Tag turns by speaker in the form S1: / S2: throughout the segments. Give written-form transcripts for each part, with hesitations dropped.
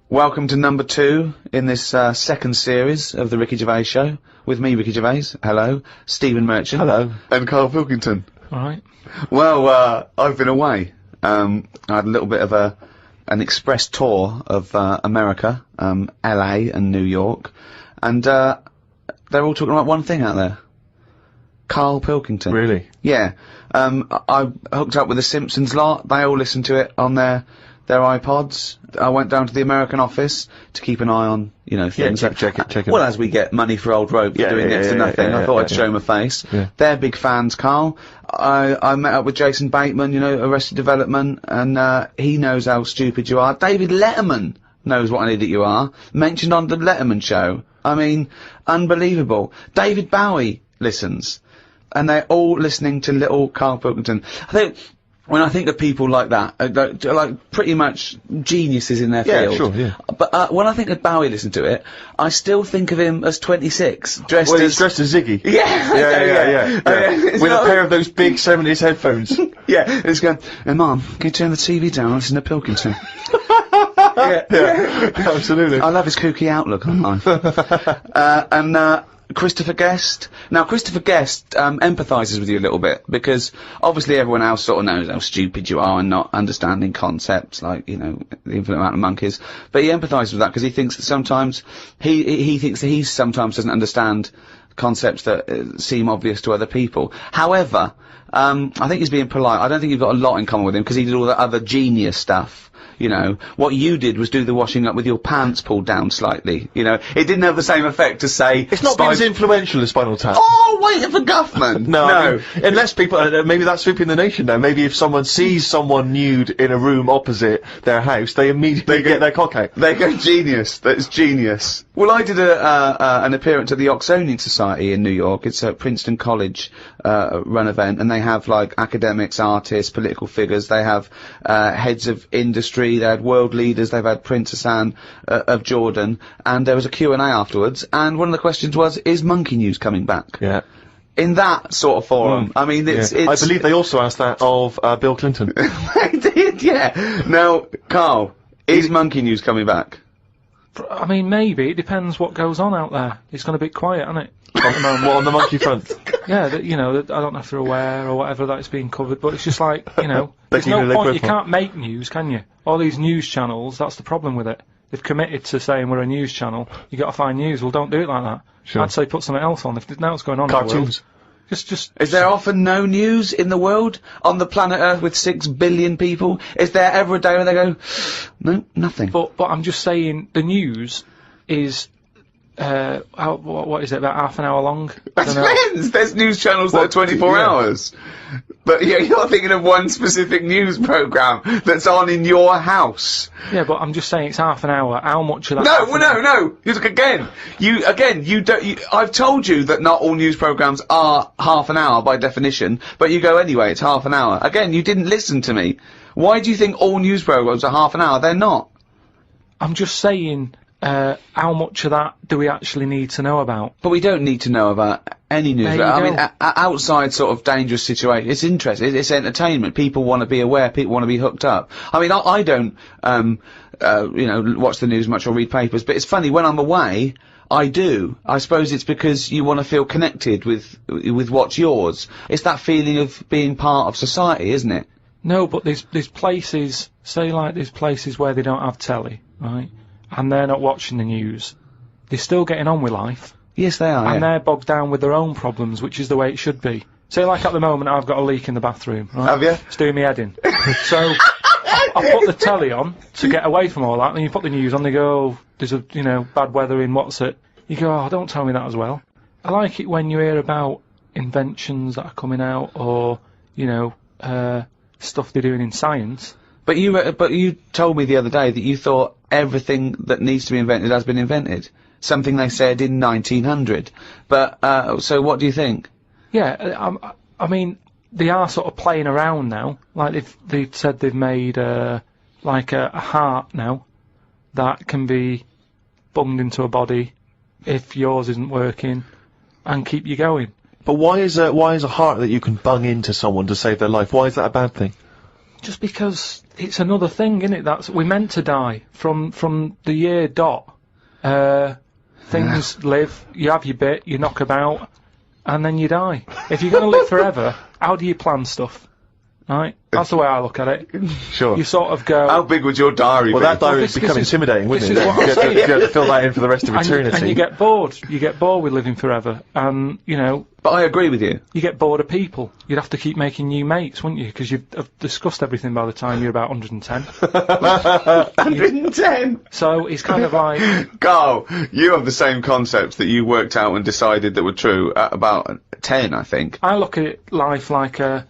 S1: Welcome to number 2 in this second series of the Ricky Gervais Show. With me, Ricky Gervais. Hello. Stephen Merchant.
S2: Hello.
S1: And Karl Pilkington.
S3: Alright.
S1: Well, I've been away. I had a little bit of an express tour of America, LA and New York, and they're all talking about one thing out there. Karl Pilkington.
S2: Really?
S1: Yeah. I hooked up with the Simpsons lot. They all listen to it on their iPods. I went down to the American office to keep an eye on, things.
S2: Yeah, check it.
S1: Well, as we get money for old rope for doing next to nothing, I thought I'd show my face.
S2: Yeah.
S1: They're big fans, Karl. I met up with Jason Bateman, Arrested Development, and he knows how stupid you are. David Letterman knows what an idiot you are. Mentioned on the Letterman show. I mean, unbelievable. David Bowie listens. And they're all listening to little Karl Pilkington. When I think of people like that, like pretty much geniuses in their field.
S2: Yeah, sure, yeah.
S1: But when I think of Bowie listening to it, I still think of him as 26, dressed
S2: Well,
S1: as...
S2: he's dressed as Ziggy.
S1: Yeah.
S2: With a pair of those big 70s headphones.
S1: Yeah, it's going, hey, Mum, can you turn the TV down and listen to Pilkington?
S2: Yeah, absolutely.
S1: I love his kooky outlook on life. And Christopher Guest. Now, Christopher Guest empathises with you a little bit, because obviously everyone else sort of knows how stupid you are and not understanding concepts like, the infinite amount of monkeys. But he empathises with that because he thinks that sometimes he thinks that he sometimes doesn't understand concepts that seem obvious to other people. However, I think he's being polite. I don't think you've got a lot in common with him, because he did all that other genius stuff. What you did was do the washing up with your pants pulled down slightly. It didn't have the same effect to say...
S2: It's not been as influential as Spinal Tap.
S1: Oh, waiting for Guffman!
S2: No. I mean, unless people... maybe that's sweeping the nation now. Maybe if someone sees someone nude in a room opposite their house, they immediately get their cock out.
S1: They go, genius. That's genius. Well, I did an appearance at the Oxonian Society in New York. It's a Princeton College run event, and they have, like, academics, artists, political figures. They have heads of industry. They had world leaders. They've had Princess Anne of Jordan, and there was a Q&A afterwards. And one of the questions was, "Is Monkey News coming back?"
S2: Yeah.
S1: In that sort of forum. I mean, it's...
S2: I believe they also asked that of Bill Clinton.
S1: They did, yeah. Now, Karl, is Monkey News coming back?
S3: I mean, maybe. It depends what goes on out there. It's gone a bit quiet, hasn't it?
S2: On the monkey front?
S3: Yeah, I don't know if they're aware or whatever that it's being covered, but it's just like, there's no point. You can't make news, can you? All these news channels, that's the problem with it. They've committed to saying we're a news channel. You got to find news. Well, don't do it like that.
S2: Sure.
S3: I'd say put something else on. If there's now what's going on
S2: Cartoons.
S3: in the world, just.
S1: Is there often no news in the world? On the planet Earth with 6 billion people? Is there ever a day where they go, no, nothing?
S3: But I'm just saying, the news is, what is it, about half an hour long?
S1: That depends! There's news channels that are 24 hours. But yeah, you're thinking of one specific news programme that's on in your house.
S3: Yeah, but I'm just saying it's half an hour. How much of that?
S1: No. You look again. I've told you that not all news programmes are half an hour by definition, but you go anyway, it's half an hour. Again, you didn't listen to me. Why do you think all news programmes are half an hour? They're not.
S3: I'm just saying, how much of that do we actually need to know about?
S1: But we don't need to know about any news. I mean, outside sort of dangerous situations, it's interesting. It's entertainment. People want to be aware. People want to be hooked up. I mean, I don't, watch the news much or read papers. But it's funny, when I'm away, I do. I suppose it's because you want to feel connected with what's yours. It's that feeling of being part of society, isn't it?
S3: No, but there's places, say like there's places where they don't have telly, right? And they're not watching the news. They're still getting on with life.
S1: Yes, they are.
S3: And they're bogged down with their own problems, which is the way it should be. Say, like at the moment, I've got a leak in the bathroom. Right?
S1: Have you?
S3: It's doing me head in. So I put the telly on to get away from all that, and you put the news on. They go, oh, there's a bad weather in what's it? You go, oh, don't tell me that as well. I like it when you hear about inventions that are coming out, or stuff they're doing in science.
S1: But you told me the other day that you thought everything that needs to be invented has been invented. Something they said in 1900. But, so what do you think?
S3: Yeah, I mean, they are sort of playing around now. Like, they've said they've made, like a heart now that can be bunged into a body if yours isn't working and keep you going.
S2: But why is a heart that you can bung into someone to save their life, why is that a bad thing?
S3: Just because it's another thing, isn't it? We're meant to die from the year dot. Things live, you have your bit, you knock about, and then you die. If you're going to live forever, how do you plan stuff? Right? That's the way I look at it.
S2: Sure.
S3: You sort of go...
S1: How big would your diary be?
S2: Well, that diary would
S3: this
S2: become
S3: is-
S2: intimidating, wouldn't it?
S3: this is what I'm saying.
S2: You have to fill that in for the rest of
S3: and
S2: eternity.
S3: you get bored. You get bored with living forever. And, you know,
S1: But I agree with you.
S3: you get bored of people. You'd have to keep making new mates, wouldn't you? Because you've discussed everything by the time you're about 110.
S1: 110!
S3: So it's kind of like...
S1: Karl, you have the same concepts that you worked out and decided that were true at about 10, I think.
S3: I look at life like a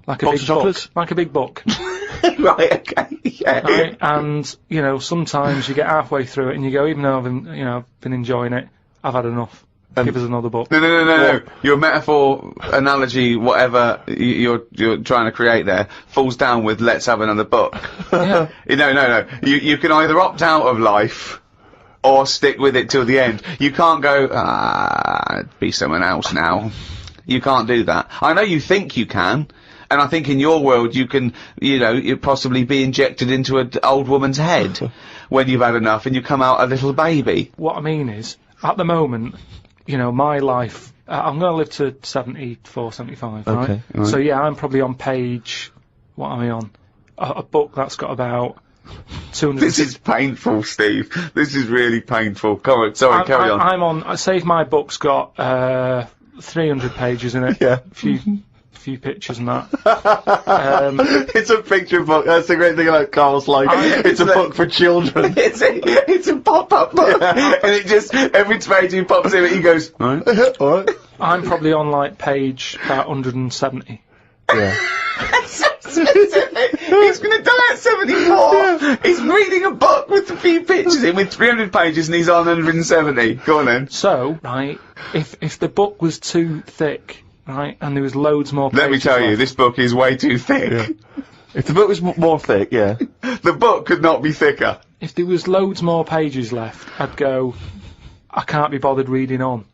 S2: Box
S3: big
S2: of chocolates?
S3: book. Like a big book.
S1: Right, okay, yeah.
S3: Right? And, you know, sometimes you get halfway through it and you go, even though I've been enjoying it, I've had enough. Give us another book.
S1: No. Your metaphor, analogy, whatever you're trying to create there, falls down with "let's have another book."
S3: Yeah.
S1: No. You can either opt out of life or stick with it till the end. You can't go, be someone else now. You can't do that. I know you think you can, and I think in your world you can, you possibly be injected into an old woman's head when you've had enough and you come out a little baby.
S3: What I mean is, at the moment, my life, I'm going to live to 74, 75, right?
S2: Okay,
S1: right.
S3: So yeah, I'm probably on page, what am I on? A book that's got about 200...
S1: This is painful, Steve. This is really painful. Come on, sorry, carry on.
S3: I'm on, I say if my book's got 300 pages in it.
S2: Yeah.
S3: A few pictures and that.
S2: It's a picture book. That's the great thing about Karl's life. It's a book for children.
S1: It's a pop-up book, and it just every page he pops in, he goes, all right.
S2: All right.
S3: I'm probably on like page about 170.
S2: Yeah.
S1: He's going to die at 74. He's reading a book with a few pictures in with 300 pages, and he's on 170. Go on then.
S3: So, right, if the book was too thick, right, and there was loads more pages
S1: Let me tell you,
S3: left,
S1: this book is way too thick.
S2: Yeah. If the book was more thick, yeah.
S1: The book could not be thicker.
S3: if there was loads more pages left, I'd go, I can't be bothered reading on.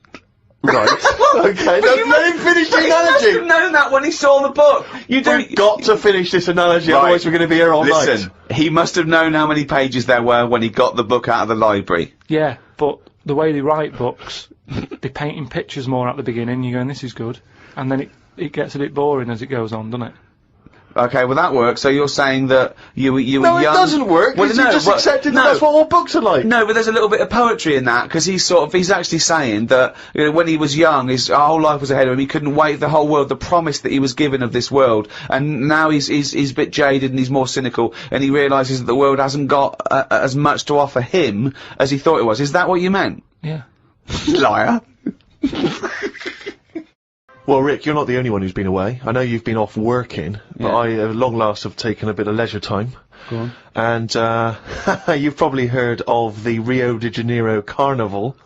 S2: Right. Okay, let him finish the
S1: He must have
S2: analogy.
S1: known that when he saw the book. You do.
S2: We've got to finish this analogy,
S1: Right.
S2: otherwise we're going to be here all
S1: Listen,
S2: night.
S1: he must have known how many pages there were when he got the book out of the library.
S3: Yeah, but the way they write books, they paint in pictures more at the beginning, you're going, this is good, and then it gets a bit boring as it goes on, doesn't it?
S1: Okay, well that works. So you're saying that you were young.
S2: No, it doesn't work.
S1: Well,
S2: Well,
S1: no,
S2: you just
S1: but-
S2: accepted
S1: no.
S2: that that's what all books are like.
S1: No, but there's a little bit of poetry in that, because he's actually saying that, when he was young, his whole life was ahead of him, he couldn't wait the whole world, the promise that he was given of this world, and now he's a bit jaded and he's more cynical, and he realises that the world hasn't got as much to offer him as he thought it was. Is that what you meant?
S3: Yeah.
S1: Liar.
S2: Well, Rick, you're not the only one who's been away. I know you've been off working, but
S1: Yeah.
S2: I, at long last, have taken a bit of leisure time.
S1: Go on.
S2: And, you've probably heard of the Rio de Janeiro Carnival.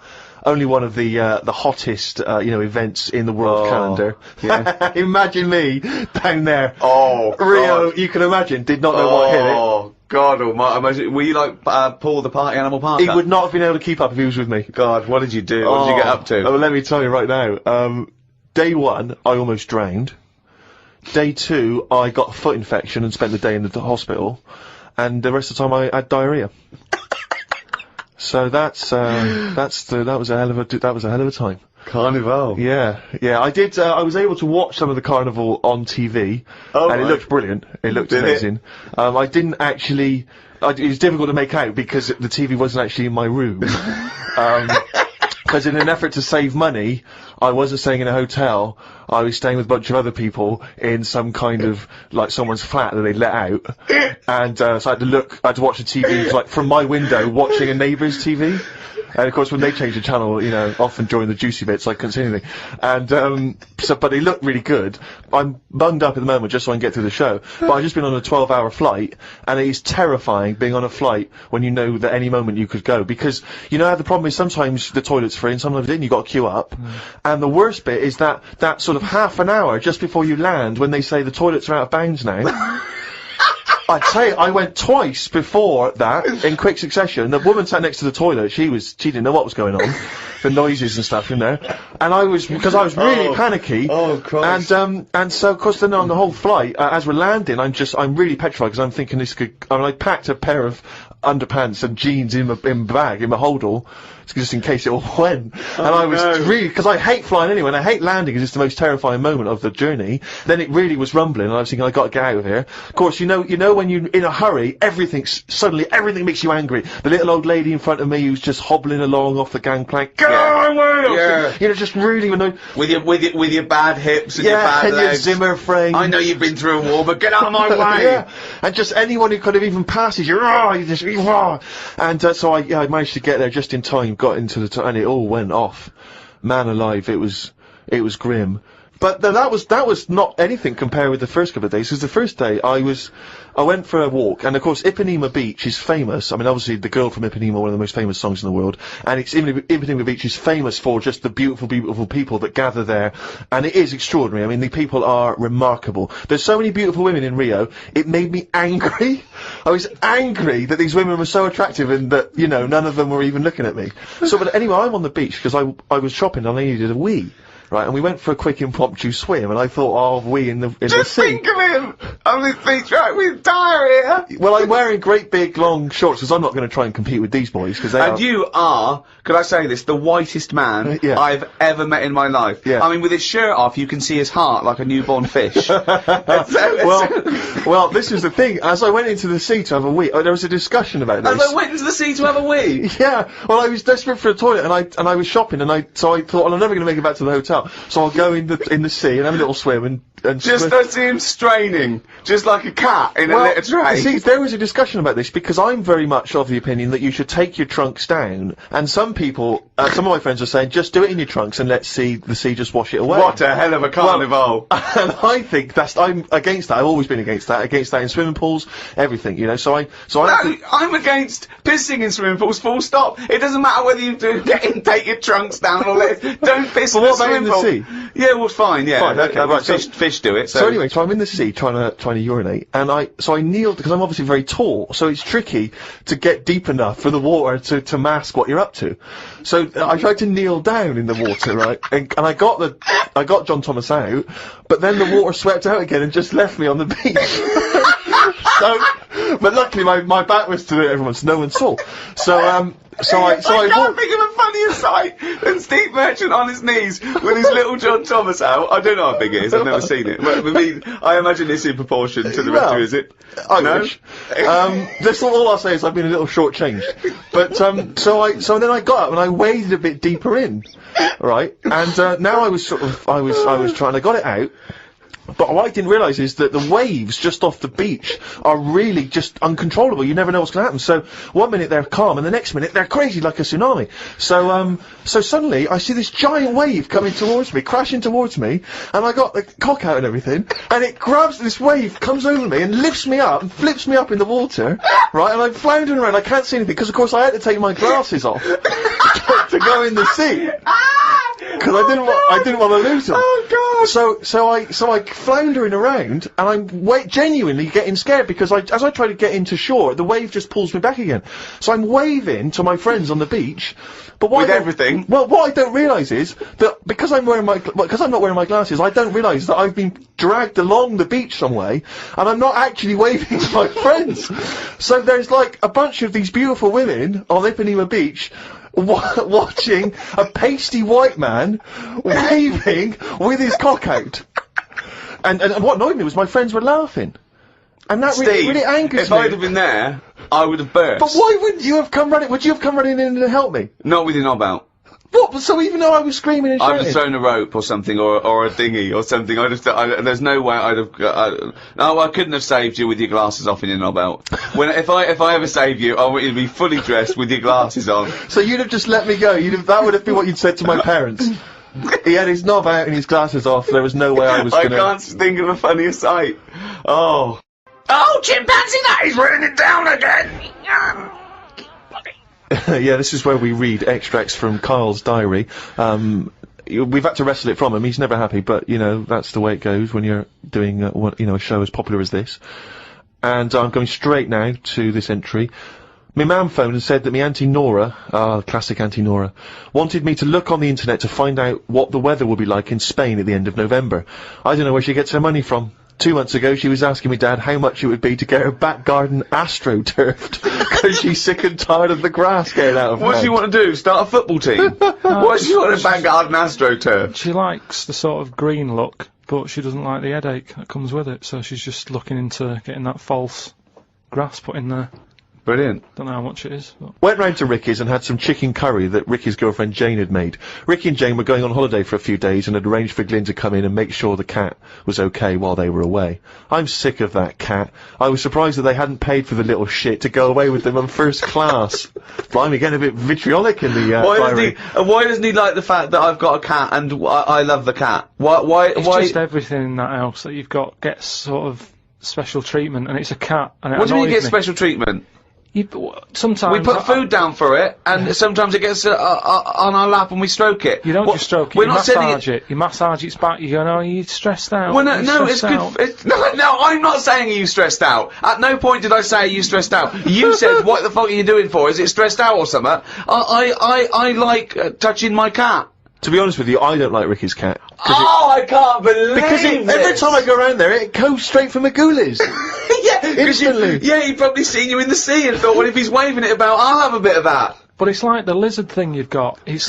S2: Only one of the hottest, events in the world
S1: Oh,
S2: calendar.
S1: yeah.
S2: Imagine me down there.
S1: Oh,
S2: Rio,
S1: God.
S2: you can imagine, did not know what hit it.
S1: Oh, God almighty. Imagine, were you like Paul the Party Animal Parker?
S2: He would not have been able to keep up if he was with me.
S1: God, what did you do? What did you get up to?
S2: Oh, well, let me tell you right now. Day one, I almost drowned. Day two, I got a foot infection and spent the day in the hospital. And the rest of the time, I had diarrhea. So that was a hell of a time.
S1: Carnival.
S2: Yeah. I did. I was able to watch some of the carnival on TV,
S1: Oh,
S2: and it
S1: right.
S2: looked brilliant. It looked
S1: Did it?
S2: amazing. I didn't actually. It was difficult to make out because the TV wasn't actually in my room. Because in an effort to save money, I wasn't staying in a hotel. I was staying with a bunch of other people in some kind of, like, someone's flat that they let out. And, so I had to watch the TV, like, from my window, watching a neighbour's TV. And of course, when they changed the channel, often during the juicy bits, I couldn't see anything. And, but it looked really good. I'm bunged up at the moment just so I can get through the show. But I've just been on a 12-hour flight, and it is terrifying being on a flight when you know that any moment you could go. Because, how the problem is sometimes the toilet's free and sometimes it isn't, you've got to queue up. And the worst bit is that sort of half an hour just before you land when they say the toilets are out of bounds now. I'd say I went twice before that in quick succession. The woman sat next to the toilet. She didn't know what was going on, the noises and stuff, you know. And because I was really panicky.
S1: Oh, Christ.
S2: And so of course then on the whole flight, as we're landing, I'm really petrified because I'm thinking I packed a pair of underpants and jeans in my bag, in my holdall, just in case it all went. And I was really, because I hate flying anyway, and I hate landing because it's the most terrifying moment of the journey. Then it really was rumbling, and I was thinking, I got to get out of here. Of course, you know when you're in a hurry, suddenly everything makes you angry. The little old lady in front of me who's just hobbling along off the gangplank, go away!
S1: Yeah.
S2: You know, just really annoyed.
S1: With your bad hips and your bad
S2: and
S1: legs.
S2: your Zimmer frame.
S1: I know you've been through a war, but get out of my way!
S2: Yeah. And just anyone who kind of even passes you, and so I managed to get there just in time, got into and it all went off. Man alive, it was grim. But that was not anything compared with the first couple of days, because the first day I went for a walk, and of course Ipanema Beach is famous. I mean, obviously The Girl from Ipanema, one of the most famous songs in the world, and Ipanema Beach is famous for just the beautiful, beautiful people that gather there, and it is extraordinary. I mean, the people are remarkable. There's so many beautiful women in Rio, it made me angry. I was angry that these women were so attractive and that, you know, none of them were even looking at me. So, but anyway, I'm on the beach because I was shopping and I needed a wee. Right, and we went for a quick impromptu swim, and I thought, oh, we in the sea.
S1: Just think of him on this beach, right, with diarrhea.
S2: Well, I'm wearing great big long shorts, because I'm not going to try and compete with these boys, because they are...
S1: And you are, could I say this, the whitest man I've ever met in my life.
S2: Yeah.
S1: I mean, with his shirt off, you can see his heart like a newborn fish.
S2: Well, this was the thing. As I went into the sea to have a wee, there was a discussion about this.
S1: As I went into the sea to have a wee?
S2: Yeah. Well, I was desperate for a toilet, and I was shopping, so I thought, well, I'm never going to make it back to the hotel. So I'll go in the sea and have a little swim and
S1: just I see him straining, just like a cat in a litter tray.
S2: See, there was a discussion about this because I'm very much of the opinion that you should take your trunks down, and some people, some of my friends are saying, just do it in your trunks and let the sea just wash it away.
S1: What a hell of a carnival!
S2: And I think I'm against that. I've always been against that in swimming pools, everything, you know.
S1: I'm against pissing in swimming pools. Full stop. It doesn't matter whether you take your trunks down or don't piss in the swimming pool.
S2: Sea?
S1: Yeah, well, fine. Yeah,
S2: fine, okay. Right,
S1: fish do it.
S2: So anyway, so I'm in the sea trying to urinate, and I kneeled because I'm obviously very tall, so it's tricky to get deep enough for the water to mask what you're up to. So I tried to kneel down in the water, right, and I got John Thomas out, but then the water swept out again and just left me on the beach. But luckily my back was to everyone, so no one saw. I
S1: can't think of a funnier sight than Steve Merchant on his knees with his little John Thomas out. I don't know how big it is, I've never seen it. But, I mean, I imagine it's in proportion to the rest of it, is it?
S2: I wish. That's all I'll say is I've been a little shortchanged. But, so then I got up and I waded a bit deeper in, right? And, now I was trying, I got it out. But what I didn't realise is that the waves just off the beach are really just uncontrollable. You never know what's going to happen. So one minute they're calm, and the next minute they're crazy like a tsunami. So suddenly I see this giant wave coming towards me, crashing towards me, and I got the cock out and everything, and it grabs this wave, comes over me, and lifts me up, and flips me up in the water, right? And I'm floundering around. I can't see anything because, of course, I had to take my glasses off to go in the sea. Because I didn't want to lose them.
S1: Oh God!
S2: So I floundering around, and I'm genuinely getting scared because as I try to get into shore, the wave just pulls me back again. So I'm waving to my friends on the beach, but what I don't realise is that because I'm not wearing my glasses, I don't realise that I've been dragged along the beach some way, and I'm not actually waving to my friends. So there's like a bunch of these beautiful women on Ipanema Beach. Watching a pasty white man waving with his cock out. And what annoyed me was my friends were laughing. And that really angered me.
S1: If I'd have been there, I would have burst.
S2: But why wouldn't you have come running? Would you have come running in and helped me?
S1: Not with your knob out.
S2: What? So even though I was screaming and shouting?
S1: I'd have thrown a rope or something, or a dinghy or something. There's no way I'd have. No, I couldn't have saved you with your glasses off and your knob out. If I ever save you, I want you to be fully dressed with your glasses on.
S2: So you'd have just let me go. That would have been what you'd said to my parents. He had his knob out and his glasses off. There was no way I was gonna.
S1: I can't think of a funnier sight. Oh, chimpanzee, that is raining down again.
S2: Yeah, this is where we read extracts from Karl's diary. We've had to wrestle it from him. He's never happy, but, you know, that's the way it goes when you're doing, a show as popular as this. and I'm going straight now to this entry. My mum phoned and said that my Auntie Nora, classic Auntie Nora, wanted me to look on the internet to find out what the weather will be like in Spain at the end of November. I don't know where she gets her money from. 2 months ago, she was asking me dad how much it would be to get her back garden astroturfed, because she's sick and tired of the grass getting out of
S1: What does she want to do? Start a football team? What does she want a back garden astroturf?
S3: She likes the sort of green look, but she doesn't like the headache that comes with it, so she's just looking into getting that false grass put in there.
S1: Brilliant.
S3: Don't know how much it is. But.
S2: Went round to Ricky's and had some chicken curry that Ricky's girlfriend Jane had made. Ricky and Jane were going on holiday for a few days and had arranged for Glyn to come in and make sure the cat was okay while they were away. I'm sick of that cat. I was surprised that they hadn't paid for the little shit to go away with them on first class. Blimey, getting a bit vitriolic in the,
S1: why doesn't he like the fact that I've got a cat and I love the cat? Why?
S3: It's just everything in that house that you've got gets sort of special treatment, and it's a cat, and it
S1: What do you mean
S3: annoys
S1: you get
S3: me.
S1: special treatment?
S3: Sometimes
S1: We put food down for it, and sometimes it gets on our lap and we stroke it.
S3: You don't just stroke it, you massage it. You massage its back, you go, no, you're stressed out.
S1: Well, no, it's good. No, I'm not saying you stressed out. At no point did I say you stressed out. You said, what the fuck are you doing for? Is it stressed out or something? I like touching my cat.
S2: To be honest with you, I don't like Ricky's cat.
S1: Oh, I can't believe
S2: Because every time I go around there, it goes straight for my ghoulies.
S1: Yeah,
S2: Instantly.
S1: He'd probably seen you in the sea and thought, well, if he's waving it about, I'll have a bit of that.
S3: But it's like the lizard thing you've got. It's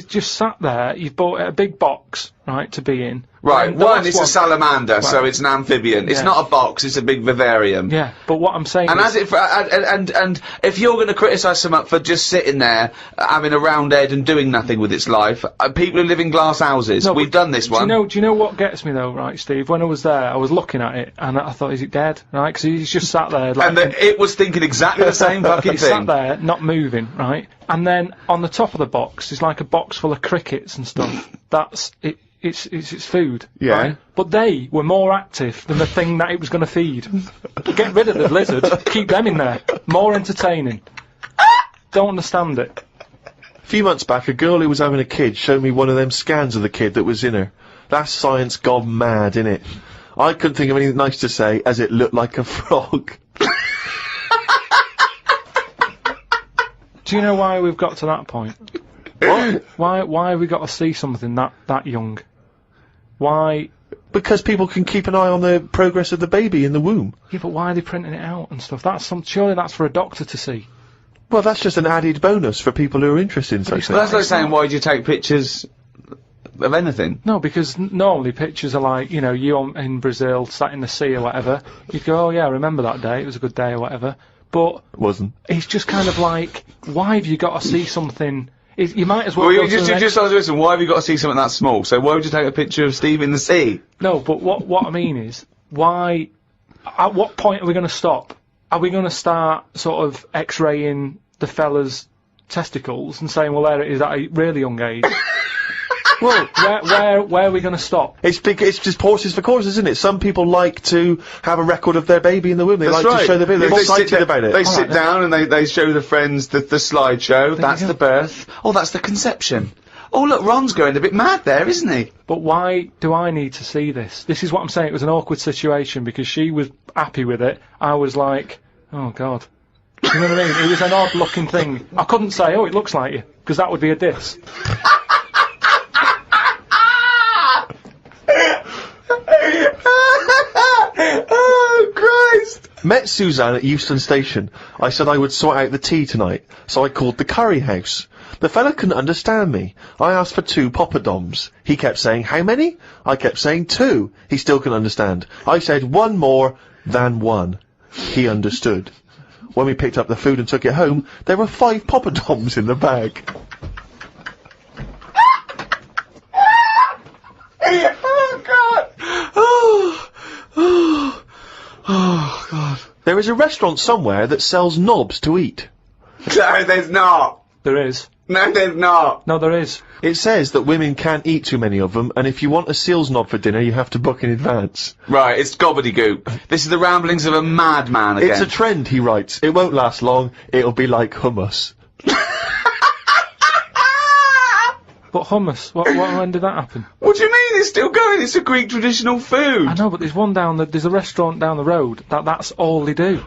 S3: just sat there. You've bought a big box, right, to be in.
S1: Right,
S3: And the
S1: one,
S3: last
S1: it's a salamander, so it's an amphibian. It's
S3: Yeah.
S1: not a box, it's a big vivarium.
S3: Yeah, but what I'm saying
S1: And
S3: is...
S1: as it, and if you're going to criticise someone for just sitting there, having a round head and doing nothing with its life, people who live in glass houses,
S3: No,
S1: we've
S3: but
S1: done this one.
S3: Do you know what gets me though, right, Steve? When I was there, I was looking at it, and I thought, is it dead? Right, because he's just sat there, like...
S1: And it was thinking exactly the same fucking
S3: He sat
S1: thing.
S3: there, not moving, right? And then on the top of the box is like a box full of crickets and stuff. That's it. It's its food.
S2: Yeah.
S3: Right? But they were more active than the thing that it was going to feed. Get rid of the lizard. Keep them in there. More entertaining. Don't understand it.
S2: A few months back, a girl who was having a kid showed me one of them scans of the kid that was in her. That's science gone mad, innit? I couldn't think of anything nice to say, as it looked like a frog.
S3: Do you know why we've got to that point?
S2: What?
S3: Why have we got to see something that young? Why?
S2: Because people can keep an eye on the progress of the baby in the womb.
S3: Yeah, but why are they printing it out and stuff? Surely that's for a doctor to see.
S2: Well, that's just an added bonus for people who are interested in such
S1: Well, that's
S2: things.
S1: like saying, why do you take pictures of anything?
S3: No, because normally pictures are like, you know, in Brazil, sat in the sea or whatever. You'd go, oh yeah, I remember that day, it was a good day or whatever. But
S2: Wasn't.
S3: it's just kind of like, why have you got to see something? You might as well.
S1: Well,
S3: go
S1: you
S3: to the next-
S1: just listen, why have you got to see something that small? So why would you take a picture of Steve in the sea?
S3: No, but what I mean is, why? At what point are we going to stop? Are we going to start sort of X-raying the fella's testicles and saying, well, there it is at a really young age? Well, where are we going to stop?
S2: It's just horses for courses, isn't it? Some people like to have a record of their baby in the womb. They
S1: That's
S2: like
S1: right.
S2: to show the baby. They're
S1: They sit
S2: excited about it.
S1: They sit down and they show the friends the slideshow. That's
S3: you
S1: the
S3: go.
S1: birth. Oh, that's the conception. Oh, look, Ron's going a bit mad there, isn't he?
S3: But why do I need to see this? This is what I'm saying. It was an awkward situation because she was happy with it. I was like, oh God. You know what I mean? It was an odd-looking thing. I couldn't say, oh, it looks like you, because that would be a diss.
S1: Oh, Christ!
S2: Met Suzanne at Euston Station. I said I would sort out the tea tonight, so I called the curry house. The fella couldn't understand me. I asked for 2 poppadoms. He kept saying, how many? I kept saying 2. He still couldn't understand. I said 1 more than 1. He understood. When we picked up the food and took it home, there were 5 poppadoms in the bag.
S1: Oh, God! Oh, God.
S2: There is a restaurant somewhere that sells knobs to eat.
S1: No, there's not.
S3: There is.
S1: No, there's not.
S3: No, there is.
S2: It says that women can't eat too many of them, and if you want a seal's knob for dinner, you have to book in advance.
S1: Right, it's gobbledygook. This is the ramblings of a madman again.
S2: It's a trend, he writes. It won't last long. It'll be like hummus.
S3: But hummus, when did that happen?
S1: What do you mean it's still going? It's a Greek traditional food.
S3: I know, but there's a restaurant down the road that's all they do.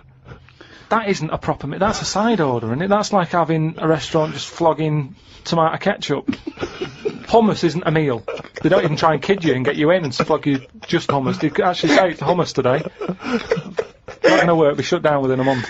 S3: That isn't a proper meal. That's a side order, isn't it? That's like having a restaurant just flogging tomato ketchup. Hummus isn't a meal. They don't even try and kid you and get you in and flog you just hummus. They actually say it's hummus today. Not going to work. Be shut down within a month.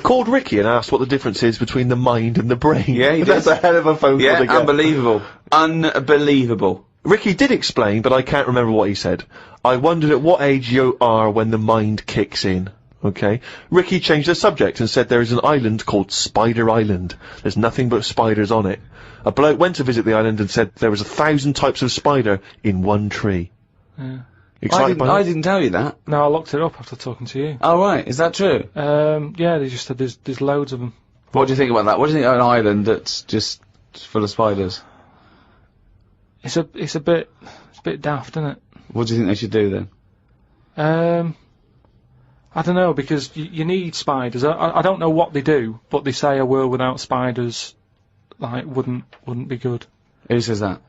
S2: Called Ricky and asked what the difference is between the mind and the brain.
S1: Yeah, he
S2: That's
S1: did.
S2: a hell of a phone call
S1: Yeah,
S2: to get.
S1: unbelievable. Unbelievable.
S2: Ricky did explain, but I can't remember what he said. I wondered at what age you are when the mind kicks in. Okay. Ricky changed the subject and said there is an island called Spider Island. There's nothing but spiders on it. A bloke went to visit the island and said there was 1,000 types of spider in one tree.
S3: Yeah.
S2: Excited by
S1: I
S2: that?
S1: didn't tell you that.
S3: No, I looked it up after talking to you.
S1: Oh, right. Is that true?
S3: Yeah, they just said there's loads of them.
S1: What do you think about that? What do you think of an island that's just full of spiders?
S3: It's a bit daft, isn't it?
S1: What do you think they should do then?
S3: I don't know, because you need spiders. I don't know what they do, but they say a world without spiders, like, wouldn't be good.
S1: Who says that?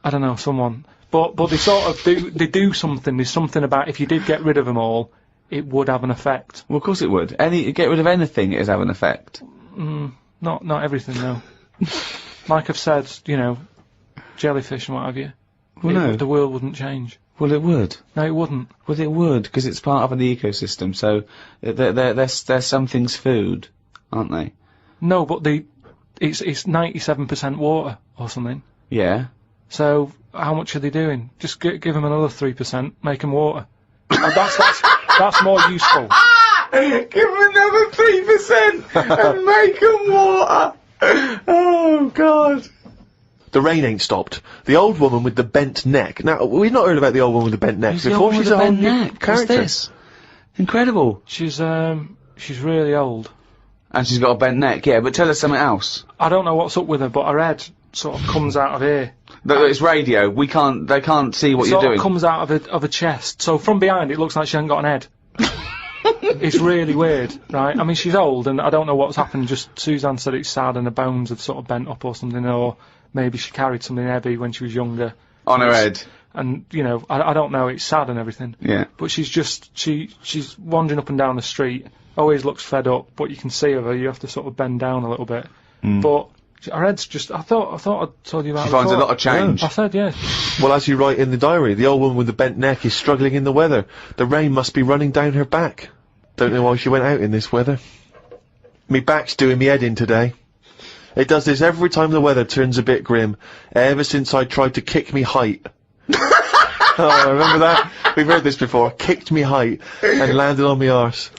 S3: I don't know, someone. But they sort of do something. There's something about if you did get rid of them all, it would have an effect.
S1: Well, of course it would. Get rid of anything, it'd have an effect.
S3: Not everything, no. Like I've said, jellyfish and what have you.
S1: Well, no.
S3: The world wouldn't change.
S1: Well, it would.
S3: No, it wouldn't.
S1: Well, it would, because it's part of the ecosystem, so they're some things food, aren't they?
S3: No, but it's 97% water or something.
S1: Yeah.
S3: So how much are they doing? Just give them another 3%, make them water. That's more useful.
S1: Give them another 3% and make them water. Oh, God.
S2: The rain ain't stopped. The old woman with the bent neck. Now, we've not heard about the old woman with the bent neck
S1: Who's the
S2: before.
S1: old one
S2: She's
S1: with
S2: a
S1: the
S2: whole
S1: bent
S2: new
S1: neck? What's
S2: character.
S1: this? Incredible.
S3: She's really old.
S1: And she's got a bent neck, yeah, but tell us something else.
S3: I don't know what's up with her, but her head sort of comes out of here.
S1: It's radio. They can't see what you're
S3: Sort
S1: doing.
S3: of comes out of her chest. So from behind it looks like she hasn't got an head. It's really weird, right? I mean, she's old, and I don't know what's happened. Just Suzanne said it's sad, and her bones have sort of bent up or something, or maybe she carried something heavy when she was younger.
S1: On her head.
S3: And I don't know. It's sad and everything.
S1: Yeah.
S3: But she's wandering up and down the street. Always looks fed up, but you can see her. You have to sort of bend down a little bit. But her head's just. I thought I told you about.
S1: She finds a lot of change.
S3: I said yeah.
S2: Well, as you write in the diary, the old woman with the bent neck is struggling in the weather. The rain must be running down her back. Don't know why she went out in this weather. Me back's doing me head in today. It does this every time the weather turns a bit grim, ever since I tried to kick me height. Oh, remember that? We've heard this before. Kicked me height and landed on me arse.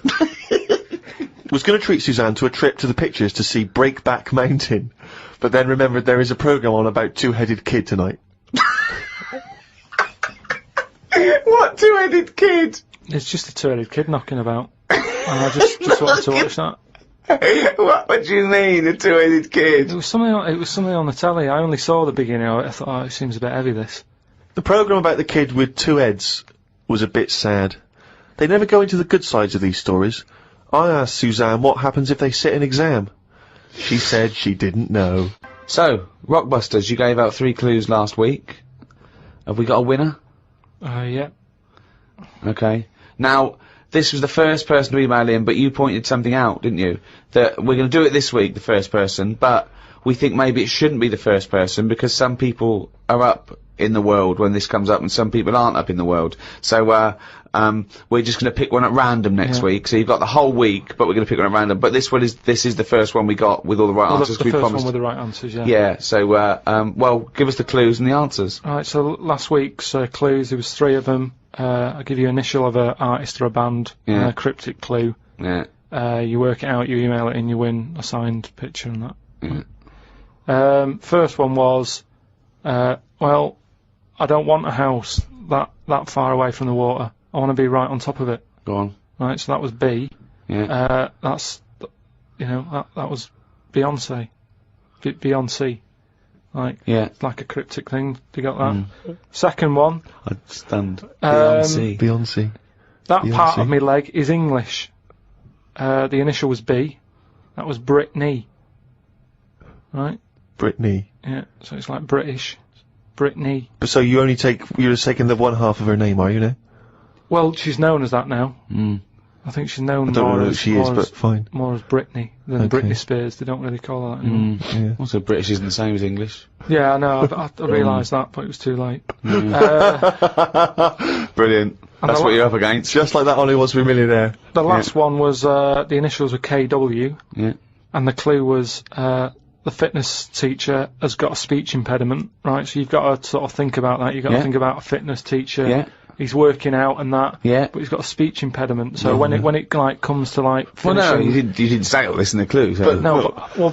S2: Was going to treat Suzanne to a trip to the pictures to see Breakback Mountain, but then remembered there is a programme on about two-headed kid tonight.
S1: What two-headed kid?
S3: It's just a two-headed kid knocking about. And I just wanted to watch that.
S1: What do you mean, a two-headed kid?
S3: It was something on the telly. I only saw the beginning of it. I thought, oh, it seems a bit heavy, this.
S2: The programme about the kid with two heads was a bit sad. They never go into the good sides of these stories. I asked Suzanne what happens if they sit an exam. She said she didn't know.
S1: So, Rockbusters, you gave out 3 clues last week. Have we got a winner?
S3: Yeah.
S1: Okay. Now, this was the first person to email in, but you pointed something out, didn't you? That we're going to do it this week, the first person, but we think maybe it shouldn't be the first person because some people are up in the world when this comes up and some people aren't up in the world. So, we're just going to pick one at random next week. So you've got the whole week, but we're going to pick one at random. But this is the first one we got with all the right answers.
S3: The
S1: we
S3: first
S1: promised.
S3: one with the right answers, yeah.
S1: Yeah, so, well, give us the clues and the answers.
S3: Alright, so last week's clues, there was 3 of them. I'll give you initial of an artist or a band, and a cryptic clue.
S1: Yeah.
S3: You work it out, you email it in, you win a signed picture and that. First one was, well, I don't want a house that far away from the water. I want to be right on top of it.
S1: Go on.
S3: Right, so that was B.
S1: Yeah.
S3: That's, that was Beyonce. Beyonce. Like,
S1: Yeah.
S3: like a cryptic thing. You got that? Second one.
S1: I stand. Beyonce.
S2: Beyonce.
S3: That part
S2: Beyonce.
S3: of my leg is English. The initial was B. That was Britney. Right?
S2: Brittany.
S3: Yeah, so it's like British. Brittany.
S2: But so you're just taking the one half of her name, are you now?
S3: Well, she's known as that now.
S1: Mm.
S3: I think she's known
S2: I don't
S3: more
S2: know who
S3: as,
S2: she is, but fine.
S3: more as Brittany than
S2: Okay.
S3: Britney Spears. They don't really call her that anymore.
S2: Yeah.
S1: Also, British isn't the same as English.
S3: Yeah, I know. I realised that, but it was too late.
S1: Brilliant. That's what you're up against.
S2: Just like that Ollie Wants to Be a Millionaire.
S3: The last one was the initials were KW,
S1: Yeah.
S3: and the clue was the fitness teacher has got a speech impediment, right? So you've got to sort of think about that. You've got to think about a fitness teacher.
S1: Yeah.
S3: He's working out and that.
S1: Yeah.
S3: But he's got a speech impediment. So when it like comes to like
S1: Well,
S3: finishing,
S1: no, you didn't say all this in the clue. So.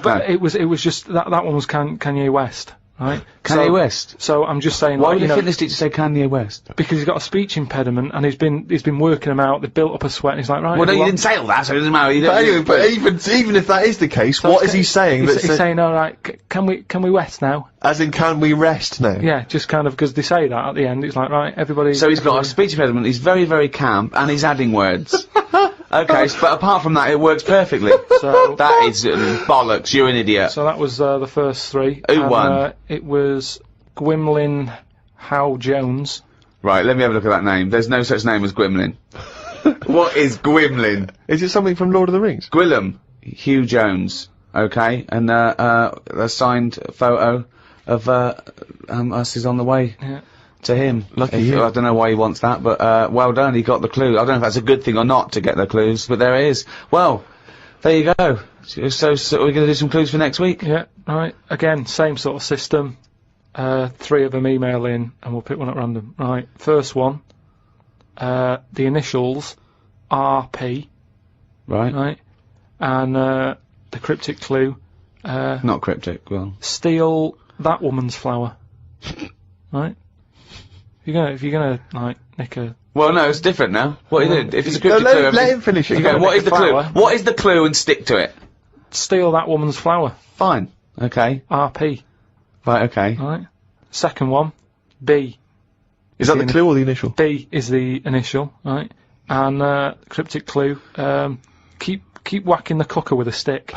S3: but it was just that one was Kanye West, right?
S1: Kanye
S3: West.
S1: West.
S3: So I'm just saying,
S1: Why
S3: like,
S1: would
S3: you
S1: the
S3: know,
S1: fitness teacher say Kanye West?
S3: because he's got a speech impediment and he's been working him out. They've built up a sweat. And he's like, right.
S1: Well, no, you
S3: everyone-
S1: didn't say all that, so it doesn't matter. You
S2: But
S1: don't-
S2: anyway, but even if that is the case,
S3: So
S2: what
S3: it's
S2: is he saying?
S3: He's saying, all right, can we rest now?
S2: As in, can we rest now?
S3: Yeah, just kind of because they say that at the end. It's like, right, everybody.
S1: So he's got a speech impediment, he's very, very camp, and he's adding words. Okay, but apart from that, it works perfectly.
S3: So
S1: That is bollocks, you're an idiot.
S3: So that was the first three.
S1: Who
S3: and,
S1: won?
S3: It was Gwymlyn Howe Jones.
S1: Right, let me have a look at that name. There's no such name as Gwymlyn. What is Gwymlyn?
S2: Is it something from Lord of the Rings?
S1: Gwillem Hugh Jones. Okay, and a signed photo of us is on the way
S3: Yeah.
S1: to him.
S2: Lucky
S1: If-
S2: you.
S1: I don't know why he wants that, but well done, he got the clue. I don't know if that's a good thing or not to get the clues, but there it is. Well, there you go. So we're going to do some clues for next week?
S3: Yeah, right. Again, same sort of system. 3 of them email in, and we'll pick one at random. Right. First one. The initials RP.
S1: Right.
S3: Right. And the cryptic clue.
S1: Not cryptic, well.
S3: Steal that woman's flower. Right. If you're gonna like nick a.
S1: Well, no, it's different now. What is it? If it's a
S2: No,
S1: cryptic clue...
S2: let him finish it.
S1: Okay, what is the clue?
S3: flower.
S1: What is the clue and stick to it?
S3: Steal that woman's flower.
S1: Fine. Okay.
S3: RP.
S1: Right, okay.
S3: Right. Second one. B.
S2: Is that the clue or the initial?
S3: B is the initial, right? And cryptic clue, keep whacking the cooker with a stick.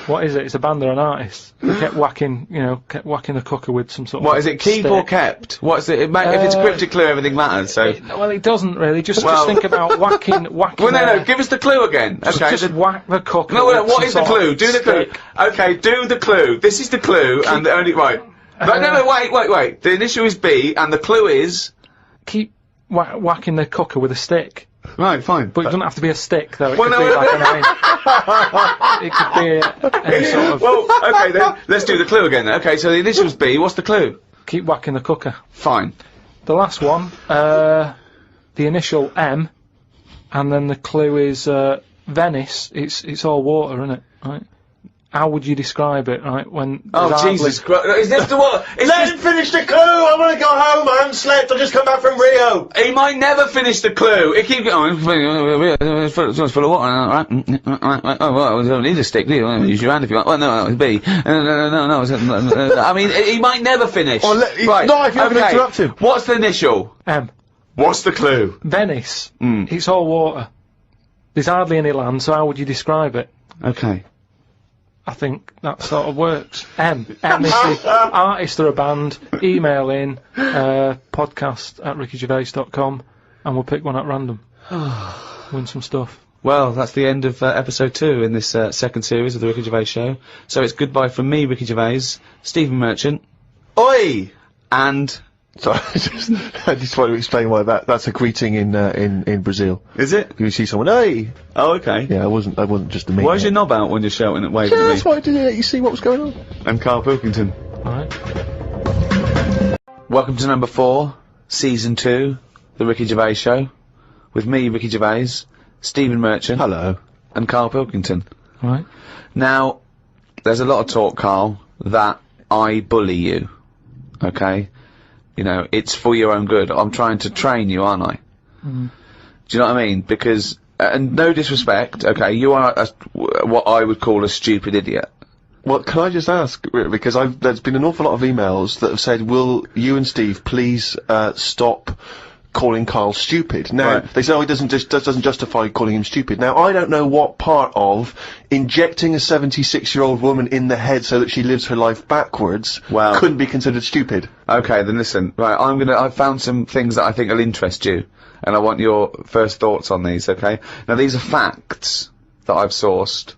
S3: What is it? It's a band or an artist. They kept whacking the cooker with some sort of
S1: What, is it keep or
S3: stick.
S1: kept? What's it? If it's a cryptic clue, everything matters, so...
S3: Well, it doesn't really. Just
S1: Well-
S3: think about whacking.
S1: Well, no, give us the clue again. Okay.
S3: Just whack the cooker.
S1: No,
S3: with
S1: what
S3: some
S1: is the
S3: sort
S1: clue?
S3: of
S1: Do the clue.
S3: stick.
S1: Okay, do the clue. This is the clue, and the only... Right. No, wait. The initial is B, and the clue is...
S3: Keep whacking the cooker with a stick.
S1: Right, fine.
S3: But it doesn't have to be a stick, though. It
S1: Well,
S3: could
S1: no,
S3: be like an iron. It could be any sort of.
S1: Well, okay, then, let's do the clue again then. Okay, so the initial's B, what's the clue?
S3: Keep whacking the cooker.
S1: Fine.
S3: The last one, the initial M, and then the clue is Venice. It's all water, isn't it? Right? How would you describe it? Right? When
S1: Oh,
S3: there's
S1: Jesus Christ. Is this the what?
S2: Let him finish the clue! I want to go home! I haven't slept! I've just come back from Rio!
S1: He might never finish the clue. It keeps going. It's full of water. Right. Oh, well, you don't need a stick, do you? Use your hand if you want. Well, no, it's B. No. I mean, he might never finish.
S2: Well,
S1: right.
S2: not if you're going to interrupt him.
S1: What's the initial?
S3: M.
S1: What's the clue?
S3: Venice.
S1: Mm.
S3: It's all water. There's hardly any land, so how would you describe it?
S1: Okay.
S3: I think that sort of works. M is the artist or a band. Email in podcast@rickygervais.com and we'll pick one at random. Win some stuff.
S1: Well, that's the end of episode 2 in this second series of the Ricky Gervais Show. So it's goodbye from me, Ricky Gervais, Stephen Merchant,
S2: Oi!
S1: and...
S2: Sorry, I just want to explain why that's a greeting in Brazil.
S1: Is it?
S2: You see someone, hey!
S1: Oh, okay.
S2: Yeah, I wasn't just the me.
S1: Why's your knob out when you're shouting and waving
S2: Yeah,
S1: at
S2: that's
S1: me?
S2: why I did it. You see what was going on.
S1: I'm Karl Pilkington.
S3: Alright.
S1: Welcome to number 4, season 2, the Ricky Gervais Show, with me, Ricky Gervais, Stephen Merchant,
S2: Hello.
S1: and Karl Pilkington.
S3: Right.
S1: Now, there's a lot of talk, Karl, that I bully you. Okay? You know, it's for your own good. I'm trying to train you, aren't I?
S3: Mm.
S1: Do you know what I mean? Because, and no disrespect, okay, you are what I would call a stupid idiot.
S2: Well, can I just ask, because there's been an awful lot of emails that have said, will you and Steve please stop calling Karl stupid. Now,
S1: Right.
S2: they say, oh, it doesn't justify calling him stupid. Now, I don't know what part of injecting a 76-year-old woman in the head so that she lives her life backwards
S1: Well-
S2: couldn't be considered stupid.
S1: Okay, then listen. Right, I've found some things that I think will interest you, and I want your first thoughts on these, okay? Now, these are facts that I've sourced,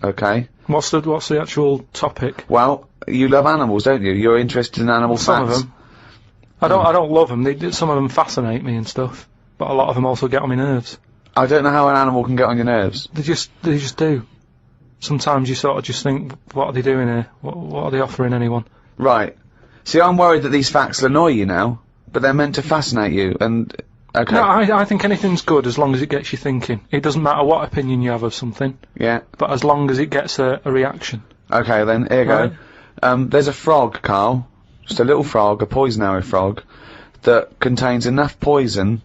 S1: okay?
S3: What's the actual topic?
S1: Well, you love animals, don't you? You're interested in animal
S3: Some
S1: facts.
S3: of them. I don't love them. Some of them fascinate me and stuff, but a lot of them also get on my nerves.
S1: I don't know how an animal can get on your nerves.
S3: They just do. Sometimes you sort of just think, what are they doing here? What are they offering anyone?
S1: Right. See, I'm worried that these facts will annoy you now, but they're meant to fascinate you, and... Okay.
S3: No, I think anything's good as long as it gets you thinking. It doesn't matter what opinion you have of something,
S1: Yeah.
S3: but as long as it gets a reaction.
S1: Okay, then, here you
S3: Right.
S1: go. There's a frog, Karl. Just a little frog, a poison arrow frog, that contains enough poison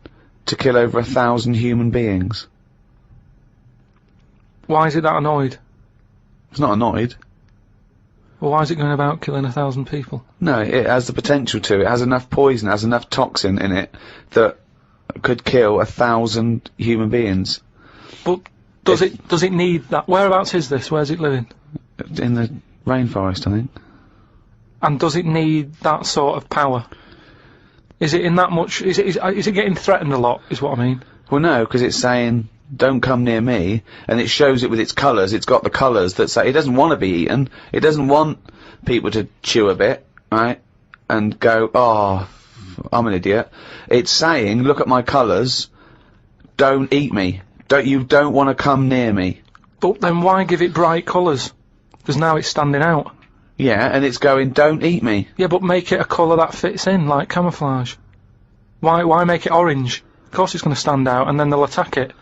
S1: to kill over 1,000 human beings.
S3: Why is it that annoyed?
S1: It's not annoyed.
S3: Well, why is it going about killing 1,000 people?
S1: No, it has the potential to. It has enough poison, it has enough toxin in it that could kill 1,000 human beings.
S3: But does it need that? Whereabouts is this? Where's it living?
S1: In the rainforest, I think.
S3: And does it need that sort of power? Is it in that much? Is it getting threatened a lot? Is what I mean.
S1: Well, no, because it's saying, don't come near me, and it shows it with its colours. It's got the colours that say it doesn't want to be eaten. It doesn't want people to chew a bit, right, and go, oh, I'm an idiot. It's saying, look at my colours, don't eat me. You don't want to come near me.
S3: But then why give it bright colours? Because now it's standing out.
S1: Yeah, and it's going, don't eat me.
S3: Yeah, but make it a colour that fits in, like camouflage. Why make it orange? Of course it's going to stand out, and then they'll attack it.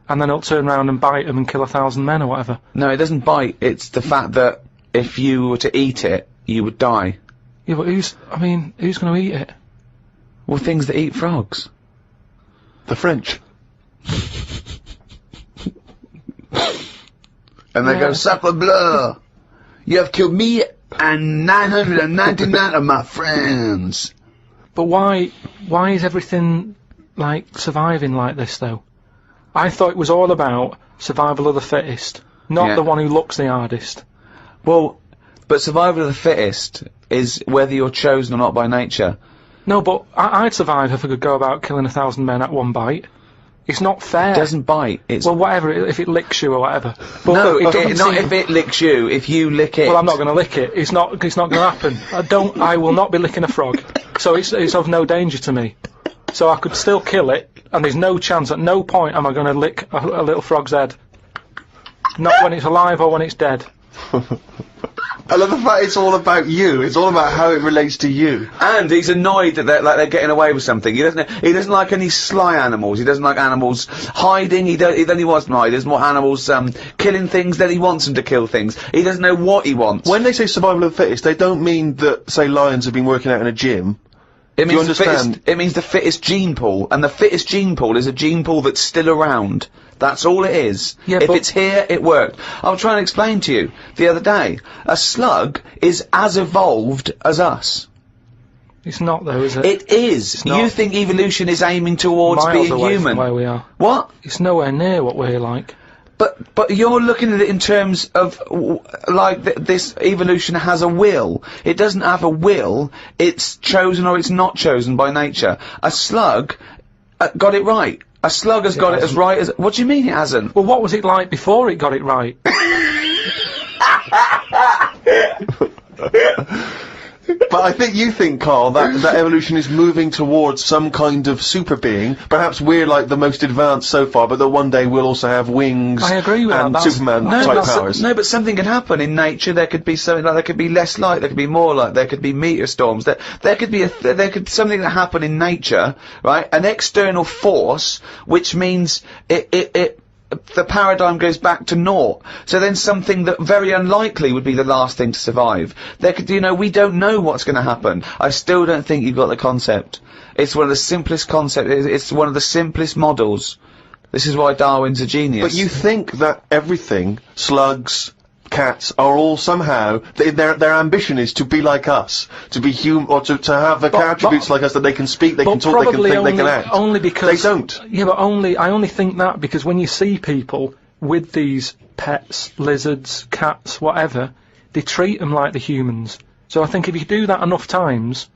S3: And then it'll turn around and bite them and kill 1,000 men or whatever.
S1: No, it doesn't bite. It's the fact that if you were to eat it, you would die.
S3: Yeah, but who's going to eat it?
S1: Well, things that eat frogs.
S2: The French.
S1: And they
S3: Yeah.
S1: go, sacre bleu! You have killed me and 999 of my friends.
S3: But why is everything, like, surviving like this, though? I thought it was all about survival of the fittest, not
S1: Yeah.
S3: the one who looks the hardest.
S1: Well, but survival of the fittest is whether you're chosen or not by nature.
S3: No, but I'd survive if I could go about killing 1,000 men at one bite. It's not fair.
S1: It doesn't bite. It's
S3: Well, whatever, if it licks you or whatever. But
S1: no,
S3: it doesn't
S1: not
S3: seem-
S1: if it licks you. If you lick it.
S3: Well, I'm not going to lick it. It's not going to happen. I will not be licking a frog. So it's of no danger to me. So I could still kill it, and there's no chance, at no point am I going to lick a little frog's head. Not when it's alive or when it's dead.
S2: I love the fact it's all about you. It's all about how it relates to you.
S1: And he's annoyed that they're getting away with something. He doesn't like any sly animals. He doesn't like animals hiding. Then he wants them hide. He doesn't want animals killing things. Then he wants them to kill things. He doesn't know what he wants.
S2: When they say survival of the fittest, they don't mean that, say, lions have been working out in a gym.
S1: It
S2: Do you
S1: means the fittest,
S2: understand?
S1: it means the fittest gene pool, and the fittest gene pool is a gene pool that's still around. That's all it is.
S3: Yeah,
S1: if
S3: but-
S1: it's here, it worked. I was trying to explain to you the other day. A slug is as evolved as us.
S3: It's not, though, is it?
S1: It is.
S3: not.
S1: You think evolution is aiming towards
S3: Miles
S1: being
S3: away
S1: human?
S3: from where we are.
S1: What?
S3: It's nowhere near what we're like.
S1: But you're looking at it in terms of this evolution has a will. It doesn't have a will. It's chosen or it's not chosen by nature. A slug got it right. A slug has got it as right as. What do you mean it hasn't?
S3: Well, what was it like before it got it right?
S2: But I think you think, Karl, that evolution is moving towards some kind of super being. Perhaps we're like the most advanced so far, but that one day we'll also have wings
S3: I agree with that,
S2: and
S3: that's-
S2: Superman
S3: No,
S2: type
S3: that's-
S2: powers.
S1: No, but something can happen in nature. There could be something like there could be less light, there could be more light, there could be meteor storms. There could be something that happen in nature, right? An external force, which means the paradigm goes back to naught. So then something that very unlikely would be the last thing to survive. There could, we don't know what's going to happen. I still don't think you've got the concept. It's one of the simplest concepts. It's one of the simplest models. This is why Darwin's a genius.
S2: But you think that everything, slugs, cats are all somehow, their ambition is to be like us, to be human, or to have the attributes like us, that they can speak, they can talk, they can think, they can act.
S3: Only because
S2: they don't.
S3: Yeah, but I only think that because when you see people with these pets, lizards, cats, whatever, they treat them like the humans. So I think if you do that enough times,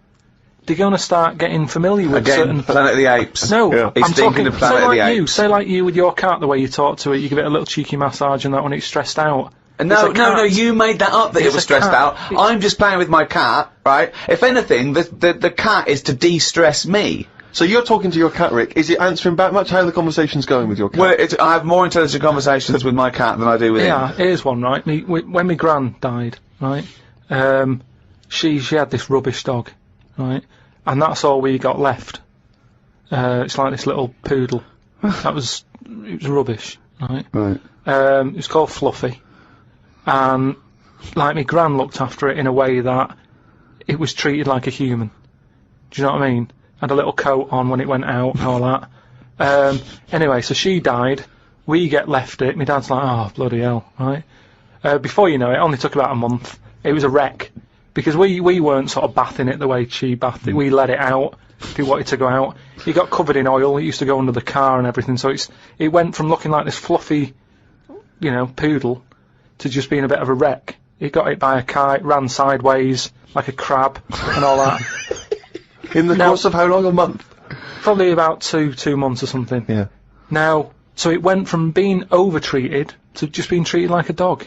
S3: they're going to start getting familiar with certain...
S1: Planet of the Apes.
S3: No,
S2: Yeah.
S1: He's
S3: I'm
S1: thinking
S3: talking,
S1: of Planet of the Apes.
S3: Say like you with your cat, the way you talk to it, you give it a little cheeky massage and that when it's stressed out.
S1: No,
S3: It's a cat.
S1: you made that up that it
S3: It's
S1: was
S3: a
S1: stressed
S3: cat.
S1: out. I'm just playing with my cat, right? If anything, the cat is to de-stress me.
S2: So you're talking to your cat, Rick. Is it answering back much? How are the conversation's going with your cat?
S1: Well, I have more intelligent conversations with my cat than I do with him.
S3: Yeah, here's one, right? When my gran died, right, she had this rubbish dog, right, and that's all we got left. It's like this little poodle. It was rubbish, right?
S1: Right.
S3: It was called Fluffy, and like my gran looked after it in a way that it was treated like a human. Do you know what I mean? Had a little coat on when it went out and all that. Anyway, so she died. We get left it. My dad's like, oh, bloody hell, right? Before you know it, only took about a month. It was a wreck. Because we weren't sort of bathing it the way she bathed it. We let it out if it wanted to go out. It got covered in oil. It used to go under the car and everything. So it went from looking like this fluffy, poodle to just being a bit of a wreck. It got hit by a car. It ran sideways like a crab and all that.
S2: In the course of how long? A month?
S3: Probably about two months or something.
S2: Yeah.
S3: Now, so it went from being over-treated to just being treated like a dog.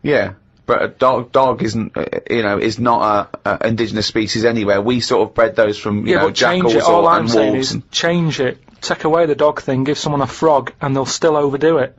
S1: Yeah. But a dog isn't, is not a indigenous species anywhere. We sort of bred those from,
S3: but
S1: jackals
S3: change it. All I'm
S1: and
S3: saying
S1: wolves.
S3: is change it. Take away the dog thing, give someone a frog, and they'll still overdo it.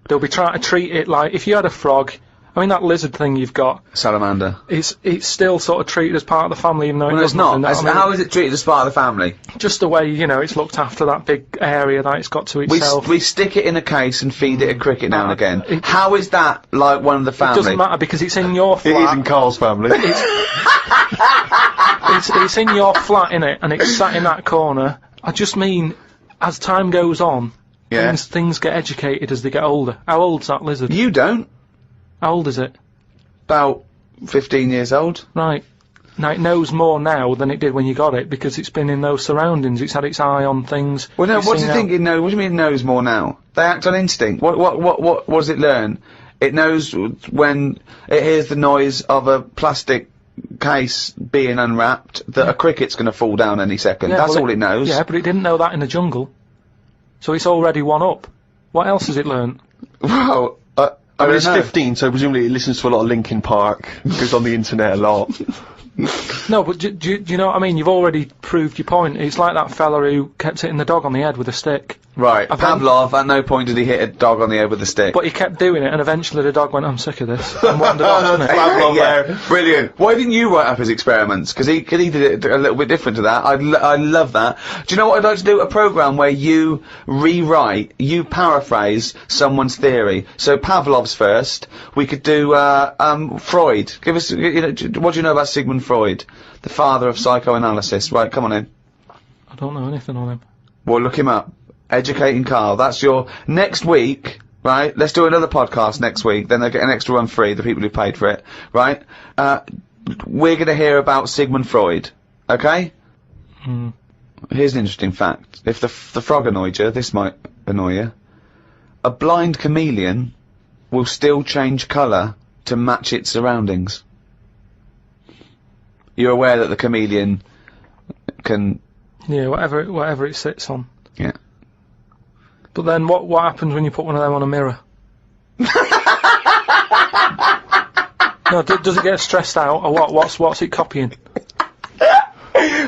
S3: They'll be trying to treat it like, if you had a frog, I mean that lizard thing you've got,
S1: Salamander.
S3: it's still sort of treated as part of the family, even though
S1: Well,
S3: it
S1: it's
S3: does
S1: not.
S3: nothing.
S1: How is it treated as part of the family?
S3: Just the way, it's looked after, that big area that it's got to itself.
S1: We stick it in a case and feed it a cricket now and again.
S3: it-
S1: How is that like one of the
S3: It
S1: family?
S3: doesn't matter because it's in your
S2: It
S3: flat.
S2: is in Karl's family.
S3: It's in your flat, innit, and it's sat in that corner. I just mean, as time goes on,
S1: Yeah.
S3: things get educated as they get older. How old's that lizard?
S1: You don't.
S3: How old is it?
S1: About 15 years old.
S3: Right. Now, it knows more now than it did when you got it, because it's been in those surroundings. It's had its eye on things.
S1: Well, no.
S3: It's
S1: What do
S3: seen
S1: you think it knows? What do you mean it knows more now? They act on instinct. What does it learn? It knows when it hears the noise of a plastic case being unwrapped that a cricket's going to fall down any second.
S3: Yeah,
S1: That's
S3: well,
S1: all it knows.
S3: Yeah, but it didn't know that in the jungle. So it's already one up. What else has it learned?
S1: Well,
S2: I mean,
S1: don't
S2: it's
S1: know.
S2: 15, so presumably it listens to a lot of Linkin Park, goes on the internet a lot.
S3: No, but do you know what I mean? You've already proved your point. It's like that fella who kept hitting the dog on the head with a stick.
S1: Right.
S3: I've done-
S1: Pavlov, at no point did he hit a dog on the head with a stick.
S3: But he kept doing it, and eventually the dog went, I'm sick of this, and wandered off, didn't it?
S2: Pavlov
S1: yeah,
S2: there.
S1: brilliant. Why didn't you write up his experiments? Because he did it a little bit different to that. I love that. Do you know what I'd like to do? A program where you you paraphrase someone's theory. So Pavlov's first. We could do Freud. Give us, what do you know about Sigmund Freud, the father of psychoanalysis? Right, come on in.
S3: I don't know anything on him.
S1: Well, look him up. Educating Karl. That's your next week, right? Let's do another podcast next week. Then they get an extra one free, the people who paid for it, right? We're going to hear about Sigmund Freud, okay? Here's an interesting fact. If the frog annoyed you, this might annoy you. A blind chameleon will still change colour to match its surroundings. You're aware that the chameleon can...
S3: Yeah, whatever it sits on.
S1: Yeah.
S3: But then what happens when you put one of them on a mirror? No, does it get stressed out, or what? What's it copying?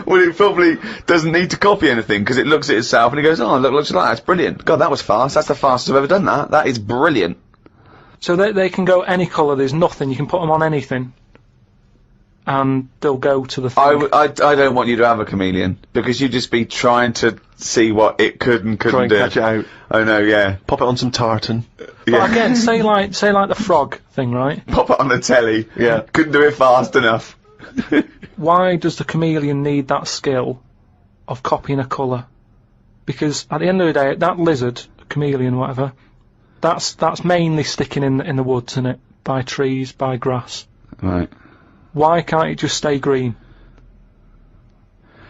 S1: Well, it probably doesn't need to copy anything, because it looks at itself and it goes, oh, look, looks like that. That's brilliant. God, that was fast. That's the fastest I've ever done that. That is brilliant.
S3: So they can go any colour, there's nothing, you can put them on anything, and they'll go to the thing.
S1: I don't want you to have a chameleon, because you'd just be trying to see what it could and couldn't
S2: Try and
S1: do.
S2: catch it out.
S1: I know, yeah.
S2: Pop it on some tartan.
S3: But again, say like the frog thing, right?
S1: Pop it on the telly.
S2: Yeah.
S1: Couldn't do it fast enough.
S3: Why does the chameleon need that skill of copying a colour? Because at the end of the day, that lizard, chameleon, whatever, That's mainly sticking in the woods, isn't it? By trees, by grass.
S1: Right.
S3: Why can't it just stay green?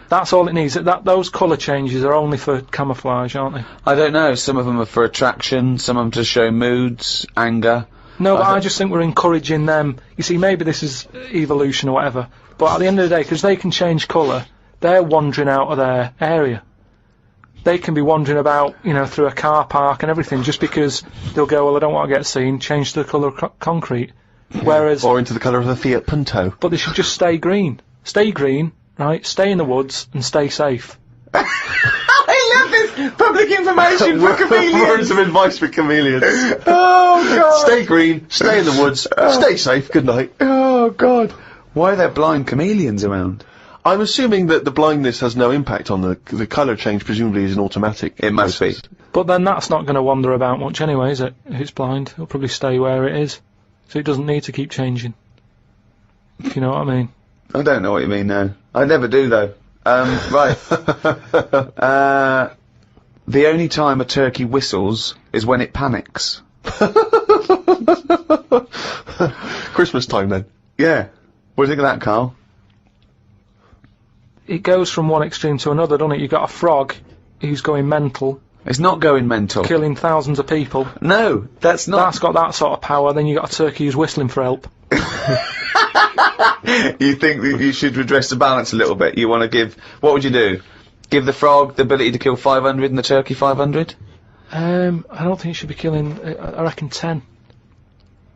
S3: That's all it needs. Those colour changes are only for camouflage, aren't they?
S1: I don't know. Some of them are for attraction. Some of them to show moods, anger.
S3: No, but I just think we're encouraging them. You see, maybe this is evolution or whatever, but at the end of the day, because they can change colour, they're wandering out of their area. They can be wandering about, you know, through a car park and everything, just because they'll go, well, I don't want to get seen, change to the colour of concrete. Whereas...
S2: Or into the colour of the Fiat Punto.
S3: But they should just stay green. Stay green, right? Stay in the woods and stay safe.
S1: I love this public information for chameleons.
S2: Words of advice for chameleons.
S1: Oh, God.
S2: Stay green, stay in the woods, stay safe, good night.
S1: Oh, God. Why are there blind chameleons around?
S2: I'm assuming that the blindness has no impact on the colour change, presumably is an automatic.
S1: It must
S2: process.
S1: be.
S3: But then that's not going to wander about much anyway, is it? If it's blind, it'll probably stay where it is. So it doesn't need to keep changing. If you know what I mean.
S1: I don't know what you mean, no. I never do, though. Right. The only time a turkey whistles is when it panics.
S2: Christmas time, then.
S1: Yeah. What do you think of that, Karl?
S3: It goes from one extreme to another, doesn't it? You've got a frog who's going mental,
S1: It's not going mental.
S3: killing thousands of people.
S1: No, that's not.
S3: That's got that sort of power. Then you've got a turkey who's whistling for help.
S1: You think that you should redress the balance a little bit? You want to give... What would you do? Give the frog the ability to kill 500 and the turkey 500?
S3: I don't think you should be killing... I reckon 10.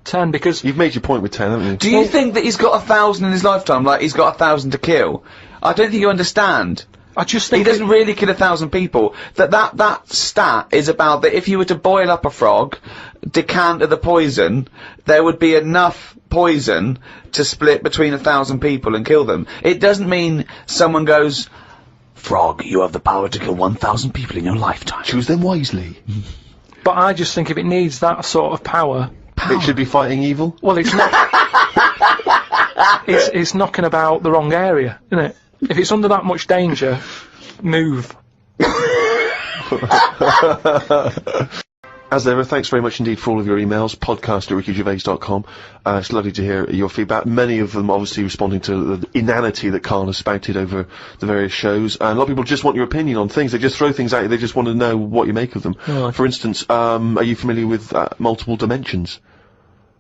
S3: 10, because...
S2: You've made your point with 10, haven't you?
S1: Do you think that he's got 1,000 in his lifetime, like he's got 1,000 to kill? I don't think you understand.
S3: I just
S1: He
S3: think...
S1: doesn't really kill 1,000 people. That stat is about that if you were to boil up a frog, decant the poison, there would be enough poison to split between 1,000 people and kill them. It doesn't mean someone goes, "Frog, you have the power to kill 1,000 people in your lifetime."
S2: Choose them wisely.
S3: But I just think if it needs that sort of power...
S2: It should be fighting evil.
S3: Well, it's not... it's knocking about the wrong area, isn't it? If it's under that much danger, move.
S2: As ever, thanks very much indeed for all of your emails. podcast@rickygervais.com. It's lovely to hear your feedback. Many of them obviously responding to the inanity that Karl has spouted over the various shows. And a lot of people just want your opinion on things. They just throw things at you. They just want to know what you make of them.
S3: Oh.
S2: For instance, are you familiar with multiple dimensions?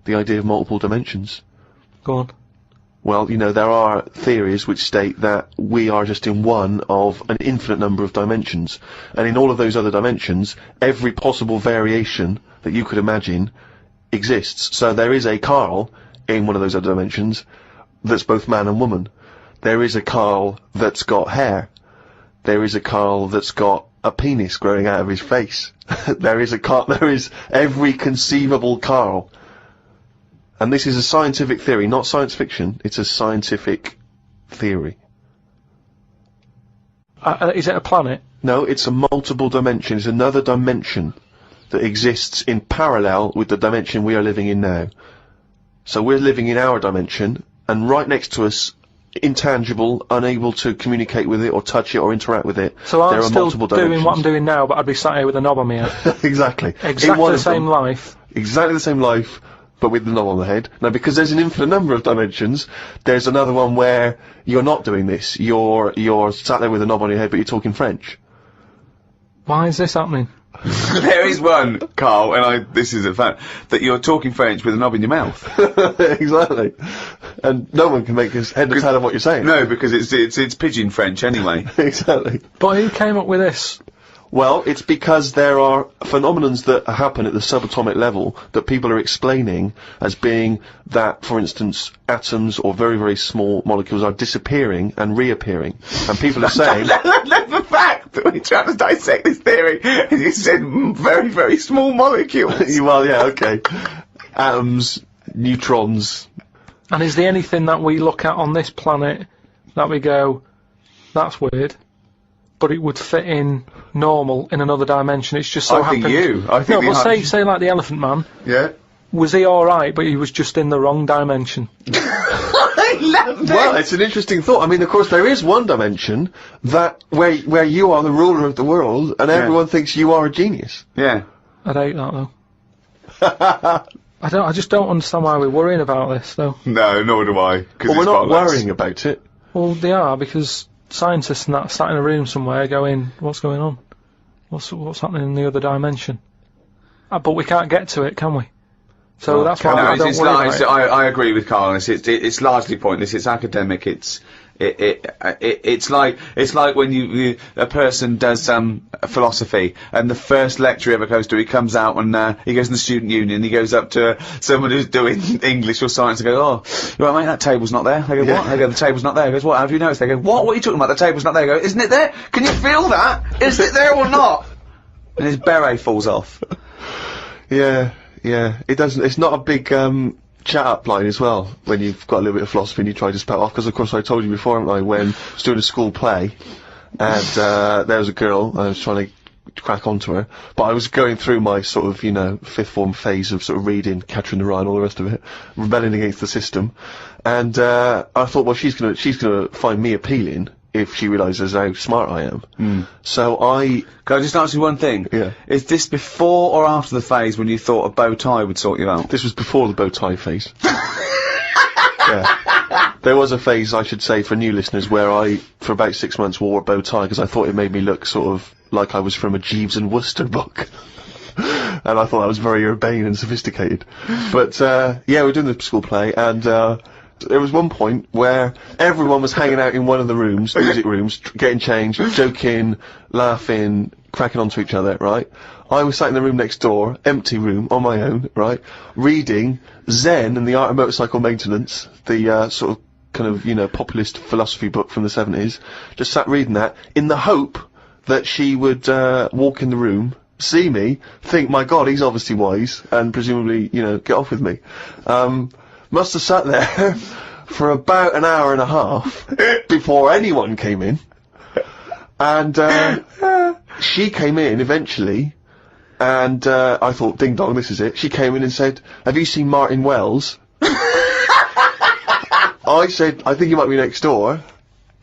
S2: The idea of multiple dimensions?
S3: Go on.
S2: Well, you know, there are theories which state that we are just in one of an infinite number of dimensions. And in all of those other dimensions, every possible variation that you could imagine exists. So there is a Karl in one of those other dimensions that's both man and woman. There is a Karl that's got hair. There is a Karl that's got a penis growing out of his face. There is every conceivable Karl. And this is a scientific theory, not science fiction. It's a scientific theory.
S3: Is it a planet?
S2: No, it's a multiple dimension. It's another dimension that exists in parallel with the dimension we are living in now. So we're living in our dimension, and right next to us, intangible, unable to communicate with it or touch it or interact with it,
S3: So
S2: there
S3: I'm
S2: are
S3: still
S2: multiple
S3: doing
S2: dimensions.
S3: what I'm doing now, but I'd be sat here with a knob on my head.
S2: Exactly.
S3: Exactly the same life.
S2: Exactly the same life, but with the knob on the head. Now, because there's an infinite number of dimensions, there's another one where you're not doing this. You're sat there with a knob on your head, but you're talking French.
S3: Why is this happening?
S1: There is one, Karl, and this is a fact, that you're talking French with a knob in your mouth.
S2: Exactly. And no one can make his head or tail of what you're saying.
S1: No, because it's pidgin French anyway.
S2: Exactly.
S3: But who came up with this?
S2: Well, it's because there are phenomenons that happen at the subatomic level that people are explaining as being that, for instance, atoms or very, very small molecules are disappearing and reappearing. And people are saying...
S1: That's the fact that we're trying to dissect this theory, and you said very, very small molecules.
S2: Well, yeah, okay. Atoms, neutrons...
S3: And is there anything that we look at on this planet that we go, that's weird, but it would fit in normal in another dimension? It's just so
S1: I think
S3: happened.
S1: you. I think
S3: No,
S1: the
S3: but
S1: answer-
S3: say like the Elephant Man.
S1: Yeah.
S3: Was he alright, but he was just in the wrong dimension?
S1: I love this.
S2: Well, it's an interesting thought. I mean, of course, there is one dimension that where you are the ruler of the world and everyone thinks you are a genius.
S1: Yeah.
S3: I'd hate that though. I just don't understand why we're worrying about this, though.
S1: No, nor do I.
S2: Well, we're not worrying about it.
S3: Well, they are, because scientists and that sat in a room somewhere going, what's going on? What's happening in the other dimension? But we can't get to it, can we? So that's why I don't worry about it.
S1: I agree with Karl on this. It's largely pointless. It's academic. It's like when a person does philosophy, and the first lecture he ever goes to, he comes out and he goes in the student union. He goes up to someone who's doing English or science and goes, "Oh, you right, mate? That table's not there." They go, "What?" They go, "The table's not there." He goes, "What? Have you noticed?" They go, "What? What are you talking about? The table's not there." He goes, "Isn't it there? Can you feel that? Is it there or not?" And his beret falls off.
S2: Yeah. It doesn't. It's not a big chat up line as well when you've got a little bit of philosophy and you try to spout off. Because of course I told you before, haven't I, when I was doing a school play, and there was a girl, and I was trying to crack onto her, but I was going through my sort of, you know, fifth form phase of sort of reading Catcher in the Rye and all the rest of it, rebelling against the system, and I thought, well, she's gonna find me appealing if she realises how smart I am. So
S1: Can I just ask you one thing?
S2: Yeah.
S1: Is this before or after the phase when you thought a bow tie would sort you out?
S2: This was before the bow tie phase. Yeah. There was a phase, I should say, for new listeners, where I, for about 6 months, wore a bow tie because I thought it made me look sort of like I was from a Jeeves and Wooster book. And I thought I was very urbane and sophisticated. But, yeah, we're doing the school play, and, there was one point where everyone was hanging out in one of the rooms, music rooms, getting changed, joking, laughing, cracking onto each other, right? I was sat in the room next door, empty room, on my own, right? Reading Zen and the Art of Motorcycle Maintenance, the, sort of, kind of, you know, populist philosophy book from the 70s. Just sat reading that, in the hope that she would, walk in the room, see me, think, my God, he's obviously wise, and presumably, you know, get off with me. Must have sat there for about an hour and a half before anyone came in. And, she came in eventually, and, I thought, ding dong, this is it. She came in and said, "Have you seen Martin Wells?" I said, "I think he might be next door."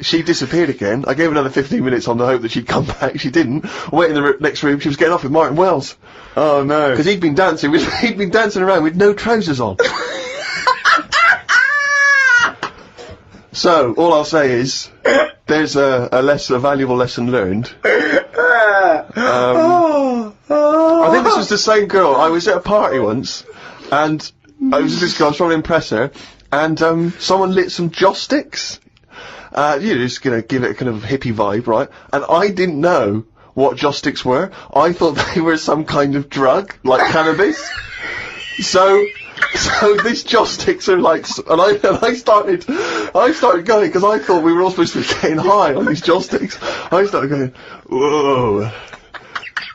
S2: She disappeared again. I gave her another 15 minutes on the hope that she'd come back. She didn't. Went in the next room, she was getting off with Martin Wells.
S1: Oh no.
S2: Because he'd been dancing around with no trousers on. So, all I'll say is, there's a valuable lesson learned. I think this was the same girl. I was at a party once, and I was with this girl, I was trying to impress her, and, someone lit some joss sticks. You're just gonna give it a kind of hippie vibe, right? And I didn't know what joss sticks were. I thought they were some kind of drug, like cannabis. So these joss sticks are like, and I started going, because I thought we were all supposed to be getting high on these joss sticks. I started going, whoa.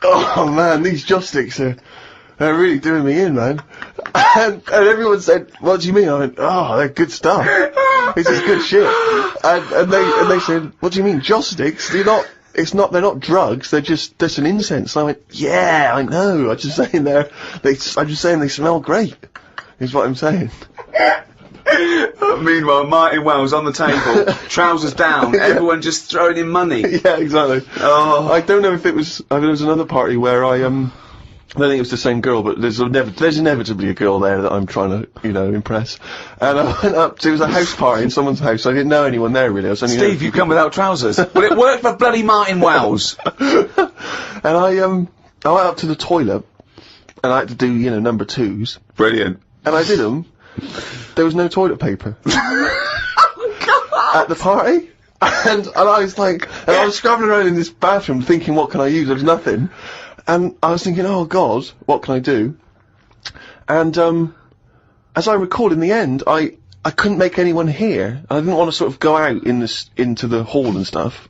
S2: Oh man, these joss sticks they're really doing me in, man. And everyone said, "What do you mean?" I went, "Oh, they're good stuff. This is good shit." And they said, "What do you mean, joss sticks? They're not drugs, they're just an incense." And I went, "Yeah, I know, I'm just saying they smell great, is what I'm saying."
S1: Meanwhile, Martin Wells on the table, trousers down, everyone just throwing in money.
S2: Yeah, exactly.
S1: Oh.
S2: I don't know if it was, there was another party where I don't think it was the same girl, but there's inevitably a girl there that I'm trying to, you know, impress. And I went up to, it was a house party in someone's house, I didn't know anyone there really. I was only
S1: Steve, you come without trousers. Well, it worked for bloody Martin Wells.
S2: And I went up to the toilet, and I had to do, you know, number twos.
S1: Brilliant.
S2: And I did them. There was no toilet paper. At the party. And I was like, and I was scrabbling around in this bathroom thinking, what can I use? There was nothing. And I was thinking, oh God, what can I do? And, as I recall in the end, I couldn't make anyone hear. I didn't want to sort of go out into the hall and stuff.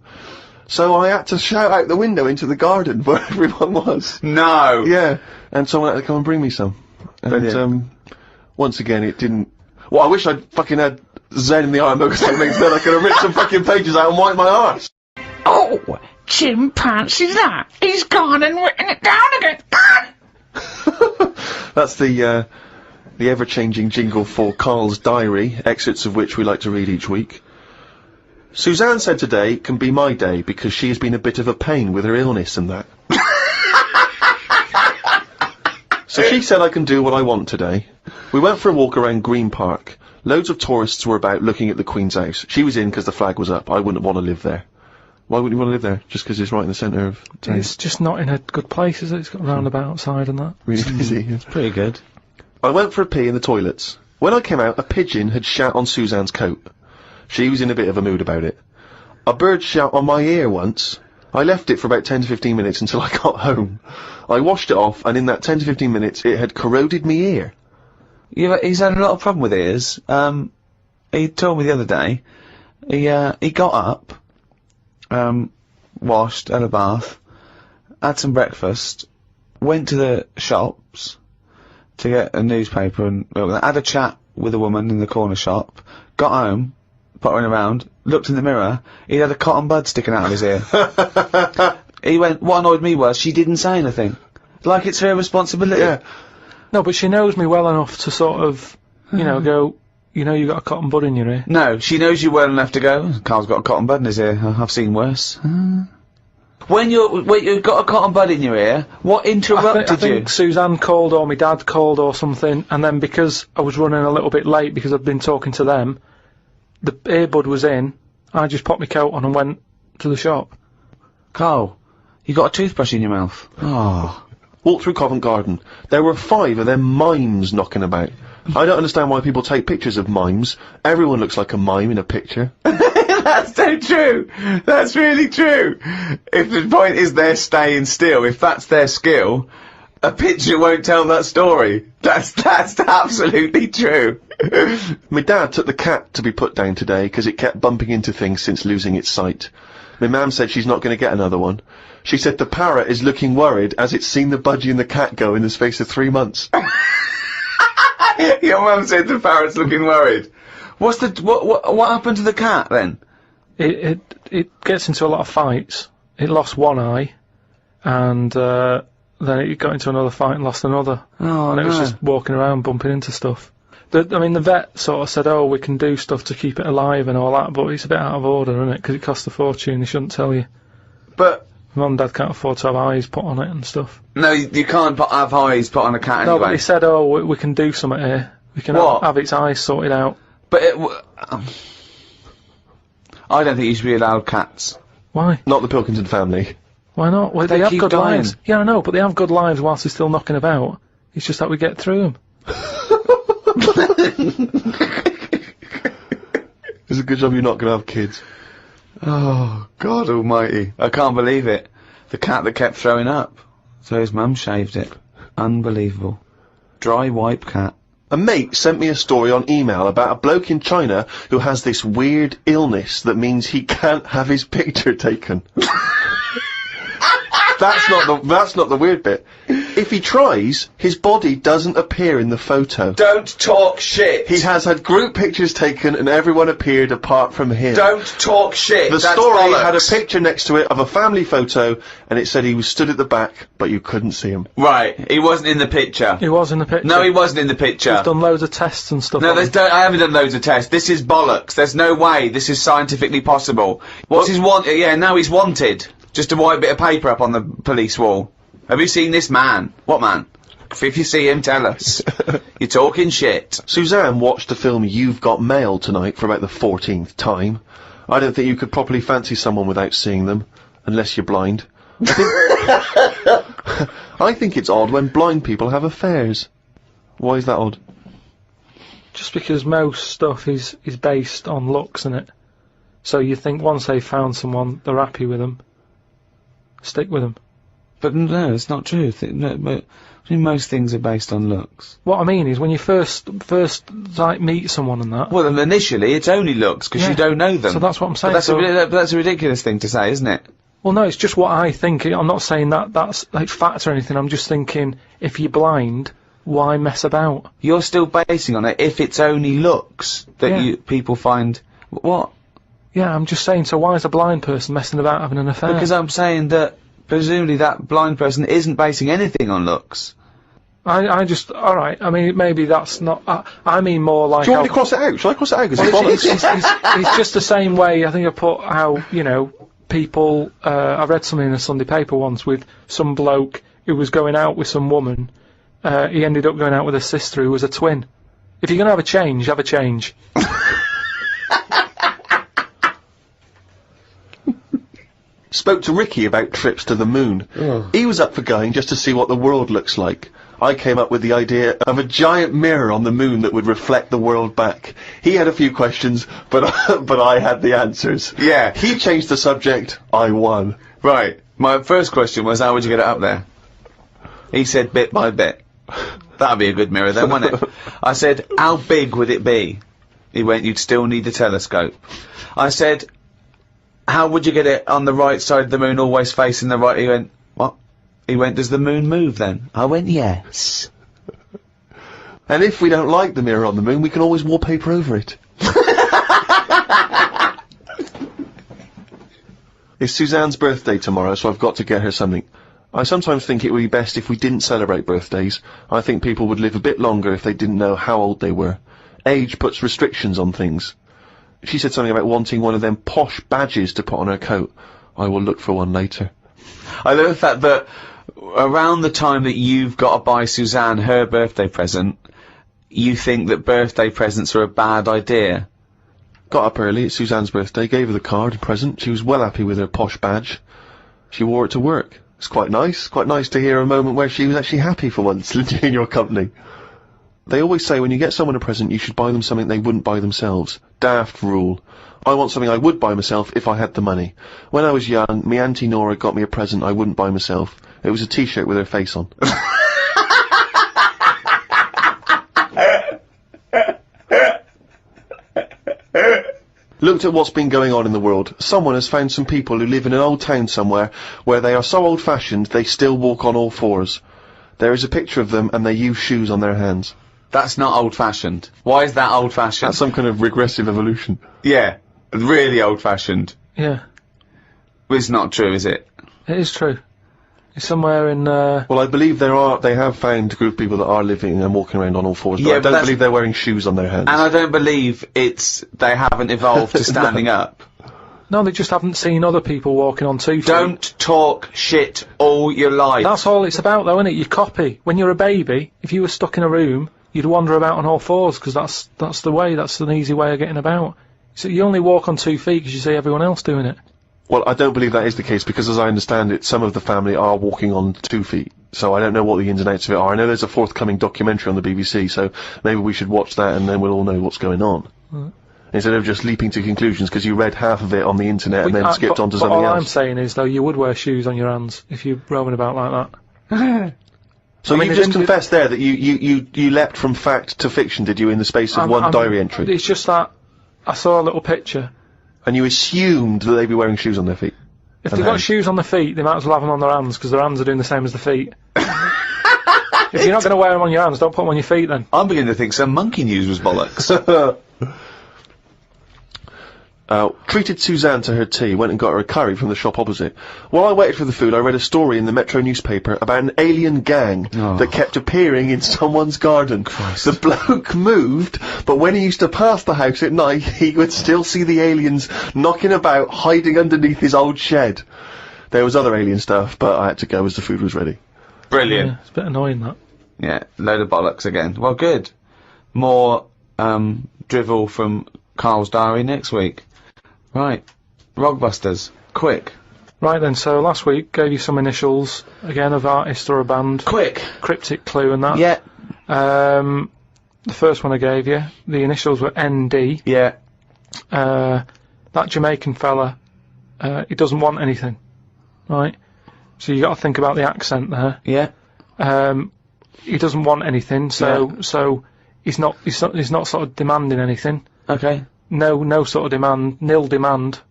S2: So I had to shout out the window into the garden where everyone was.
S1: No.
S2: Yeah. And someone had to come and bring me some. And, once again, it didn't. Well, I wish I'd fucking had Zen in the Art of Motorcycle Maintenance, then I could have ripped some fucking pages out and wiped my arse.
S4: Oh, Jim fancies that. He's gone and written it down again.
S2: That's the ever-changing jingle for Karl's diary, excerpts of which we like to read each week. Suzanne said today can be my day because she has been a bit of a pain with her illness and that. So she said I can do what I want today. We went for a walk around Green Park. Loads of tourists were about looking at the Queen's house. She was in because the flag was up. I wouldn't want to live there. Why wouldn't you want to live there? Just because it's right in the centre of town?
S3: It's just not in a good place, is it? It's got a roundabout outside and that.
S2: Really busy.
S1: It's pretty good.
S2: I went for a pee in the toilets. When I came out, a pigeon had shat on Suzanne's coat. She was in a bit of a mood about it. A bird shat on my ear once. I left it for about 10 to 15 minutes until I got home. I washed it off, and in that 10 to 15 minutes, it had corroded me ear.
S1: He's had a lot of problem with ears. He told me the other day, he got up, washed, had a bath, had some breakfast, went to the shops to get a newspaper and had a chat with a woman in the corner shop, got home, pottering around, looked in the mirror, he had a cotton bud sticking out of his ear. He went, what annoyed me was she didn't say anything. Like it's her responsibility.
S2: Yeah.
S3: No, but she knows me well enough to sort of, you know, go, you know you got a cotton bud in your ear.
S1: No, she knows you well enough to go, Carl's got a cotton bud in his ear, I've seen worse. When you've got a cotton bud in your ear, what interrupted
S3: I think
S1: you?
S3: Suzanne called or my dad called or something, and then because I was running a little bit late because I'd been talking to them, the earbud was in, I just popped my coat on and went to the shop.
S1: Carl, you got a toothbrush in your mouth. Oh.
S2: Walked through Covent Garden. There were 5 of them mimes knocking about. I don't understand why people take pictures of mimes. Everyone looks like a mime in a picture.
S1: That's so true. That's really true. If the point is they're staying still, if that's their skill, a picture won't tell that story. That's absolutely true.
S2: My dad took the cat to be put down today because it kept bumping into things since losing its sight. My mum said she's not going to get another one. She said the parrot is looking worried as it's seen the budgie and the cat go in the space of 3 months.
S1: Your mum said the parrot's looking worried. What happened to the cat then?
S3: It gets into a lot of fights. It lost one eye, and then it got into another fight and lost another.
S1: Oh,
S3: and it was just walking around bumping into stuff. I mean, the vet sort of said, oh, we can do stuff to keep it alive and all that, but it's a bit out of order, isn't it? Because it costs a fortune, they shouldn't tell you.
S1: But
S3: Mum and Dad can't afford to have eyes put on it and stuff.
S1: no, you can't have eyes put on a cat
S3: No,
S1: anyway.
S3: but they said, oh, we can do something here. We can
S1: What?
S3: have its eyes sorted out.
S1: But I don't think you should be allowed cats.
S3: Why?
S2: Not the Pilkington family.
S3: Why not? Well,
S1: They
S3: they have
S1: keep
S3: good
S1: dying.
S3: lives. Yeah, I know, but they have good lives whilst they're still knocking about. It's just that we get through them.
S2: It's a good job you're not going to have kids.
S1: Oh, God almighty. I can't believe it. The cat that kept throwing up. So his mum shaved it. Unbelievable. Dry wipe cat.
S2: A mate sent me a story on email about a bloke in China who has this weird illness that means he can't have his picture taken. That's not the weird bit. If he tries, his body doesn't appear in the photo.
S1: Don't talk shit.
S2: He has had group pictures taken and everyone appeared apart from him.
S1: Don't talk shit.
S2: The
S1: That's
S2: story
S1: bollocks.
S2: had a picture next to it of a family photo and it said he was stood at the back, but you couldn't see him.
S1: Right, he wasn't in the picture.
S3: He was in the picture.
S1: No, he wasn't in the picture.
S3: We've done loads of tests and stuff.
S1: No,
S3: on him.
S1: I haven't done loads of tests. This is bollocks. There's no way this is scientifically possible. What's his yeah, now he's wanted. Just a white bit of paper up on the police wall. Have you seen this man? What man? If you see him, tell us. You're talking shit.
S2: Suzanne watched the film You've Got Mail tonight for about the 14th time. I don't think you could properly fancy someone without seeing them, unless you're blind. I think it's odd when blind people have affairs. Why is that odd?
S3: Just because most stuff is based on looks, innit? So you think once they've found someone, they're happy with them. Stick with them.
S1: But no, it's not true. But I mean, most things are based on looks.
S3: What I mean is when you first like meet someone and that.
S1: Well, then initially it's only looks because
S3: Yeah.
S1: you don't know them.
S3: So that's what I'm saying.
S1: But
S3: So-
S1: that's a ridiculous thing to say, isn't it?
S3: Well, no, it's just what I think. I'm not saying that's like fact or anything. I'm just thinking if you're blind, why mess about?
S1: You're still basing on it if it's only looks that
S3: Yeah.
S1: people find. What?
S3: Yeah, I'm just saying. So why is a blind person messing about having an affair?
S1: Because I'm saying that presumably that blind person isn't basing anything on looks.
S3: I just alright. I mean, maybe that's not. I mean more like.
S2: Do you want
S3: how-
S2: me to cross it out? Shall I cross it out? 'Cause
S3: Well,
S2: it's bollocks.
S3: it's just the same way. I think I put how people. I read something in a Sunday paper once with some bloke who was going out with some woman, he ended up going out with a sister who was a twin. If you're going to have a change, have a change.
S2: Spoke to Ricky about trips to the moon. He was up for going just to see what the world looks like. I came up with the idea of a giant mirror on the moon that would reflect the world back. He had a few questions, but I had the answers.
S1: Yeah.
S2: He changed the subject, I won.
S1: Right. My first question was, how would you get it up there? He said bit by bit. That'd be a good mirror then, wouldn't it? I said, how big would it be? He went, you'd still need a telescope. I said, how would you get it on the right side of the moon, always facing the right? He went, what? He went, does the moon move then? I went, yes.
S2: And if we don't like the mirror on the moon, we can always wallpaper over it. It's Suzanne's birthday tomorrow, so I've got to get her something. I sometimes think it would be best if we didn't celebrate birthdays. I think people would live a bit longer if they didn't know how old they were. Age puts restrictions on things. She said something about wanting one of them posh badges to put on her coat. I will look for one later.
S1: I love the fact that around the time that you've got to buy Suzanne her birthday present, you think that birthday presents are a bad idea.
S2: Got up early, it's Suzanne's birthday, gave her the card and present. She was well happy with her posh badge. She wore it to work. It's quite nice to hear a moment where she was actually happy for once in your company. They always say when you get someone a present, you should buy them something they wouldn't buy themselves. Daft rule. I want something I would buy myself if I had the money. When I was young, me Auntie Nora got me a present I wouldn't buy myself. It was a t-shirt with her face on. Looked at what's been going on in the world. Someone has found some people who live in an old town somewhere where they are so old-fashioned they still walk on all fours. There is a picture of them and they use shoes on their hands.
S1: That's not old-fashioned. Why is that old-fashioned?
S2: That's some kind of regressive evolution.
S1: Yeah, really old-fashioned.
S3: Yeah.
S1: It's not true, is it?
S3: It is true. It's somewhere in,
S2: Well, I believe they have found a group of people that are living and walking around on all fours, but
S1: Yeah,
S2: I
S1: but
S2: don't believe they're wearing shoes on their hands.
S1: And I don't believe they haven't evolved to standing up.
S3: no, they just haven't seen other people walking on 2 feet.
S1: Don't talk shit all your life.
S3: That's all it's about, though, isn't it? You copy. When you're a baby, if you were stuck in a room, you'd wander about on all fours, because that's the way, that's an easy way of getting about. So you only walk on 2 feet because you see everyone else doing it.
S2: Well, I don't believe that is the case, because as I understand it, some of the family are walking on 2 feet. So I don't know what the ins and outs of it are. I know there's a forthcoming documentary on the BBC, so maybe we should watch that and then we'll all know what's going on. Instead of just leaping to conclusions because you read half of it on the internet and then skipped on to something
S3: all
S2: else.
S3: I'm saying is, though, you would wear shoes on your hands if you're roaming about like that.
S2: So
S3: I mean,
S2: you just confessed there that you leapt from fact to fiction, did you, in the space of one diary entry?
S3: It's just that I saw a little picture.
S2: And you assumed that they'd be wearing shoes on their feet?
S3: If they've got shoes on their feet, they might as well have them on their hands, because their hands are doing the same as the feet. If you're not going to wear them on your hands, don't put them on your feet then.
S1: I'm beginning to think some monkey news was bollocks.
S2: Treated Suzanne to her tea, went and got her a curry from the shop opposite. While I waited for the food, I read a story in the Metro newspaper about an alien gang that kept appearing in someone's garden. The bloke moved, but when he used to pass the house at night, he would still see the aliens knocking about, hiding underneath his old shed. There was other alien stuff, but I had to go as the food was ready.
S1: Brilliant.
S3: Yeah, it's a bit annoying, that.
S1: Yeah, load of bollocks again. Well, good. More, drivel from Karl's diary next week. Right. Rogbusters. Quick.
S3: Right then, so last week gave you some initials, again, of artist or a band.
S1: Quick.
S3: Cryptic clue and that.
S1: Yeah.
S3: The first one I gave you, the initials were ND.
S1: Yeah.
S3: That Jamaican fella, he doesn't want anything. Right? So you got to think about the accent there.
S1: Yeah.
S3: He doesn't want anything, so he's not sort of demanding anything.
S1: Okay.
S3: No sort of demand, nil demand.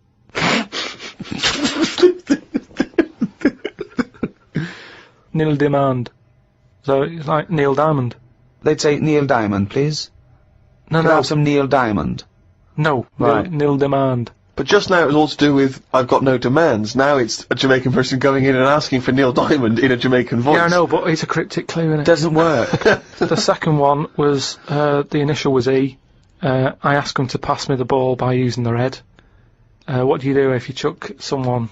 S3: Nil demand. So it's like Neil Diamond.
S1: They'd say Neil Diamond, please.
S3: No,
S1: Can I have some Neil Diamond?
S3: No.
S1: Right.
S3: Nil demand.
S2: But just now it was all to do with, I've got no demands. Now it's a Jamaican person going in and asking for Neil Diamond in a Jamaican voice.
S3: Yeah, I know, but it's a cryptic clue, innit?
S1: Doesn't work.
S3: The second one was, the initial was E. I asked him to pass me the ball by using their head. What do you do if you chuck someone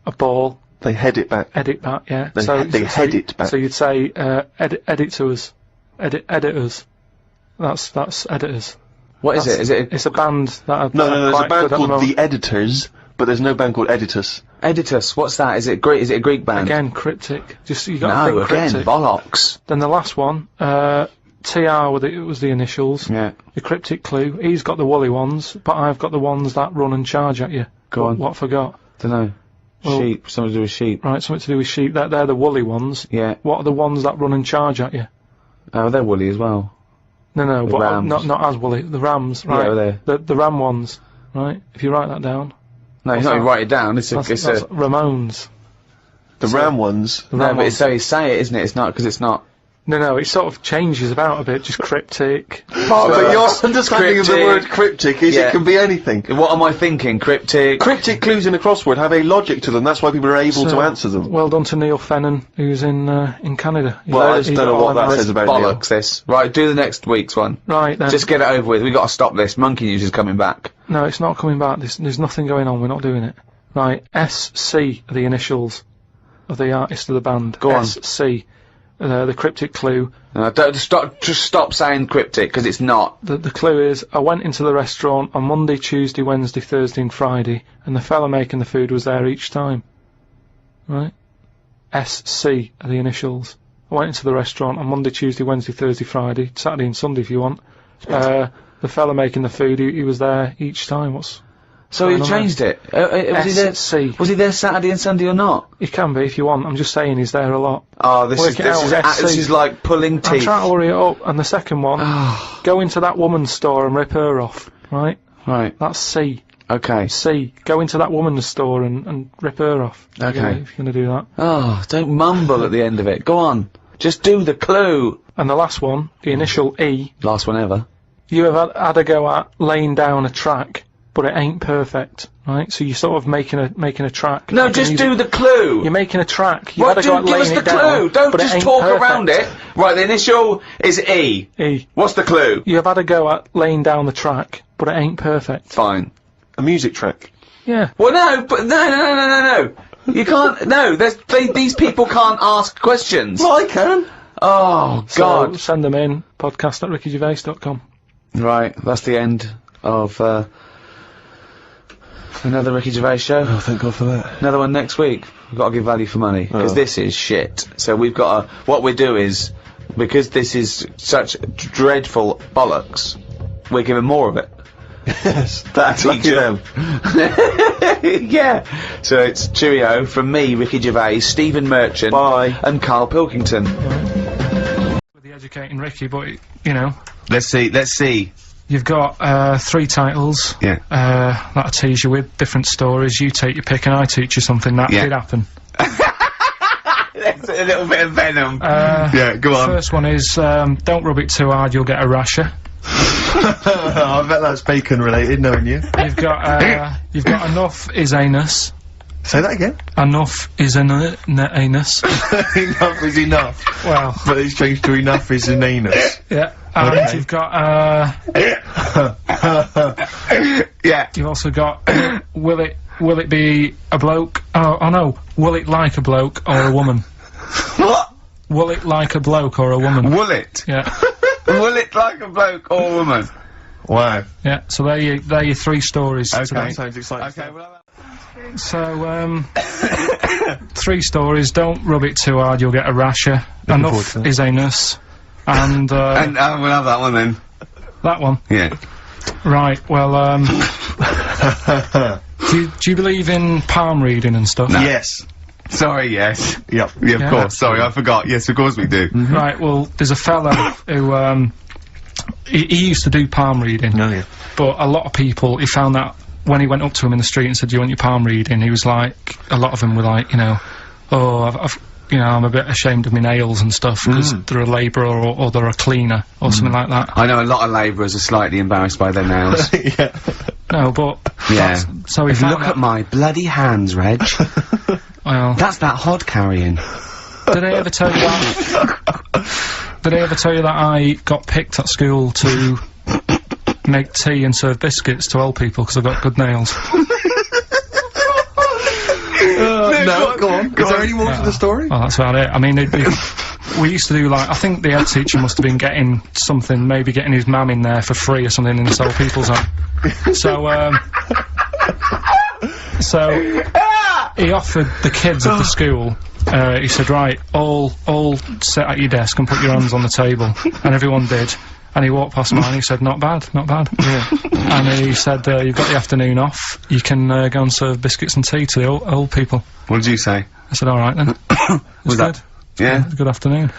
S3: a ball
S2: They head it back.
S3: Edit back, yeah.
S2: They head it back.
S3: So you'd say, editors. Editors. That's editors.
S1: What is it? Is it
S3: It's a band that are
S2: No, there's a
S3: quite
S2: band
S3: good at the
S2: called
S3: moment.
S2: The Editors, but there's no band called Editus.
S1: Editus? What's that? Is it Greek? Is it a Greek band?
S3: Again, cryptic. Just you got to
S1: No,
S3: think
S1: again,
S3: cryptic.
S1: bollocks.
S3: Then the last one, TR was the initials.
S1: Yeah.
S3: The cryptic clue. He's got the woolly ones, but I've got the ones that run and charge at you.
S1: Go on.
S3: What I forgot?
S1: Dunno.
S3: Well-
S1: Sheep. Something to do with sheep.
S3: Right, something to do with sheep. They're the woolly ones.
S1: Yeah.
S3: What are the ones that run and charge at you?
S1: Oh, they're woolly as well.
S3: No,
S1: The
S3: but
S1: rams.
S3: not as woolly. The rams, right?
S1: Yeah,
S3: the ram ones, right? If you write that down,
S1: No, he's not
S3: that?
S1: even write it down. It's a.
S3: that's
S1: It's a.
S3: Ramones.
S2: The Ram ones.
S3: The
S1: No,
S3: ram
S1: but
S3: ones.
S1: it's how you say it, isn't it? It's not because it's not.
S3: No, it sort of changes about a bit, just cryptic.
S2: But your understanding of the
S1: Cryptic.
S2: word cryptic is
S1: Yeah.
S2: it can be anything.
S1: What am I thinking? Cryptic.
S2: Cryptic clues in a crossword have a logic to them, that's why people are able to
S3: So,
S2: answer them.
S3: Well done to Neil Fennon, who's in Canada.
S2: Well, I
S3: He's
S2: just don't know
S3: got
S2: what
S3: all
S2: that
S3: them
S2: says about Neil.
S1: Bollocks. This. Right. Do the next week's one.
S3: Right then.
S1: Just get it over with. We got to stop this. Monkey News is coming back.
S3: No, it's not coming back. There's nothing going on. We're not doing it. Right. SC are the initials of the artist of the band.
S1: Go on.
S3: SC. The cryptic clue.
S1: Don't stop. Just stop saying cryptic because it's not.
S3: The clue is, I went into the restaurant on Monday, Tuesday, Wednesday, Thursday and Friday, and the fella making the food was there each time. Right? SC are the initials. I went into the restaurant on Monday, Tuesday, Wednesday, Thursday, Friday, Saturday and Sunday if you want. The fella making the food, he was there each time.
S1: So you changed it. Was he there?
S3: SC.
S1: Was he there Saturday and Sunday or not?
S3: He can be if you want. I'm just saying he's there a lot.
S1: Oh, this
S3: Work
S1: is
S3: it
S1: this
S3: out,
S1: is
S3: SC.
S1: this is like pulling
S3: I'm
S1: teeth.
S3: trying to hurry it up. And the second one, go into that woman's store and rip her off. Right?
S1: Right.
S3: That's C.
S1: Okay.
S3: C. Go into that woman's store and rip her off.
S1: Okay.
S3: If you're gonna do that.
S1: Oh, don't mumble at the end of it. Go on. Just do the clue.
S3: And the last one, the initial E,
S1: Last one ever.
S3: you have had a go at laying down a track, but it ain't perfect, right? So you're sort of making a track.
S1: No,
S3: like a
S1: just
S3: music-
S1: do the clue.
S3: You're making a track. You've
S1: What?
S3: had a go at
S1: Give us
S3: laying
S1: the
S3: it down,
S1: clue. Don't
S3: but it
S1: just
S3: ain't
S1: talk
S3: perfect.
S1: around it. Right. The initial is E.
S3: E.
S1: What's the clue?
S3: You have had a go at laying down the track, but it ain't perfect.
S1: Fine.
S2: A music track.
S3: Yeah.
S1: Well, no, but no. You can't. No, these people can't ask questions.
S2: Well, I can.
S1: Oh
S3: So
S1: God.
S3: send them in. podcast@rickygervais.com.
S1: Right. That's the end of another Ricky Gervais show.
S2: Oh, thank God for that.
S1: Another one next week. We've got to give value for money because
S2: Oh.
S1: this is shit. So we've got to. What we do is because this is such dreadful bollocks, we're giving more of it.
S2: Yes.
S1: That's
S2: Lucky them.
S1: Yeah. So it's cheerio from me, Ricky Gervais, Stephen Merchant,
S2: Bye.
S1: and Karl Pilkington.
S3: With the educating Ricky, but you know,
S1: Let's see.
S3: you've got 3 titles.
S1: Yeah.
S3: That I tease you with different stories. You take your pick, and I teach you something. That
S1: Yeah.
S3: did happen.
S1: That's a little bit of venom.
S2: Yeah, go on.
S3: First one is don't rub it too hard, you'll get a rasher.
S2: I bet that's bacon related, knowing you.
S3: You've got enough is anus.
S2: Say that again.
S3: Enough is an anus.
S2: Enough is enough.
S3: Well,
S2: But it's changed to enough is an anus.
S3: yeah. And
S2: Okay.
S3: you've got
S1: Yeah.
S3: you've also got will it be a bloke? Oh no, will it like a bloke or a woman?
S1: What?
S3: Will it like a bloke or a woman?
S1: Will it?
S3: Yeah.
S1: Will it like a bloke or a woman?
S2: Wow.
S3: Yeah, so they're your 3 stories today.
S2: That sounds exciting.
S1: Okay, well,
S3: So, 3 stories. Don't rub it too hard, you'll get a rasher.
S2: forward
S3: Enough
S2: to that.
S3: is anus. And,
S1: and we'll have that one then.
S3: that one.
S1: Yeah.
S3: Right, well, do you believe in palm reading and stuff?
S2: Yes.
S1: Sorry, yes.
S2: Yep.
S1: Yeah,
S3: Yeah.
S1: of course. Sorry, I forgot. Yes, of course we do.
S3: Right, well, there's a fella who, he used to do palm reading.
S2: No, yeah.
S3: But a lot of people, he found that when he went up to him in the street and said, "Do you want your palm reading?" He was like, a lot of them were like, you know, "Oh, I've you know, I'm a bit ashamed of my nails and stuff because they're a labourer or they're a cleaner or something like that."
S1: I know a lot of labourers are slightly embarrassed by their nails.
S2: Yeah.
S3: No, but
S1: Yeah.
S3: so he found
S1: Look
S3: that,
S1: at my bloody hands, Reg.
S3: well,
S1: That's that hod carrying.
S3: did I ever tell you that? Did I ever tell you that I got picked at school to make tea and serve biscuits to old people because I've got good nails?
S2: No, go on. Is there any more to the story?
S3: Oh, that's about it. I mean, we used to do, like, I think the head teacher must have been getting something, maybe getting his mum in there for free or something in the Soul People's Home. So he offered the kids of the school, he said, right, all sit at your desk and put your hands on the table. And everyone did. And he walked past mine, he said, not bad, not bad. Yeah. And he said, you've got the afternoon off, you can go and serve biscuits and tea to the old people.
S1: What did you say?
S3: I said, alright then.
S1: Was
S3: good.
S1: that? Yeah.
S3: Good afternoon.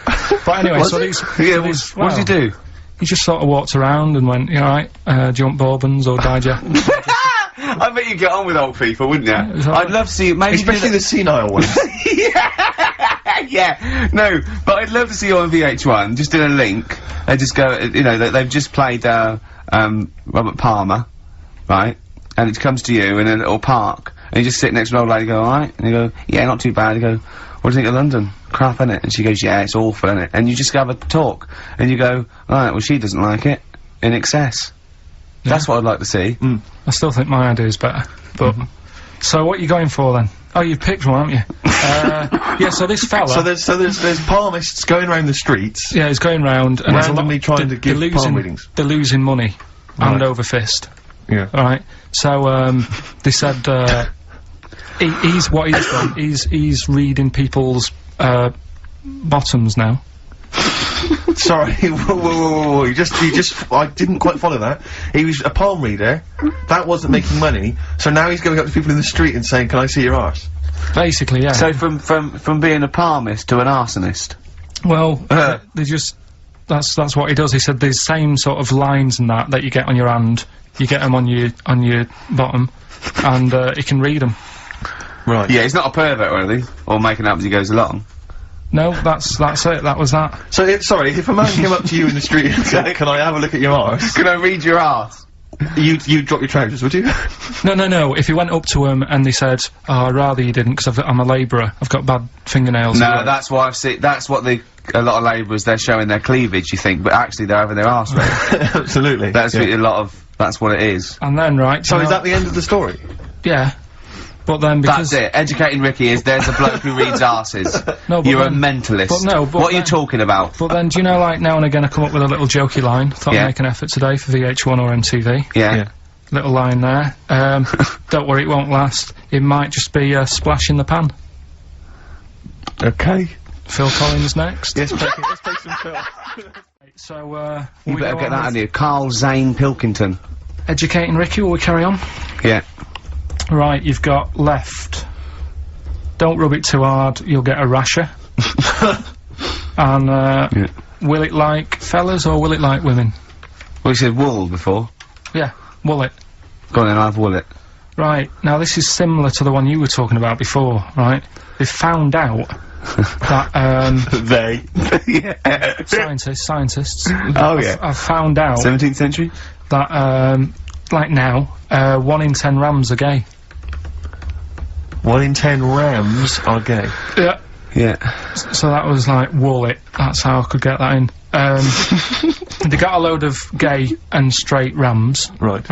S3: But anyway, so these...
S1: Yeah, what did you do?
S3: He just sort of walked around and went, you alright, do you want bourbons or digest?
S1: I bet you get on with old people, wouldn't you? I'd love to see you, maybe...
S2: Especially the senile ones.
S1: Yeah, no, but I'd love to see you on VH1, just in a link, they just go, you know, they've just played, Robert Palmer, right, and it comes to you in a little park, and you just sit next to an old lady and go, alright, and you go, yeah, not too bad, you go, what do you think of London? Crap, innit? And she goes, yeah, it's awful, innit? And you just have a talk, and you go, alright, well, she doesn't like it, in excess. Yeah. That's what I'd like to see.
S3: I still think my idea is better, but... So what are you going for then? Oh, you've picked one, haven't you? Yeah, so this fella...
S2: So there's palmists going around the streets.
S3: Yeah, he's going round and
S2: randomly trying to give palm readings.
S3: They're losing money, hand over fist.
S2: Yeah.
S3: Alright, so, they said, what he's done, he's reading people's, bottoms now.
S2: Sorry, whoa, you just, I didn't quite follow that. He was a palm reader, that wasn't making money, so now he's going up to people in the street and saying, can I see your arse?
S3: Basically, yeah.
S1: So from being a palmist to an arsonist?
S3: Well, they just, that's what he does. He said these same sort of lines and that you get on your hand, you get them on your bottom, and, he can read them.
S2: Right.
S1: Yeah, he's not a pervert or anything, or making up as he goes along.
S3: No, that's it, that was that.
S2: So, sorry, if a man came up to you in the street and said, can I have a look at your arse?
S1: Can I read your arse?
S2: You'd drop your trousers, would you?
S3: No, if he went up to him and they said, oh, I'd rather you didn't, because I'm a labourer, I've got bad fingernails.
S1: No, that's why I've seen, that's what a lot of labourers, they're showing their cleavage, you think, but actually they're having their arse read.
S2: Absolutely.
S1: That's that's what it is.
S3: And then, right...
S2: So is that the end of the story?
S3: Yeah. But then because...
S1: That's it. Educating Ricky is there's a bloke who reads arses.
S3: No, but
S1: you're
S3: then,
S1: a mentalist.
S3: But no, but
S1: what are you talking about?
S3: But then, do you know, like, now and again I come up with a little jokey line. Thought I'd make an effort today for VH1 or MTV.
S1: Yeah.
S3: Little line there. Don't worry, it won't last. It might just be a splash in the pan.
S2: Okay.
S3: Phil Collins next.
S2: Yes, let's take some Phil.
S3: So,
S1: you better get that out of you. Karl Zane Pilkington.
S3: Educating Ricky, will we carry on?
S1: Yeah.
S3: Right, you've got left. Don't rub it too hard, you'll get a rasher. And, will it like fellas or will it like women?
S1: Well, you said wool before.
S3: Yeah, will it.
S1: Go on then, I'll have wool it.
S3: Right, now this is similar to the one you were talking about before, right? They've found out that,
S2: They?
S1: Yeah.
S3: Scientists.
S1: Oh, yeah.
S3: I've found out
S1: 17th century?
S3: that, like now, 1 in 10 rams are gay.
S2: 1 in 10 rams are gay.
S3: Yeah.
S1: Yeah.
S3: So that was like, wool it. That's how I could get that in. They got a load of gay and straight rams.
S2: Right.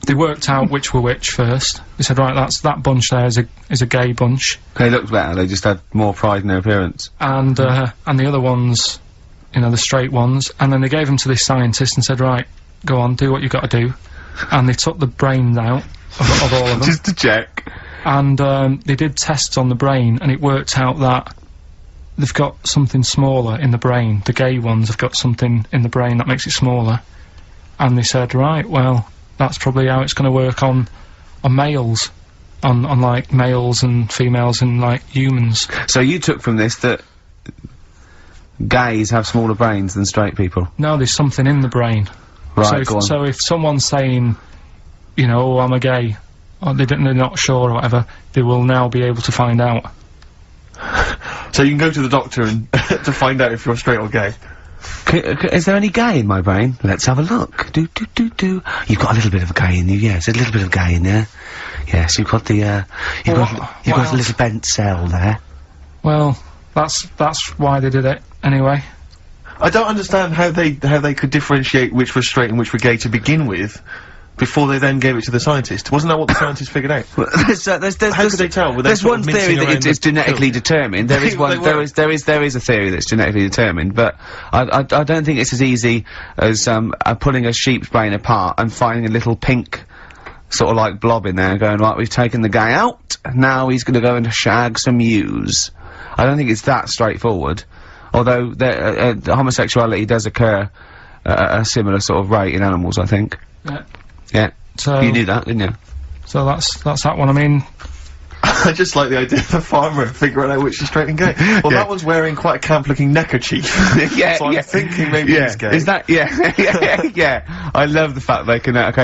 S3: They worked out which were which first. They said, right, that bunch there is a gay bunch.
S1: They looked better, they just had more pride in their appearance.
S3: And the other ones, you know, the straight ones. And then they gave them to this scientist and said, right, go on, do what you've got to do. And they took the brains out of all of them.
S1: Just to check.
S3: And they did tests on the brain, and it worked out that they've got something smaller in the brain. The gay ones have got something in the brain that makes it smaller. And they said, right, well, that's probably how it's going to work on males. On like males and females and like humans.
S1: So you took from this that gays have smaller brains than straight people?
S3: No, there's something in the brain.
S1: Right, go on.
S3: So if someone's saying, you know, oh, I'm a gay, or they're not sure or whatever, they will now be able to find out.
S2: So you can go to the doctor and to find out if you're straight or gay.
S1: Is there any gay in my brain? Let's have a look. Do. You've got a little bit of gay in you, yes. A little bit of gay in there. Yes, you've got the, you've got a little bent cell there.
S3: Well, that's why they did it, anyway.
S2: I don't understand how they could differentiate which were straight and which were gay to begin with. before they then gave it to the scientist. Wasn't that what the scientists figured out? How could they tell? Were they
S1: There's
S2: sort of
S1: one theory
S2: mincing
S1: that
S2: around
S1: it's
S2: the
S1: genetically
S2: pill?
S1: determined. There is one. There is a theory that's genetically determined, but I don't think it's as easy as pulling a sheep's brain apart and finding a little pink sort of like blob in there and going, right, we've taken the guy out, now he's going to go and shag some ewes. I don't think it's that straightforward. Although homosexuality does occur at a similar sort of rate in animals, I think.
S3: Yeah.
S1: Yeah.
S3: So
S1: You knew that, didn't you?
S3: So that's that one. I mean,
S2: I just like the idea of the farmer figuring out which is straight and gay. Well, that one's wearing quite a camp-looking neckerchief.
S1: Yeah,
S2: so I'm thinking maybe he's gay.
S1: Is that, yeah. I love the fact they can,
S2: that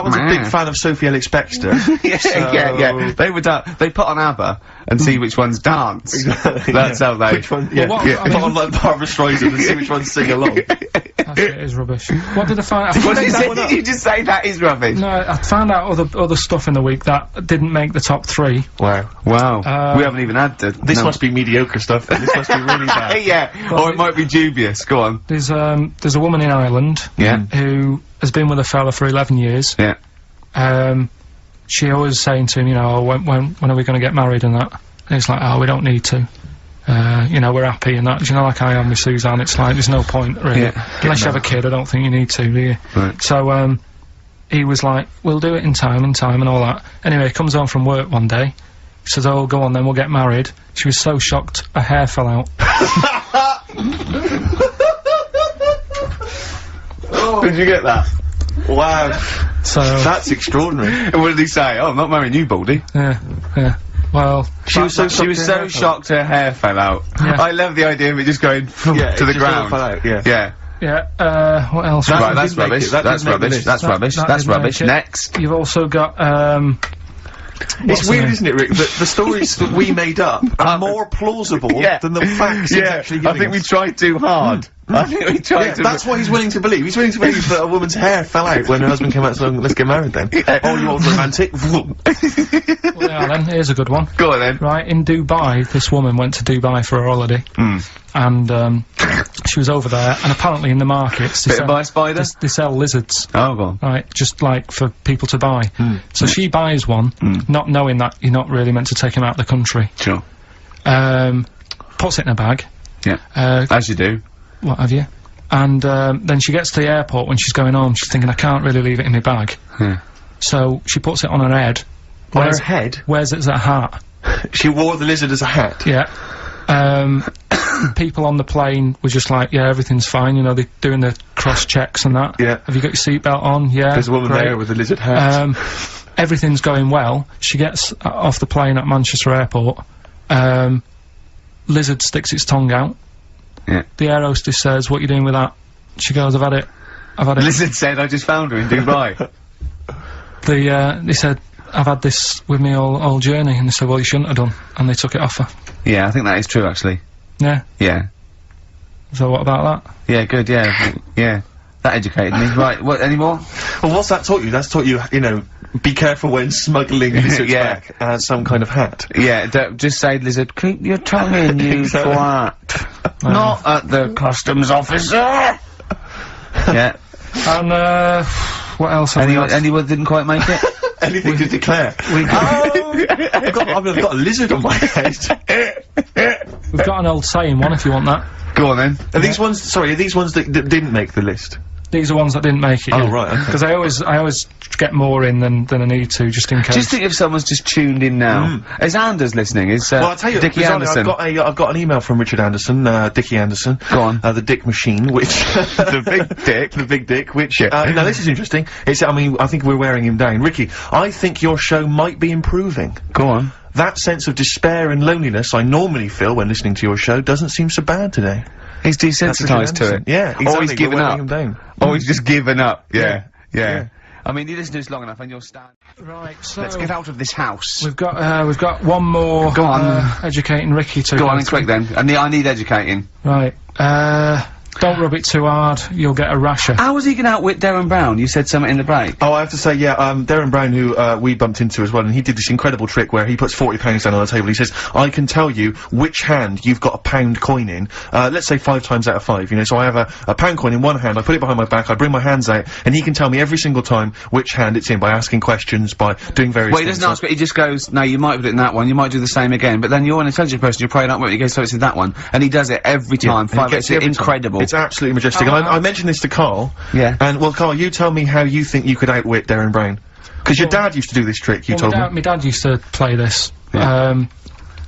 S2: one's a big fan of Sophie Ellis-Bextor.
S1: yeah. They put on ABBA and see which ones dance.
S2: Exactly,
S1: That's how they...
S2: Which one, yeah.
S3: Well,
S2: They put on like Barbara Streisand and see which ones sing along.
S3: that shit is rubbish. What did I find?
S1: What did you just say that is rubbish?
S3: No, I found out other stuff in the week that didn't make the top 3.
S2: Wow.
S1: Wow. We haven't even had the...
S2: This must be mediocre stuff, then. This must be really bad.
S1: Yeah, or it might be dubious. Go on.
S3: There's a woman in Ireland who has been with a fella for 11 years.
S1: Yeah.
S3: She always saying to him, you know, when are we going to get married and that? And he's like, oh, we don't need to. You know, we're happy and that. You know, like I am with Suzanne, it's like, there's no point, really.
S1: Yeah.
S3: Unless you have a kid, I don't think you need to, do you?
S1: Right.
S3: So, he was like, we'll do it in time and all that. Anyway, he comes home from work one day. He says, oh, go on then, we'll get married. She was so shocked, her hair fell out.
S1: Did you get that?
S2: Wow.
S3: So...
S2: That's extraordinary.
S1: And what did he say? Oh, I'm not marrying you, Baldy.
S3: Yeah. Well...
S1: She was so shocked her hair fell out.
S3: Yeah.
S1: I love the idea of it just going to the ground.
S2: Fell out, yeah.
S1: Yeah.
S3: Yeah, what else?
S1: Right, that's
S2: didn't make
S1: rubbish.
S2: it. That
S1: That's
S2: didn't make the
S1: rubbish.
S2: list.
S1: That's rubbish.
S3: that
S1: That's
S3: didn't
S1: rubbish.
S3: make it.
S1: Next.
S3: You've also got,
S2: It's weird, isn't it, Rick, that the stories that we made up are more plausible than the facts he's actually giving
S1: I think we
S2: us.
S1: tried too hard. I think we tried to...
S2: That's what he's willing to believe. He's willing to believe that a woman's hair fell out when her husband came out saying, let's get married then. Oh, you old romantic.
S3: well, yeah, then, here's a good one.
S1: Go on then.
S3: Right, in Dubai, this woman went to Dubai for a holiday. And, she was over there, and apparently in the markets...
S1: Bit by a spider?
S3: They sell lizards.
S1: Oh, go on.
S3: Right, just like for people to buy. So she buys one, not knowing that you're not really meant to take him out of the country.
S1: Sure.
S3: Puts it in a bag.
S1: Yeah. As you do.
S3: What have you? And then she gets to the airport when she's going home, she's thinking, I can't really leave it in my bag.
S1: Yeah.
S3: So she puts it on her head.
S2: On her head?
S3: Wears it as a hat.
S2: She wore the lizard as a hat?
S3: Yeah. People on the plane were just like, yeah, everything's fine, you know, they're doing the cross-checks and that.
S2: Yeah.
S3: Have you got your seatbelt on? Yeah.
S2: There's a woman
S3: great.
S2: there with a lizard hat.
S3: Everything's going well. She gets off the plane at Manchester Airport. Lizard sticks its tongue out.
S1: Yeah.
S3: The air hostess says, what are you doing with that? She goes, I've had it.
S1: Lizard said, I just found her in Dubai.
S3: They said, I've had this with me all journey. And they said, well, you shouldn't have done. And they took it off her.
S1: Yeah, I think that is true, actually.
S3: Yeah.
S1: Yeah.
S3: So what about that?
S1: Yeah, good, yeah. Yeah. That educated me. Right, what, any more?
S2: Well, what's that taught you? That's taught you, you know, be careful when smuggling lizards back as some kind of hat.
S1: Yeah, just say, lizard, keep your tongue in, you twat. Not at the customs officer! Yeah.
S3: And, what else have we got?
S1: Anyone didn't quite make it?
S2: Anything to declare? I've got a lizard on my head.
S3: We've got an old saying one if you want that.
S1: Go on then.
S2: Are these ones, sorry, are these ones that didn't make the list?
S3: These are ones that didn't make it.
S2: Oh, right, okay.
S3: Because I always get more in than I need to, just in case.
S1: Just think if someone's just tuned in now. Is Anders listening? Is,
S2: well, I'll tell you,
S1: Dickie Anderson?
S2: I've got an email from Richard Anderson, Dickie Anderson.
S1: Go on.
S2: The Dick Machine, which...
S1: The big dick.
S2: The big dick, which, now this is interesting. I mean, I think we're wearing him down. Ricky, I think your show might be improving.
S1: Go on.
S2: That sense of despair and loneliness I normally feel when listening to your show doesn't seem so bad today.
S1: He's desensitised to it.
S2: Yeah, exactly.
S1: Or he's given up.
S2: Him down.
S1: Or he's just given up. Yeah.
S2: Yeah.
S1: I mean, you listen to this long enough and you'll stand.
S3: Right, so...
S1: Let's get out of this house.
S3: We've got one more...
S1: Go on.
S3: Educating Ricky to...
S1: Go on, and quick then. I need educating.
S3: Right, Don't rub it too hard, you'll get a rasher.
S1: How was he going to outwit Darren Brown? You said something in the break.
S2: Oh, I have to say, yeah, Darren Brown, who, we bumped into as well, and he did this incredible trick where he puts £40 down on the table. He says, I can tell you which hand you've got a £1 coin in, let's say 5 times out of 5, you know, so I have a £1 coin in one hand, I put it behind my back, I bring my hands out, and he can tell me every single time which hand it's in by asking questions, by doing various
S1: Well, he
S2: things.
S1: doesn't ask, but he just goes, no, you might put it in that one, you might do the same again, but then you're an intelligent person, you're praying up with it, he goes, so it's in that one, and he does it every time,
S2: and he gets it every time.
S1: incredible.
S2: It's absolutely majestic. And I mentioned this to Karl.
S1: Yeah.
S2: And, well, Karl, you tell me how you think you could outwit Darren Brown. Because your dad used to do this trick, you told me.
S3: My dad used to play this.
S1: Yeah.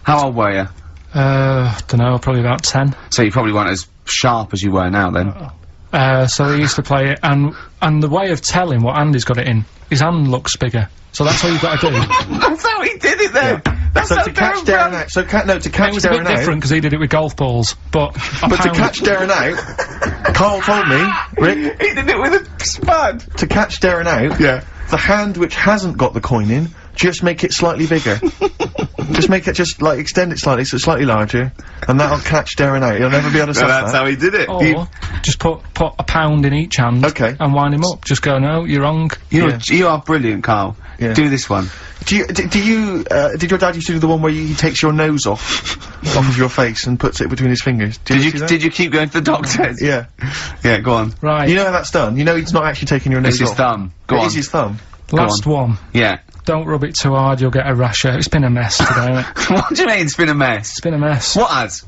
S1: How old were you?
S3: Dunno, probably about 10.
S1: So you probably weren't as sharp as you were now, then.
S3: So he used to play it, and the way of telling what hand he's got it in, his hand looks bigger. So that's all you've got to do.
S1: That's how he did it then!
S2: Yeah.
S1: That's
S2: So
S1: how
S2: to catch Darren out, to catch
S3: It was a
S2: Darren
S3: bit
S2: out,
S3: different because he did it with golf balls, but
S2: but to catch Darren out, Karl told me, Rick,
S1: He did it with a spud!
S2: to catch Darren out,
S1: Yeah.
S2: the hand which hasn't got the coin in, just make it slightly bigger. Just make it, extend it slightly, so it's slightly larger, and that'll catch Darren out. He'll never be able to stop
S1: That's
S2: that.
S1: how he did it.
S3: or just put £1 in each hand
S2: Okay.
S3: and wind him up. Just go, no, you're wrong.
S1: You are brilliant, Karl.
S2: Yeah.
S1: Do this one.
S2: Did your dad used to do the one where he takes your nose off of your face and puts it between his fingers?
S1: Did you keep going to the doctors?
S2: Yeah.
S1: Yeah, go on.
S3: Right,
S2: You know how that's done? You know he's not actually taking your nose
S1: It's his
S2: off.
S1: thumb. Go
S2: It
S1: on.
S2: is his thumb.
S3: last one.
S1: Yeah.
S3: Don't rub it too hard, you'll get a rasher. It's been a mess today, hasn't it?
S1: What do you mean it's been a mess?
S3: It's been a mess.
S1: What has?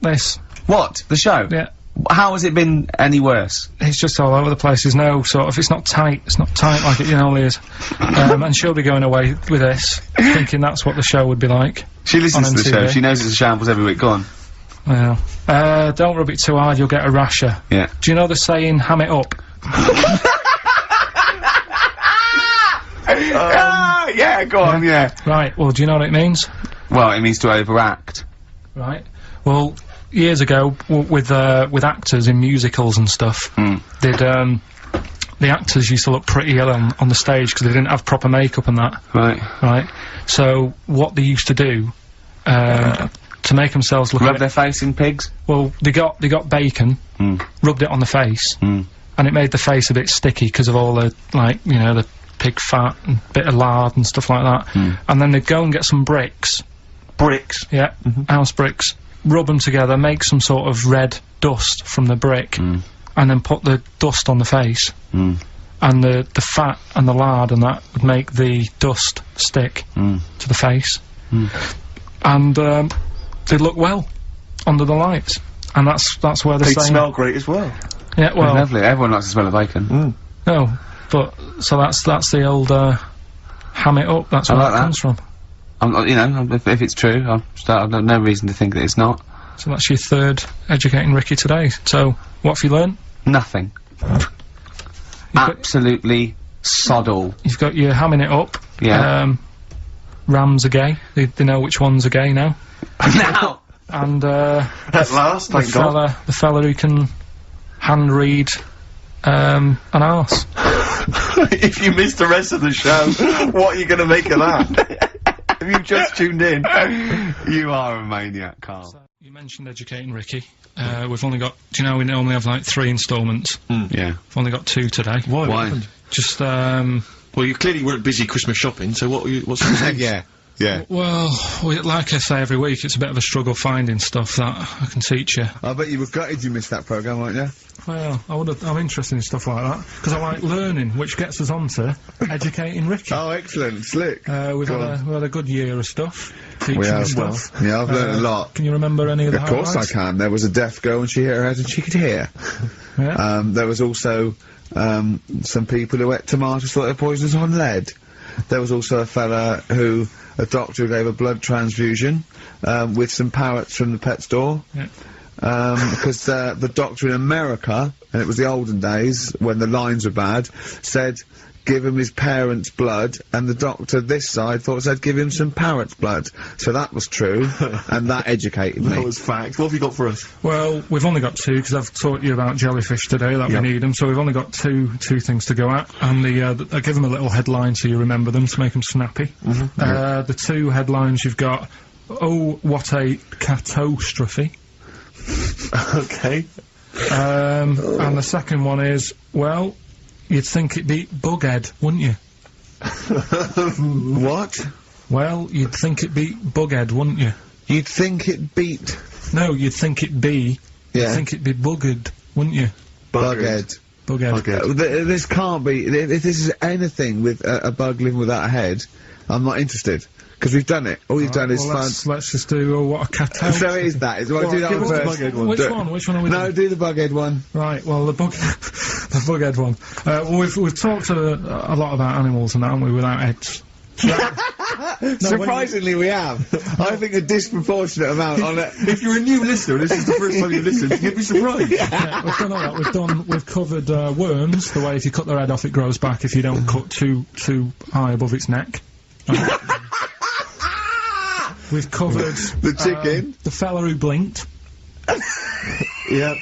S3: This.
S1: What? The show?
S3: Yeah.
S1: How has it been any worse?
S3: It's just all over the place. There's no sort of, it's not tight like it normally is. And she'll be going away with this, thinking that's what the show would be like.
S1: She listens
S3: On
S1: to the show.
S3: MTV.
S1: She knows it's a shambles every week. Go on.
S3: Well, don't rub it too hard, you'll get a rasher.
S1: Yeah.
S3: Do you know the saying, ham it up?
S1: Yeah, go on, yeah.
S3: Right, well, do you know what it means?
S1: Well, it means to overact.
S3: Right. Well, years ago, with actors in musicals and stuff, the actors used to look pretty ill on the stage because they didn't have proper makeup and that.
S1: Right.
S3: Right. So what they used to do, to make themselves look
S1: Rub their face in pigs?
S3: well, they got bacon, rubbed it on the face, and it made the face a bit sticky because of all the, like, you know, the pig fat and bit of lard and stuff like that. And then they'd go and get some bricks.
S2: Bricks.
S3: Yeah, house bricks. Rub them together, make some sort of red dust from the brick, and then put the dust on the face. And the fat and the lard and that would make the dust stick to the face. And they'd look well under the lights. And that's where the
S2: They'd
S3: saying...
S2: smell great as well.
S3: Yeah, well...
S1: Lovely. Everyone likes the smell of bacon.
S3: No, but, so that's the old, ham it up, that's where
S1: like
S3: that
S1: that.
S3: comes from.
S1: You know, if it's true, I've no reason to think that it's not.
S3: So that's your third Educating Ricky today. So, what have you learned?
S1: Nothing. Absolutely sod all.
S3: You've got your hamming it up.
S1: Yeah.
S3: Rams are gay. They know which ones are gay now.
S1: Now!
S3: And,
S2: At last, thank God.
S3: the fella who can hand read, an arse.
S2: If you missed the rest of the show, what are you going to make of that? Have you just tuned in?
S1: You are a maniac, Karl.
S3: So, you mentioned Educating Ricky. We've only got, do you know we normally have like 3 instalments?
S1: Yeah.
S3: We've only got 2 today.
S2: Why?
S1: Why?
S3: Just,
S2: Well, you clearly weren't busy Christmas shopping, so what's the reason?
S1: Yeah.
S3: well, like I say every week, it's a bit of a struggle finding stuff that I can teach you.
S5: I bet you were gutted you missed that programme, weren't you?
S3: Well, I'm interested in stuff like that, because I like learning, which gets us on to Educating Ricky.
S5: Oh, excellent, slick.
S3: We've had a good year of stuff, teaching
S5: We have,
S3: and
S5: well,
S3: stuff.
S5: yeah, I've learned a lot.
S3: Can you remember any of the
S5: Of course I
S3: highlights?
S5: can. There was a deaf girl and she hit her head and she could hear.
S3: Yeah.
S5: There was also some people who ate tomatoes thought they were poisonous on lead. There was also a doctor who gave a blood transfusion with some parrots from the pet store.
S3: Yeah.
S5: Because the doctor in America, and it was the olden days when the lines were bad, said give him his parents' blood, and the doctor this side thought said give him some parrot's blood. So that was true, and that educated me.
S2: That was fact. What have you got for us?
S3: Well, we've only got 2, because I've taught you about jellyfish today, that
S2: Yep.
S3: we need them, so we've only got two things to go at, and I give them a little headline so you remember them, to make them snappy. The 2 headlines you've got, oh, what a catastrophe.
S2: Okay.
S3: And the second one is, well, you'd think it'd be Bughead, wouldn't you?
S5: What?
S3: Well, you'd think it'd be Bughead, wouldn't you?
S5: You'd think it beat
S3: No, you'd think it'd be.
S5: Yeah.
S3: You'd think it'd be Buggered, wouldn't you?
S5: Bughead.
S3: Bughead.
S5: This can't be. If this is anything with a bug living without a head, I'm not interested. Because we've done it. All you've done is
S3: Well, let's just do what a cat.
S5: So it is that. Well, do that
S2: give
S5: one
S2: us the
S5: first.
S2: Bughead one.
S3: Which one? Which one are we
S5: No,
S3: doing?
S5: do the Bughead one.
S3: Right. Well, the Bughead one. Well, we've talked a lot about animals and that, haven't we? Without heads.
S5: Surprisingly, we have. I think a disproportionate amount on it.
S2: If you're a new listener, this is the first time you've listened, you'd be surprised.
S3: Yeah, we've done all that. We've covered worms. The way if you cut their head off, it grows back. If you don't cut too high above its neck. We've covered
S5: The chicken.
S3: the fella who blinked.
S2: Yeah.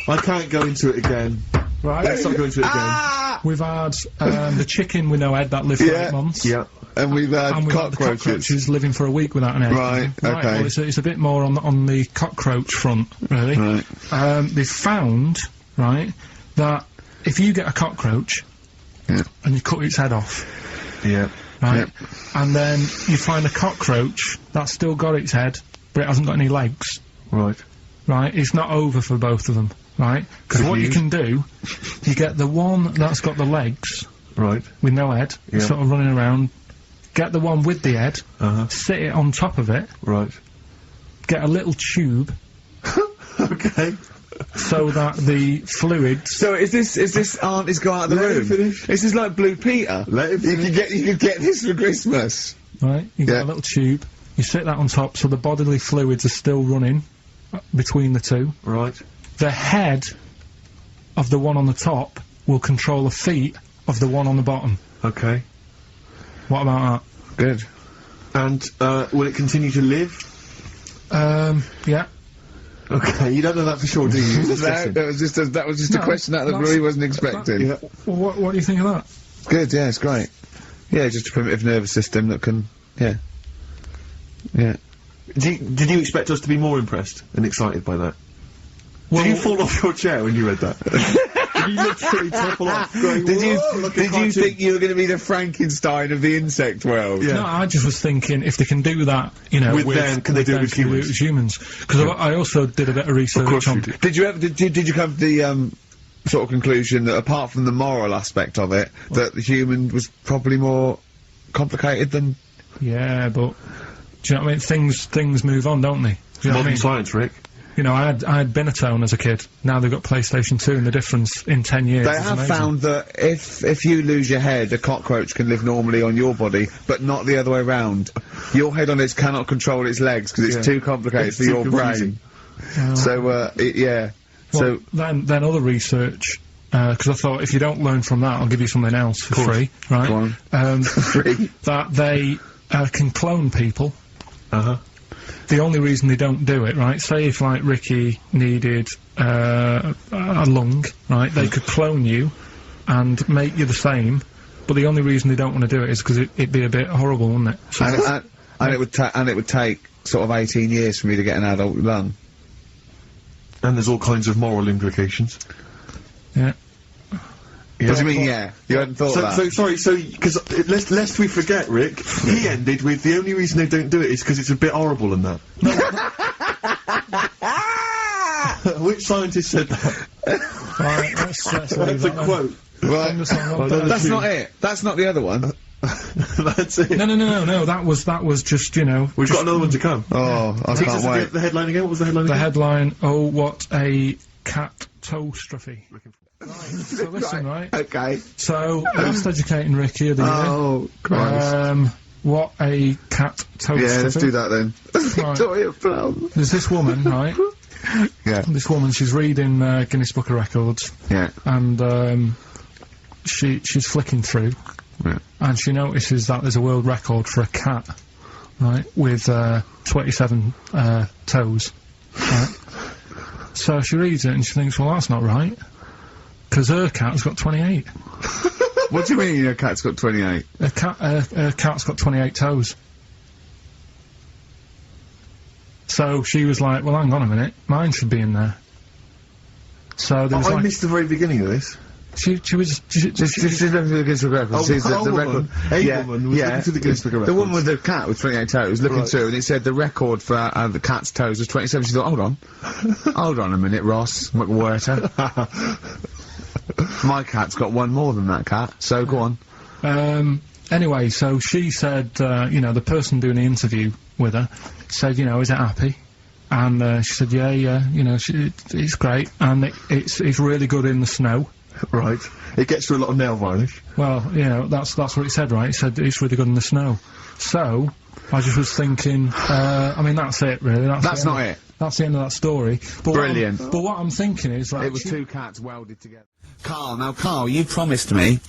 S2: I can't go into it again.
S3: Right.
S2: Let's not go into it again.
S3: We've had the chicken with no head that lived for
S5: Yeah.
S3: 8 months.
S2: Yeah.
S5: And we've had
S3: And we've had the
S5: cockroaches.
S3: cockroaches living for a week without an head.
S5: Right, okay.
S3: Well, it's a bit more on the cockroach front, really.
S5: Right.
S3: They've found, right, that if you get a cockroach
S5: Yeah.
S3: and you cut its head off,
S2: Yeah.
S3: right, and then you find a cockroach that's still got its head, but it hasn't got any legs,
S2: Right.
S3: right, it's not over for both of them, right? Because
S2: Good
S3: what you
S2: news.
S3: can do, you get the one that's got the legs
S2: Right.
S3: with no head,
S2: Yeah.
S3: sort of running around, get the one with the head,
S2: Uh-huh.
S3: sit it on top of it,
S2: Right.
S3: get a little tube
S2: Okay.
S3: so that the fluids.
S5: So is this aunt is go out of the
S2: Let him
S5: room?
S2: finish.
S5: This is like Blue Peter.
S2: Let him
S5: You could get this for Christmas.
S3: Right, you get
S5: Yeah.
S3: a little tube, you sit that on top so the bodily fluids are still running between the two.
S2: Right.
S3: The head of the one on the top will control the feet of the one on the bottom.
S2: Okay.
S3: What about
S5: Good.
S2: And, will it continue to live?
S3: that? Yeah.
S2: Okay, you don't know that for sure, do you? Just guessing.
S5: That was just a
S3: No,
S5: question out of the blue
S3: that's-
S5: he wasn't expecting.
S2: Yeah.
S3: Well, what do you think of that?
S5: Good, yeah, it's great. Yeah, just a primitive nervous system that can, yeah. Yeah.
S2: Did you expect us to be more impressed and excited by that? Did you fall off your chair when you read that? Did you literally topple off? Going,
S5: Did you
S2: "Whoa, like a
S5: did you
S2: cartoon?"
S5: think you were going to be the Frankenstein of the insect world?
S2: Yeah.
S3: No, I just was thinking if they can do that, you know,
S2: With them, can they do it with humans?
S3: Because I also did a bit of research
S2: course
S3: on.
S2: you did.
S5: Did you ever did you come to the sort of conclusion that apart from the moral aspect of it, that the human was probably more complicated than?
S3: Yeah, but do you know what I mean? Things move on, don't they? Do you know what I
S2: Modern
S3: mean?
S2: science, Rick.
S3: You know, I had Binatone as a kid. Now they've got PlayStation 2, and the difference in 10 years.
S5: They
S3: is
S5: have
S3: amazing.
S5: found that if you lose your head, a cockroach can live normally on your body, but not the other way round. Your head on its cannot control its legs because it's
S2: Yeah.
S5: too complicated
S2: It's
S5: for
S2: too
S5: your
S2: confusing.
S5: brain. So yeah.
S3: Well, then other research. Because I thought if you don't learn from that, I'll give you something else for free, right?
S5: Go on.
S3: Free. That they can clone people.
S2: Uh-huh.
S3: The only reason they don't do it, right? Say if like Ricky needed a lung, right? They could clone you and make you the same. But the only reason they don't want to do it is because it'd be a bit horrible, wouldn't it? So
S5: and it would take sort of 18 years for me to get an adult lung.
S2: And there's all kinds of moral implications.
S3: yeah.
S2: Yeah.
S5: What do you mean? Yeah, you hadn't thought of that.
S2: Because lest we forget, Rick, he ended with the only reason they don't do it is because it's a bit horrible and that. Which scientist said that?
S3: Right, let's leave
S2: That's a
S3: that then.
S2: quote.
S5: Right.
S3: Send us on
S2: Well,
S3: up
S2: that's
S3: there.
S5: That's not it. That's not the other one.
S2: That's it.
S3: No. That was just, you know.
S2: We've got another one to come.
S5: Oh, I
S2: Teach
S5: can't
S2: us
S5: wait.
S2: the headline again. What was the headline
S3: The
S2: again?
S3: headline, oh, what a catastrophe. Right, so listen, right?
S5: Okay.
S3: So, last educating Ricky of the year.
S5: Oh, Christ.
S3: What a catastrophe.
S5: Yeah, let's do that then.
S3: Right.
S5: Victoria Plum.
S3: There's this woman, right?
S5: Yeah.
S3: This woman, she's reading Guinness Book of Records,
S5: Yeah.
S3: and she's flicking through,
S5: Yeah.
S3: and she notices that there's a world record for a cat, right, with 27 toes, right? So she reads it and she thinks, well, that's not right, because her cat's got 28.
S5: What do you mean your cat's got 28?
S3: Her cat's got 28 toes. So she was like, well, hang on a minute, mine should be in there. So there was
S2: I missed the very beginning of this.
S3: she was
S5: Just looking through the Guinness Book of Records.
S2: Oh,
S5: Sees
S2: a woman was looking through the Guinness Book of
S5: The woman
S2: Records.
S5: with the cat with 28 toes looking
S2: Right.
S5: through, and it said the record for the cat's toes was 27. She thought, hold on, hold on a minute, Ross McWhirter. My cat's got one more than that cat. So go on.
S3: Anyway, so she said, you know, the person doing the interview with her said, you know, is it happy? And she said, yeah, you know, it's great, and it's really good in the snow.
S2: Right. It gets through a lot of nail varnish.
S3: Well, you know, that's what it said, right? It said it's really good in the snow. So, I just was thinking, I mean, that's it, really.
S5: That's not it.
S3: That's the end of that story. But
S5: Brilliant.
S3: But what I'm thinking is, like,
S5: It was two cats welded together.
S1: Carl, you promised me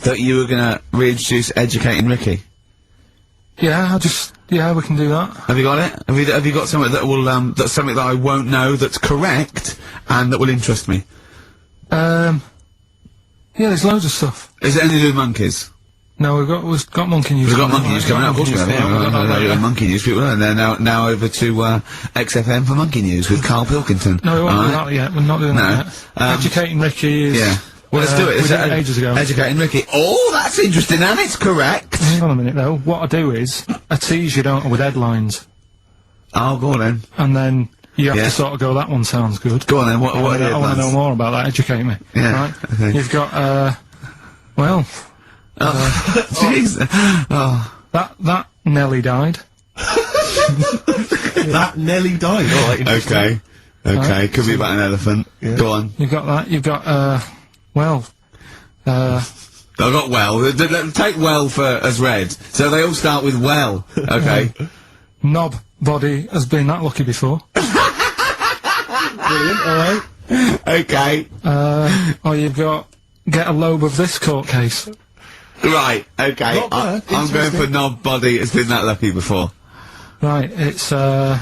S1: that you were gonna reintroduce Educating Ricky.
S3: yeah, we can do that.
S1: Have you got it? Have you got something that will, that's something that I won't know that's correct and that will interest me?
S3: Yeah, there's loads of stuff.
S1: Is it anything to do with monkeys?
S3: No, we've got monkey news.
S1: We've got
S3: coming
S1: monkey
S3: up.
S1: news coming up, of course we have.
S3: Yeah, we've got that later.
S1: Monkey news people, and then now over to XFM for monkey news with Karl Pilkington.
S3: No, we won't do
S1: Alright?
S3: that yet. We're not doing that yet. Educating Ricky is...
S1: Yeah. Well, let's do it.
S3: we
S1: Is
S3: did
S1: that
S3: it ages ago.
S1: Educating Ricky. Oh, that's interesting, and it's correct.
S3: Hang on a minute, though. What I do is, I tease you, don't I, with headlines.
S1: Oh, go on then.
S3: And then you have
S1: Yeah.
S3: to sort of go, that one sounds good.
S1: Go on then. What
S3: I
S1: are
S3: want
S1: the
S3: to know
S1: headlines?
S3: more about that. Educate me.
S1: Yeah,
S3: Right?
S1: okay.
S3: You've got, well,
S1: Jeez. Oh.
S3: that Nelly died.
S2: That Nelly died. Alright, interesting.
S1: Okay. Could be about an elephant. Go on.
S3: You've got that. You've got, well,
S1: I got well. Take well for as read. So they all start with well. Okay.
S3: Knob Body has been that lucky before.
S2: Brilliant, alright.
S1: Okay.
S3: Or you've got get a lobe of this court case.
S1: Right. Okay.
S2: Not bad.
S1: I'm going for knob body. It's been that lucky before.
S3: Right, it's a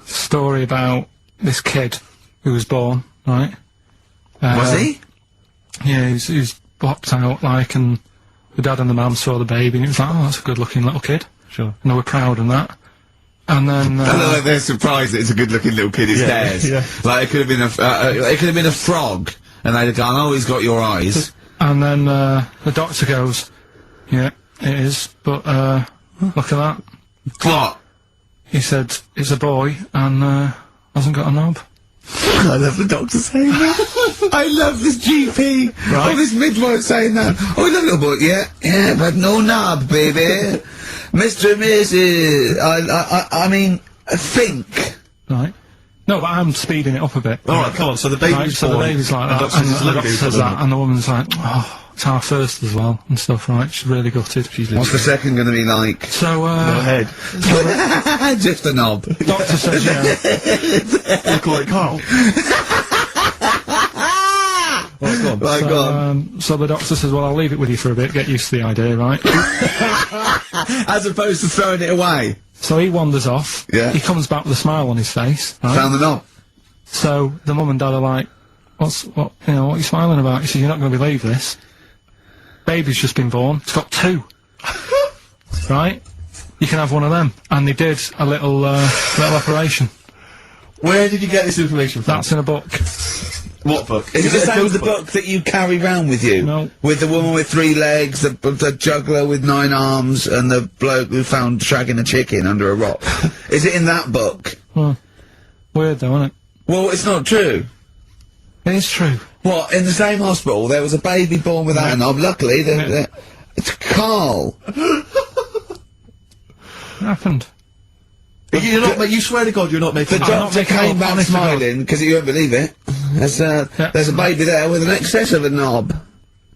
S3: story about this kid who was born, right?
S1: Was he?
S3: Yeah, he was popped out, like, and the dad and the mum saw the baby, and it was like, oh, that's a good-looking little kid.
S2: Sure.
S3: And they were proud and that. And then,
S1: I don't know if they're surprised that it's a good-looking little kid. It's theirs.
S2: yeah.
S1: Like it could have been it could have been a frog, and they'd have gone, "Oh, he's got your eyes."
S3: and then, the doctor goes, yeah, it is, but, look at that.
S1: What?
S3: He said, it's a boy, and, hasn't got a knob.
S1: I love the doctor saying that. I love this GP.
S2: Right.
S1: Oh, this midwife saying that. Oh, I love little boy. Yeah, but no knob, baby. Mr. and Mrs. I mean, think.
S3: Right. No, but I'm speeding it up a bit.
S2: Alright, come on, so the baby's
S3: Right, so the
S2: born,
S3: baby's like
S2: and
S3: that,
S2: doctor
S3: and
S2: says
S3: the
S2: look
S3: doctor
S2: at it,
S3: says
S2: doesn't
S3: that, and the woman's like, oh, it's our first as well, and stuff, right? She's really gutted.
S1: What's the second going to be like?
S3: So,
S2: Go ahead.
S1: Just a knob.
S3: doctor says, yeah.
S2: You call it Karl. Right, go on.
S1: Right, go on.
S3: So the doctor says, well, I'll leave it with you for a bit, get used to the idea, right?
S1: As opposed to throwing it away.
S3: So he wanders off.
S1: Yeah.
S3: He comes back with a smile on his face, right?
S1: Found the knob.
S3: So the mum and dad are like, what are you smiling about? He says, you're not going to believe this. Baby's just been born. It's got two. Right? You can have one of them. And they did a little operation.
S2: Where did you get this information from?
S3: That's in a book.
S2: What book?
S1: Is it the
S2: a
S1: same as the
S2: good
S1: book that you carry round with you?
S3: No.
S1: With the woman with 3 legs, the juggler with 9 arms, and the bloke who found shagging a chicken under a rock. Is it in that book?
S3: Weird though, isn't it?
S1: Well, it's not true.
S3: It is true.
S1: What, in the same hospital, there was a baby born without a knob. Luckily, it's Karl.
S3: It happened.
S2: You're not, you swear to God you're not making
S1: The
S2: it up.
S1: doctor
S3: making it
S1: came
S3: up,
S1: back
S3: honest to God.
S1: smiling, because you won't believe it. There's a baby there with an excess of a knob.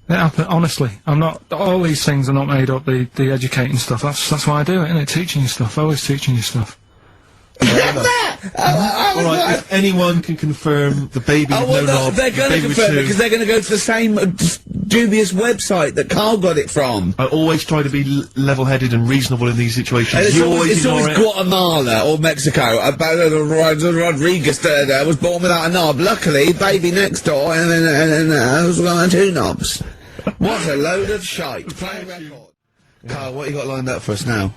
S3: It happened, honestly. I'm not, all these things are not made up, the educating stuff. That's why I do it, innit? Teaching you stuff. Always teaching you stuff.
S2: Alright, if anyone can confirm the baby
S1: Oh,
S2: with
S1: well,
S2: no knob,
S1: they're going to
S2: baby with
S1: confirm it,
S2: two,
S1: because they're going to go to the same dubious website that Karl got it from.
S2: I always try to be level-headed and reasonable in these situations.
S1: And it's
S2: You
S1: always
S2: ignore it.
S1: Guatemala or Mexico. Rodriguez was born without a knob. Luckily, baby next door, and then was got 2 knobs. What a load of shite. Play record. Karl, what you got lined up for us now?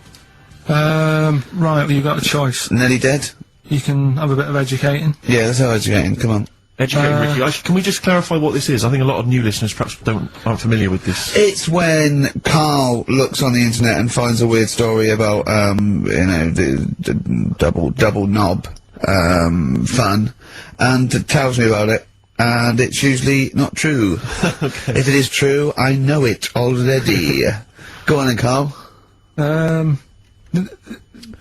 S3: Right, well, you've got a choice.
S1: Nearly dead?
S3: You can have a bit of educating.
S1: Yeah, that's how educating. Come on.
S2: Educating Ricky. Actually, can we just clarify what this is? I think a lot of new listeners perhaps aren't familiar with this.
S5: It's when Karl looks on the internet and finds a weird story about, the double knob, fun, and tells me about it, and it's usually not true.
S2: Okay.
S5: If it is true, I know it already. Go on then, Karl.
S3: They're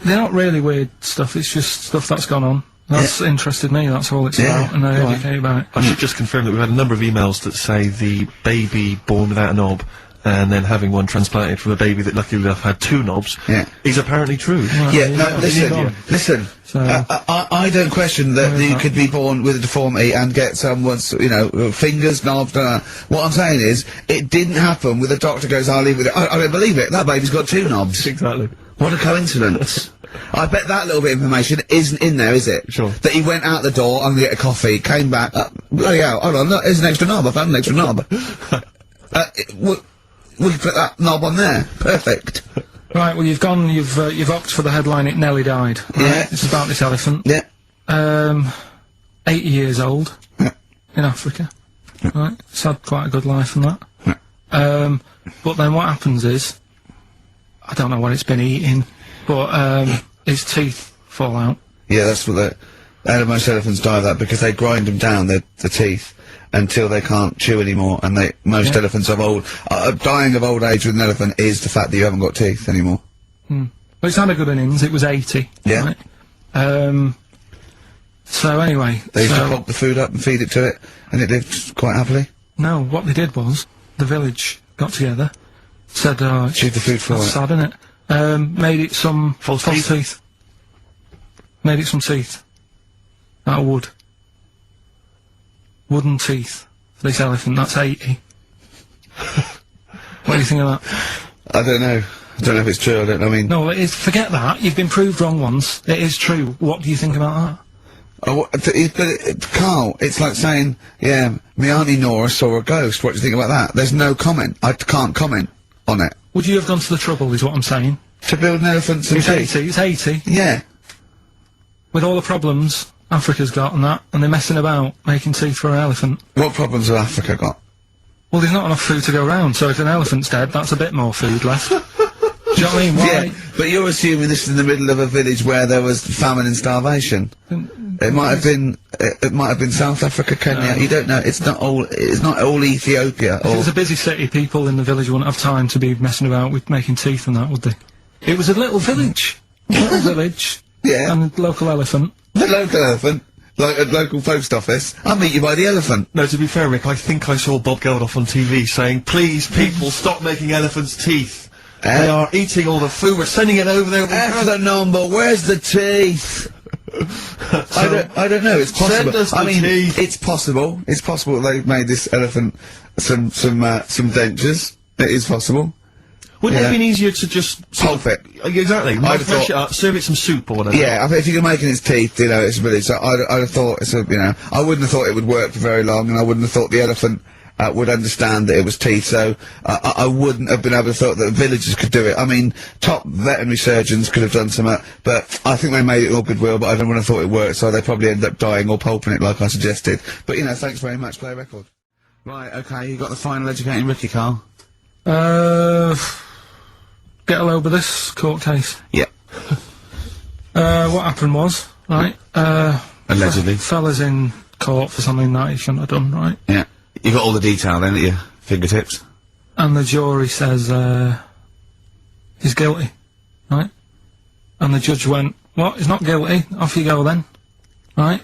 S3: not really weird stuff, it's just stuff that's gone on. That's interested me, that's all it's
S5: Yeah,
S3: about, and I
S5: go on.
S3: educate about it.
S2: I should just confirm that we've had a number of emails that say the baby born without a knob and then having one transplanted from a baby that luckily enough had 2 knobs
S5: Yeah.
S2: is apparently true.
S5: Yeah, no, listen,
S3: on.
S5: listen.
S3: So-
S5: I don't question that you could be born with a deformity and get someone's, fingers, knobs, What I'm saying is, it didn't happen with a doctor goes, I'll leave with it. I don't believe it. That baby's got 2 knobs.
S2: Exactly.
S5: What a coincidence. I bet that little bit of information isn't in there, is it?
S2: Sure.
S5: That he went out the door, I'm gonna get a coffee, came back, bloody hell, hold on, look, there's an extra knob, I found an extra knob. We can put that knob on there. Perfect.
S3: Right, well you've opted for the headline, It Nearly Died. Right?
S5: Yeah.
S3: It's about this elephant.
S5: Yeah.
S3: 80 years old.
S5: Yeah.
S3: In Africa. Right, it's had quite a good life and that. But then what happens is, I don't know what it's been eating, but its teeth fall out.
S5: Yeah, that's what most elephants die of that because they grind them down, the teeth, until they can't chew anymore, and most elephants of dying of old age with an elephant is the fact that you haven't got teeth anymore.
S3: But it's had a good innings, it was 80.
S5: Yeah.
S3: Right? So anyway.
S5: They used to pop the food up and feed it to it, and it lived quite happily.
S3: No, what they did was, the village got together, said,
S5: Chew the food for
S3: that's
S5: it.
S3: sad, isn't it? Made it some false teeth. Made it some teeth. Out of wood. Wooden teeth for this elephant, that's 80. What do you think of that?
S5: I don't know. I don't know if it's true, I don't know, I mean...
S3: No, it is, forget that, you've been proved wrong once. It is true. What do you think about
S5: Karl, it's like saying, yeah, my Auntie Nora saw a ghost, what do you think about that? There's no comment. I can't comment on it.
S3: that? Would you have gone to the trouble, is what I'm saying?
S5: To build an elephant some
S3: It's
S5: teeth?
S3: 80, it's 80.
S5: Yeah.
S3: With all the problems Africa's got and that, and they're messing about making teeth for an elephant.
S5: What problems have Africa got?
S3: Well, there's not enough food to go round, so if an elephant's dead, that's a bit more food left. Do you know what I mean? Why?
S5: Yeah, but you're assuming this is in the middle of a village where there was famine and starvation. It might have been South Africa, Kenya. You don't know. It's not all Ethiopia.
S3: If it was a busy city, people in the village wouldn't have time to be messing about with making teeth and that, would they? It was a little village. Little village.
S5: Yeah.
S3: And a local elephant.
S5: The local elephant, like a local post office. I'll meet you by the elephant.
S2: No, to be fair, Rick, I think I saw Bob Geldof on TV saying, please, people, stop making elephants' teeth. They are eating all the food, we're sending it over there.
S5: F the number, where's the teeth? I don't know, it's possible.
S2: Send us the
S5: I mean,
S2: teeth.
S5: it's possible. It's possible they've made this elephant some dentures. It is possible.
S2: Wouldn't it
S5: Yeah.
S2: have been easier to just...
S5: Pulp it.
S2: Exactly.
S5: I'd have
S2: Mash
S5: thought-
S2: it up, serve it some soup or whatever.
S5: Yeah, I think if you're making its teeth, it's a village. So I'd have thought I wouldn't have thought it would work for very long, and I wouldn't have thought the elephant would understand that it was teeth. So I wouldn't have been able to thought that villagers could do it. I mean, top veterinary surgeons could have done some, but I think they made it all goodwill. But I don't want to thought it worked, so they probably ended up dying or pulping it like I suggested. But thanks very much. Play a record. Right, okay, you got the final educating Ricky, Karl.
S3: Get a load of this court case.
S5: Yeah.
S3: What happened was, right,
S5: Allegedly.
S3: fella's in court for something that he shouldn't have done, right?
S5: Yeah. You got all the detail then at your fingertips.
S3: And the jury says, he's guilty, right? And the judge went, what, he's not guilty, off you go then, right?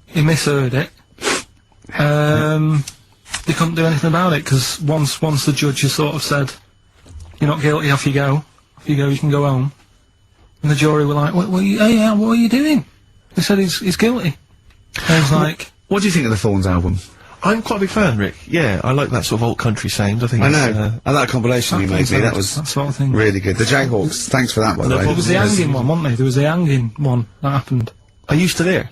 S3: He misheard it. They couldn't do anything about it, because once the judge has sort of said, you're not guilty, off you go, you can go home. And the jury were like, what are you doing? They said he's guilty. And I was like,
S5: What do you think of the Thorns album?
S2: I'm quite a big fan, Rick. Yeah, I like that sort of old country sound. I think
S5: I
S2: it's,
S5: know. And that compilation you made me, that was
S3: that sort of thing.
S5: really good. The Jayhawks, thanks for that, by the way.
S3: There was the hanging one, wasn't there? There was the hanging one that happened.
S2: Are you still there?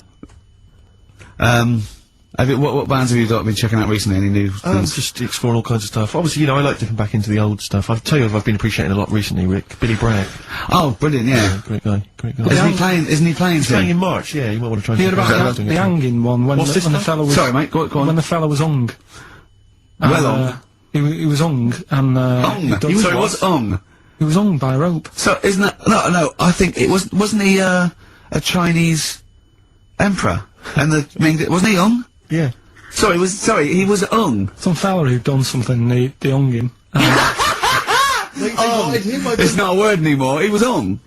S5: I
S1: What bands have you been checking out recently? Any new things?
S2: Just exploring all kinds of stuff. Obviously, you know, I like dipping back into the old stuff. I'll tell you what I've been appreciating a lot recently, Rick. Billy Bragg.
S1: Oh, brilliant, yeah.
S2: Great guy.
S1: Isn't he playing
S2: He's
S1: soon?
S2: playing in March, yeah, you might want to try and
S3: You heard
S2: check
S3: about
S2: out
S3: the hanging one when
S2: What's this
S3: the
S2: stuff?
S3: fella was...
S1: Sorry, mate, go on.
S3: When the fella was hung.
S1: Well
S3: He was hung, and...
S1: He was hung.
S3: He was hung by a rope.
S1: So, isn't that... No, I think it wasn't he, a Chinese emperor? And wasn't he hung?
S2: Yeah.
S1: Sorry, he was hung.
S3: Some fella who'd done something, they hung him.
S1: It's not a word anymore, he was hung.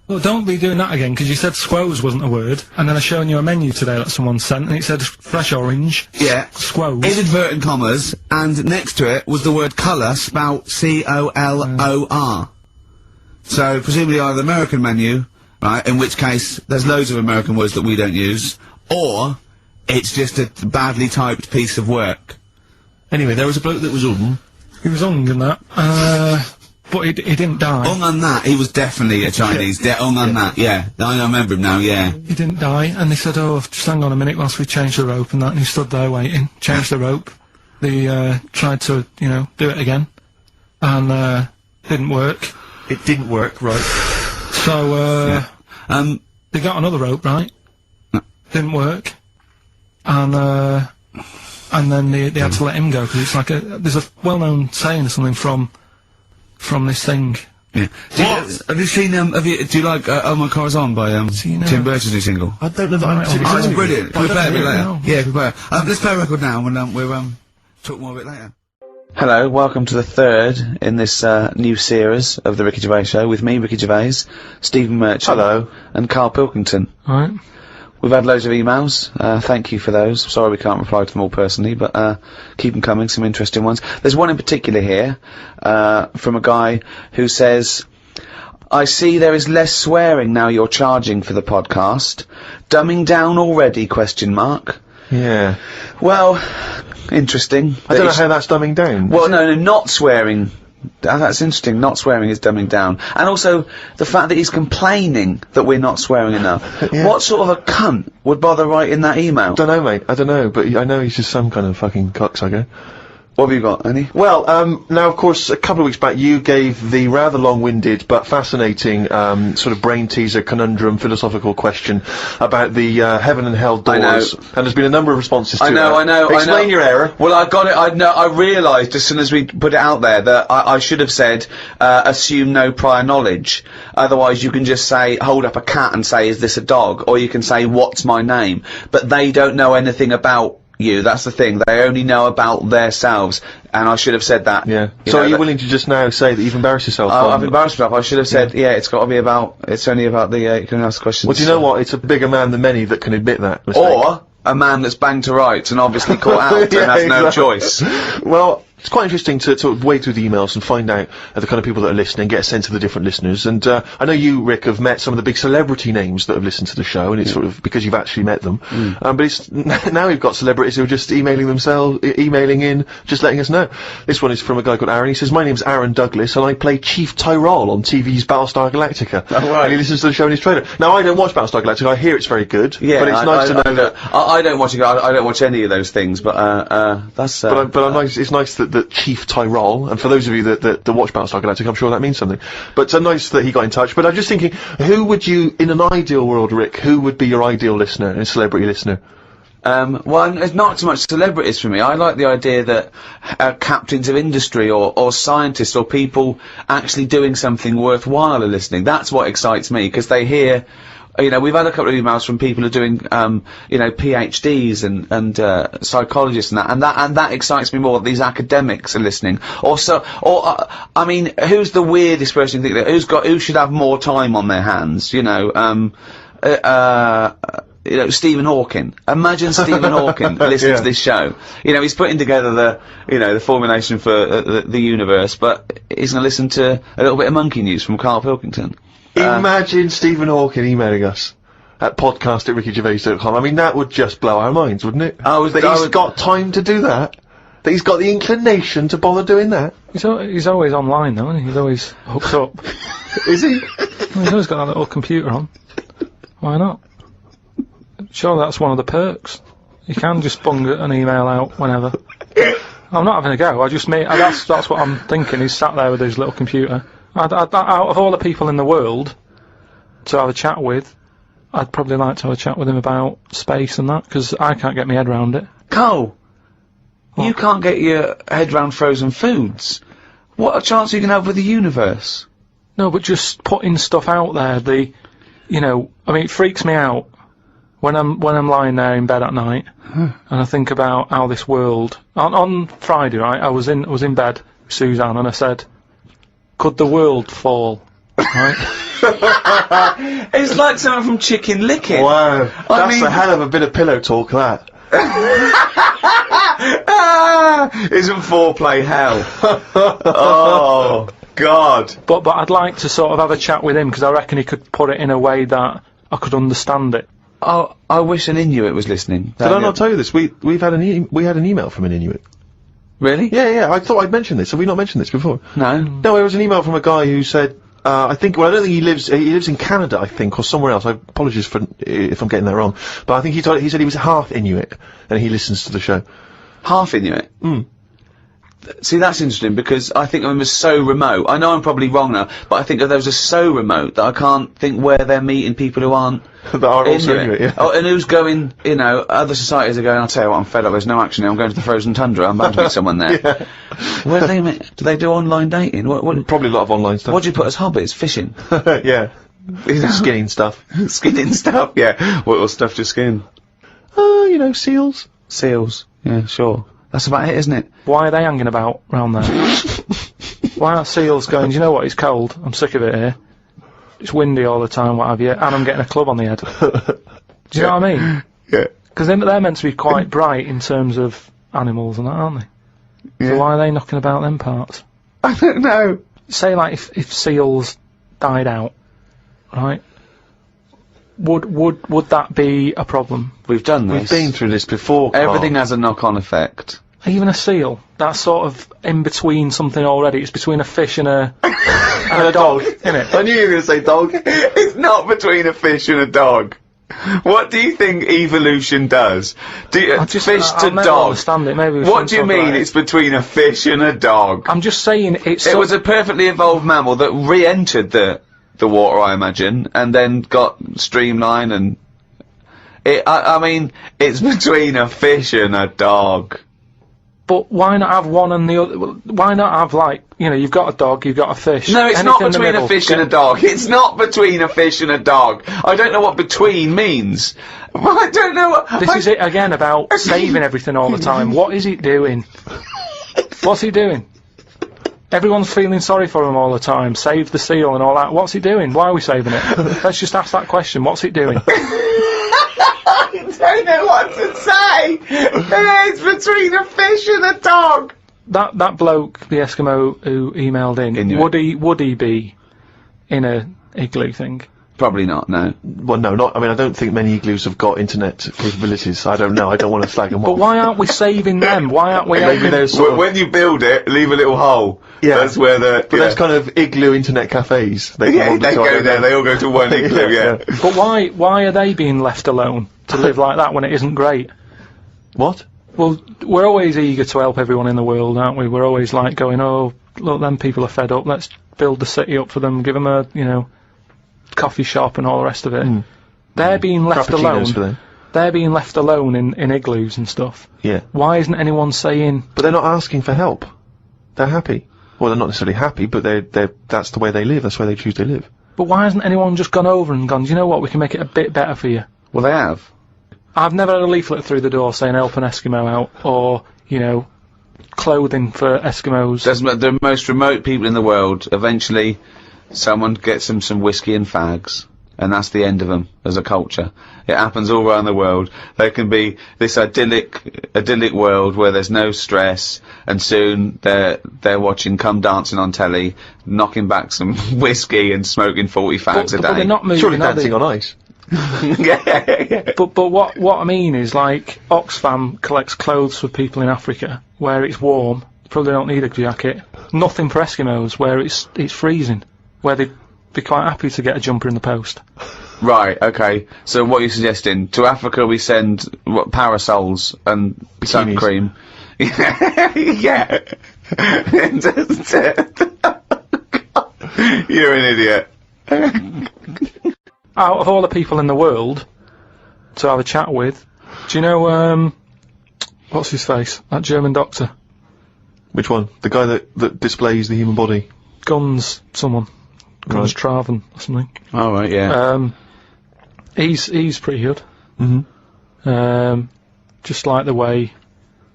S3: Well, don't be doing that again, because you said squoze wasn't a word, and then I shown you a menu today that someone sent, and it said fresh orange.
S1: Yeah.
S3: Squoze.
S1: In inverted commas, and next to it was the word colour, spelt C-O-L-O-R. So, presumably either the American menu, right, in which case, there's loads of American words that we don't use, or it's just a badly typed piece of work.
S2: Anyway, there was a bloke that was
S3: He was hung and that, but he didn't die.
S1: Hung on that, he was definitely a Chinese. Hung on that, yeah. I remember him now, yeah.
S3: He didn't die, and they said, oh, just hang on a minute whilst we change the rope and that, and he stood there waiting, changed the rope. They, tried to, you know, do it again, and, didn't work.
S2: It didn't work, right.
S3: So, they got another rope, right? Didn't work. And then they had to let him go, because it's like there's a well-known saying or something from this thing.
S1: Yeah. Have you seen, do you like, Oh My Car's On by, Tim Burton's new single?
S2: I don't know that I'm
S1: Oh, it's brilliant. Can we play it a bit later?
S3: know.
S1: Yeah, can we play it? Let's play a record now, and, we'll, talk more a bit later. Hello, welcome to the third in this, new series of the Ricky Gervais Show, with me, Ricky Gervais, Stephen Merchant.
S2: Hello.
S1: And Karl Pilkington.
S3: Alright.
S1: We've had loads of emails, thank you for those. Sorry we can't reply to them all personally, but, keep them coming, some interesting ones. There's one in particular here, from a guy who says, I see there is less swearing now you're charging for the podcast. Dumbing down already, ?
S2: Yeah.
S1: Well, interesting.
S2: I don't know how that's dumbing down.
S1: Well, no, not swearing. That's interesting. Not swearing is dumbing down. And also, the fact that he's complaining that we're not swearing enough.
S2: Yeah.
S1: What sort of a cunt would bother writing that email?
S2: Don't know, mate. I don't know, but I know he's just some kind of fucking cocksucker.
S1: What have you got, Annie?
S2: Well, now, of course, a couple of weeks back, you gave the rather long-winded but fascinating, sort of brain-teaser, conundrum, philosophical question about the, heaven and hell doors. And there's been a number of responses to that.
S1: I know.
S2: Explain your error.
S1: Well, I got it, I realised as soon as we put it out there that I should have said, assume no prior knowledge. Otherwise, you can just say, hold up a cat and say, is this a dog? Or you can say, what's my name? But they don't know anything about you, that's the thing. They only know about themselves, and I should have said that.
S2: Yeah. So are you willing to just now say that you've embarrassed yourself?
S1: I've embarrassed myself. I should have said, yeah, it's got to be about, it's only about the, you can ask questions.
S2: Well, do you know what? It's a bigger man than many that can admit that mistake.
S1: Or a man that's banged to rights and obviously caught out
S2: Yeah,
S1: and has no
S2: exactly.
S1: choice.
S2: Well, it's quite interesting to wade through the emails and find out the kind of people that are listening, get a sense of the different listeners. And I know you, Rick, have met some of the big celebrity names that have listened to the show, and it's sort of because you've actually met them. But it's now we've got celebrities who are just emailing in, just letting us know. This one is from a guy called Aaron. He says, my name's Aaron Douglas, and I play Chief Tyrol on TV's Battlestar Galactica.
S1: Oh, right.
S2: And he listens to the show in his trailer. Now, I don't watch Battlestar Galactica. I hear it's very good.
S1: Yeah,
S2: but it's nice to know that.
S1: I don't watch it. I don't watch any of those things. But that's.
S2: But I'm nice. It's nice that Chief Tyrol, and for those of you that watch Battlestar Galactica, I'm sure that means something. But it's nice that he got in touch. But I'm just thinking, who would you, in an ideal world, Rick, who would be your ideal listener, a celebrity listener?
S1: Well, it's not so much celebrities for me. I like the idea that captains of industry or scientists or people actually doing something worthwhile are listening. That's what excites me, because they hear. You know, we've had a couple of emails from people who are doing, you know, PhDs and psychologists and that excites me more. These academics are listening. I mean, who's the weirdest person you think that, who should have more time on their hands, you know, Stephen Hawking. Imagine Stephen Hawking listening to this show. You know, he's putting together the formulation for the universe, but he's gonna listen to a little bit of monkey news from Karl Pilkington.
S2: Imagine Stephen Hawking emailing us at podcast@rickygervais.com. I mean, that would just blow our minds, wouldn't it? He's got time to do that. That he's got the inclination to bother doing that.
S3: He's always online though, isn't he? He's always hooked up.
S2: Is he?
S3: Well, he's always got that little computer on. Why not? Sure, that's one of the perks. You can just bung an email out whenever. I'm not having a go. I just mean that's what I'm thinking. He's sat there with his little computer. Out of all the people in the world to have a chat with, I'd probably like to have a chat with him about space and that, because I can't get my head around it.
S1: Carl,
S3: What?
S1: you can't get your head round frozen foods. What a chance you can have with the universe.
S3: No, but just putting stuff out there. It freaks me out when I'm lying there in bed at night and I think about how this world. On Friday, right? I was in bed with Suzanne and I said, "Could the world fall?" Right?
S1: It's like something from Chicken Licken.
S2: Wow, that's
S1: mean-
S2: a hell of a bit of pillow talk, that.
S1: Isn't foreplay hell? Oh, God.
S3: But I'd like to sort of have a chat with him because I reckon he could put it in a way that I could understand it.
S1: Oh, I wish an Inuit was listening.
S2: Did I not tell you this? We had an email from an Inuit.
S1: Really?
S2: Yeah. I thought I'd mentioned this. Have we not mentioned this before?
S1: No.
S2: No, it was an email from a guy who said, I don't think he lives in Canada, I think, or somewhere else. I apologize if I'm getting that wrong. But I think he said he was half Inuit, and he listens to the show.
S1: Half Inuit?
S2: Mm.
S1: See, that's interesting, because I think them as so remote. I know I'm probably wrong now, but I think of those as so remote that I can't think where they're meeting people who aren't
S2: That are also Inuit, yeah.
S1: Oh, and who's going, other societies are going, I'll tell you what, I'm fed up, there's no action here, I'm going to the frozen tundra, I'm bound to meet someone there.
S2: Yeah.
S1: Where do they meet? Do they do online dating? What
S2: Probably a lot of online stuff.
S1: do you put as hobbies? Fishing?
S2: Yeah. Skinning stuff.
S1: Skinning stuff, yeah. What will stuff your skin?
S2: Seals.
S1: Seals. Yeah, sure. That's about it, isn't it?
S3: Why are they hanging about round there? Why aren't seals going, do you know what, it's cold, I'm sick of it here. It's windy all the time, what have you, and I'm getting a club on the head. Do you know what I mean?
S1: Yeah.
S3: Because they're meant to be quite bright in terms of animals and that, aren't they?
S1: Yeah.
S3: So why are they knocking about them parts?
S1: I don't know.
S3: Say, like, if seals died out, right? Would that be a problem?
S1: We've done
S2: We've
S1: this.
S2: been through this before, Karl.
S1: Everything has a knock-on effect.
S3: Even a seal, that's sort of in between something already. It's between a fish and a dog, isn't it?
S1: I knew you were going to say dog. It's not between a fish and a dog. What do you think evolution does? Fish
S3: I'll
S1: to
S3: never
S1: dog.
S3: understand it. Maybe we
S1: What
S3: shouldn't
S1: do you
S3: talk
S1: mean
S3: about it.
S1: it's between a fish and a dog?
S3: I'm just saying it's.
S1: It was a perfectly evolved mammal that re-entered the water, I imagine, and then got streamlined and... I mean, it's between a fish and a dog.
S3: But why not have one and the other? Why not have, you've got a dog, you've got a fish.
S1: No, it's
S3: anything
S1: not
S3: in the
S1: between
S3: middle,
S1: a fish and a dog. It's not between a fish and a dog. I don't know what between means. I don't know what...
S3: This is it again about saving everything all the time. What is it doing? What's he doing? Everyone's feeling sorry for him all the time. Save the seal and all that. What's he doing? Why are we saving it? Let's just ask that question. What's it doing?
S1: I don't know what to say. It's between a fish and a dog.
S3: That bloke, the Eskimo who emailed in,
S1: Inuit.
S3: would he be in a igloo thing?
S1: Probably not, no.
S2: Well, no, not. I mean, I don't think many igloos have got internet capabilities. I don't know. I don't want to slag them
S3: But
S2: off.
S3: why aren't we saving them? Why aren't we
S2: Maybe
S3: helping?
S2: there's sort of,
S1: When you build it, leave a little hole.
S2: Yeah.
S1: That's where the...
S2: but there's kind of igloo internet cafes. They
S1: Yeah, they go there, they all go to one igloo, yeah.
S3: But why are they being left alone to live like that when it isn't great?
S2: What?
S3: Well, we're always eager to help everyone in the world, aren't we? We're always like going, oh, look, them people are fed up. Let's build the city up for them. Give them a, coffee shop and all the rest of it. They're being left
S2: Frappuccinos for
S3: alone.
S2: them.
S3: They're being left alone in igloos and stuff.
S2: Yeah.
S3: Why isn't anyone saying?
S2: But they're not asking for help. They're happy. Well, they're not necessarily happy, but that's the way they live. That's where they choose to live.
S3: But why hasn't anyone just gone over and gone? Do you know what? We can make it a bit better for you.
S1: Well, they have.
S3: I've never had a leaflet through the door saying help an Eskimo out, or clothing for Eskimos.
S1: The most remote people in the world, eventually someone gets them some whiskey and fags, and that's the end of them as a culture. It happens all around the world. There can be this idyllic world where there's no stress, and soon they're watching Come Dancing on telly, knocking back some whiskey and smoking 40 fags a day.
S3: But they're not moving,
S2: Surely
S3: are they?
S2: dancing on ice.
S1: yeah.
S3: But what I mean is, like, Oxfam collects clothes for people in Africa where it's warm. You probably don't need a jacket. Nothing for Eskimos where it's freezing, where they'd be quite happy to get a jumper in the post.
S1: Right, okay. So what you're suggesting, to Africa we send what, parasols and sun
S2: Bikinis.
S1: cream. Yeah. You're an idiot.
S3: Out of all the people in the world to have a chat with, do you know, what's his face? That German doctor.
S2: Which one? The guy that displays the human body?
S3: Guns someone. Guns Traven or something.
S1: All right, yeah.
S3: He's pretty good.
S2: Mm-hmm.
S3: Just like the way,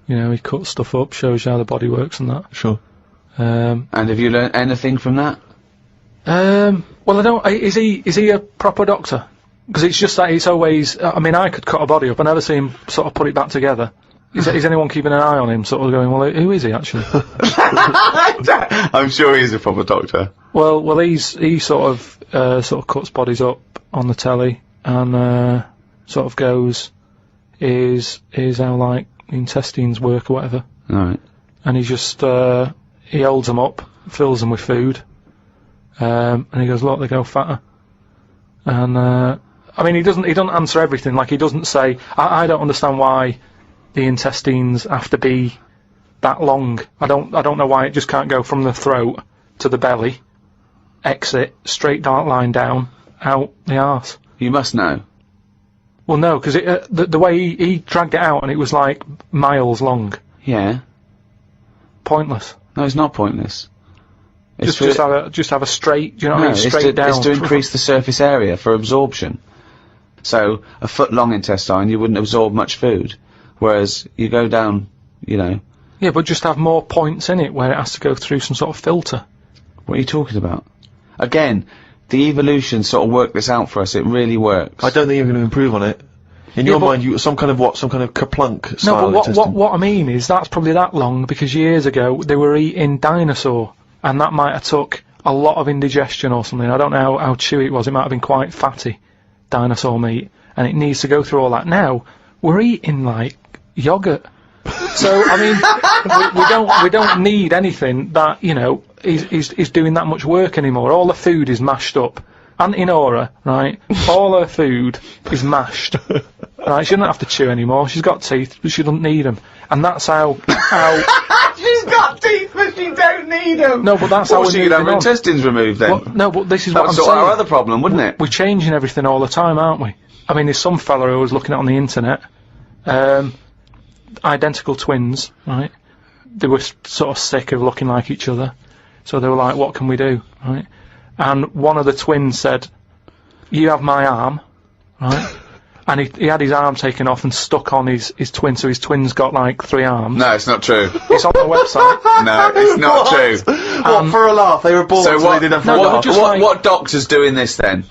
S3: you know, he cuts stuff up, shows you how the body works and that.
S2: Sure.
S1: And have you learned anything from that?
S3: Well, I don't. Is he a proper doctor? Because it's just that it's always. I mean, I could cut a body up. I never see him sort of put it back together. Is anyone keeping an eye on him? Sort of going, well, who is he actually?
S1: I'm sure he's a proper doctor.
S3: Well, he sort of cuts bodies up on the telly and sort of goes, is how like the intestines work or whatever.
S1: All right.
S3: And he just he holds them up, fills them with food, and he goes, look, they go fatter. And I mean, he doesn't answer everything. Like, he doesn't say, I don't understand why the intestines have to be that long. I don't know why it just can't go from the throat to the belly, exit, straight dark line down, out the arse.
S1: You must know.
S3: Well, no, because the way he dragged it out and it was like miles long.
S1: Yeah.
S3: Pointless.
S1: No, it's not pointless. It's
S3: Just have a straight, do you know what I mean? Straight down.
S1: It's to increase the surface area for absorption. So, a foot long intestine, you wouldn't absorb much food. Whereas, you go down, you know.
S3: Yeah, but just have more points in it where it has to go through some sort of filter.
S1: What are you talking about? Again, the evolution sort of worked this out for us. It really works.
S2: I don't think you're going to improve on it. In your mind, you some kind of Kerplunk style
S3: No, but
S2: intestine.
S3: what I mean is that's probably that long because years ago they were eating dinosaur, and that might have took a lot of indigestion or something. I don't know how chewy it was. It might have been quite fatty, dinosaur meat, and it needs to go through all that. Now we're eating like yogurt. So I mean, we don't need anything that, you know, is doing that much work anymore. All the food is mashed up. Auntie Nora, right? All her food is mashed. Right? She doesn't have to chew anymore. She's got teeth, but she doesn't need them. And that's how.
S1: She's got teeth, but she don't need them.
S3: No, but that's how we're
S1: she could have her
S3: moving on.
S1: intestines removed then.
S3: Well, no, but this is
S1: That
S3: what
S1: would
S3: I'm
S1: sort
S3: saying.
S1: our other problem, wouldn't it?
S3: We're changing everything all the time, aren't we? I mean, there's some fella who I was looking at on the internet. Identical twins, right? They were sort of sick of looking like each other, so they were like, "What can we do?" Right? And one of the twins said, "You have my arm," right? And he had his arm taken off and stuck on his twin, so his twin's got like 3 arms.
S1: No, it's not true.
S3: It's on the website.
S1: No, it's not true.
S2: What, for a laugh? They were born,
S1: So
S2: they didn't have
S3: no,
S2: a
S3: but
S2: laugh.
S3: just like-
S1: what doctor's doing this then?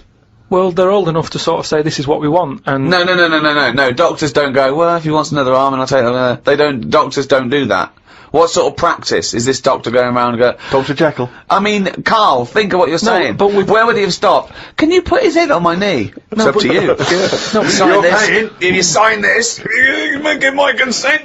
S3: Well, they're old enough to sort of say this is what we want, and
S1: No. Doctors don't go, well, if he wants another arm, and I'll take it. They don't. Doctors don't do that. What sort of practice is this doctor going around and go?
S2: Dr. Jekyll.
S1: I mean, Karl, think of what you're saying.
S3: but we-
S1: where would he have stopped? Can you put his head on my knee? It's up to you.
S3: No,
S1: Sign
S2: You're
S1: this.
S2: paying.
S1: If you sign this, you may give my consent.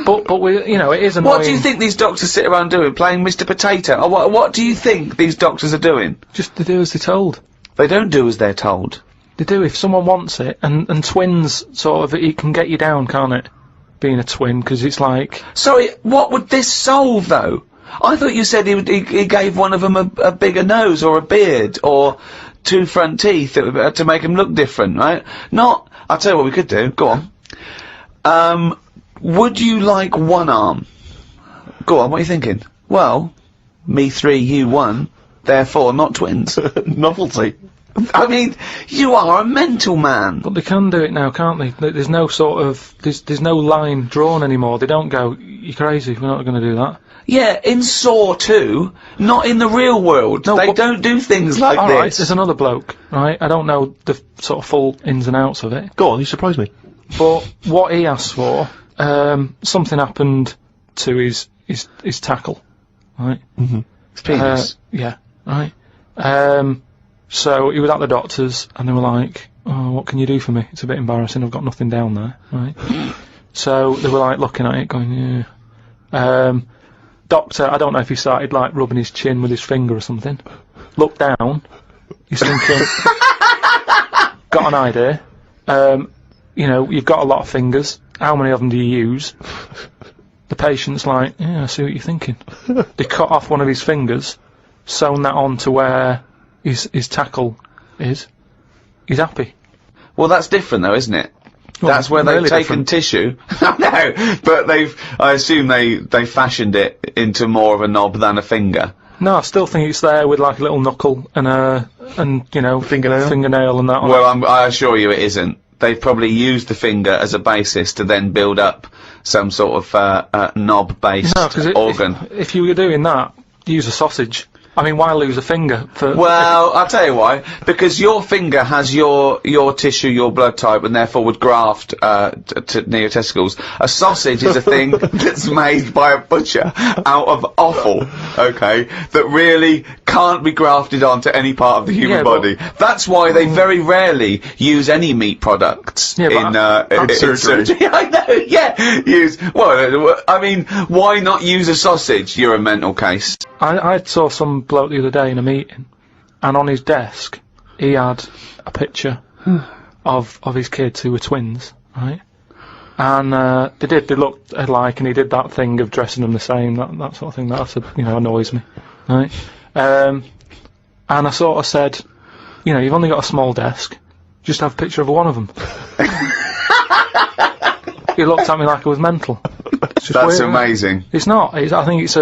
S3: but we, you know, it is annoying.
S1: What do you think these doctors sit around doing? Playing Mr. Potato? Or what do you think these doctors are doing?
S3: Just to do as they're told.
S1: They don't do as they're told.
S3: They do if someone wants it, and twins sort of, it can get you down, can't it? Being a twin, because it's like.
S1: Sorry, what would this solve, though? I thought you said he gave one of them a bigger nose, or a beard, or 2 front teeth to make him look different, right? Not. I'll tell you what we could do. Go on. Would you like 1 arm? Go on, what are you thinking? Well, me 3, you 1, therefore not twins.
S2: Novelty.
S1: I mean, you are a mental man.
S3: But they can do it now, can't they? There's no sort of. There's no line drawn anymore. They don't go, "You're crazy, we're not going to do that."
S1: Yeah, in Saw 2, not in the real world.
S3: No,
S1: they
S3: but-
S1: don't do things like
S3: Alright,
S1: this.
S3: there's another bloke, right? I don't know the sort of full ins and outs of it.
S2: Go on, you surprise me.
S3: But what he asked for, something happened to his tackle, right?
S1: It's penis.
S3: Yeah, right. So he was at the doctor's, and they were like, "Oh, what can you do for me? It's a bit embarrassing. I've got nothing down there." Right. So they were like looking at it, going, "Yeah." Doctor, I don't know if he started like rubbing his chin with his finger or something. Looked down. He's thinking, got an idea. You know, you've got a lot of fingers. How many of them do you use? The patient's like, yeah, I see what you're thinking. They cut off one of his fingers, sewn that on to where his tackle is. He's happy.
S1: Well, that's different though, isn't it?
S3: Well,
S1: That's where they've
S3: really
S1: taken
S3: different.
S1: tissue. No, but I assume they fashioned it into more of a knob than a finger.
S3: No, I still think it's there with like a little knuckle and you know, fingernail and that on it.
S1: Well, I assure you it isn't. They've probably used the finger as a basis to then build up some sort of knob-based
S3: No, because
S1: organ.
S3: if you were doing that, use a sausage. I mean, why lose a finger for...
S1: Well, I'll tell you why. Because your finger has your tissue, your blood type, and therefore would graft near your testicles. A sausage is a thing that's made by a butcher out of offal, okay, that really can't be grafted onto any part of the human
S3: Yeah, but-
S1: body. That's why they very rarely use any meat products
S3: Yeah, but
S1: in surgery. I know, yeah. Well, I mean, why not use a sausage? You're a mental case.
S3: I saw some bloke the other day in a meeting, and on his desk he had a picture of his kids who were twins, right? And they looked alike, and he did that thing of dressing them the same, that sort of thing. That annoys me, right? And I sort of said, you know, you've only got a small desk, just have a picture of one of them. He looked at me like I was mental. It's just
S1: That's
S3: weird, isn't it?
S1: amazing.
S3: It's not. I think it's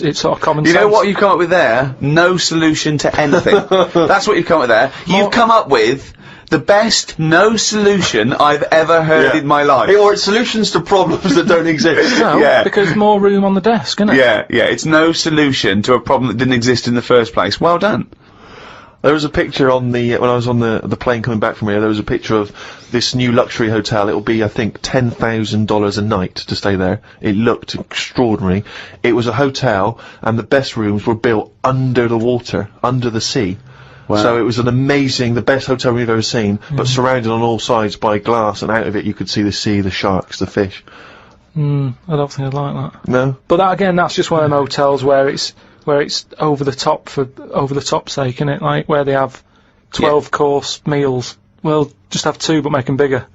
S3: it's sort of common
S1: You
S3: sense.
S1: know what you've come up with there? No solution to anything. That's what you've come up with there. You've come up with the best no solution I've ever heard in my life.
S2: Or it's solutions to problems that don't exist.
S3: No,
S1: Yeah.
S3: because more room on the desk, isn't it?
S1: Yeah, it's no solution to a problem that didn't exist in the first place. Well done.
S2: There was a picture on when I was on the plane coming back from here, there was a picture of this new luxury hotel. It'll be, I think, $10,000 a night to stay there. It looked extraordinary. It was a hotel, and the best rooms were built under the water, under the sea.
S1: Wow.
S2: So it was the best hotel we've ever seen, but surrounded on all sides by glass, and out of it you could see the sea, the sharks, the fish.
S3: I don't think I'd like that.
S2: No?
S3: But that again, that's just one of them hotels where it's over the top for over the top sake, isn't it? Like where they have 12-course meals. Well, just have 2, but make them bigger,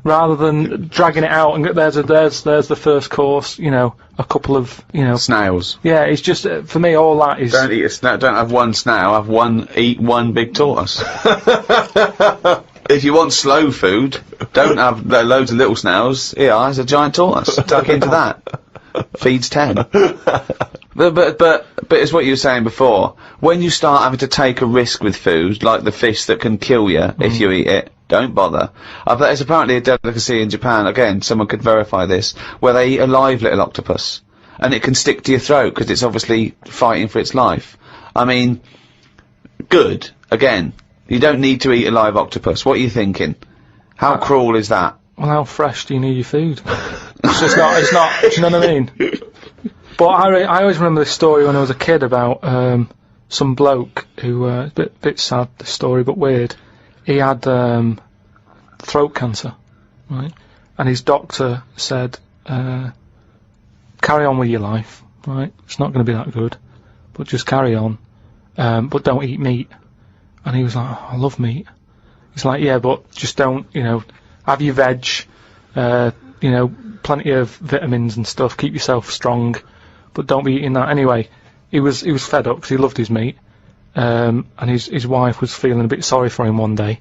S3: rather than dragging it out and there's the first course. You know, a couple of
S1: Snails.
S3: Yeah, it's just for me all that is.
S1: Don't eat a snail. Don't have one snail. Eat one big tortoise. If you want slow food, don't have loads of little snails. Here, there's a giant tortoise. Tuck into that. Feeds 10. But it's what you were saying before. When you start having to take a risk with food, like the fish that can kill you if you eat it, don't bother. But there's apparently a delicacy in Japan, again, someone could verify this, where they eat a live little octopus. And it can stick to your throat, because it's obviously fighting for its life. I mean, good. Again, you don't need to eat a live octopus. What are you thinking? How cruel is that?
S3: Well, how fresh do you need your food? It's not, do you know what I mean? But I always remember this story when I was a kid about, some bloke who, a bit sad, this story, but weird. He had, throat cancer, right? And his doctor said, carry on with your life, right? It's not going to be that good, but just carry on, but don't eat meat. And he was like, oh, I love meat. He's like, yeah, but just don't, have your veg, plenty of vitamins and stuff, keep yourself strong, but don't be eating that. Anyway, he was fed up because he loved his meat, and his wife was feeling a bit sorry for him one day,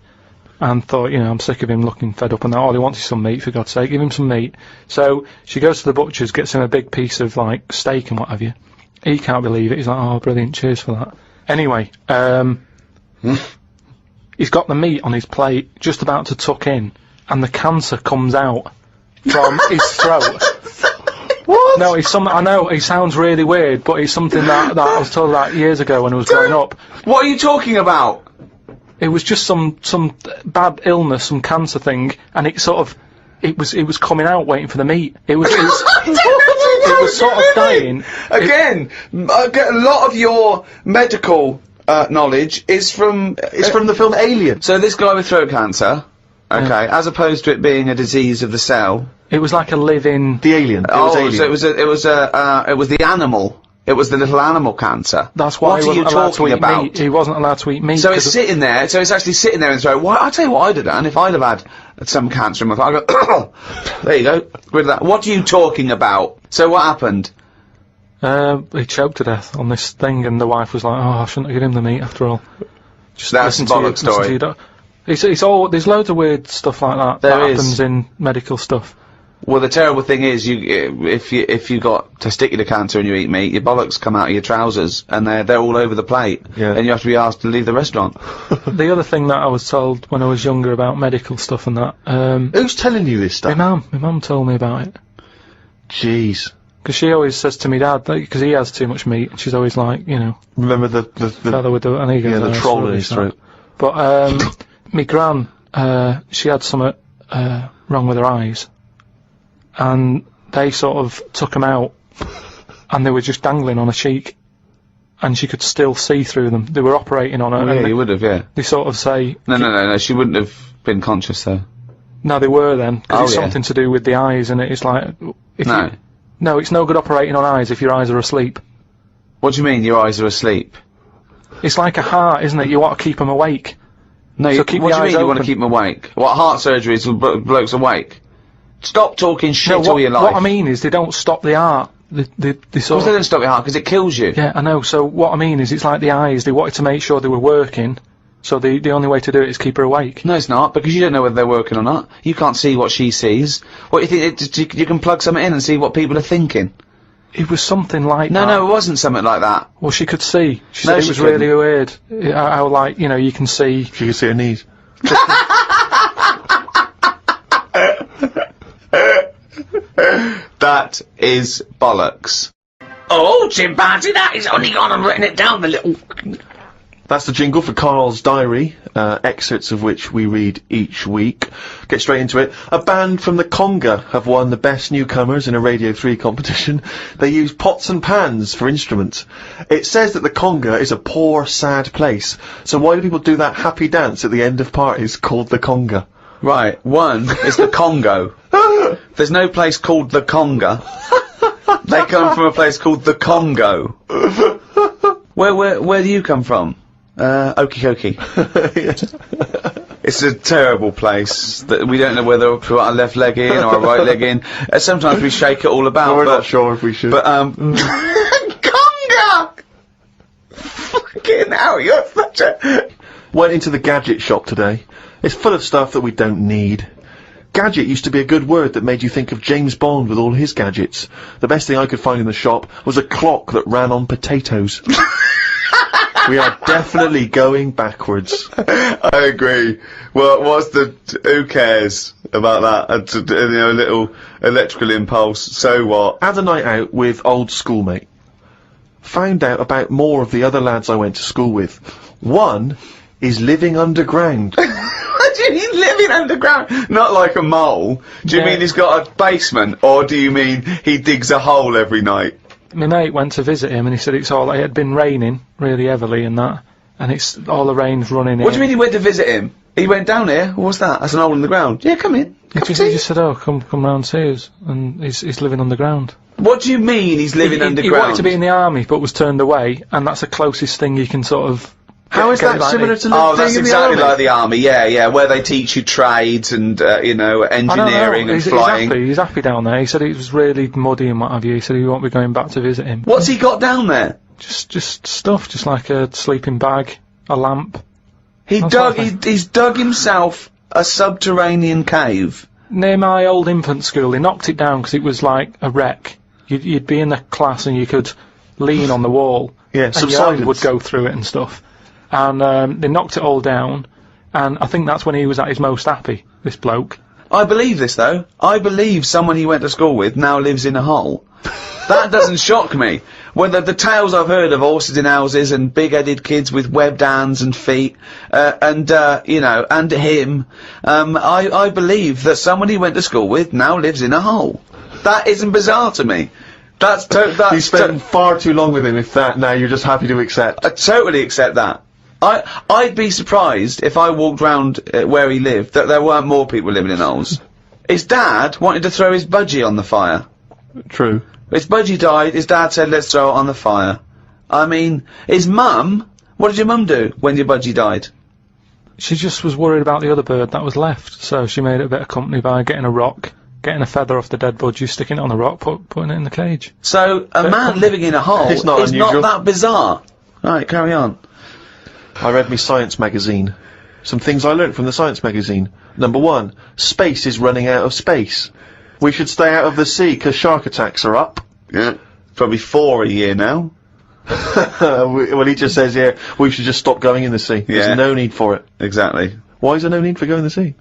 S3: and thought, I'm sick of him looking fed up and that, all he wants is some meat, for God's sake, give him some meat. So she goes to the butcher's, gets him a big piece of, like, steak and what have you. He can't believe it, he's like, oh, brilliant, cheers for that. Anyway, he's got the meat on his plate, just about to tuck in, and the cancer comes out from his throat. What? No, it's something, I know, it sounds really weird, but it's something that I was told about years ago when I was growing up.
S1: What are you talking about?
S3: It was just some bad illness, some cancer thing, and it was coming out waiting for the meat. It was sort of dying.
S1: Again, I get a lot of your medical knowledge is from
S2: the film Alien.
S1: So this guy with throat cancer, okay, as opposed to it being a disease of the cell.
S3: It was like a living.
S2: The Alien. It was Alien.
S1: So it was the animal It was the little animal cancer.
S3: That's why
S1: What
S3: he
S1: are you
S3: wasn't allowed to
S1: talking
S3: eat
S1: about?
S3: meat. He wasn't allowed to eat meat.
S1: So it's
S3: 'cause
S1: sitting there, so it's actually sitting there in his throat. Why, I'll tell you what I'd have done if I'd have had some cancer in my throat. I'd go, there you go, rid of that. What are you talking about? So what happened?
S3: he choked to death on this thing, and the wife was like, "Oh, I shouldn't have given him the meat after all." Just
S1: That's
S3: listen
S1: a
S3: to
S1: bollock
S3: listen to
S1: story.
S3: your it's all, there's loads of weird stuff like that
S1: There
S3: that
S1: is.
S3: happens in medical stuff.
S1: Well, the terrible thing is, if you got testicular cancer and you eat meat, your bollocks come out of your trousers, and they're all over the plate,
S2: Yeah.
S1: and you have to be asked to leave the restaurant.
S3: The other thing that I was told when I was younger about medical stuff and that,
S2: Who's telling you this
S3: my
S2: stuff?
S3: mum told me about it.
S2: Jeez.
S3: Because she always says to me dad, because he has too much meat, and she's always like, you know,
S2: Remember the
S3: fella with the, and he goes,
S2: yeah, the
S3: "Oh,
S2: troll in
S3: sorry,
S2: his
S3: sorry."
S2: throat.
S3: But, me gran, she had something, wrong with her eyes. And they sort of took them out, and they were just dangling on her cheek, and she could still see through them. They were operating on her,
S1: Yeah,
S3: and
S1: you would have, yeah.
S3: they sort of say,
S1: No, she wouldn't have been conscious, though.
S3: no, they were then, because
S1: Oh,
S3: it's
S1: yeah.
S3: something to do with the eyes, and it's like, if
S1: No.
S3: no, it's no good operating on eyes if your eyes are asleep.
S1: What do you mean, your eyes are asleep?
S3: It's like a heart, isn't it? You want to keep them awake.
S1: No,
S3: So
S1: you,
S3: keep
S1: what
S3: the
S1: do you
S3: eyes
S1: mean you want to
S3: open.
S1: keep them awake? What, heart surgery is blokes awake? Stop talking shit
S3: No,
S1: all your life.
S3: what I mean is they don't stop the heart. They
S1: Of
S3: sort
S1: course
S3: of,
S1: they don't stop your heart, because it kills you.
S3: yeah, I know. So what I mean is it's like the eyes. They wanted to make sure they were working, so the only way to do it is keep her awake.
S1: No, it's not, because you don't know whether they're working or not. You can't see what she sees. What, you think, you can plug something in and see what people are thinking?
S3: It was something like
S1: No,
S3: that.
S1: no, it wasn't something like that.
S3: Well, she could see. She
S1: No,
S3: said it
S1: she
S3: was really weird. How, like, you know, you can see.
S2: She could see her knees.
S1: That is bollocks.
S4: Oh, chimpanzee, that is only gone and written it down, the little...
S2: That's the jingle for Karl's diary, excerpts of which we read each week. Get straight into it. A band from the Conga have won the Best Newcomers in a Radio 3 competition. They use pots and pans for instruments. It says that the Conga is a poor, sad place. So why do people do that happy dance at the end of parties called the Conga?
S1: Right, one is the Congo. There's no place called the Conga. They come from a place called the Congo. Where do you come from? Okie dokie. It's a terrible place that we don't know whether to put our left leg in or our right leg in. Sometimes we shake it all about.
S2: We're
S1: but,
S2: not sure if we should.
S1: But Conga! Fucking hell, you're such a...
S2: Went into the gadget shop today. It's full of stuff that we don't need. Gadget used to be a good word that made you think of James Bond with all his gadgets. The best thing I could find in the shop was a clock that ran on potatoes. We are definitely going backwards.
S1: I agree. Well, who cares about that? You know, a little electrical impulse, so what?
S2: Had a night out with old schoolmate. Found out about more of the other lads I went to school with. One is living underground.
S1: What do you mean living underground? Not like a mole. Do you
S3: Yeah.
S1: mean he's got a basement, or do you mean he digs a hole every night?
S3: My mate went to visit him, and he said it had been raining really heavily and that, and it's all the rain's running in.
S1: What do you mean he went to visit him? He went down here? What's that? That's an hole in the ground. Yeah, come in.
S3: He
S1: Cup of
S3: just,
S1: tea.
S3: he just said, "Oh, come round to us," and he's living underground.
S1: What do you mean he's living
S3: He
S1: underground?
S3: wanted to be in the army, but was turned away, and that's the closest thing you can sort of.
S2: How is that
S3: like
S2: similar
S3: me.
S2: to
S1: Oh,
S2: living
S1: that's
S2: in the
S1: exactly
S2: army?
S1: like the army, yeah, where they teach you trades and, you know,
S3: I don't
S1: engineering
S3: know.
S1: and
S3: He's
S1: flying.
S3: happy. He's happy down there. He said it was really muddy and what have you. He said he won't be going back to visit him.
S1: What's he got down there?
S3: Just stuff, just like a sleeping bag, a lamp.
S1: He
S3: That's
S1: dug,
S3: nothing.
S1: he's dug himself a subterranean cave.
S3: Near my old infant school, they knocked it down because it was like a wreck. You'd be in the class and you could lean on the wall.
S2: Yeah,
S3: and your hand
S2: subsidence.
S3: would go through it and stuff. And they knocked it all down, and I think that's when he was at his most happy, this bloke.
S1: I believe this, though. I believe someone he went to school with now lives in a hole. That doesn't shock me. Whether the tales I've heard of horses in houses and big-headed kids with webbed hands and feet, you know, and him, I believe that someone he went to school with now lives in a hole. That isn't bizarre to me. That's
S2: You spent far too long with him if that now you're just happy to accept.
S1: I totally accept that. I'd be surprised if I walked round where he lived that there weren't more people living in holes. His dad wanted to throw his budgie on the fire.
S2: True.
S1: His budgie died, his dad said, let's throw it on the fire. I mean, his mum, what did your mum do when your budgie died?
S3: She just was worried about the other bird that was left, so she made it a bit of company by getting a rock, getting a feather off the dead budgie, sticking it on a rock, putting it in the cage.
S1: So, a man living in a hole
S2: It's not
S1: is
S2: unusual.
S1: not that bizarre. Right, carry on.
S2: I read me science magazine. Some things I learnt from the science magazine. Number 1, space is running out of space. We should stay out of the sea 'cause shark attacks are up.
S1: Yeah. Probably 4 a year now.
S2: Well, he just says here, we should just stop going in the sea.
S1: Yeah.
S2: There's no need for it.
S1: Exactly.
S2: Why is there no need for going in the sea?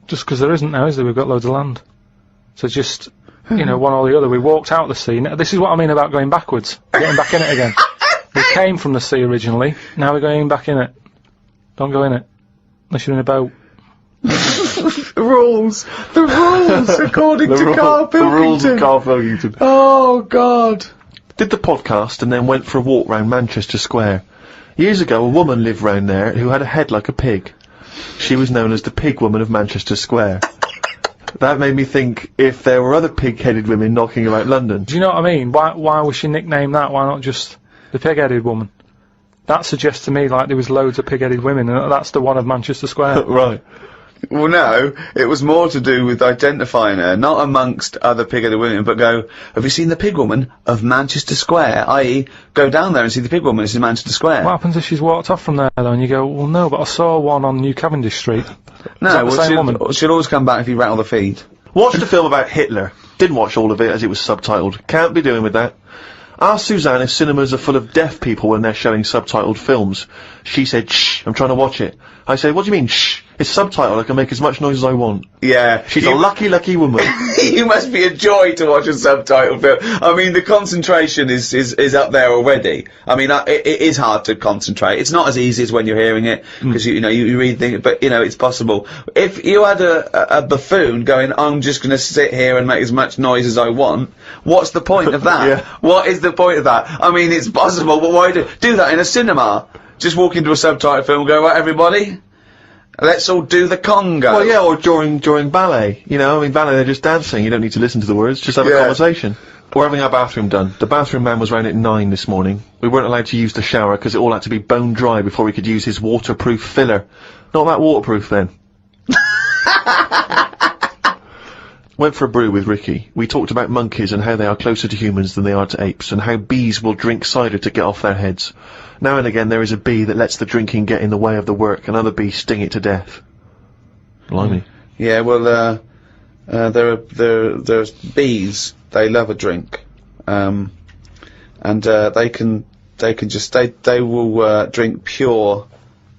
S3: Just because there isn't now, is there? We've got loads of land. So just, you know, one or the other. We walked out the sea. Now, this is what I mean about going backwards. Getting back in it again. We came from the sea originally. Now we're going back in it. Don't go in it. Unless you're in a boat.
S1: The rules, according to Karl
S2: The rules of
S1: Pilkington.
S2: Karl Pilkington.
S1: Oh, God.
S2: Did the podcast and then went for a walk round Manchester Square. Years ago, a woman lived round there who had a head like a pig. She was known as the Pig Woman of Manchester Square. That made me think if there were other pig-headed women knocking about London.
S3: Do you know what I mean? Why was she nicknamed that? Why not just the pig-headed woman? That suggests to me like there was loads of pig-headed women, and that's the one of Manchester Square.
S2: Right.
S1: Well, no, it was more to do with identifying her, not amongst other pig-headed women, but go, have you seen the pig woman of Manchester Square? I.e., go down there and see the pig woman, it's in Manchester Square.
S3: What happens if she's walked off from there, though, and you go, well, no, but I saw one on New Cavendish Street.
S1: No,
S3: that the same woman?
S1: she'll always come back if you rattle the feed.
S2: Watched a film about Hitler. Didn't watch all of it as it was subtitled. Can't be doing with that. Asked Suzanne if cinemas are full of deaf people when they're showing subtitled films. She said, shh, I'm trying to watch it. I said, what do you mean, shh? It's subtitled, I can make as much noise as I want.
S1: Yeah.
S2: She's a lucky, lucky woman.
S1: You must be a joy to watch a subtitled film. I mean, the concentration is up there already. I mean, it is hard to concentrate. It's not as easy as when you're hearing it, because you read things, but, you know, it's possible. If you had a buffoon going, I'm just gonna sit here and make as much noise as I want, what's the point of that?
S2: Yeah.
S1: What is the point of that? I mean, it's possible, but why do that in a cinema? Just walk into a subtitled film and go, right, everybody? Let's all do the conga.
S2: Well, yeah, or during ballet. You know, I mean, ballet, they're just dancing. You don't need to listen to the words. Just have a conversation. We're having our bathroom done. The bathroom man was round at 9 this morning. We weren't allowed to use the shower because it all had to be bone dry before we could use his waterproof filler. Not that waterproof, then. Went for a brew with Ricky. We talked about monkeys and how they are closer to humans than they are to apes, and how bees will drink cider to get off their heads. Now and again there is a bee that lets the drinking get in the way of the work, and other bees sting it to death. Blimey.
S1: Yeah, well, there's bees. They love a drink, and they will drink pure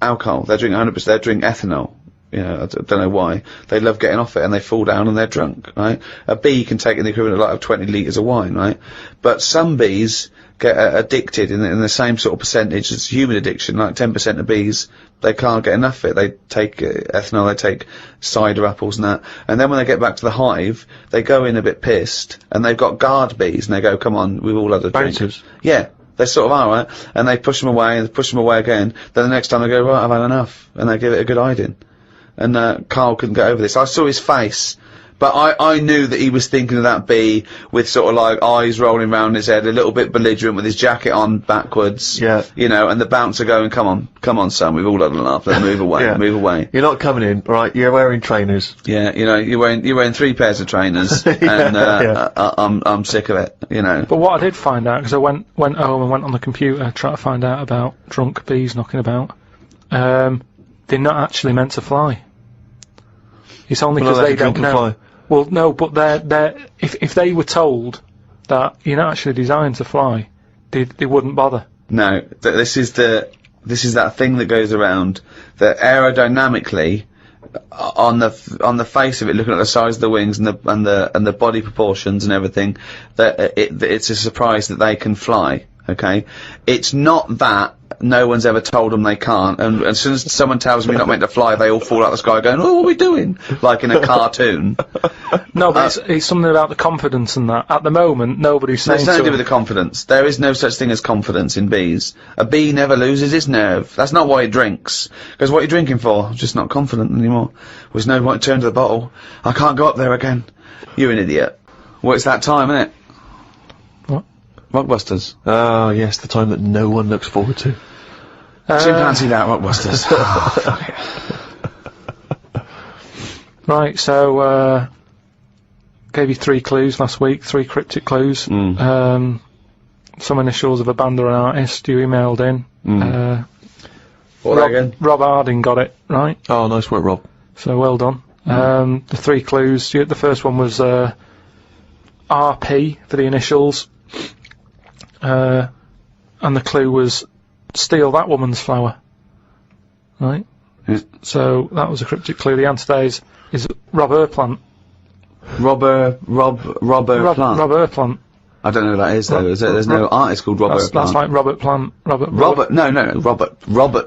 S1: alcohol. They drink 100%. They drink ethanol. You know, I don't know why. They love getting off it, and they fall down and they're drunk, right? A bee can take in the equivalent of like 20 litres of wine, right? But some bees get addicted in the same sort of percentage as human addiction. Like 10% of bees, they can't get enough of it. They take ethanol, they take cider apples and that. And then when they get back to the hive, they go in a bit pissed, and they've got guard bees, and they go, come on, we've all had a drink.
S2: Bouncers.
S1: Yeah. They sort of are, right? And they push them away, and push them away again. Then the next time they go, right, I've had enough. And they give it a good hiding. And Karl couldn't get over this. I saw his face, but I knew that he was thinking of that bee with sort of like eyes rolling round his head, a little bit belligerent with his jacket on backwards.
S2: Yeah.
S1: You know, and the bouncer going, come on, son, we've all had enough. Let's move away,
S2: Yeah.
S1: move away.
S2: You're not coming in, right? You're wearing trainers.
S1: Yeah, you know, you're wearing 3 pairs of trainers, and I'm sick of it. You know.
S3: But what I did find out, because I went home and went on the computer trying to find out about drunk bees knocking about, they're not actually meant to fly. It's only because they don't know.
S2: Fly.
S3: Well, no, but if they were told that you're not actually designed to fly, they wouldn't bother.
S1: No, this is that thing that goes around that aerodynamically, on the face of it, looking at the size of the wings and the body proportions and everything, that it's a surprise that they can fly. Okay, it's not that no one's ever told them they can't, and as soon as someone tells them you're not meant to fly, they all fall out of the sky going, oh, what are we doing? Like in a cartoon.
S3: No, but it's something about the confidence and that. At the moment, nobody's saying
S1: It's nothing to do with the confidence. There is no such thing as confidence in bees. A bee never loses its nerve. That's not why it drinks. Because what are you drinking for? I'm just not confident anymore. There's no point to turn to the bottle. I can't go up there again. You're an idiot. Well, it's that time, isn't it? Rockbusters.
S2: Oh, yes, the time that no one looks forward to.
S1: Chimpanzee that, Rockbusters.
S3: Right, so, gave you 3 clues last week, 3 cryptic clues. Some initials of a band or an artist you emailed in. Rob Harding got it, right?
S2: Oh, nice work, Rob.
S3: So well done. The 3 clues, the first one was RP for the initials. And the clue was steal that woman's flower. Right?
S1: Yeah.
S3: So that was a cryptic clue. The answer today is Rob Plant.
S1: Rob Plant.
S3: Rob Plant.
S1: I don't know who that is though. Is there? There's no artist called Robert Plant.
S3: That's like Robert Plant. Robert
S1: Robert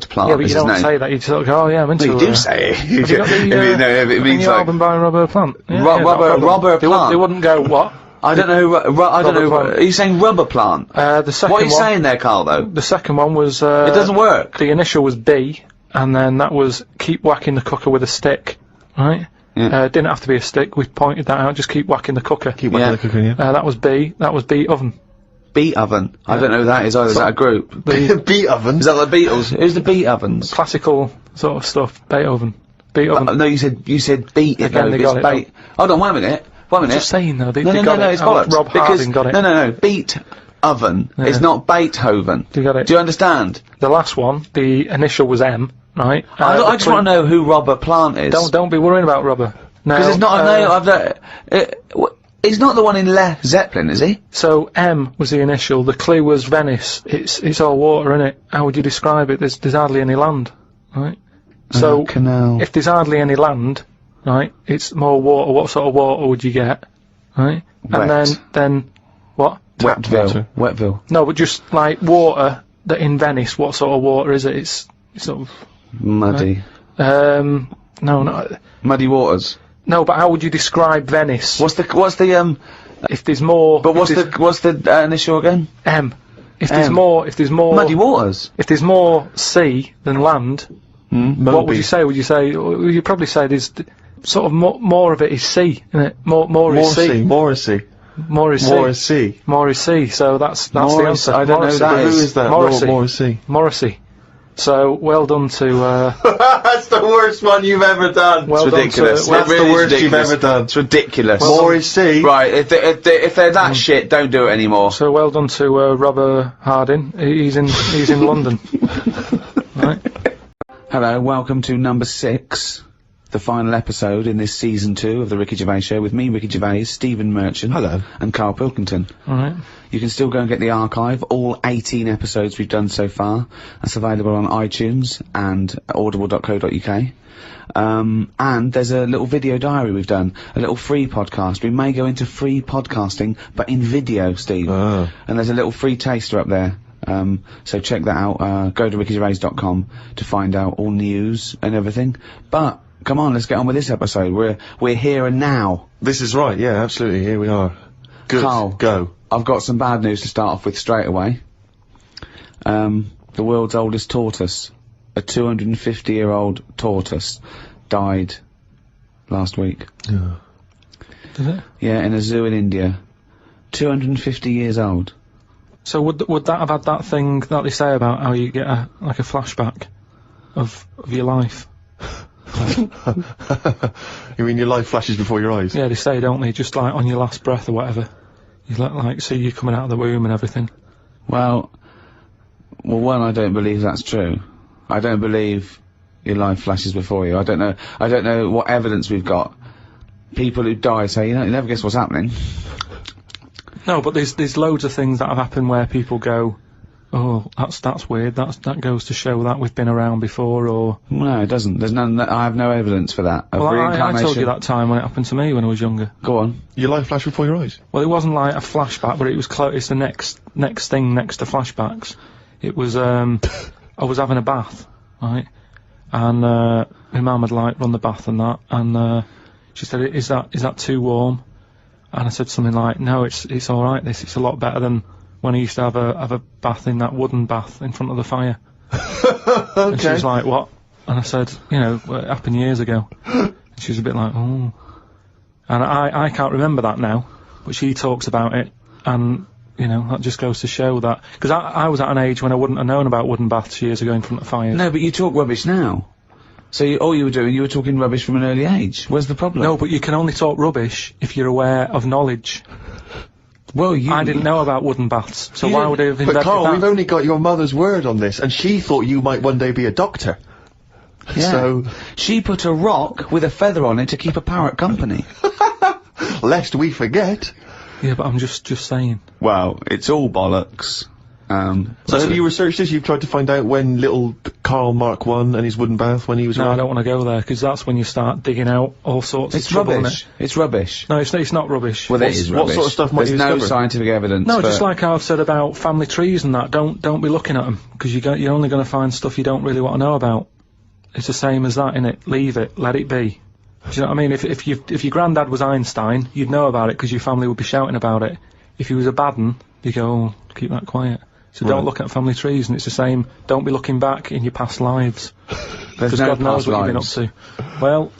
S1: Plant
S3: Yeah, but
S1: is
S3: you
S1: his
S3: don't
S1: name.
S3: say that. You sort of go, oh yeah, I'm into
S1: Well, you do say it.
S3: Have you got the,
S1: it means
S3: new
S1: like
S3: album by Robert Plant? Yeah,
S1: Robert Plant.
S3: They wouldn't go, what?
S1: I don't know. I don't know.
S3: Plant.
S1: Are you saying Rubber Plant?
S3: The second
S1: What are you
S3: one,
S1: saying there, Karl? Though
S3: The second one was...
S1: it doesn't work.
S3: The initial was B, and then that was keep whacking the cooker with a stick, right?
S1: Yeah.
S3: Didn't have to be a stick, we pointed that out, just keep whacking the cooker.
S2: Keep whacking the cooker, yeah.
S3: That was B, that was Beat Oven.
S1: Beat Oven. I don't know who that is either. Is that a group?
S2: Beat Oven?
S1: Is that the Beatles? Who's the Beat Ovens?
S3: Classical sort of stuff, Beethoven. Beethoven.
S1: No, you said beat it.
S3: Again,
S1: though.
S3: they got
S1: It's
S3: it.
S1: bait. Hold on, wait a minute.
S3: Just saying though, they
S1: No,
S3: got it.
S1: it's bollocks.
S3: Rob Harding got it.
S1: No. Beat Oven.
S3: Yeah.
S1: It's not Beethoven.
S3: You got it.
S1: Do you understand?
S3: The last one, the initial was M, right?
S1: I just want to know who Robert Plant is.
S3: Don't be worrying about Robert. No.
S1: Because it's not a name. He's not the one in Led Zeppelin, is he?
S3: So M was the initial. The clue was Venice. It's all water, innit? How would you describe it? There's hardly any land, right? So
S1: canal.
S3: if there's hardly any land, right, it's more water. What sort of water would you get, right?
S1: Wet.
S3: And then what?
S1: Wetville.
S3: No, but just like water that in Venice. What sort of water is it? It's sort of
S1: Muddy.
S3: no.
S1: Muddy waters.
S3: No, but how would you describe Venice?
S1: What's the
S3: If there's more.
S1: But what's the initial again?
S3: M. If there's
S1: M.
S3: more.
S1: Muddy waters.
S3: If there's more sea than land, what would you say? Would you say? You'd probably say there's sort of more of it is sea, isn't it? More is sea. More is sea. So that's the answer.
S1: I don't know who that
S2: Who
S1: is.
S2: is that?
S3: Morrissey. Morrissey. So well done to.
S2: That's the worst one you've ever done.
S3: Well
S1: It's
S3: done
S1: ridiculous.
S3: to.
S2: That's the worst you've
S1: ridiculous.
S2: ever done.
S1: It's ridiculous.
S2: Morrissey.
S1: Right, if they're that shit, don't do it anymore.
S3: So well done to Robert Harding. He's in London. Right.
S1: Hello, welcome to number 6, the final episode in this season 2 of the Ricky Gervais Show with me, Ricky Gervais, Stephen Merchant,
S2: Hello.
S1: and Karl Pilkington.
S3: All right.
S1: You can still go and get the archive, all 18 episodes we've done so far. That's available on iTunes and audible.co.uk. And there's a little video diary we've done, a little free podcast. We may go into free podcasting, but in video, Steve.
S2: Ah.
S1: And there's a little free taster up there. So check that out. Go to rickygervais.com to find out all news and everything. But come on, let's get on with this episode. We're here and now.
S2: This is right, yeah, absolutely, here we are. Good,
S1: Karl,
S2: go.
S1: I've got some bad news to start off with straight away. The world's oldest tortoise, a 250-year-old tortoise, died last week.
S2: Yeah.
S3: Did it?
S1: Yeah, in a zoo in India. 250 years old.
S3: So would that have had that thing that they say about how you get a flashback of your life?
S2: You mean your life flashes before your eyes?
S3: Yeah, they say, don't they? Just like on your last breath or whatever. You like see you coming out of the womb and everything.
S1: Well, one, I don't believe that's true. I don't believe your life flashes before you. I don't know what evidence we've got. People who die say, you never guess what's happening.
S3: No, but there's loads of things that have happened where people go, oh, that's weird. That goes to show that we've been around before, or.
S1: No, it doesn't. There's none. I have no evidence for that. Of
S3: Well, I
S1: reincarnation.
S3: told you that time when it happened to me when I was younger.
S1: Go on.
S2: Your life flashed before your eyes?
S3: Well, it wasn't like a flashback, but it was it's the next thing next to flashbacks. It was I was having a bath, right, and my mum had like run the bath and that, and she said, "Is that too warm?" And I said something like, "No, it's all right. It's a lot better than when I used to have a bath in that wooden bath in front of the fire."
S2: Okay.
S3: And she was like, "What?" And I said, it happened years ago. And she was a bit like, "Oh." And I can't remember that now, but she talks about it, and You know, that just goes to show that, because I was at an age when I wouldn't have known about wooden baths years ago in front of fires.
S1: No, but you talk rubbish now. So all you were doing, you were talking rubbish from an early age. Where's the problem?
S3: No, but you can only talk rubbish if you're aware of knowledge.
S1: Well,
S3: I didn't know about wooden baths, so
S1: You
S3: why
S1: didn't-
S3: would I have
S2: But
S3: invented
S2: Carl,
S3: that?
S2: we've only got your mother's word on this, and she thought you might one day be a doctor.
S1: Yeah.
S2: So,
S1: She put a rock with a feather on it to keep a parrot company.
S2: lest we forget.
S3: Yeah, but I'm just saying.
S1: Well, it's all bollocks.
S2: So have you researched this? You've tried to find out when little Karl Mark I and his wooden bath, when he was
S3: No, I
S2: around?
S3: don't want to go there, because that's when you start digging out all sorts
S1: It's
S3: of trouble,
S1: rubbish.
S3: innit?
S1: It's rubbish.
S3: No, it's not rubbish.
S1: Well, it is
S2: what
S1: rubbish.
S2: sort of stuff might
S1: There's
S2: you
S1: no
S2: discover?
S1: scientific evidence.
S3: No,
S1: but
S3: just like I've said about family trees and that, don't be looking at them, because you're only going to find stuff you don't really want to know about. It's the same as that, innit? Leave it, let it be. Do you know what I mean? If your granddad was Einstein, you'd know about it because your family would be shouting about it. If he was a bad un, you go, oh, keep that quiet. So don't look at family trees, and it's the same. Don't be looking back in your past lives,
S1: there's
S3: because
S1: no
S3: God knows
S1: past
S3: what
S1: lives.
S3: you've been up to. Well,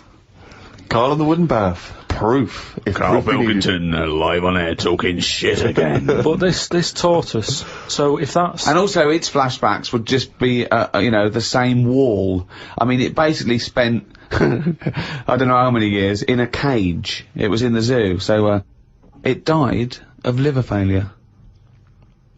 S2: Karl and the wooden bath. Proof. If proof be needed.
S1: live on air talking shit again.
S3: but this tortoise. So if that's
S1: And also, its flashbacks would just be, you know, the same wall. I mean, it basically spent, I don't know how many years, in a cage. It was in the zoo, so, it died of liver failure.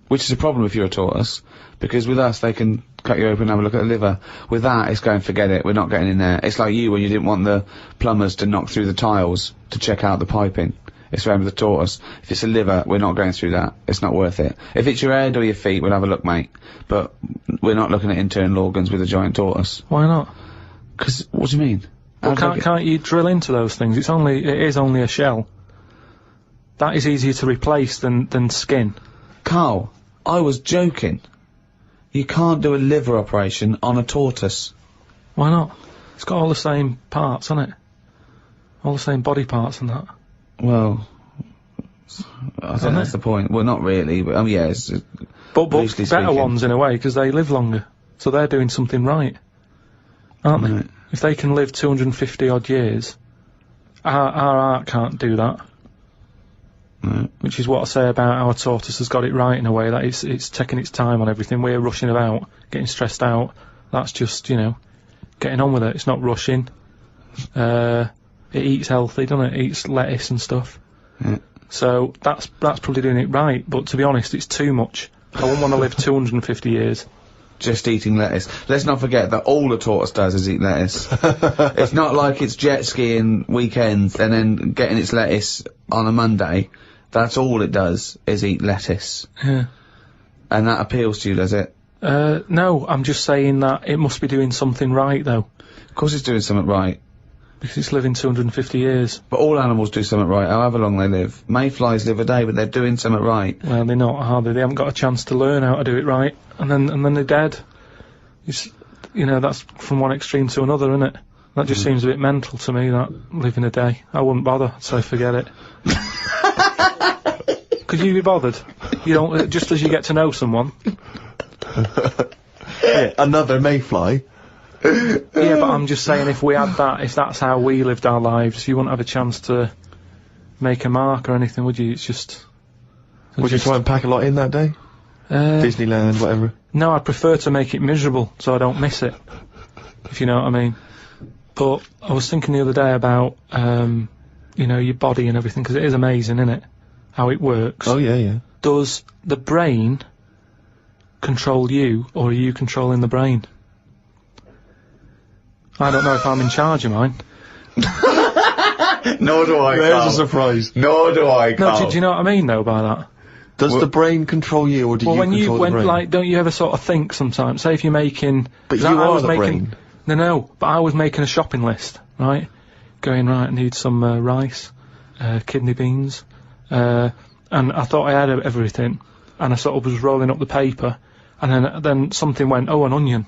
S1: Which is a problem if you're a tortoise, because with us, they can cut you open and have a look at the liver. With that, it's going, forget it, we're not getting in there. It's like you when you didn't want the plumbers to knock through the tiles to check out the piping. It's the same with the tortoise. If it's a liver, we're not going through that. It's not worth it. If it's your head or your feet, we'll have a look, mate. But we're not looking at internal organs with a giant tortoise.
S3: why not?
S1: 'Cause, what do you mean?
S3: Well,
S1: How do they
S3: can't you drill into those things? It is only a shell. That is easier to replace than skin.
S1: Carl, I was joking. You can't do a liver operation on a tortoise.
S3: Why not? It's got all the same parts, hasn't it? All the same body parts and that.
S1: Well, I
S3: Isn't
S1: think that's
S3: it?
S1: the point. Well, not really, but, yeah, it's,
S3: But
S1: loosely
S3: better
S1: speaking.
S3: ones in a way, because they live longer. So they're doing something right. Aren't they?
S1: Right.
S3: If they can live 250 odd years, our art can't do that.
S1: Right.
S3: Which is what I say about our tortoise has got it right in a way, that it's taking its time on everything. We're rushing about, getting stressed out. That's just, you know, getting on with it. It's not rushing. It eats healthy, doesn't it? It eats lettuce and stuff.
S1: Yeah.
S3: So that's probably doing it right, but to be honest, it's too much. I wouldn't want to live 250 years.
S1: Just eating lettuce. Let's not forget that all a tortoise does is eat lettuce. It's not like it's jet skiing weekends and then getting its lettuce on a Monday. That's all it does, is eat lettuce.
S3: Yeah.
S1: And that appeals to you, does it?
S3: No, I'm just saying that it must be doing something right, though,
S1: Of course it's doing something right.
S3: because it's living 250 years.
S1: But all animals do something right, however long they live. Mayflies live a day, but they're doing something right.
S3: Well, they're not, are they? They haven't got a chance to learn how to do it right, and then they're dead. It's, you know, that's from one extreme to another, isn't it? That just seems a bit mental to me, that, living a day. I wouldn't bother, so forget it. Could you be bothered? You don't, just as you get to know someone.
S2: Yeah, another mayfly.
S3: Yeah, but I'm just saying, if we had that, if that's how we lived our lives, you wouldn't have a chance to make a mark or anything, would you? It's just...
S2: Would you try and pack a lot in that day? Disneyland, whatever.
S3: No, I'd prefer to make it miserable, so I don't miss it, if you know what I mean. But I was thinking the other day about, you know, your body and everything, because it is amazing, isn't it? How it works.
S2: Oh, yeah, yeah.
S3: Does the brain control you, or are you controlling the brain? I don't know if I'm in charge of mine.
S1: Nor do I,
S2: There's a surprise.
S1: Nor do I,
S3: No, do you know what I mean, though, by that?
S2: Does
S1: Well-
S2: the brain control you, or do
S3: Well,
S2: you
S3: when
S2: control the brain?
S3: like, don't you ever sort of think sometimes, say if you're making...
S2: But
S3: 'cause
S2: you
S3: I
S2: are
S3: was
S2: the
S3: making,
S2: brain.
S3: No, but I was making a shopping list, right? Going, right, I need some rice, kidney beans, and I thought I had everything, and I sort of was rolling up the paper, and then something went, oh, an onion.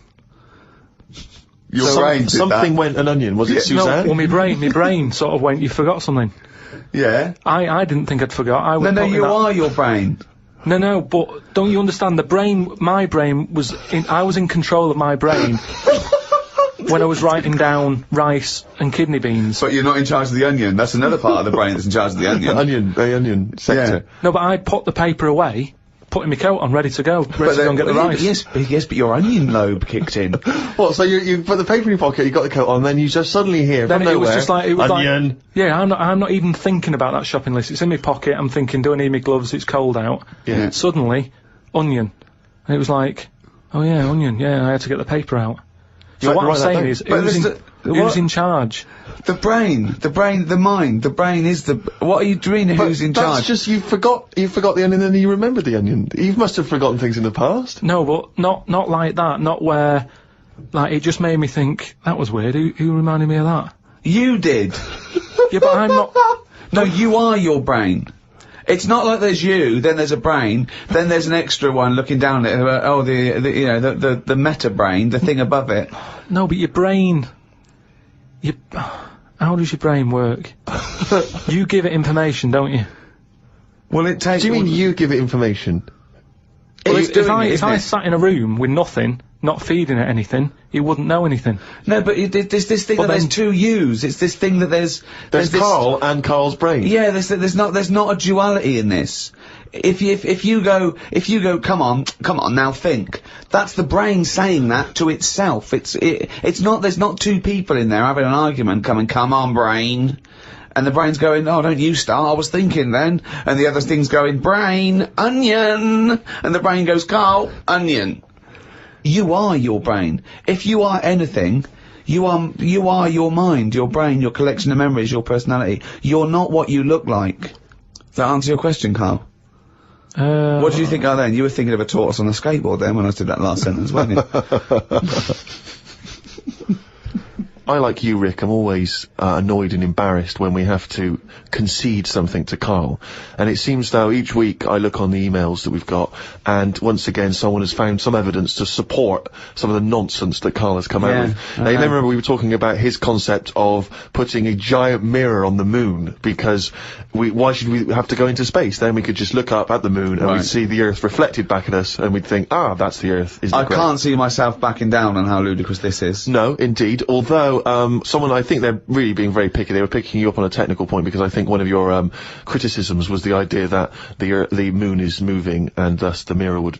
S1: Your brain did
S2: Something
S1: that.
S2: went an onion. Was it Suzanne?
S3: No, well, my brain sort of went, you forgot something.
S1: Yeah.
S3: I didn't think I'd forgot. I was
S1: No,
S3: putting
S1: you
S3: that-
S1: are your brain.
S3: No, but don't you understand? My brain was I was in control of my brain when I was writing down rice and kidney beans.
S1: But you're not in charge of the onion. That's another part of the brain that's in charge of the onion.
S2: The onion sector.
S3: No, but I'd put the paper away putting my coat on, ready to go, ready to go and get the rice.
S1: Yes, but your onion lobe kicked in.
S2: What, so you put the paper in your pocket, you got the coat on, then you just suddenly hear
S3: Then
S2: from
S3: it
S2: nowhere,
S3: was just like, it was
S2: onion.
S3: like, yeah, I'm not even thinking about that shopping list. It's in my pocket. I'm thinking, do I need my gloves? It's cold out.
S2: Yeah.
S3: Suddenly, onion. And it was like, oh yeah, onion. Yeah, I had to get the paper out. So
S2: You
S3: what
S2: had
S3: I'm
S2: to write that
S3: saying
S2: down.
S3: is,
S1: But
S3: who's in charge?
S1: The brain, the mind, the brain is the. What are you doing? Who's in
S2: That's
S1: charge?
S2: just, you forgot the onion and then you remembered the onion. You must have forgotten things in the past.
S3: No, but not like that. Not where, like, it just made me think, that was weird. Who reminded me of that?
S1: You did.
S3: Yeah, but I'm not.
S1: No, you are your brain. It's not like there's you, then there's a brain, then there's an extra one looking down at it. The meta brain, the thing above it.
S3: No, but your brain. How does your brain work? You give it information, don't you?
S1: Well, it takes.
S2: Do you mean you give it information?
S3: Well,
S1: It's
S3: if
S1: doing it,
S3: I
S1: isn't it?
S3: sat in a room with nothing, not feeding it anything, it wouldn't know anything.
S1: No, but there's this thing
S3: But
S1: that there's
S3: then-
S1: two yous. It's this thing that there's
S2: There's
S1: this,
S2: Karl and Karl's brain.
S1: Yeah, there's not a duality in this. If you go, come on, now think. That's the brain saying that to itself. It's not. There's not two people in there having an argument. Come on, brain. And the brain's going, oh, don't you start, I was thinking then. And the other thing's going, brain, onion. And the brain goes, Karl, onion. You are your brain. If you are anything, you are your mind, your brain, your collection of memories, your personality. You're not what you look like. Does that answer your question, Karl? What do you think then? You were thinking of a tortoise on a skateboard then when I did that last sentence, weren't you?
S2: I, like you, Rick, I'm always annoyed and embarrassed when we have to concede something to Karl. And it seems though each week I look on the emails that we've got, and once again someone has found some evidence to support some of the nonsense that Karl has come out with. Now, you may remember we were talking about his concept of putting a giant mirror on the moon, because why should we have to go into space? Then we could just look up at the moon and we'd see the Earth reflected back at us, and we'd think, ah, that's the Earth. Isn't it
S1: I
S2: great?
S1: can't see myself backing down on how ludicrous this is.
S2: No, indeed. Although, someone, I think they're really being very picky. They were picking you up on a technical point, because I think one of your criticisms was the idea that the moon is moving and thus the mirror would,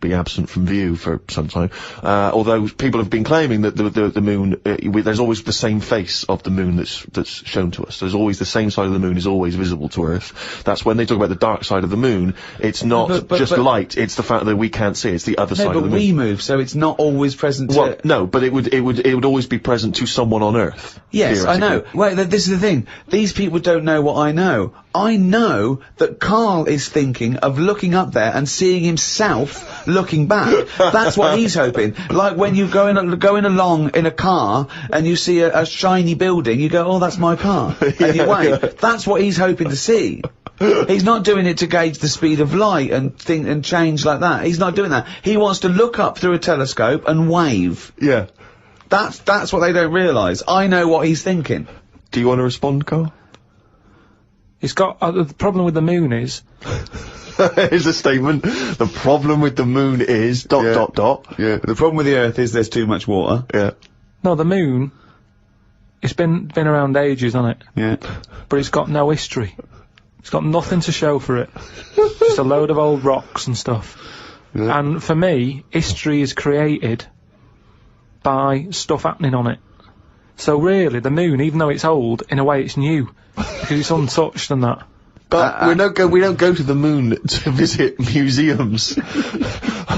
S2: be absent from view for some time. Although people have been claiming that the moon, there's always the same face of the moon that's shown to us. There's always the same side of the moon is always visible to Earth. That's when they talk about the dark side of the moon. It's not just light. It's the fact that we can't see. It's the other side of the moon.
S1: But we move, so it's not always present.
S2: Well, no, but it would always be present to someone on Earth.
S1: Yes, I know. Wait, this is the thing. These people don't know what I know. I know that Karl is thinking of looking up there and seeing himself looking back. That's what he's hoping. Like when you're going along in a car and you see a shiny building, you go, oh, that's my car. And you wave. That's what he's hoping to see. He's not doing it to gauge the speed of light and think and change like that. He's not doing that. He wants to look up through a telescope and wave.
S2: Yeah.
S1: That's what they don't realise. I know what he's thinking.
S2: Do you want to respond, Karl?
S3: It's got the problem with the moon is.
S2: Here's a statement. The problem with the moon is ...
S1: Yeah. The problem with the Earth is there's too much water.
S2: Yeah.
S3: No, the moon. It's been around ages, hasn't it?
S1: Yeah.
S3: But it's got no history. It's got nothing to show for it. Just a load of old rocks and stuff.
S1: Yeah.
S3: And for me, history is created by stuff happening on it. So really, the moon, even though it's old, in a way it's new. Because it's untouched and that.
S2: But we don't go to the moon to visit museums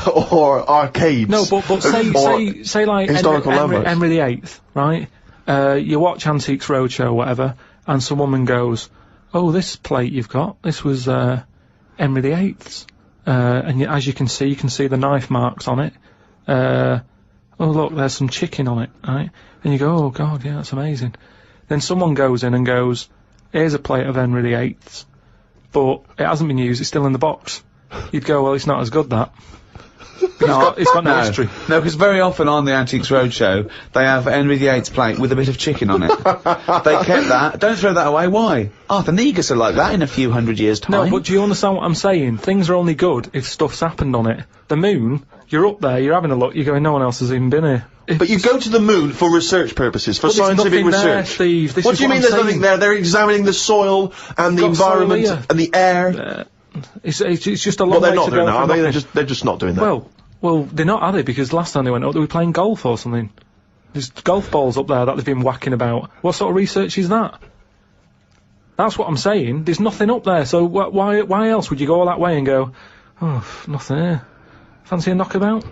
S2: or arcades.
S3: No, but say like
S2: historical landmarks.
S3: Henry VIII, right? You watch Antiques Roadshow or whatever, and some woman goes, "Oh, this plate you've got, this was Henry VIII's." And as you can see the knife marks on it. Oh look, there's some chicken on it, right? And you go, oh god, yeah, that's amazing. Then someone goes in and goes, here's a plate of Henry VIII's, but it hasn't been used, it's still in the box. You'd go, well, it's not as good, that. It's got no history.
S1: No, because very often on the Antiques Roadshow, they have Henry VIII's plate with a bit of chicken on it. They kept that. Don't throw that away. Why? Arthur Negus are like that in a few hundred years' time.
S3: No, but do you understand what I'm saying? Things are only good if stuff's happened on it. The moon, you're up there, you're having a look, you're going, no one else has even been here.
S2: But you go to the moon for research purposes, for
S3: But there's
S2: scientific
S3: nothing there,
S2: research.
S3: Steve. This
S2: What
S3: is
S2: do you
S3: what
S2: mean
S3: I'm
S2: there's
S3: saying.
S2: nothing there? They're examining the soil and the
S3: Got soil
S2: environment
S3: here.
S2: and the air.
S3: It's just a long
S2: Well, they're
S3: way
S2: not
S3: to
S2: doing
S3: go
S2: that, are
S3: for
S2: they?
S3: knocking.
S2: They're just not doing that.
S3: Well, they're not, are they? Because last time they went up, they were playing golf or something. There's golf balls up there that they've been whacking about. What sort of research is that? That's what I'm saying. There's nothing up there, so why else would you go all that way and go, oh, nothing here. Fancy a knockabout?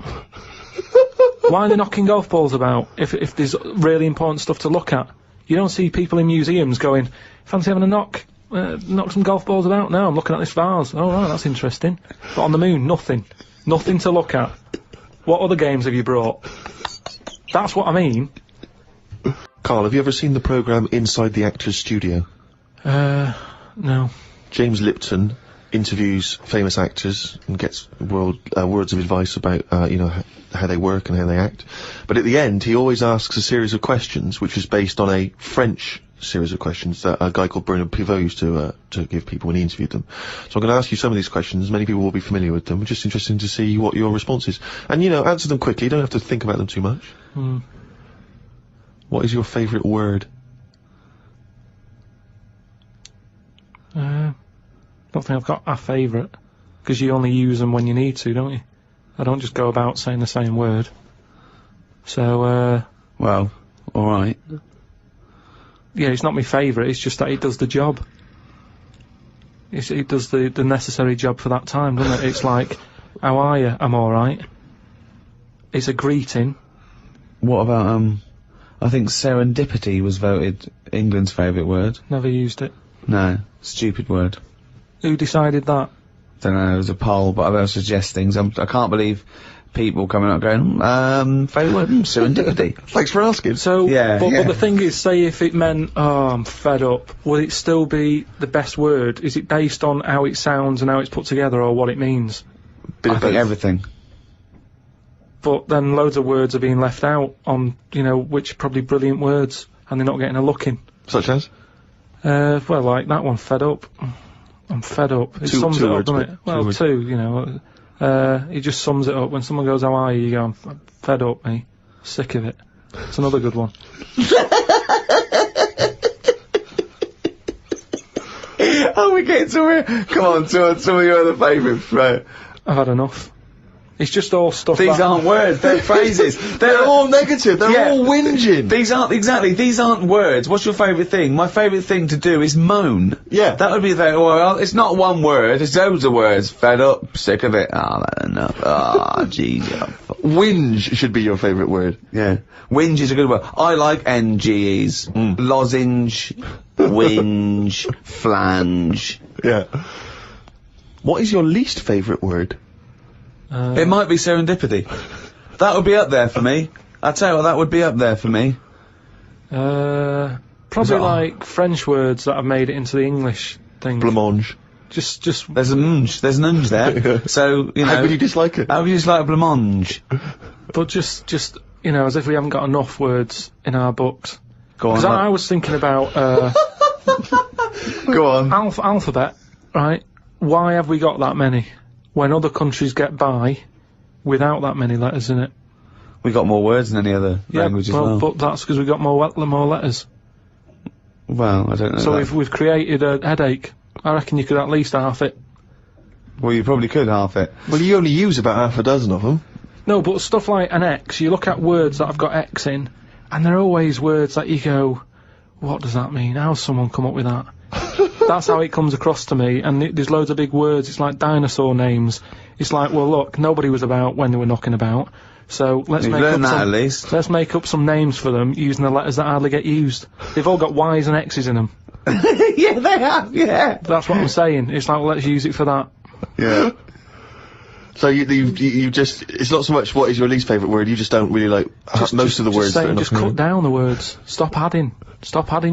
S3: Why are they knocking golf balls about if there's really important stuff to look at? You don't see people in museums going, fancy having a knock some golf balls about? No, I'm looking at this vase. Oh, right, that's interesting. But on the moon, nothing. Nothing to look at. What other games have you brought? That's what I mean.
S2: Karl, have you ever seen the programme Inside the Actor's Studio?
S3: No.
S2: James Lipton interviews famous actors and gets words of advice about, how they work and how they act. But at the end, he always asks a series of questions, which is based on a French series of questions that a guy called Bernard Pivot used to give people when he interviewed them. So I'm going to ask you some of these questions. Many people will be familiar with them. It's just interesting to see what your response is. And, answer them quickly. You don't have to think about them too much. What is your favourite word?
S3: Don't think I've got a favourite, because you only use them when you need to, don't you? I don't just go about saying the same word. So,
S1: Well, alright.
S3: yeah, it's not my favourite, it's just that it does the job. It does the necessary job for that time, doesn't it? It's like, how are you? I'm alright. It's a greeting.
S1: What about, I think serendipity was voted England's favourite word.
S3: Never used it.
S1: No, stupid word.
S3: Who decided that?
S1: Don't know, it was a poll, but I was suggest things. I can't believe people coming up going, favourite word, serendipity.
S2: Thanks for asking.
S3: So,
S1: Yeah,
S3: but
S1: yeah.
S3: the thing is, say if it meant, oh, I'm fed up, would it still be the best word? Is it based on how it sounds and how it's put together, or what it means?
S1: I think everything.
S3: But then loads of words are being left out on, which are probably brilliant words, and they're not getting a look in.
S2: Such as?
S3: Well, like that one, fed up. I'm fed up. It sums
S2: two
S3: it up,
S2: words,
S3: doesn't
S2: but
S3: it? Well,
S2: words.
S3: two, it just sums it up. When someone goes, how are you? You go, I'm fed up, me. Sick of it. It's another good one.
S1: Oh, we get to it. Come on, some of your other favourites, right?
S3: I've had enough. It's just all stuff
S1: These
S3: that...
S1: aren't words, they're phrases.
S2: They're all negative. They're all whinging.
S1: These aren't words. What's your favourite thing? My favourite thing to do is moan.
S2: Yeah.
S1: That would be well, it's not one word, it's loads of words. Fed up, sick of it. That's enough. Jeez.
S2: Whinge should be your favourite word.
S1: Yeah. Whinge is a good word. I like NGEs. Lozenge, whinge, flange.
S2: Yeah. What is your least favourite word?
S1: It might be serendipity. That would be up there for me. I tell you what, that would be up there for me.
S3: Probably like French words that have made it into the English thing.
S2: Blancmange.
S3: Just.
S1: There's an unge there. So,
S2: How could you dislike it?
S1: How would you dislike blancmange?
S3: But just, as if we haven't got enough words in our books.
S1: Go on.
S3: Because I was thinking about,
S1: Go on.
S3: alphabet, right? Why have we got that many? When other countries get by without that many letters in it.
S1: We got more words than any other language as well.
S3: But that's because we got more letters.
S1: Well, I don't know.
S3: So
S1: that.
S3: we've created a headache. I reckon you could at least half it.
S1: Well, you probably could half it.
S2: Well, you only use about half a dozen of them.
S3: No, but stuff like an X, you look at words that have got X in, and they're always words that you go, what does that mean? How's someone come up with that? That's how it comes across to me, and there's loads of big words. It's like dinosaur names. It's like, well, look, nobody was about when they were knocking about, so let's
S1: You've
S3: make
S1: learned
S3: up
S1: that
S3: some.
S1: at least.
S3: Let's make up some names for them using the letters that hardly get used. They've all got Y's and X's in them.
S1: Yeah, they have, yeah.
S3: That's what I'm saying. It's like, well, let's use it for that.
S2: Yeah. So you just, it's not so much what is your least favourite word, you just don't really like most of the words that are
S3: Just
S2: not
S3: cut down the words. Stop adding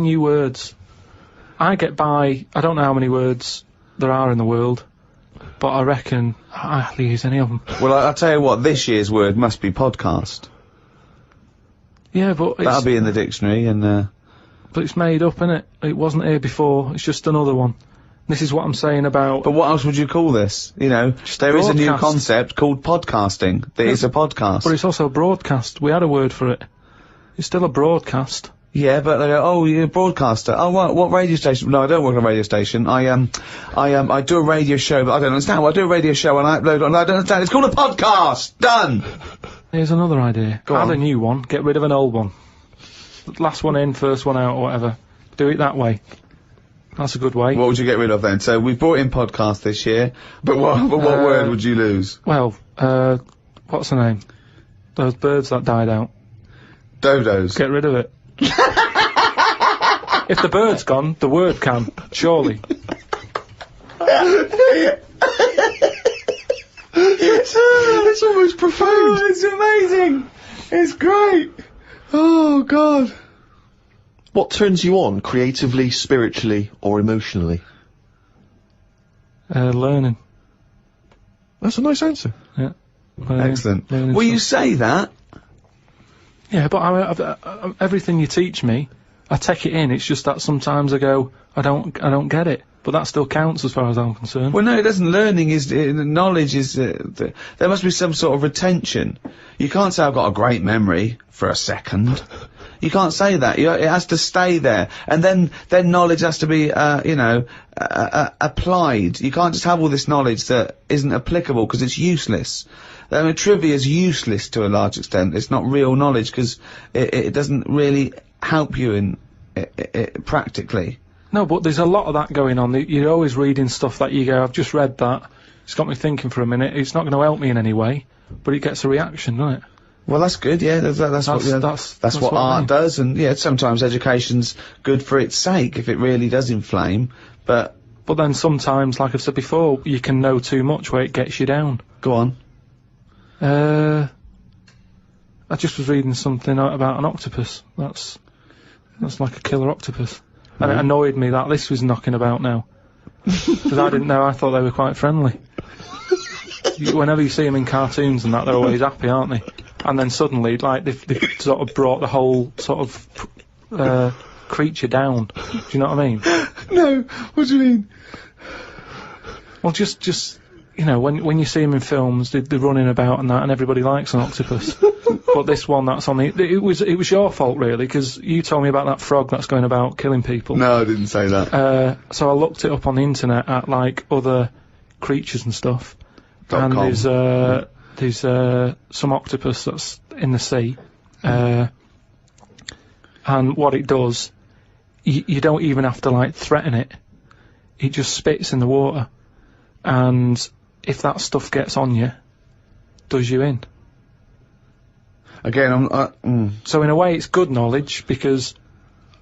S3: new words. I get by, I don't know how many words there are in the world, but I reckon I hardly use any of them.
S1: Well, I'll tell you what, this year's word must be podcast.
S3: Yeah, but
S1: That'll be in the dictionary, and,
S3: but it's made up, innit? It wasn't here before, it's just another one. This is what I'm saying about...
S1: But what else would you call this? There is a new
S3: broadcast.
S1: concept called podcasting. That is a podcast.
S3: But it's also a broadcast. We had a word for it. It's still a broadcast.
S1: Yeah, but they go, oh, you're a broadcaster. Oh, what radio station? No, I don't work on a radio station. I do a radio show, but I don't understand. Well, I do a radio show and I upload on, I don't understand. It's called a podcast! Done!
S3: Here's another idea.
S1: Go
S3: Add
S1: on.
S3: a new one, get rid of an old one. Last one in, first one out, or whatever. Do it that way. That's a good way.
S1: What would you get rid of then? So we've brought in podcast this year, but what word would you lose?
S3: Well, what's the name? Those birds that died out.
S1: Dodos.
S3: Get rid of it. If the bird's gone, the word can, surely.
S1: It's almost profound. Oh, it's amazing. It's great. Oh, God.
S2: What turns you on creatively, spiritually, or emotionally?
S3: Learning.
S2: That's a nice answer.
S3: Yeah. Learning,
S1: Excellent.
S3: learning
S1: Well, you
S3: stuff.
S1: say that.
S3: Yeah, but everything you teach me, I take it in. It's just that sometimes I go, I don't get it. But that still counts as far as I'm concerned.
S1: Well, no, it doesn't. Learning is, knowledge is, there must be some sort of retention. You can't say I've got a great memory for a second. You can't say that. It has to stay there. And then knowledge has to be, applied. You can't just have all this knowledge that isn't applicable because it's useless. I mean, trivia is useless to a large extent. It's not real knowledge because it doesn't really help you in, practically.
S3: No, but there's a lot of that going on. You're always reading stuff that you go, I've just read that. It's got me thinking for a minute. It's not going to help me in any way, but it gets a reaction, doesn't it?
S1: Well, that's good, yeah, that's what, you know, that's what
S3: I
S1: art
S3: mean.
S1: does, and yeah, sometimes education's good for its sake, if it really does inflame, but...
S3: But then sometimes, like I've said before, you can know too much where it gets you down.
S1: Go on.
S3: I just was reading something about an octopus. That's like a killer octopus. And it annoyed me that this was knocking about now. Because I didn't know, I thought they were quite friendly. Whenever you see them in cartoons and that, they're always happy, aren't they? And then suddenly, like, they've sort of brought the whole sort of creature down. Do you know what I mean?
S1: No, what do you mean?
S3: Well, just you know, when you see them in films, they're running about and that, and everybody likes an octopus. But this one that's on it was your fault really, because you told me about that frog that's going about killing people.
S1: No, I didn't say that.
S3: So I looked it up on the internet at like other creatures and stuff, and
S1: .com.
S3: there's some octopus that's in the sea, and what it does, you don't even have to like threaten it. It just spits in the water, and if that stuff gets on you, does you in.
S1: Again,
S3: So in a way, it's good knowledge because,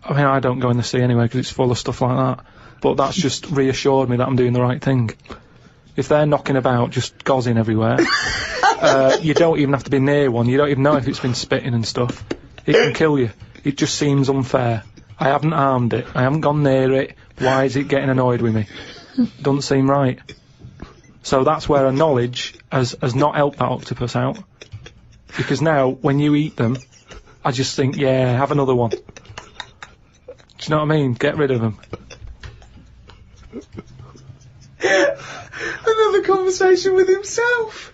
S3: I mean, I don't go in the sea anyway because it's full of stuff like that. But that's just reassured me that I'm doing the right thing. If they're knocking about, just gozzing everywhere, you don't even have to be near one. You don't even know if it's been spitting and stuff. It can kill you. It just seems unfair. I haven't harmed it. I haven't gone near it. Why is it getting annoyed with me? Doesn't seem right. So that's where a knowledge has not helped that octopus out. Because now, when you eat them, I just think, yeah, have another one. Do you know what I mean? Get rid of them.
S1: another conversation with himself.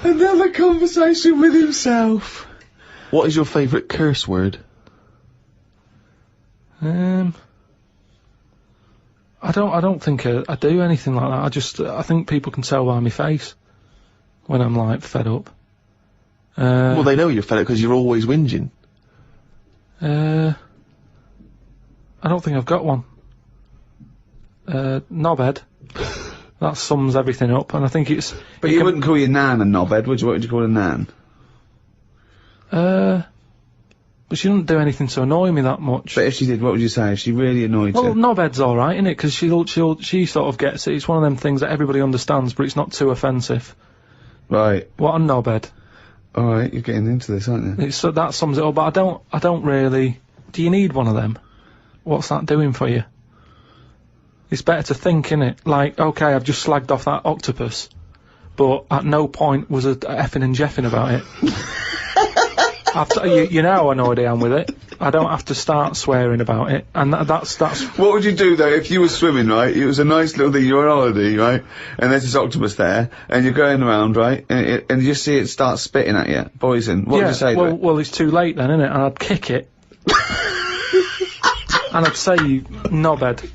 S1: Another conversation with himself.
S2: What is your favourite curse word?
S3: I don't think I do anything like that. I think people can tell by my face when I'm like fed up.
S2: Well, they know you're fed up because you're always whinging.
S3: I don't think I've got one. Knobhead. That sums everything up, and I think it's...
S1: But you wouldn't call your nan a knobhead, would you? What would you call a nan?
S3: But she doesn't do anything to annoy me that much.
S1: But if she did, what would you say? If she really annoyed
S3: Well,
S1: you?
S3: knobhead's alright, isn't it? Because she sort of gets it. It's one of them things that everybody understands, but it's not too offensive.
S1: Right.
S3: What a knobhead.
S1: Alright, you're getting into this, aren't you?
S3: So that sums it up, but I don't really... Do you need one of them? What's that doing for you? It's better to think, innit? Like, okay, I've just slagged off that octopus, but at no point was a effing and jeffing about it. You know how annoyed I am with it. I don't have to start swearing about it, and that's...
S1: What would you do, though, if you were swimming, right? It was a nice little thing, you're on holiday, right? And there's this octopus there, and you're going around, right? And you just see it start spitting at you, poison. What would you say to it?
S3: Well, it's too late then, isn't it? And I'd kick it. And I'd say knobhead.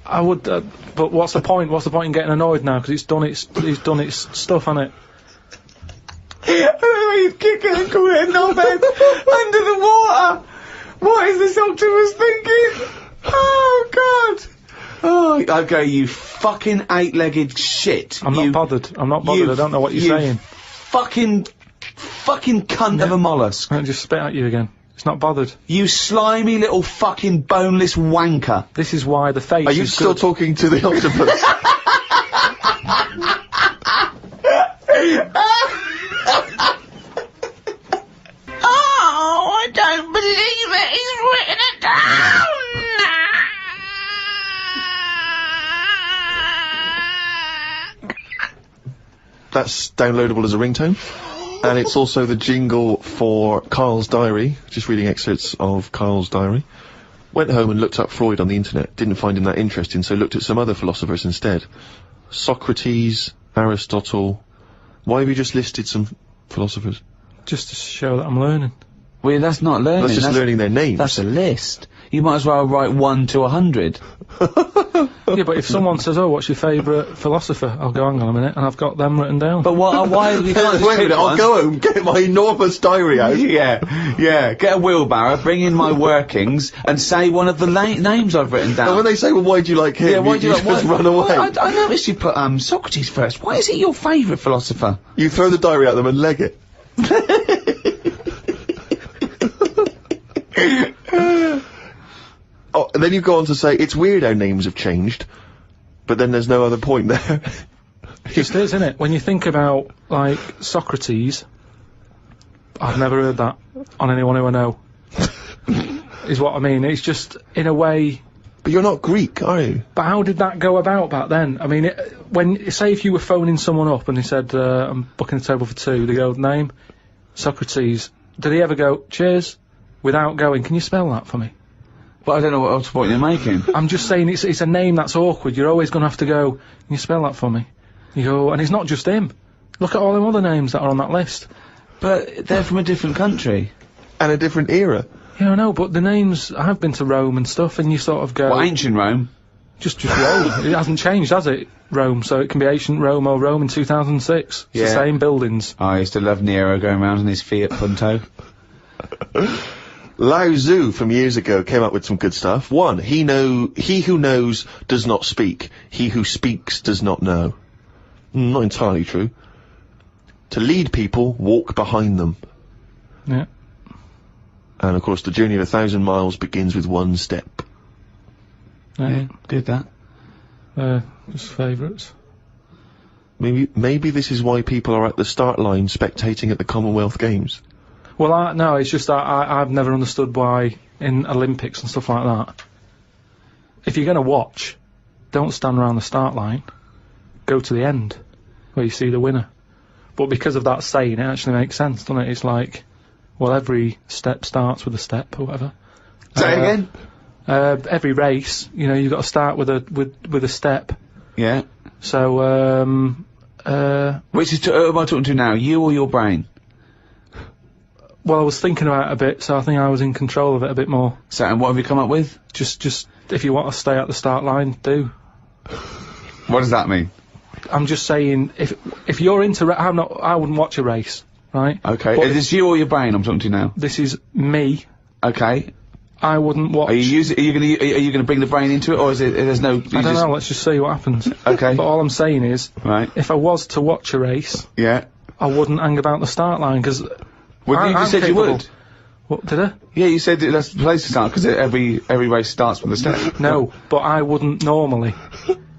S3: I would, but what's the point? What's the point in getting annoyed now? Because it's done its stuff, hasn't it?
S1: He's kicking and calling it knobhead under the water. What is this octopus thinking? Oh God! Oh, okay, you fucking eight-legged shit.
S3: I'm not bothered. I don't know what you're saying.
S1: Fucking cunt of a mollusk.
S3: I'll just spit at you again. It's not bothered.
S1: You slimy little fucking boneless wanker.
S3: This is why the face
S2: Are you
S3: is
S2: still
S3: good.
S2: talking to the octopus?
S4: Oh, I don't believe it. He's written it down.
S2: That's downloadable as a ringtone. And it's also the jingle for Karl's diary. Just reading excerpts of Karl's diary. Went home and looked up Freud on the internet. Didn't find him that interesting, so looked at some other philosophers instead. Socrates, Aristotle. Why have you just listed some philosophers?
S3: Just to show that I'm learning.
S1: Well, that's not learning.
S2: That's just learning their names.
S1: That's a list. You might as well write 1 to 100.
S3: Yeah, but if someone says, "Oh, what's your favourite philosopher?" I'll go, "Hang on a minute," and I've got them written down.
S1: But why you can't just
S2: Wait a
S1: pick
S2: minute, I'll
S1: one.
S2: go home, get my enormous diary out.
S1: Yeah. Get a wheelbarrow, bring in my workings, and say one of the names I've written down.
S2: And when they say, well, why do you like him?
S1: yeah, why do you like
S2: just
S1: why-
S2: run away.
S1: I noticed you put Socrates first. Why is he your favourite philosopher?
S2: You throw the diary at them and leg it. Oh, and then you go on to say, it's weird how names have changed, but then there's no other point there.
S3: It just is, isn't it? When you think about, like, Socrates, I've never heard that on anyone who I know. Is what I mean. It's just, in a way...
S2: But you're not Greek, are you?
S3: But how did that go about back then? I mean, say if you were phoning someone up and they said, I'm booking a table for 2, they go, name? Socrates. Did he ever go, cheers? Without going, can you spell that for me?
S1: But I don't know what point you're making.
S3: I'm just saying it's a name that's awkward. You're always going to have to go, can you spell that for me? You go, and it's not just him. Look at all them other names that are on that list.
S1: But they're from a different country.
S2: And a different era.
S3: Yeah, I know, but the names, I've been to Rome and stuff, and you sort of go...
S1: Well, ancient Rome.
S3: Just Rome. It hasn't changed, has it? Rome, so it can be ancient Rome or Rome in 2006. It's the same buildings.
S1: I used to love Nero going around in his Fiat Punto.
S2: Lao Tzu from years ago came up with some good stuff. 1, he who knows does not speak. He who speaks does not know. Not entirely true. To lead people, walk behind them.
S3: Yeah.
S2: And of course, the journey of 1,000 miles begins with 1 step.
S3: Yeah.
S1: Did that.
S3: Just favourites.
S2: Maybe this is why people are at the start line spectating at the Commonwealth Games.
S3: Well, no, it's just that I've never understood why in Olympics and stuff like that, if you're going to watch, don't stand around the start line, go to the end, where you see the winner. But because of that saying, it actually makes sense, doesn't it? It's like, well, every step starts with a step, or whatever.
S1: Say it again?
S3: Every race, you know, you've got to start with a step.
S1: Yeah.
S3: So,
S1: Which is, who am I talking to now? You or your brain?
S3: well, I was thinking about it a bit, so I think I was in control of it a bit more.
S1: So, and what have you come up with?
S3: Just, if you want to stay at the start line, do.
S1: What does that mean?
S3: I'm just saying, if you're into, I wouldn't watch a race, right?
S1: Okay.
S3: But
S1: Is this you or your brain I'm talking to now?
S3: this is me.
S1: Okay.
S3: I wouldn't watch.
S1: Are you gonna bring the brain into it, or is it, there's no,
S3: I don't know, let's just see what happens.
S1: Okay.
S3: But all I'm saying is,
S1: Right.
S3: if I was to watch a race,
S1: Yeah.
S3: I wouldn't hang about the start line, because...
S1: Well, you just said you would.
S3: What, did I?
S1: Yeah, you said that's the place to start, because every race starts with a step.
S3: No, but I wouldn't normally.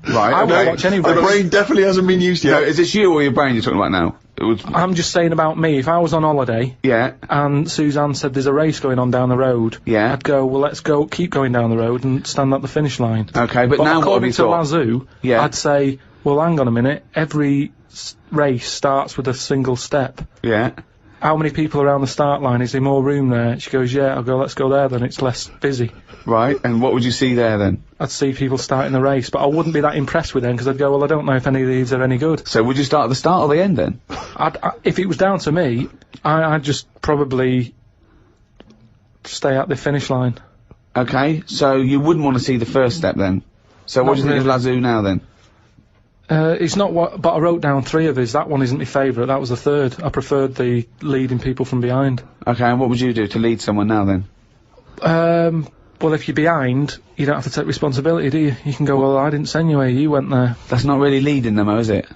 S1: Right,
S3: I
S1: okay.
S3: won't watch any
S2: The
S3: race.
S2: brain definitely hasn't been used
S1: No,
S2: yet.
S1: is this you or your brain you're talking about now? It was,
S3: I'm just saying about me, if I was on holiday,
S1: yeah,
S3: and Suzanne said there's a race going on down the road,
S1: yeah.
S3: I'd go, well, let's go, keep going down the road and stand at the finish line.
S1: Okay, but now what have
S3: according
S1: you
S3: to
S1: thought?
S3: Lazoo,
S1: Yeah.
S3: I'd say, well, hang on a minute, every race starts with a single step.
S1: Yeah.
S3: How many people around the start line? Is there more room there? She goes, yeah. I'll go, let's go there then, it's less busy.
S1: Right, and what would you see there then?
S3: I'd see people starting the race, but I wouldn't be that impressed with them, because I'd go, well, I don't know if any of these are any good.
S1: So would you start at the start or the end then?
S3: If it was down to me, I'd just probably stay at the finish line.
S1: Okay, so you wouldn't want to see the first step then. So what do you think of Lazoo now then?
S3: It's not what, but I wrote down 3 of his. That one isn't my favourite. That was the 3rd. I preferred the leading people from behind.
S1: Okay, and what would you do to lead someone now then?
S3: Well, if you're behind, you don't have to take responsibility, do you? You can go, well, I didn't send you here, you went there.
S1: That's not really leading them, though, is it?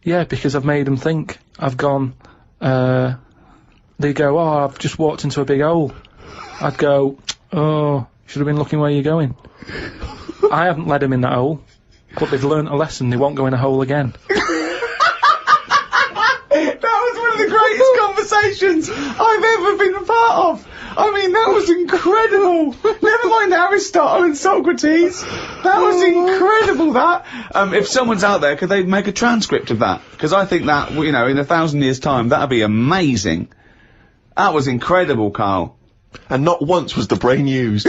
S3: Yeah, because I've made them think. I've gone, they go, oh, I've just walked into a big hole. I'd go, oh, should have been looking where you're going. I haven't led them in that hole, but they've learnt a lesson, they won't go in a hole again.
S1: That was one of the greatest conversations I've ever been a part of. I mean, that was incredible. Never mind Aristotle and Socrates. That was incredible, that. If someone's out there, could they make a transcript of that? Because I think that, you know, in 1,000 years' time, that'd be amazing. That was incredible, Karl.
S2: And not once was the brain used.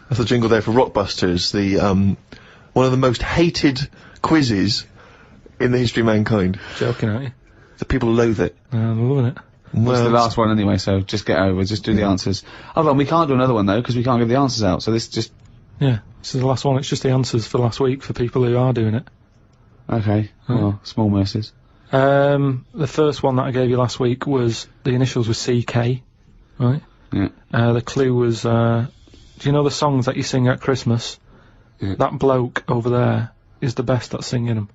S2: That's a jingle there for Rockbusters, the, one of the most hated quizzes in the history of mankind.
S3: Joking, aren't you?
S2: The people loathe it.
S3: I'm loving it.
S1: Well, it's the last one anyway, so just get over, just do the answers. Hold on, we can't do another one though, because we can't give the answers out, so this just...
S3: Yeah, this is the last one. It's just the answers for last week for people who are doing it.
S1: Okay, well, small mercies.
S3: The first one that I gave you last week was, the initials were CK, right?
S1: Yeah.
S3: The clue was, do you know the songs that you sing at Christmas?
S1: Yeah.
S3: That bloke over there is the best at singing them.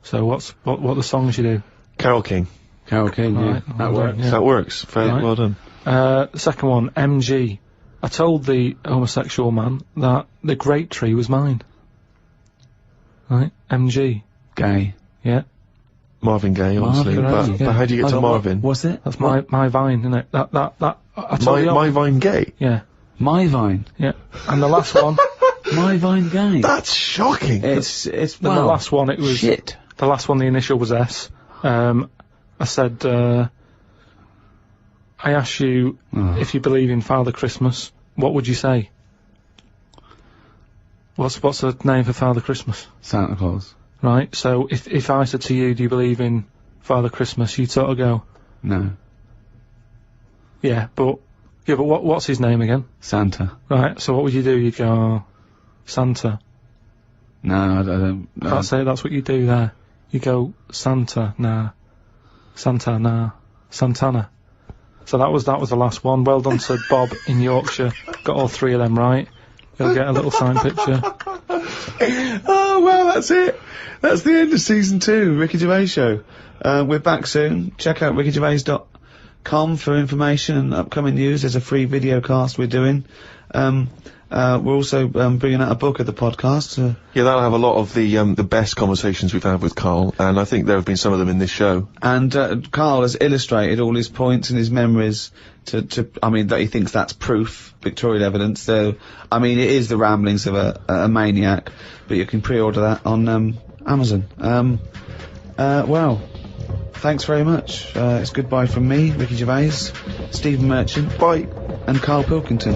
S3: So what are the songs you do?
S2: Carol King.
S1: Carol King, yeah.
S3: Right,
S1: That
S3: well
S1: works.
S3: done, yeah.
S2: That works. Very
S3: Right.
S2: well done.
S3: The second one, MG. I told the homosexual man that the grape tree was mine. Right? MG.
S1: Gay.
S3: Yeah.
S2: Marvin Gaye, obviously.
S1: Marvin Gaye,
S2: But how do you get to Marvin?
S1: What's it?
S3: That's my vine, isn't it? I told you.
S2: My Vine Gay?
S3: Yeah.
S1: My Vine.
S3: Yeah. And the last one,
S1: My Vine Gay.
S2: That's shocking!
S1: It's,
S3: and
S1: well,
S3: the last one, it was,
S1: shit.
S3: the last one, the initial was S. I said, I asked you if you believe in Father Christmas, what would you say? What's the name for Father Christmas?
S1: Santa Claus.
S3: Right, so if I said to you, do you believe in Father Christmas, you'd sort of go,
S1: No.
S3: yeah, but what's his name again?
S1: Santa.
S3: Right, so what would you do? You'd go, oh, Santa.
S1: No, I don't.
S3: That's it, that's what you do there. You go, Santa, nah. Santa, nah. Santana. So that was the last one. Well done to Bob in Yorkshire. Got all 3 of them right. You'll get a little signed picture.
S1: Oh, well, that's it. That's the end of season 2, Ricky Gervais Show. We're back soon. Check out rickygervais.com for information and upcoming news. There's a free video cast we're doing. We're also bringing out a book of the podcast.
S2: Yeah, that'll have a lot of the best conversations we've had with Karl, and I think there have been some of them in this show.
S1: And Karl has illustrated all his points and his memories I mean, that he thinks that's proof, pictorial evidence. So, I mean, it is the ramblings of a maniac, but you can pre-order that on Amazon. Well, thanks very much. It's goodbye from me, Ricky Gervais, Stephen Merchant,
S2: Bye.
S1: and Karl Pilkington.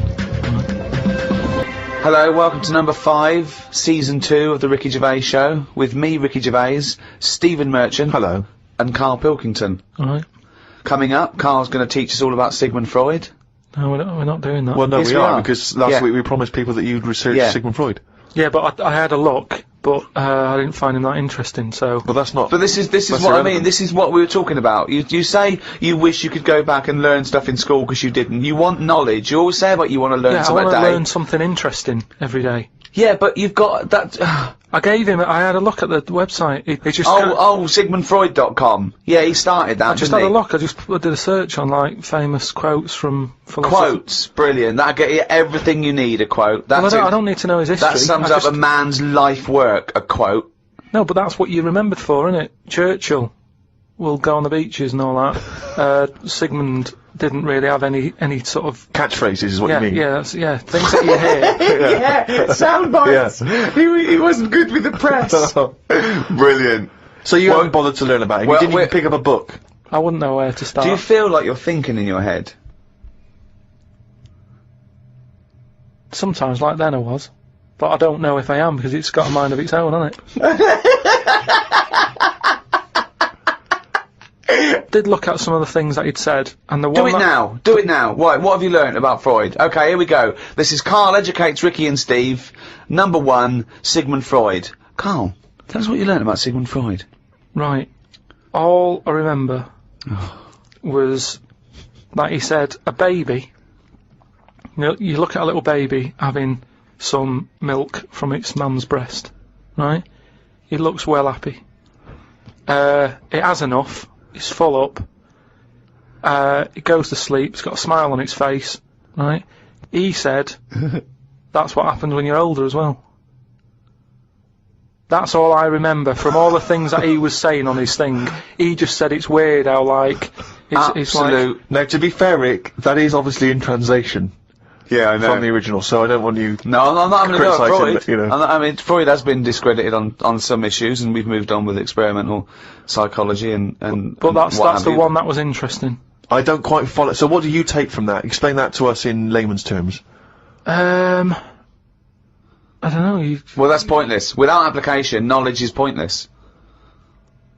S1: Hello, welcome to number 5, season 2 of the Ricky Gervais Show, with me, Ricky Gervais, Stephen Merchant.
S2: Hello.
S1: And Karl Pilkington.
S3: Alright.
S1: Coming up, Karl's going to teach us all about Sigmund Freud.
S3: No, we're not doing that.
S2: Well, no,
S1: Yes,
S2: we
S1: we
S2: are,
S1: are.
S2: because last week we promised people that you'd research
S1: Yeah.
S2: Sigmund Freud.
S3: Yeah, but I had a look, but I didn't find him that interesting, so...
S2: But that's not...
S1: But this is
S2: That's
S1: what I
S2: irrelevant.
S1: mean. This is what we were talking about. You say you wish you could go back and learn stuff in school because you didn't. You want knowledge. You always say about you want to learn
S3: Yeah, I
S1: something
S3: want
S1: a
S3: to
S1: day.
S3: learn something interesting every day.
S1: Yeah, but you've got that.
S3: I had a look at the website. It just...
S1: SigmundFreud.com. Yeah, he started that.
S3: I just
S1: didn't
S3: had a
S1: he?
S3: look. I did a search on, like, famous quotes from philosophers.
S1: Quotes, brilliant. That'll get you everything you need. A quote.
S3: Well,
S1: That's
S3: I don't need to know his history.
S1: that sums
S3: I
S1: up
S3: just-
S1: a man's life work. A quote.
S3: No, but that's what you're remembered for, isn't it? Churchill will go on the beaches and all that. Sigmund didn't really have any sort of...
S2: Catchphrases is what
S3: Yeah,
S2: you mean.
S3: yeah, things that you hear.
S1: Yeah, sound bites. He wasn't good with the press. Brilliant.
S2: So you haven't bothered to learn about him.
S1: well,
S2: You didn't even pick up a book.
S3: I wouldn't know where to start.
S1: Do you feel like you're thinking in your head?
S3: Sometimes, like then I was. But I don't know if I am, because it's got a mind of its own, hasn't it? did look at some of the things that he'd said, and the
S1: Do
S3: one
S1: it now. Do it now. Right, what have you learnt about Freud? Okay, here we go. This is Karl Educates Ricky and Steve. Number 1, Sigmund Freud. Karl, tell us what you learnt about Sigmund Freud.
S3: Right. All I remember was that he said a baby. You look at a little baby having some milk from its mum's breast, right? It looks well happy. It has enough. It's full up. It goes to sleep. It's got a smile on its face, right? He said that's what happens when you're older as well. That's all I remember from all the things that he was saying on his thing. He just said it's weird how, like, it's like...
S2: Now, to be fair, Rick, that is obviously in translation.
S1: Yeah, I know.
S2: From the original, so I don't want you...
S1: No, I'm not having a go at
S2: criticising
S1: Freud.
S2: him, you know.
S1: I mean, Freud has been discredited on some issues, and we've moved on with experimental psychology and
S3: But that's
S1: what have
S3: the
S1: you.
S3: one that was interesting.
S2: I don't quite follow. So what do you take from that? Explain that to us in layman's terms.
S3: I don't know.
S1: Well, that's pointless. Without application, knowledge is pointless.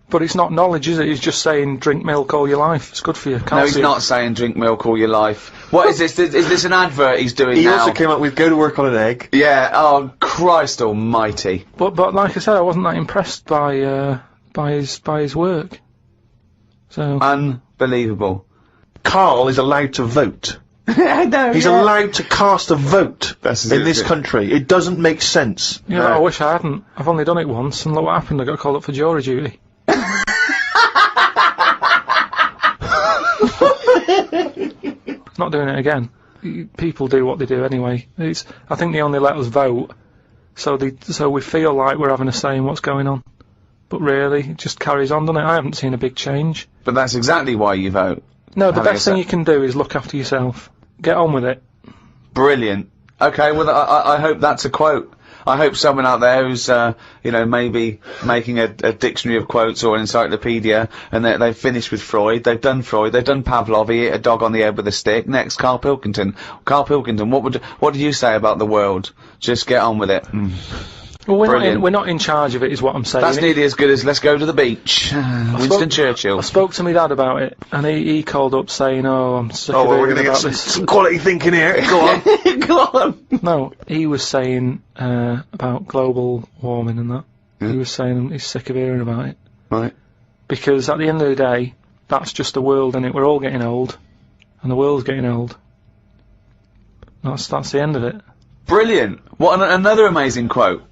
S3: But it's not knowledge, is it? He's just saying drink milk all your life. It's good for you.
S1: No, he's not saying drink milk all your life. What is this? Is this an advert he's doing
S2: He
S1: now?
S2: also came up with go to work on an egg.
S1: Yeah. Oh, Christ Almighty.
S3: But like I said, I wasn't that impressed by his work. So
S1: Unbelievable.
S2: Karl is allowed to vote.
S1: I know.
S2: He's allowed to cast a vote
S1: That's
S2: in this country. It doesn't make sense.
S3: yeah, I wish I hadn't. I've only done it once, and look what happened. I got called up for jury duty. Not doing it again. People do what they do anyway. I think they only let us vote, so we feel like we're having a say in what's going on. But really, it just carries on, doesn't it? I haven't seen a big change.
S1: But that's exactly why you vote.
S3: No, the
S1: Having
S3: best
S1: a
S3: thing
S1: say.
S3: you can do is look after yourself. Get on with it.
S1: Brilliant. Okay, well, I hope that's a quote. I hope someone out there who's, maybe making a dictionary of quotes or an encyclopedia, and they've finished with Freud, they've done Pavlov, he hit a dog on the head with a stick. Next, Karl Pilkington. Karl Pilkington, what do you say about the world? Just get on with it.
S3: Well,
S1: Brilliant.
S3: we're not in charge of it, is what I'm saying.
S1: That's nearly as good as let's go to the beach. Winston Churchill.
S3: I spoke to my dad about it, and he called up saying, "Oh, I'm sick of
S2: we're
S3: hearing
S2: going to
S3: about
S2: get
S3: this."
S2: some quality thinking here. Go on.
S1: Go on.
S3: No, he was saying about global warming and that.
S1: Yeah.
S3: He was saying he's sick of hearing about it.
S1: Right.
S3: Because at the end of the day, that's just the world, innit? We're all getting old, and the world's getting old. That's the end of it.
S1: Brilliant. What another amazing quote.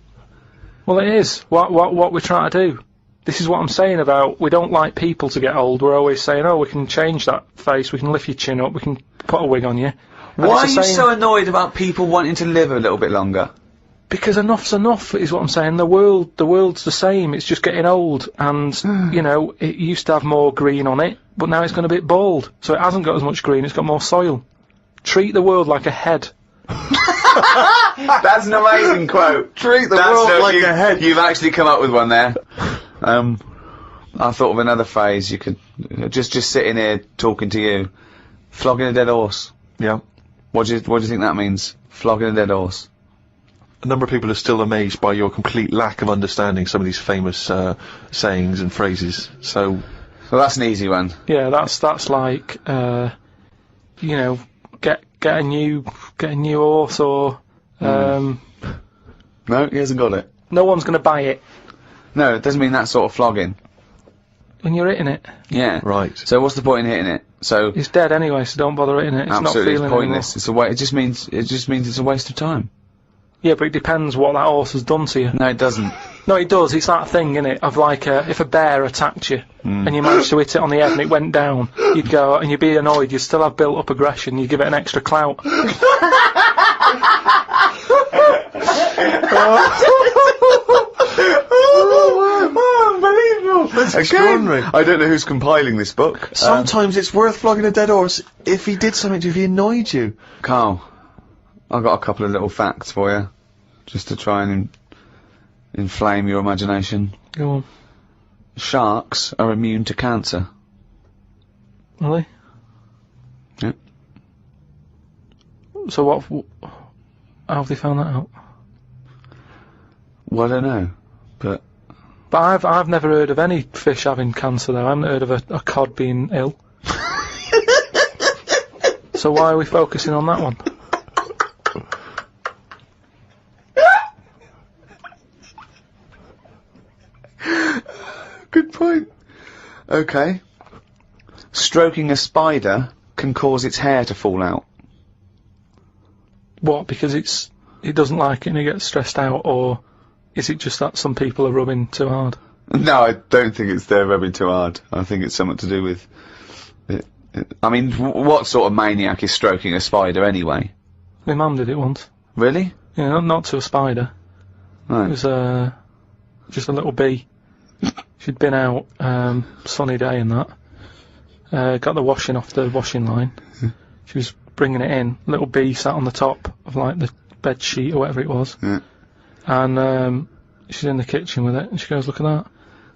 S3: Well, it is. What we're trying to do. This is what I'm saying about we don't like people to get old. We're always saying, oh, we can change that face, we can lift your chin up, we can put a wig on you. And
S1: Why are
S3: it's
S1: you
S3: the same-
S1: so annoyed about people wanting to live a little bit longer?
S3: Because enough's enough is what I'm saying. The world's the same. It's just getting old, and it used to have more green on it, but now it's gone a bit bald, so it hasn't got as much green. It's got more soil. Treat the world like a head.
S1: That's an amazing quote.
S2: Treat the world like a head.
S1: You've actually come up with one there. I thought of another phrase. You could just sitting here talking to you, flogging a dead horse.
S2: Yeah.
S1: What do you think that means? Flogging a dead horse.
S2: A number of people are still amazed by your complete lack of understanding some of these famous sayings and phrases. So,
S1: Well, that's an easy one.
S3: Yeah, that's like get a new horse, or
S1: No, he hasn't got it.
S3: no one's going to buy it
S1: No, it doesn't mean that sort of flogging.
S3: when you're hitting it.
S1: Yeah.
S2: right.
S1: So what's the point in hitting it? So
S3: It's dead anyway, so don't bother hitting it. It's
S1: absolutely,
S3: not
S1: it's
S3: feeling
S1: pointless. It's a it just means it's a waste of time.
S3: Yeah, but it depends what that horse has done to you.
S1: No, it doesn't.
S3: No, it does. It's that thing, innit, of like if a bear attacked you and you managed to hit it on the head and it went down, you'd go and you'd be annoyed. You'd still have built-up aggression. You'd give it an extra clout.
S1: Unbelievable!
S2: That's extraordinary.
S1: I don't know who's compiling this book.
S2: Sometimes it's worth flogging a dead horse if he did something to you, if he annoyed you.
S1: Carl, I've got a couple of little facts for you, just to try and inflame your imagination.
S3: Go on.
S1: Sharks are immune to cancer.
S3: Really?
S1: Yeah.
S3: So how have they found that out?
S1: Well, I don't know, but
S3: But I've never heard of any fish having cancer though. I haven't heard of a cod being ill. So why are we focusing on that one?
S1: Good point. Okay. Stroking a spider can cause its hair to fall out.
S3: What? Because it doesn't like it and it gets stressed out, or is it just that some people are rubbing too hard?
S1: No, I don't think it's they're rubbing too hard. I think it's something to do with it. I mean, what sort of maniac is stroking a spider anyway?
S3: My mum did it once.
S1: Really?
S3: Yeah, not to a spider.
S1: Right.
S3: It was just a little bee. She'd been out, sunny day and that. Got the washing off the washing line. She was bringing it in. Little bee sat on the top of like the bed sheet or whatever it was.
S1: Yeah.
S3: And she's in the kitchen with it, and she goes, "Look at that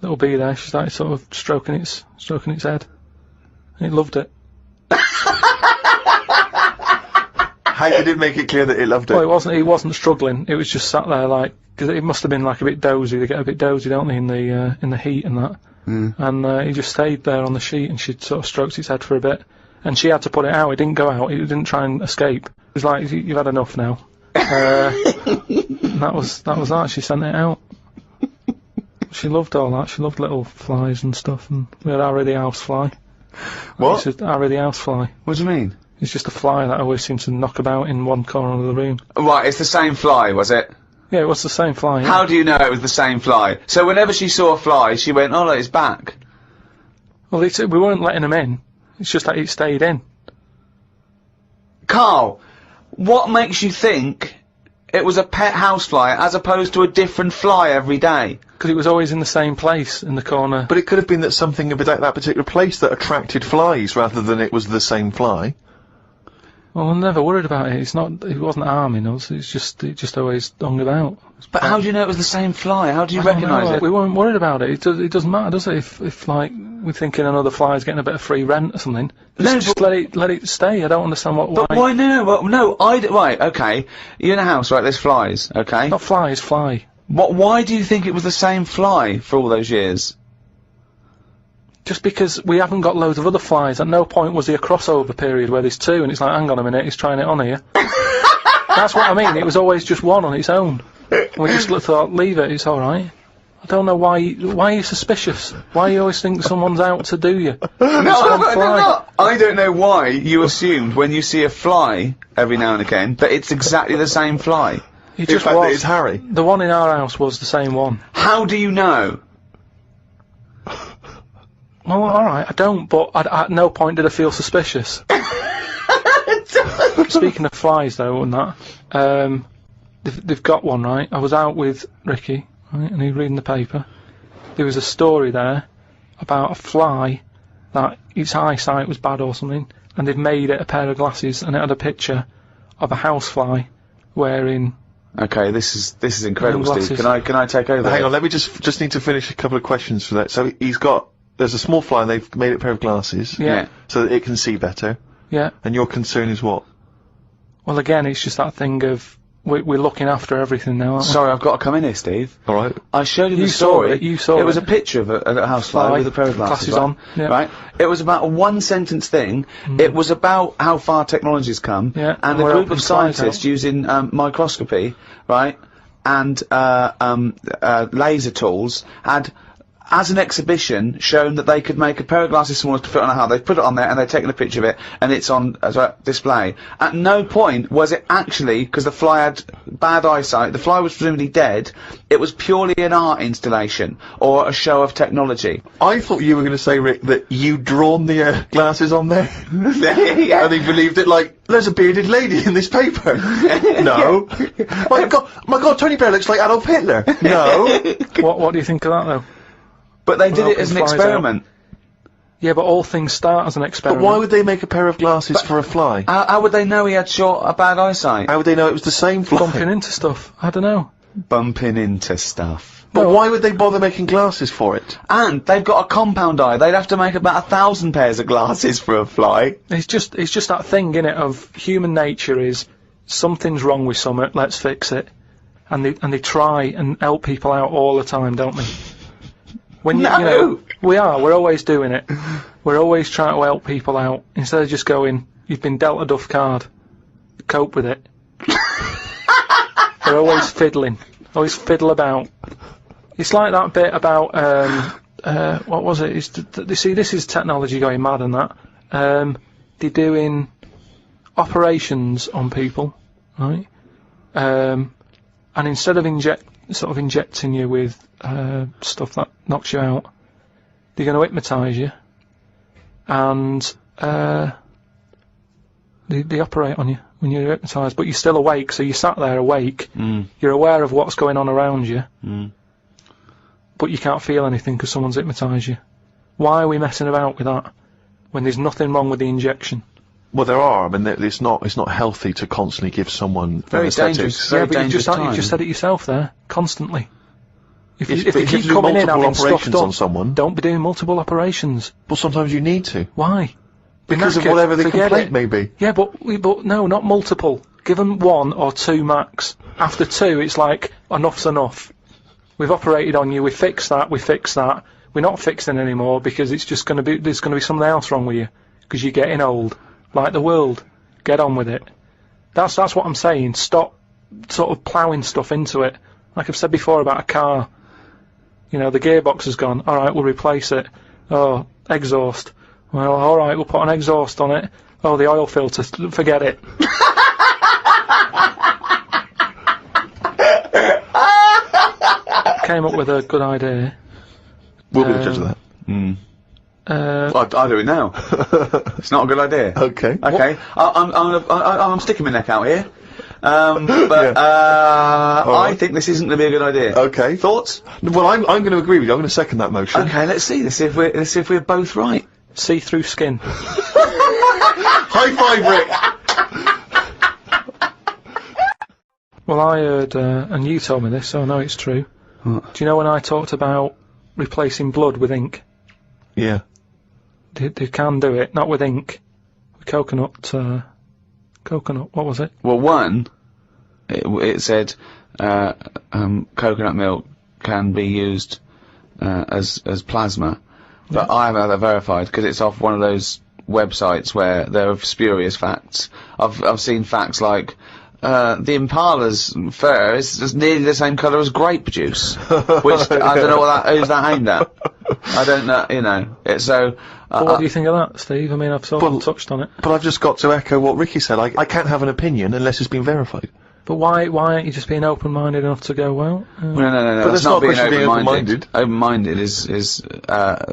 S3: little bee there." She started sort of stroking its head. And it loved it.
S2: How did it make it clear that it loved it?
S3: Well, it wasn't struggling. It was just sat there like, because it must have been like a bit dozy. They get a bit dozy, don't they, in the heat and that. And he just stayed there on the sheet, and she sort of stroked its head for a bit, and she had to put it out. It didn't go out. It didn't try and escape. It was like, "You've had enough now." And that was that. She sent it out. She loved all that. She loved little flies and stuff. And we had Harry the housefly.
S2: What?
S3: Harry the housefly.
S1: What do you mean?
S3: It's just a fly that always seems to knock about in one corner of the room.
S1: Right, it's the same fly, was it?
S3: Yeah, it was the same fly. Yeah.
S1: How do you know it was the same fly? So whenever she saw a fly, she went, "Oh, look, it's back."
S3: Well, we weren't letting him in. It's just that it stayed in.
S1: Karl, what makes you think it was a pet housefly as opposed to a different fly every day?
S3: Because it was always in the same place, in the corner.
S2: But it could have been that something about that particular place that attracted flies rather than it was the same fly.
S3: Well, I'm never worried about it. It wasn't harming us. It just always hung about.
S1: But how do you know it was the same fly? How do you recognise it?
S3: We weren't worried about it. It doesn't matter, does it? If like we're thinking another fly's getting a bit of free rent or something, just let it stay. I don't understand why.
S1: But why no? Well, no, right, okay. You're in a house, right? There's flies, okay.
S3: Not flies, fly.
S1: Why do you think it was the same fly for all those years?
S3: Just because we haven't got loads of other flies. At no point was there a crossover period where there's two, and it's like, hang on a minute, he's trying it on here. That's what I mean. It was always just one on its own. And we just thought, leave it, it's alright. I don't know why are you suspicious? Why you always think someone's out to do you?
S1: No, I don't know why you assumed when you see a fly every now and again that it's exactly the same fly.
S3: It just
S2: that
S3: was.
S2: it's Harry.
S3: The one in our house was the same one.
S1: How do you know?
S3: Well, alright, I don't, but at no point did I feel suspicious. Speaking of flies, though, and that, they've got one, right? I was out with Ricky, right, and he was reading the paper. There was a story there about a fly that its eyesight was bad or something, and they'd made it a pair of glasses, and it had a picture of a housefly wearing...
S1: Okay, this is incredible,
S3: glasses.
S1: Steve. Can I take over?
S2: Hang on, let me just need to finish a couple of questions for that. So there's a small fly and they've made it a pair of glasses.
S3: Yeah.
S2: So that it can see better.
S3: Yeah.
S2: And your concern is what?
S3: Well, again, it's just that thing of we're looking after everything now, aren't we?
S1: Sorry, I've got to come in here, Steve.
S2: All right.
S1: I showed you the
S3: You
S1: story.
S3: saw it, you saw
S1: It was
S3: it.
S1: a picture of a housefly with a pair of glasses
S3: Glasses on, yeah.
S1: Right. It was about a one-sentence thing. It was about how far technology's come,
S3: Yeah,
S1: and
S3: and
S1: a
S3: we're
S1: group
S3: helping
S1: of
S3: flies
S1: scientists
S3: out.
S1: using microscopy, right, and laser tools had, as an exhibition, shown that they could make a pair of glasses smaller to fit on a hat. They put it on there and they've taken a picture of it, and it's on as a display. At no point was it actually, because the fly had bad eyesight, the fly was presumably dead, it was purely an art installation, or a show of technology.
S2: I thought you were going to say, Rick, that you'd drawn the glasses on there.
S1: Yeah.
S2: And they believed it like, there's a bearded lady in this paper. No. my God, Tony Blair looks like Adolf Hitler. No.
S3: What do you think of that, though?
S1: But they did it as an
S3: Flies out.
S1: experiment.
S3: Yeah, but all things start as an
S2: But
S3: experiment.
S2: why would they make a pair of glasses for a fly?
S1: How would they know he had bad eyesight?
S2: How would they know it was the same fly?
S3: Bumping into stuff? I don't know.
S1: Bumping into stuff.
S2: But why would they bother making glasses for it?
S1: And they've got a compound eye. They'd have to make about 1,000 pairs of glasses for a fly.
S3: It's just that thing, innit, of human nature is something's wrong with something, let's fix it. And they try and help people out all the time, don't they? When you,
S1: No!
S3: you know, we're always doing it. We're always trying to help people out instead of just going, "You've been dealt a duff card, cope with it." We're always fiddling, always fiddle about. It's like that bit about what was it? You see, this is technology going mad and that. They're doing operations on people, right? And instead of injecting you with stuff that knocks you out, they're going to hypnotise you, and they operate on you when you're hypnotised, but you're still awake, so you're sat there awake, you're aware of what's going on around you, but you can't feel anything because someone's hypnotised you. Why are we messing about with that when there's nothing wrong with the injection?
S2: Well, there are. I mean, it's not healthy to constantly give someone
S1: Very
S2: anesthetics.
S1: dangerous.
S3: Yeah,
S1: Very
S3: but you've
S1: dangerous
S3: just said it yourself there, constantly. If
S2: But
S3: they
S2: if you
S3: keep
S2: do
S3: coming in
S2: multiple
S3: having stuffed
S2: operations
S3: up,
S2: on someone,
S3: don't be doing multiple operations.
S2: well, sometimes you need to
S3: Why?
S2: because of
S3: Knackers,
S2: whatever the
S3: forget
S2: complaint
S3: it.
S2: may be.
S3: Yeah, but no, not multiple. Give them 1 or 2 max. After 2, it's like, enough's enough. We've operated on you, we fixed that, We're not fixing anymore because it's just going to be, there's going to be something else wrong with you. Because you're getting old. Like the world. Get on with it. That's what I'm saying. Stop sort of ploughing stuff into it. Like I've said before about a car. You know, the gearbox has gone. Alright, we'll replace it. Oh, exhaust. Well, alright, we'll put an exhaust on it. Oh, the oil filter. Forget it. Came up with a good idea.
S2: We'll be the judge of that.
S1: I'll do it now. It's not a good idea.
S2: Okay.
S1: Okay. I'm sticking my neck out here. But I
S2: right.
S1: think this isn't going to be a good idea.
S2: Okay.
S1: Thoughts?
S2: Well, I'm going to agree with you. I'm going to second that motion.
S1: Okay, let's see. Let's see if we're both right.
S3: See-through skin.
S2: High five, Rick.
S3: Well, I heard, and you told me this, so I know it's true.
S1: What?
S3: Do you know when I talked about replacing blood with ink?
S2: Yeah.
S3: They can do it, not with ink. With coconut, what was it?
S1: Well, one, it said coconut milk can be used as plasma, but I haven't had that verified because it's off one of those websites where there are spurious facts. I've seen facts like the Impala's fur is just nearly the same colour as grape juice, which I don't know who's that aimed at. I don't know, you know. So.
S3: Well, what do you think of that, Steve? I mean, I've sort of touched on it.
S2: But I've just got to echo what Ricky said. I can't have an opinion unless it's been verified.
S3: But why aren't you just being open-minded enough to go, well?
S1: No.
S2: But
S1: That's
S2: that's
S1: not
S2: not a
S1: being
S2: question of being
S1: open-minded. Open-minded is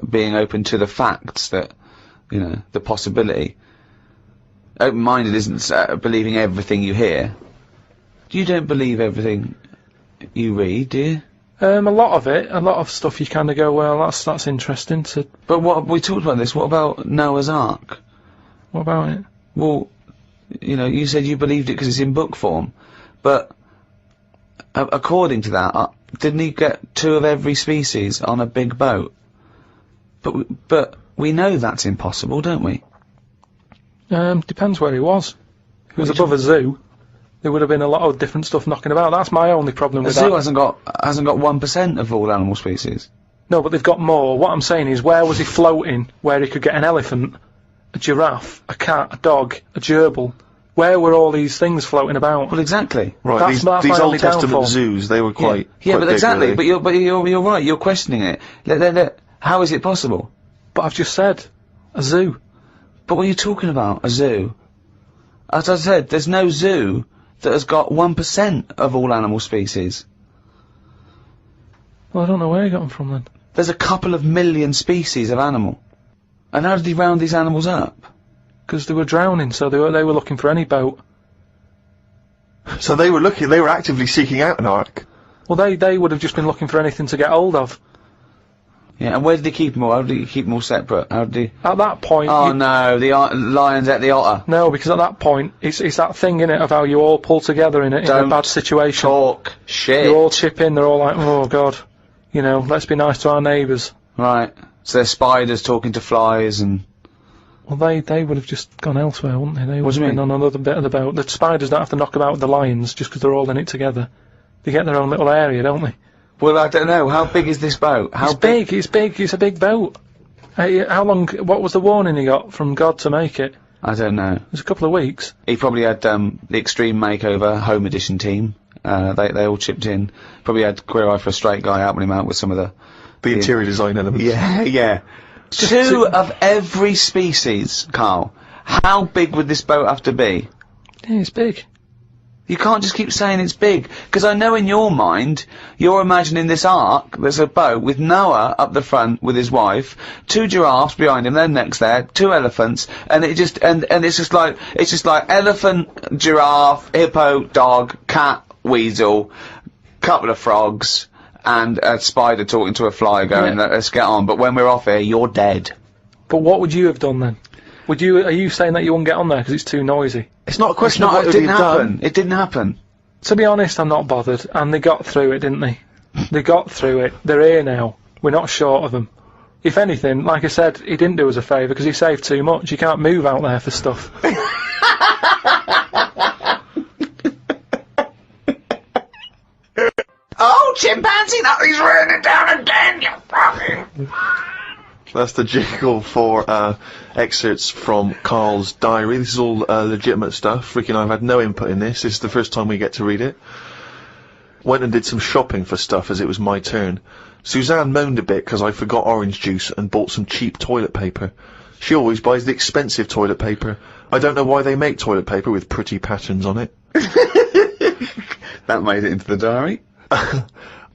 S1: being open to the facts that, you know, the possibility. Open-minded isn't believing everything you hear. You don't believe everything you read, do you?
S3: A lot of stuff you kind of go, well, that's interesting.
S1: But what we talked about this. What about Noah's Ark?
S3: What about it?
S1: Well, you know, you said you believed it because it's in book form, but according to that, didn't he get 2 of every species on a big boat? But we know that's impossible, don't we?
S3: Depends where he was. If he was above a zoo, there would have been a lot of different stuff knocking about. That's my only problem
S1: The
S3: with
S1: zoo
S3: that.
S1: hasn't got 1% of all animal species.
S3: No, but they've got more. What I'm saying is, where was he floating where he could get an elephant, a giraffe, a cat, a dog, a gerbil? Where were all these things floating about?
S1: Well, exactly.
S2: Right,
S3: That's my
S2: these
S3: only
S2: Old Testament
S3: downfall.
S2: zoos, they were quite
S1: Yeah,
S2: quite
S1: but
S2: big,
S1: exactly.
S2: really.
S1: But you're right. You're questioning it. How is it possible?
S3: But I've just said, a zoo.
S1: But what are you talking about? A zoo? As I said, there's no zoo that has got 1% of all animal species.
S3: Well, I don't know where he got them from then.
S1: There's a couple of million species of animal. And how did he round these animals up?
S3: Because they were drowning, so they were looking for any boat.
S2: So they were actively seeking out an ark.
S3: Well, they would have just been looking for anything to get hold of.
S1: Yeah, and where did he keep them all? How did he keep them all separate? How did he...
S3: At that point...
S1: Oh no, the lions ate the otter.
S3: No, because at that point, it's that thing, innit, of how you all pull together in a bad situation.
S1: Talk shit.
S3: You all chip in, they're all like, oh god, you know, let's be nice to our neighbours.
S1: Right. So there's spiders talking to flies and...
S3: Well, they would have just gone elsewhere, wouldn't they? They would
S1: What do you
S3: have been
S1: mean?
S3: on another bit of the boat. The spiders don't have to knock about with the lions just because they're all in it together. They get their own little area, don't they?
S1: Well, I don't know. How big is this boat? How
S3: It's big, it's big, it's a big boat. How long, what was the warning he got from God to make it?
S1: I don't know.
S3: It was a couple of weeks.
S1: He probably had, the Extreme Makeover Home Edition team. They all chipped in. Probably had Queer Eye for a Straight Guy helping him out with some of
S2: The interior design elements.
S1: Yeah, yeah. Two of every species, Carl. How big would this boat have to be?
S3: Yeah, it's big.
S1: You can't just keep saying it's big, because I know in your mind, you're imagining this ark, there's a boat with Noah up the front with his wife, 2 giraffes behind him, then next there, 2 elephants, and it just, and it's just like elephant, giraffe, hippo, dog, cat, weasel, couple of frogs, and a spider talking to a fly going, let's get on, but when we're off here, you're dead.
S3: But what would you have done then? Are you saying that you wouldn't get on there because it's too noisy?
S2: It's not a question of what
S1: It
S2: would
S1: didn't
S2: have done.
S1: happen. It didn't happen.
S3: To be honest, I'm not bothered, and they got through it, didn't they? They got through it. They're here now. We're not short of them. If anything, like I said, he didn't do us a favour because he saved too much. You can't move out there for stuff.
S4: Oh, chimpanzee, that is raining down again, you fucking...
S2: That's the jingle for excerpts from Karl's diary. This is all legitimate stuff. Ricky and I have had no input in this. This is the first time we get to read it. Went and did some shopping for stuff as it was my turn. Suzanne moaned a bit because I forgot orange juice and bought some cheap toilet paper. She always buys the expensive toilet paper. I don't know why they make toilet paper with pretty patterns on it.
S1: That made it into the diary.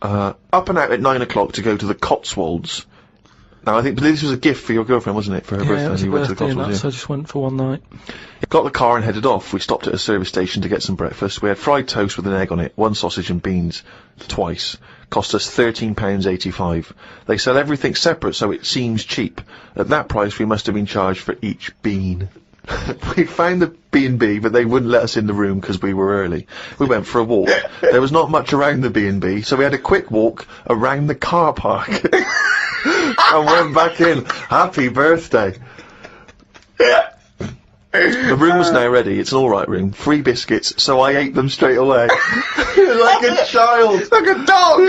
S2: Up and out at 9 o'clock to go to the Cotswolds. Now, I think this was a gift for your girlfriend, wasn't it, for her birthday?
S3: Yeah, it was a
S2: You went to the
S3: birthday and
S2: Cotswolds,
S3: that, so I just went for one night.
S2: Got the car and headed off. We stopped at a service station to get some breakfast. We had fried toast with an egg on it, 1 sausage and beans, twice. Cost us £13.85. They sell everything separate, so it seems cheap. At that price, we must have been charged for each bean. We found the B&B, but they wouldn't let us in the room because we were early. We went for a walk. There was not much around the B&B, so we had a quick walk around the car park. And went back in. Happy birthday. The room was now ready. It's an alright room. 3 biscuits, so I ate them straight away. Like a child.
S1: Like a dog!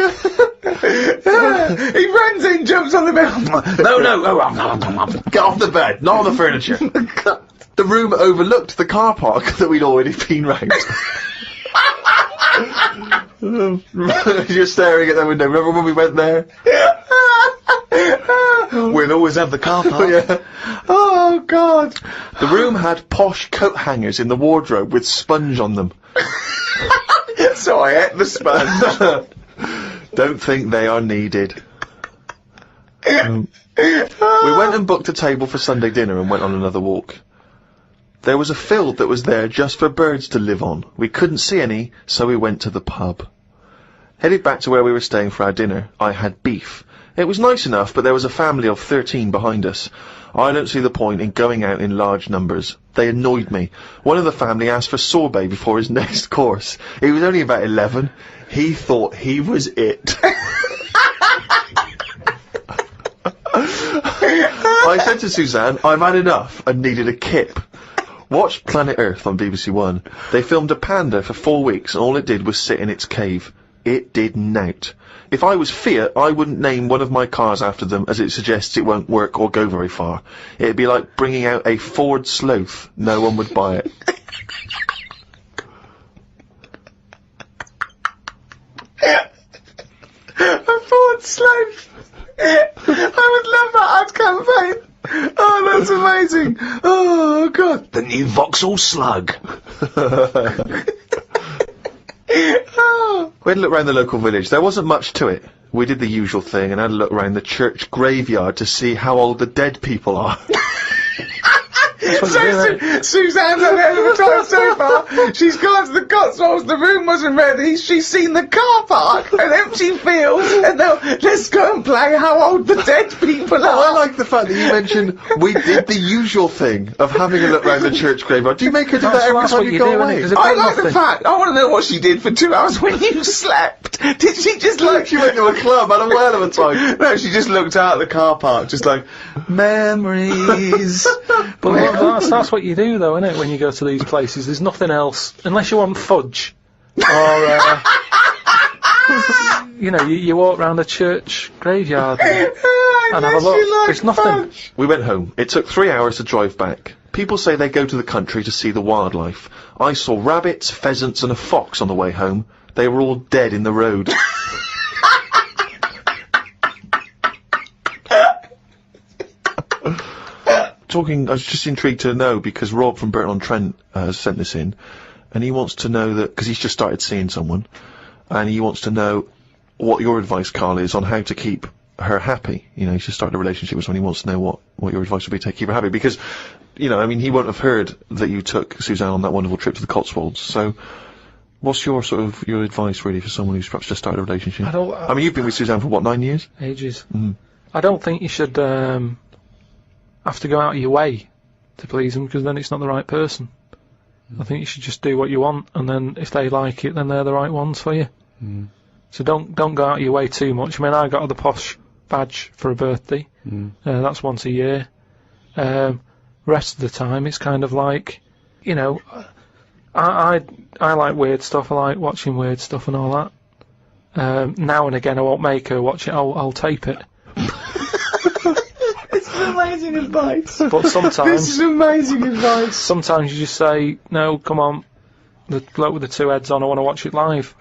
S1: He runs in, jumps on the bed. No.
S2: Get off the bed, not on the furniture. The room overlooked the car park that we'd already been round. You're staring at the window. Remember when we went there?
S1: We'll always have the car park.
S2: Yeah. Oh, God. The room had posh coat hangers in the wardrobe with sponge on them.
S1: So I ate the sponge.
S2: Don't think they are needed. We went and booked a table for Sunday dinner and went on another walk. There was a field that was there just for birds to live on. We couldn't see any, so we went to the pub. Headed back to where we were staying for our dinner, I had beef. It was nice enough, but there was a family of 13 behind us. I don't see the point in going out in large numbers. They annoyed me. One of the family asked for sorbet before his next course. He was only about 11. He thought he was it. I said to Suzanne, I've had enough and needed a kip. Watched Planet Earth on BBC One. They filmed a panda for 4 weeks and all it did was sit in its cave. It did nout. If I was Fiat, I wouldn't name one of my cars after them as it suggests it won't work or go very far. It'd be like bringing out a Ford Sloth. No one would buy it.
S1: A Ford Sloth. I would love that ad campaign. Oh, that's amazing. Oh, God. The new Vauxhall Slug.
S2: We had a look round the local village. There wasn't much to it. We did the usual thing and had a look round the church graveyard to see how old the dead people are.
S1: Suzanne's had a hell of a time so far. She's gone to the Cotswolds, the room wasn't ready, she's seen the car park, an empty field, and now let's go and play how old the dead people are.
S2: I like the fact that you mentioned we did the usual thing of having a look round the church graveyard. Do you make her do that every
S3: That's
S2: time
S3: what
S2: you
S3: you
S2: go
S3: do,
S2: away?
S3: innit? 'Cause
S1: I like the fact, I want to know what she did for 2 hours when you slept. Did she just like...
S2: She went to a club, had a whale of a time.
S1: No, she just looked out at the car park, just like, memories.
S3: But that's what you do, though, isn't it? When you go to these places, there's nothing else unless you want fudge or You know, you walk round a church graveyard and have a look. There's nothing.
S2: We went home. It took 3 hours to drive back. People say they go to the country to see the wildlife. I saw rabbits, pheasants and a fox on the way home. They were all dead in the road. I was just intrigued to know, because Rob from Burton-on-Trent has sent this in, and he wants to know that, because he's just started seeing someone, and he wants to know what your advice, Karl, is on how to keep her happy. You know, he's just started a relationship with someone. He wants to know what your advice would be to keep her happy, because, you know, I mean, he won't have heard that you took Suzanne on that wonderful trip to the Cotswolds, so what's your advice, really, for someone who's perhaps just started a relationship? I mean, you've been with Suzanne for, what, 9 years?
S3: Ages.
S2: Mm.
S3: I don't think you should, have to go out of your way to please them, because then it's not the right person. I think you should just do what you want, and then if they like it, then they're the right ones for you. So don't go out of your way too much. I mean, I got the posh badge for a birthday. That's once a year. Rest of the time, it's kind of like, you know, I like weird stuff. I like watching weird stuff and all that. Now and again, I won't make her watch it. I'll tape it.
S1: This is amazing advice.
S3: But sometimes
S1: This is amazing advice.
S3: sometimes you just say, no, come on, the bloke with the two heads on, I want to watch it live.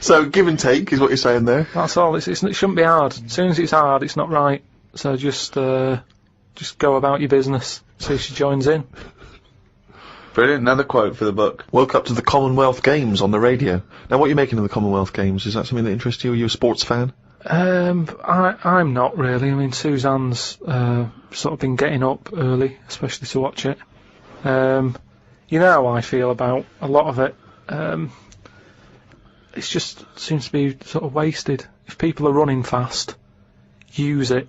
S2: So, give and take is what you're saying there.
S3: That's all. It shouldn't be hard. As soon as it's hard, it's not right. So just go about your business. See if she joins in.
S1: Brilliant. Another quote for the book.
S2: Woke up to the Commonwealth Games on the radio. Now, what are you making of the Commonwealth Games? Is that something that interests you? Are you a sports fan?
S3: I'm not really. I mean, Suzanne's sort of been getting up early, especially to watch it. You know how I feel about a lot of it. It just seems to be sort of wasted. If people are running fast, use it.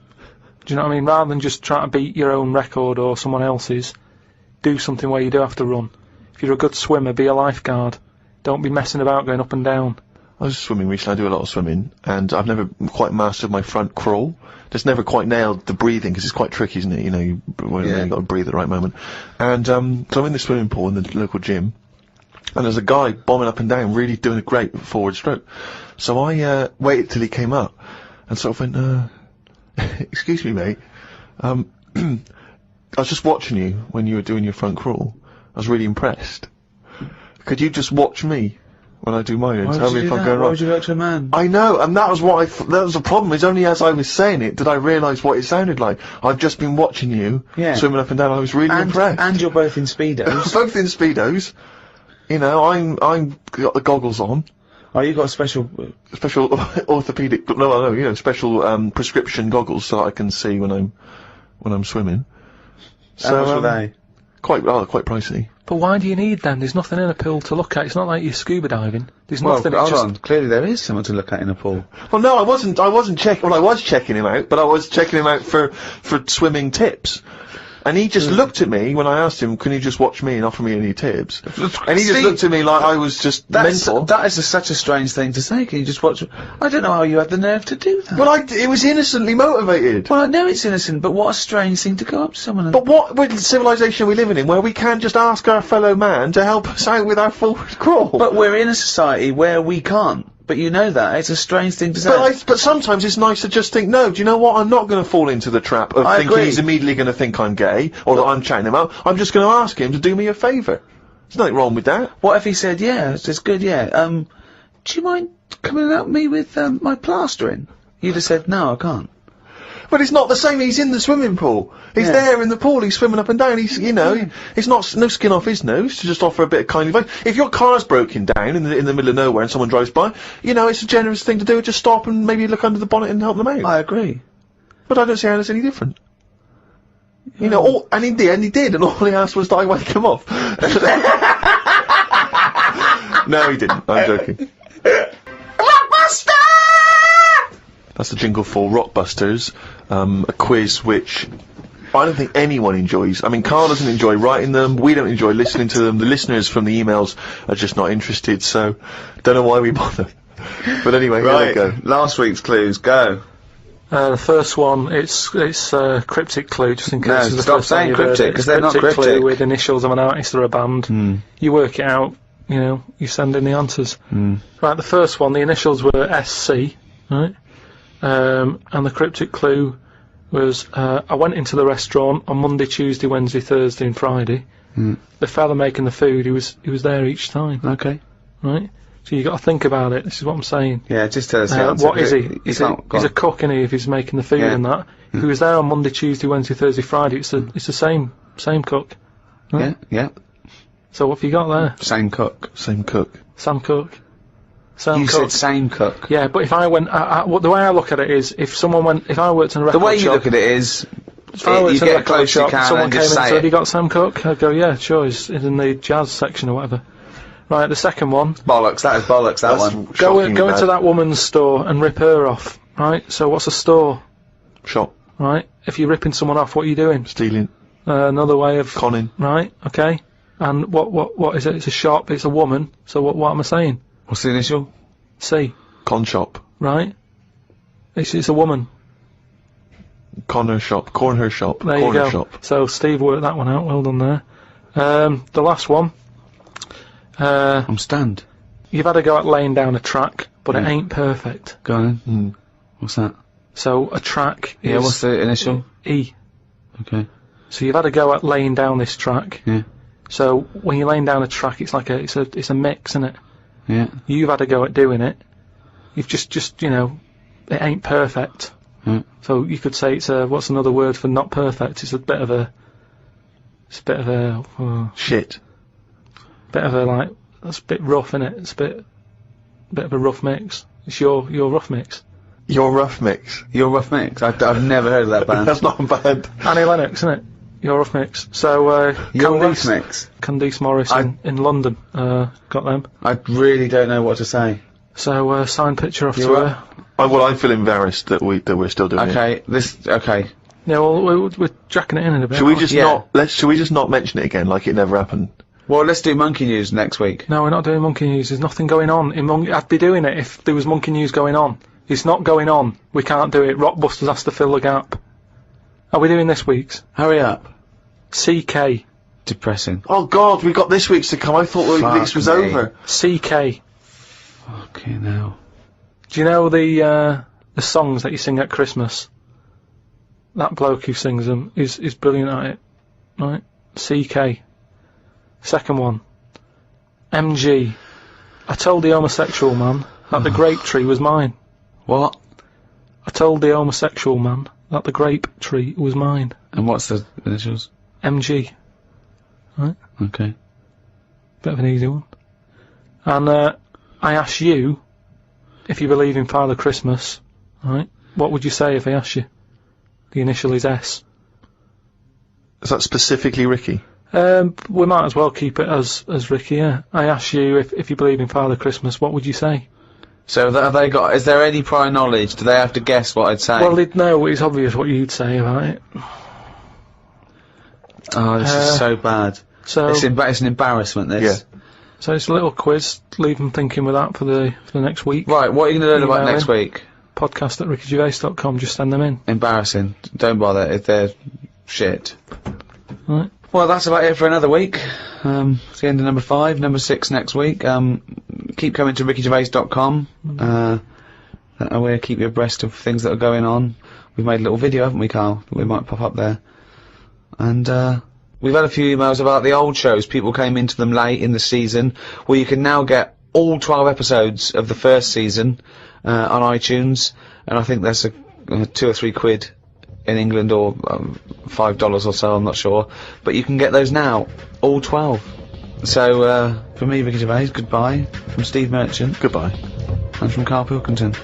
S3: Do you know what I mean? Rather than just trying to beat your own record or someone else's, do something where you do have to run. If you're a good swimmer, be a lifeguard. Don't be messing about going up and down.
S2: I was swimming recently. I do a lot of swimming, and I've never quite mastered my front crawl. Just never quite nailed the breathing, because it's quite tricky, isn't it? You know, you've got to breathe at the right moment. And so I'm in the swimming pool in the local gym, and there's a guy bombing up and down, really doing a great forward stroke. So I waited till he came up, and sort of went, excuse me, mate. I was just watching you when you were doing your front crawl. I was really impressed. Could you just watch me when I do mine and tell me if I'm going
S1: Why
S2: wrong?
S1: would you go to a man?
S2: I know, and that was what that was the problem. Is only as I was saying it did I realise what it sounded like. I've just been watching you swimming up and down. I was really impressed.
S1: And you're both in speedos.
S2: Both in speedos. You know, I'm got the goggles on.
S1: Oh, you got a special
S2: orthopedic, no, you know, special prescription goggles so that I can see when I'm swimming.
S1: How much were they?
S2: Quite pricey.
S3: But why do you need them? There's nothing in a pool to look at. It's not like you're scuba diving. There's
S1: Well,
S3: nothing.
S1: hold
S3: It's just
S1: on. Clearly there is someone to look at in a pool.
S2: Well, no, I wasn't checking. Well, I was checking him out, but I was checking him out for swimming tips. And he just looked at me when I asked him, can you just watch me and offer me any tips? And he just looked at me like I was just mental.
S1: That is such a strange thing to say. Can you just watch? I don't know how you had the nerve to do that.
S2: Well, it was innocently motivated.
S1: Well, I know it's innocent, but what a strange thing to go up to someone and...
S2: But what civilization are we living in where we can't just ask our fellow man to help us out with our forward crawl?
S1: But we're in a society where we can't. But you know that. It's a strange thing to say.
S2: But sometimes it's nice to just think, no, do you know what? I'm not going to fall into the trap of thinking he's immediately going to think I'm gay, or that I'm chatting him up. I'm just going to ask him to do me a favour. There's nothing wrong with that.
S1: What if he said, yeah, it's good, yeah, do you mind coming at me with, my plastering? You'd have said, no, I can't.
S2: But it's not the same. He's in the swimming pool. He's there in the pool. He's swimming up and down. He's, you know, it's not no skin off his nose to just offer a bit of kindly advice. If your car's broken down in the middle of nowhere and someone drives by, you know, it's a generous thing to do. Just stop and maybe look under the bonnet and help them out.
S1: I agree.
S2: But I don't see how that's any different. You know, and he did, and all he asked was that I wake him off. No, he didn't. I'm joking. That's the jingle for Rockbusters, a quiz which I don't think anyone enjoys. I mean, Karl doesn't enjoy writing them, we don't enjoy listening to them, the listeners from the emails are just not interested, so don't know why we bother. But anyway, here we go.
S1: Last week's clues, go.
S3: The first one, it's cryptic clue, just in case.
S1: No,
S3: it's the
S1: stop
S3: first time
S1: saying
S3: you've heard
S1: cryptic,
S3: it.
S1: 'cause they're not
S3: Clue
S1: cryptic.
S3: with initials of an artist or a band. You work it out you know, you send in the answers. Right, the first one, the initials were SC, right? And the cryptic clue was, I went into the restaurant on Monday, Tuesday, Wednesday, Thursday and Friday. The fella making the food, he was there each time.
S1: Okay.
S3: Right? So you got to think about it. This is what I'm saying.
S1: Yeah, just tell us the answer.
S3: What is he? He's a cook, isn't he, if he's making the food
S1: Yeah.
S3: and that. If he was there on Monday, Tuesday, Wednesday, Thursday, Friday, it's the same cook. Right?
S1: Yeah.
S3: So what have you got there?
S1: Same cook.
S2: Same cook.
S3: Sam Cook. Sam
S1: You
S3: Cook.
S1: said same cook.
S3: Yeah, but if I went, the way I look at it is, if I worked in a record
S1: The way you
S3: shop,
S1: look at it is,
S3: if I worked
S1: you
S3: in a
S1: get
S3: record
S1: close
S3: shop,
S1: you can
S3: someone
S1: and
S3: came in
S1: just
S3: and
S1: say
S3: said, "You
S1: it.
S3: got Sam Cook?" I'd go, "Yeah, sure, he's in the jazz section or whatever." Right, the second one.
S1: Bollocks, that is bollocks, that one.
S3: Go
S2: Shockingly
S3: into
S2: bad.
S3: that woman's store and rip her off. Right. So what's a store?
S2: Shop.
S3: Right. If you're ripping someone off, what are you doing?
S2: Stealing.
S3: Another way of
S2: Conning.
S3: right. Okay. And what is it? It's a shop. It's a woman. So what am I saying?
S1: What's the initial?
S3: C.
S2: Con shop.
S3: Right. It's a woman.
S2: Corner shop. Corner shop.
S3: There you
S2: Corner
S3: go.
S2: shop.
S3: So Steve worked that one out. Well done there. The last one.
S1: I'm stunned.
S3: You've had a go at laying down a track, but it ain't perfect.
S1: Go on then. What's that?
S3: So a track is
S1: Yeah, what's the initial?
S3: E.
S1: Okay.
S3: So you've had a go at laying down this track.
S1: Yeah.
S3: So when you're laying down a track, it's like it's a mix, isn't it?
S1: Yeah.
S3: You've had a go at doing it. You've just you know, it ain't perfect. So you could say it's what's another word for not perfect? It's a bit of a
S2: Shit.
S3: like, that's a bit rough, isn't it? It's a bit of a rough mix. It's your rough mix.
S2: Your rough mix.
S1: Your rough mix. I've never heard of that band.
S2: That's not bad.
S3: Annie Lennox, isn't it? Your rough mix. So
S1: Your rough mix.
S3: Candice Morris in London got them.
S1: I really don't know what to say.
S3: So signed picture off to
S1: You're
S3: her.
S2: Well, I feel embarrassed that we're still doing it.
S1: Okay, okay.
S3: Yeah, well we're jacking it in a bit.
S2: Should we
S3: aren't
S2: just
S1: Yeah.
S2: should we just not mention it again like it never happened?
S1: Well, let's do monkey news next week.
S3: No, we're not doing monkey news. There's nothing going on. I'd be doing it if there was monkey news going on. It's not going on. We can't do it. Rockbusters has to fill the gap. Are we doing this week's?
S1: Hurry up.
S3: CK.
S1: Depressing.
S2: Oh God, we got this week's to come. I thought
S1: Fuck
S2: this was
S1: me.
S2: over.
S3: CK.
S1: Okay, now.
S3: Do you know the songs that you sing at Christmas? That bloke who sings them is brilliant at it. Right? CK. Second one. MG. I told the homosexual man that the grape tree was mine.
S1: What?
S3: I told the homosexual man that the grape tree was mine.
S1: And what's the initials?
S3: MG. Right?
S1: Okay.
S3: Bit of an easy one. And I ask you if you believe in Father Christmas, right? What would you say if I asked you? The initial is S.
S2: Is that specifically Ricky?
S3: We might as well keep it as Ricky, yeah. I ask you if you believe in Father Christmas, what would you say?
S1: So have they got? Is there any prior knowledge? Do they have to guess what I'd say?
S3: Well, they'd know. It's obvious what you'd say about it.
S1: Oh, this is so bad.
S3: So
S1: It's an embarrassment. This.
S2: Yeah.
S3: So it's a little quiz. Leave them thinking with that for the next week.
S1: Right. What are you going to learn about
S3: Email
S1: next
S3: in.
S1: week?
S3: Podcast at rickygervais.com. Just send them in.
S1: Embarrassing. Don't bother if they're shit.
S3: Right.
S1: Well, that's about it for another week. It's the end of number 5, number 6 next week. Keep coming to rickygervais.com. We'll keep you abreast of things that are going on. We've made a little video, haven't we, Karl? That we might pop up there. And we've had a few emails about the old shows. People came into them late in the season. Well, you can now get all 12 episodes of the first season on iTunes. And I think there's a 2 or 3 quid in England, or $5 or so, I'm not sure. But you can get those now, all 12. So, from me, Ricky Gervais, goodbye. From Steve Merchant.
S2: Goodbye.
S1: And from Karl Pilkington.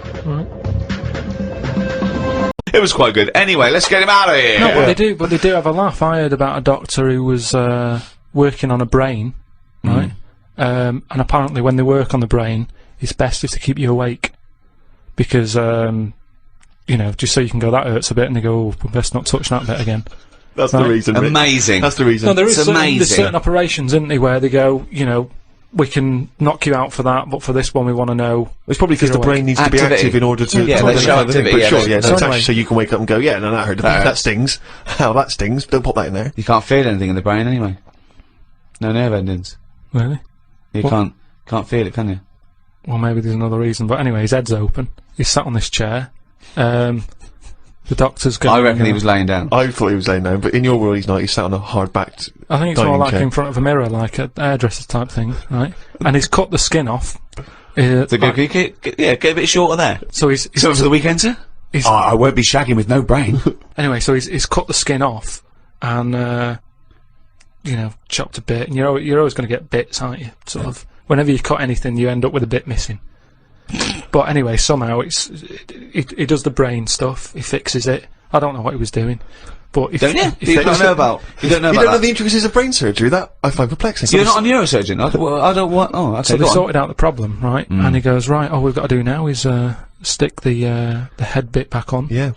S6: It was quite good. Anyway, let's get him out of here.
S3: No, but they do have a laugh. I heard about a doctor who was working on a brain, right? And apparently when they work on the brain, it's best if they keep you awake. Because, you know, just so you can go, that hurts a bit, and they go, oh, we best not touch that bit again.
S2: That's
S3: Right.
S2: the reason. Rick.
S6: Amazing.
S2: That's the reason.
S3: No, there's
S1: It's amazing.
S3: certain operations, isn't there, where they go, you know, we can knock you out for that, but for this one we want to know.
S2: It's probably because the
S3: You're
S2: brain needs to be
S1: Activity.
S2: active in order to.
S1: Yeah,
S2: to
S1: they
S2: do
S1: show
S2: that kind of thing.
S1: activity,
S2: But
S1: yeah,
S2: sure,
S1: they-
S2: yeah,
S3: so
S2: no, it's
S3: anyway-
S2: actually so you can wake up and go, yeah, no, that hurt. That stings. Hell, that stings. Don't pop that in there.
S1: You can't feel anything in the brain anyway. No nerve endings.
S3: Really?
S1: You can't feel it, can you?
S3: Well, maybe there's another reason, but anyway, his head's open. He's sat on this chair. The doctor's going.
S1: I reckon he was laying down.
S2: I thought he was laying down, but in your world he's not. He's sat on a hard-backed.
S3: I think it's
S2: dining
S3: more like
S2: chair.
S3: in front of a mirror, like a hairdresser type thing, right? And he's cut the skin off.
S1: So get a bit shorter there.
S3: So he's
S1: So for the weekend, sir?
S3: He's-
S1: I won't be shagging with no brain.
S3: anyway, so he's cut the skin off and chopped a bit. And you're always going to get bits, aren't you? Sort of. Whenever you cut anything, you end up with a bit missing. But anyway, somehow he does the brain stuff. He fixes it. I don't know what he was doing, but
S1: Don't you? You don't know about
S2: know the intricacies of brain surgery? That I find perplexing.
S1: You're not a neurosurgeon. I don't want. Oh, okay.
S3: so they
S1: go on.
S3: sorted out the problem, right? And he goes, right. All we've got to do now is stick the head bit back on.
S2: Yeah.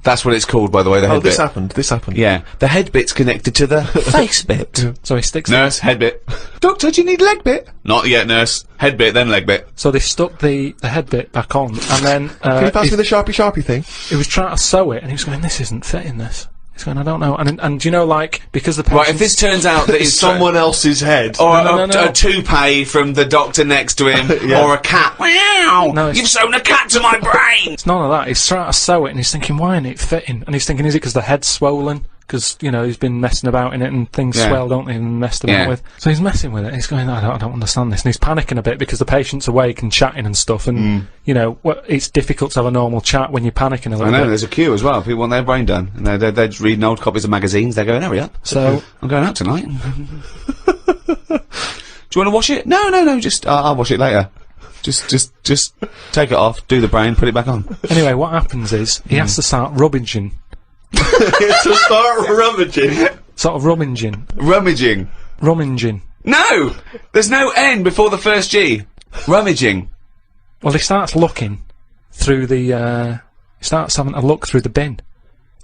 S1: That's what it's called, by the way. The head
S2: This
S1: bit.
S2: happened. This happened.
S1: Yeah, the head bit's connected to the face bit.
S3: So he sticks.
S1: Nurse, head bit. Doctor, do you need leg bit? Not yet, nurse. Head bit, then leg bit.
S3: So they stuck the head bit back on, and then
S2: Can you pass me the sharpie thing?
S3: he was trying to sew it, and he was going, "This isn't fitting. This." He's going, "I don't know." And you know, like because the patient,
S1: Right, if this turns out that it's
S2: Someone else's head.
S1: or
S3: No, no.
S1: a toupee from the doctor next to him,
S2: Yeah.
S1: or a cat. Wow!
S3: No, it's-
S1: You've sewn a cat to my brain!
S3: it's none of that. He's trying to sew it, and he's thinking, "Why isn't it fitting?" And he's thinking, "Is it because the head's swollen?" Because he's been messing about in it, and things
S1: Yeah.
S3: swell, don't they? And messed about
S1: Yeah.
S3: with. So he's messing with it. And he's going, I don't understand this, and he's panicking a bit because the patient's awake and chatting and stuff, and it's difficult to have a normal chat when you're panicking a
S1: I
S3: little
S1: know,
S3: bit.
S1: there's a queue as well. People want their brain done. And they're just reading old copies of magazines. They're going, hurry up.
S3: So
S1: I'm going out tonight. Do you want to wash it? No, just, I'll wash it later. Just take it off, do the brain, put it back on.
S3: anyway, what happens is he has to start rummaging,
S2: To start rummaging.
S3: sort of rummaging.
S1: No! There's no N before the first G. Rummaging.
S3: Well, he starts looking through the. He starts having a look through the bin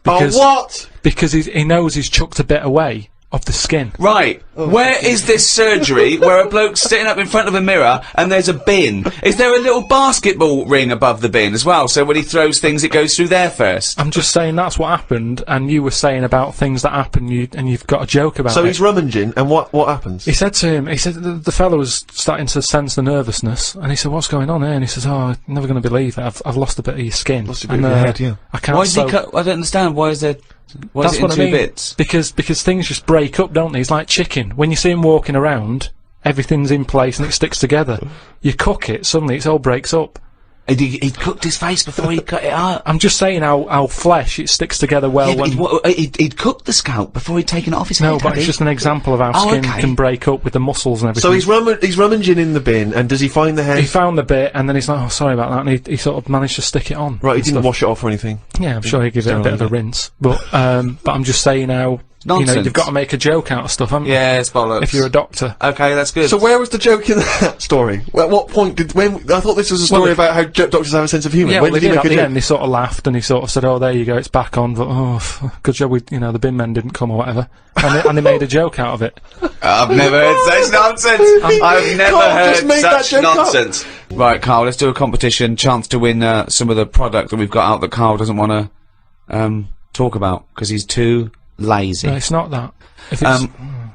S3: because
S2: What?
S3: because he knows he's chucked a bit away of the skin.
S1: Right. Where is this surgery where a bloke's sitting up in front of a mirror and there's a bin? Is there a little basketball ring above the bin as well? So when he throws things, it goes through there first?
S3: I'm just saying that's what happened, and you were saying about things that happen, and you've got a joke about
S2: So
S3: it.
S2: he's rummaging, and what happens?
S3: He said to him, the fellow was starting to sense the nervousness, and he said, "What's going on here?" And he says, "Oh, I'm never going to believe it. I've lost a bit of your skin.
S2: Lost a bit
S3: and,
S2: of your head, yeah.
S3: I can't."
S1: Why does he
S3: sew."
S1: cut? I don't understand. Why is there? Why
S3: That's
S1: is it in
S3: what
S1: two
S3: I mean.
S1: bits?
S3: Because things just break up, don't they? It's like chicken. When you see him walking around, everything's in place and it sticks together. You cook it, suddenly it all breaks up.
S1: He cooked his face before he cut it out.
S3: I'm just saying how flesh it sticks together well.
S1: Yeah, but
S3: when
S1: he'd cooked the scalp before he'd taken it off his
S3: no,
S1: head.
S3: but
S1: Daddy.
S3: it's just an example of how
S1: Oh,
S3: skin
S1: okay.
S3: can break up with the muscles and everything.
S2: So he's rummaging in the bin, and does he find the head?
S3: He found the bit, and then he's like, "Oh, sorry about that," and he sort of managed to stick it on.
S2: Right, he
S3: and
S2: didn't
S3: stuff.
S2: wash it off or anything.
S3: Yeah, I'm sure he gives it a bit of a rinse, but I'm just saying how
S1: Nonsense.
S3: you've got to make a joke out of stuff, haven't you?
S1: Yeah, it's bollocks.
S3: If you're a doctor.
S1: Okay, that's good.
S2: So where was the joke in that story? At what point I thought this was a story
S3: Well,
S2: about how doctors have a sense of humour.
S3: Yeah,
S2: when
S3: well,
S2: did he
S3: at
S2: make a
S3: the
S2: joke?
S3: end, he sort of laughed and he sort of said, "Oh, there you go, it's back on." But good job, the bin men didn't come or whatever, and they made a joke out of it.
S1: I've never heard such nonsense. I've never
S2: Carl just
S1: heard
S2: made that
S1: such
S2: joke up.
S1: nonsense. Right, Carl, let's do a competition. Chance to win some of the product that we've got out that Carl doesn't want to talk about because he's too lazy.
S3: No, it's not that. If it's,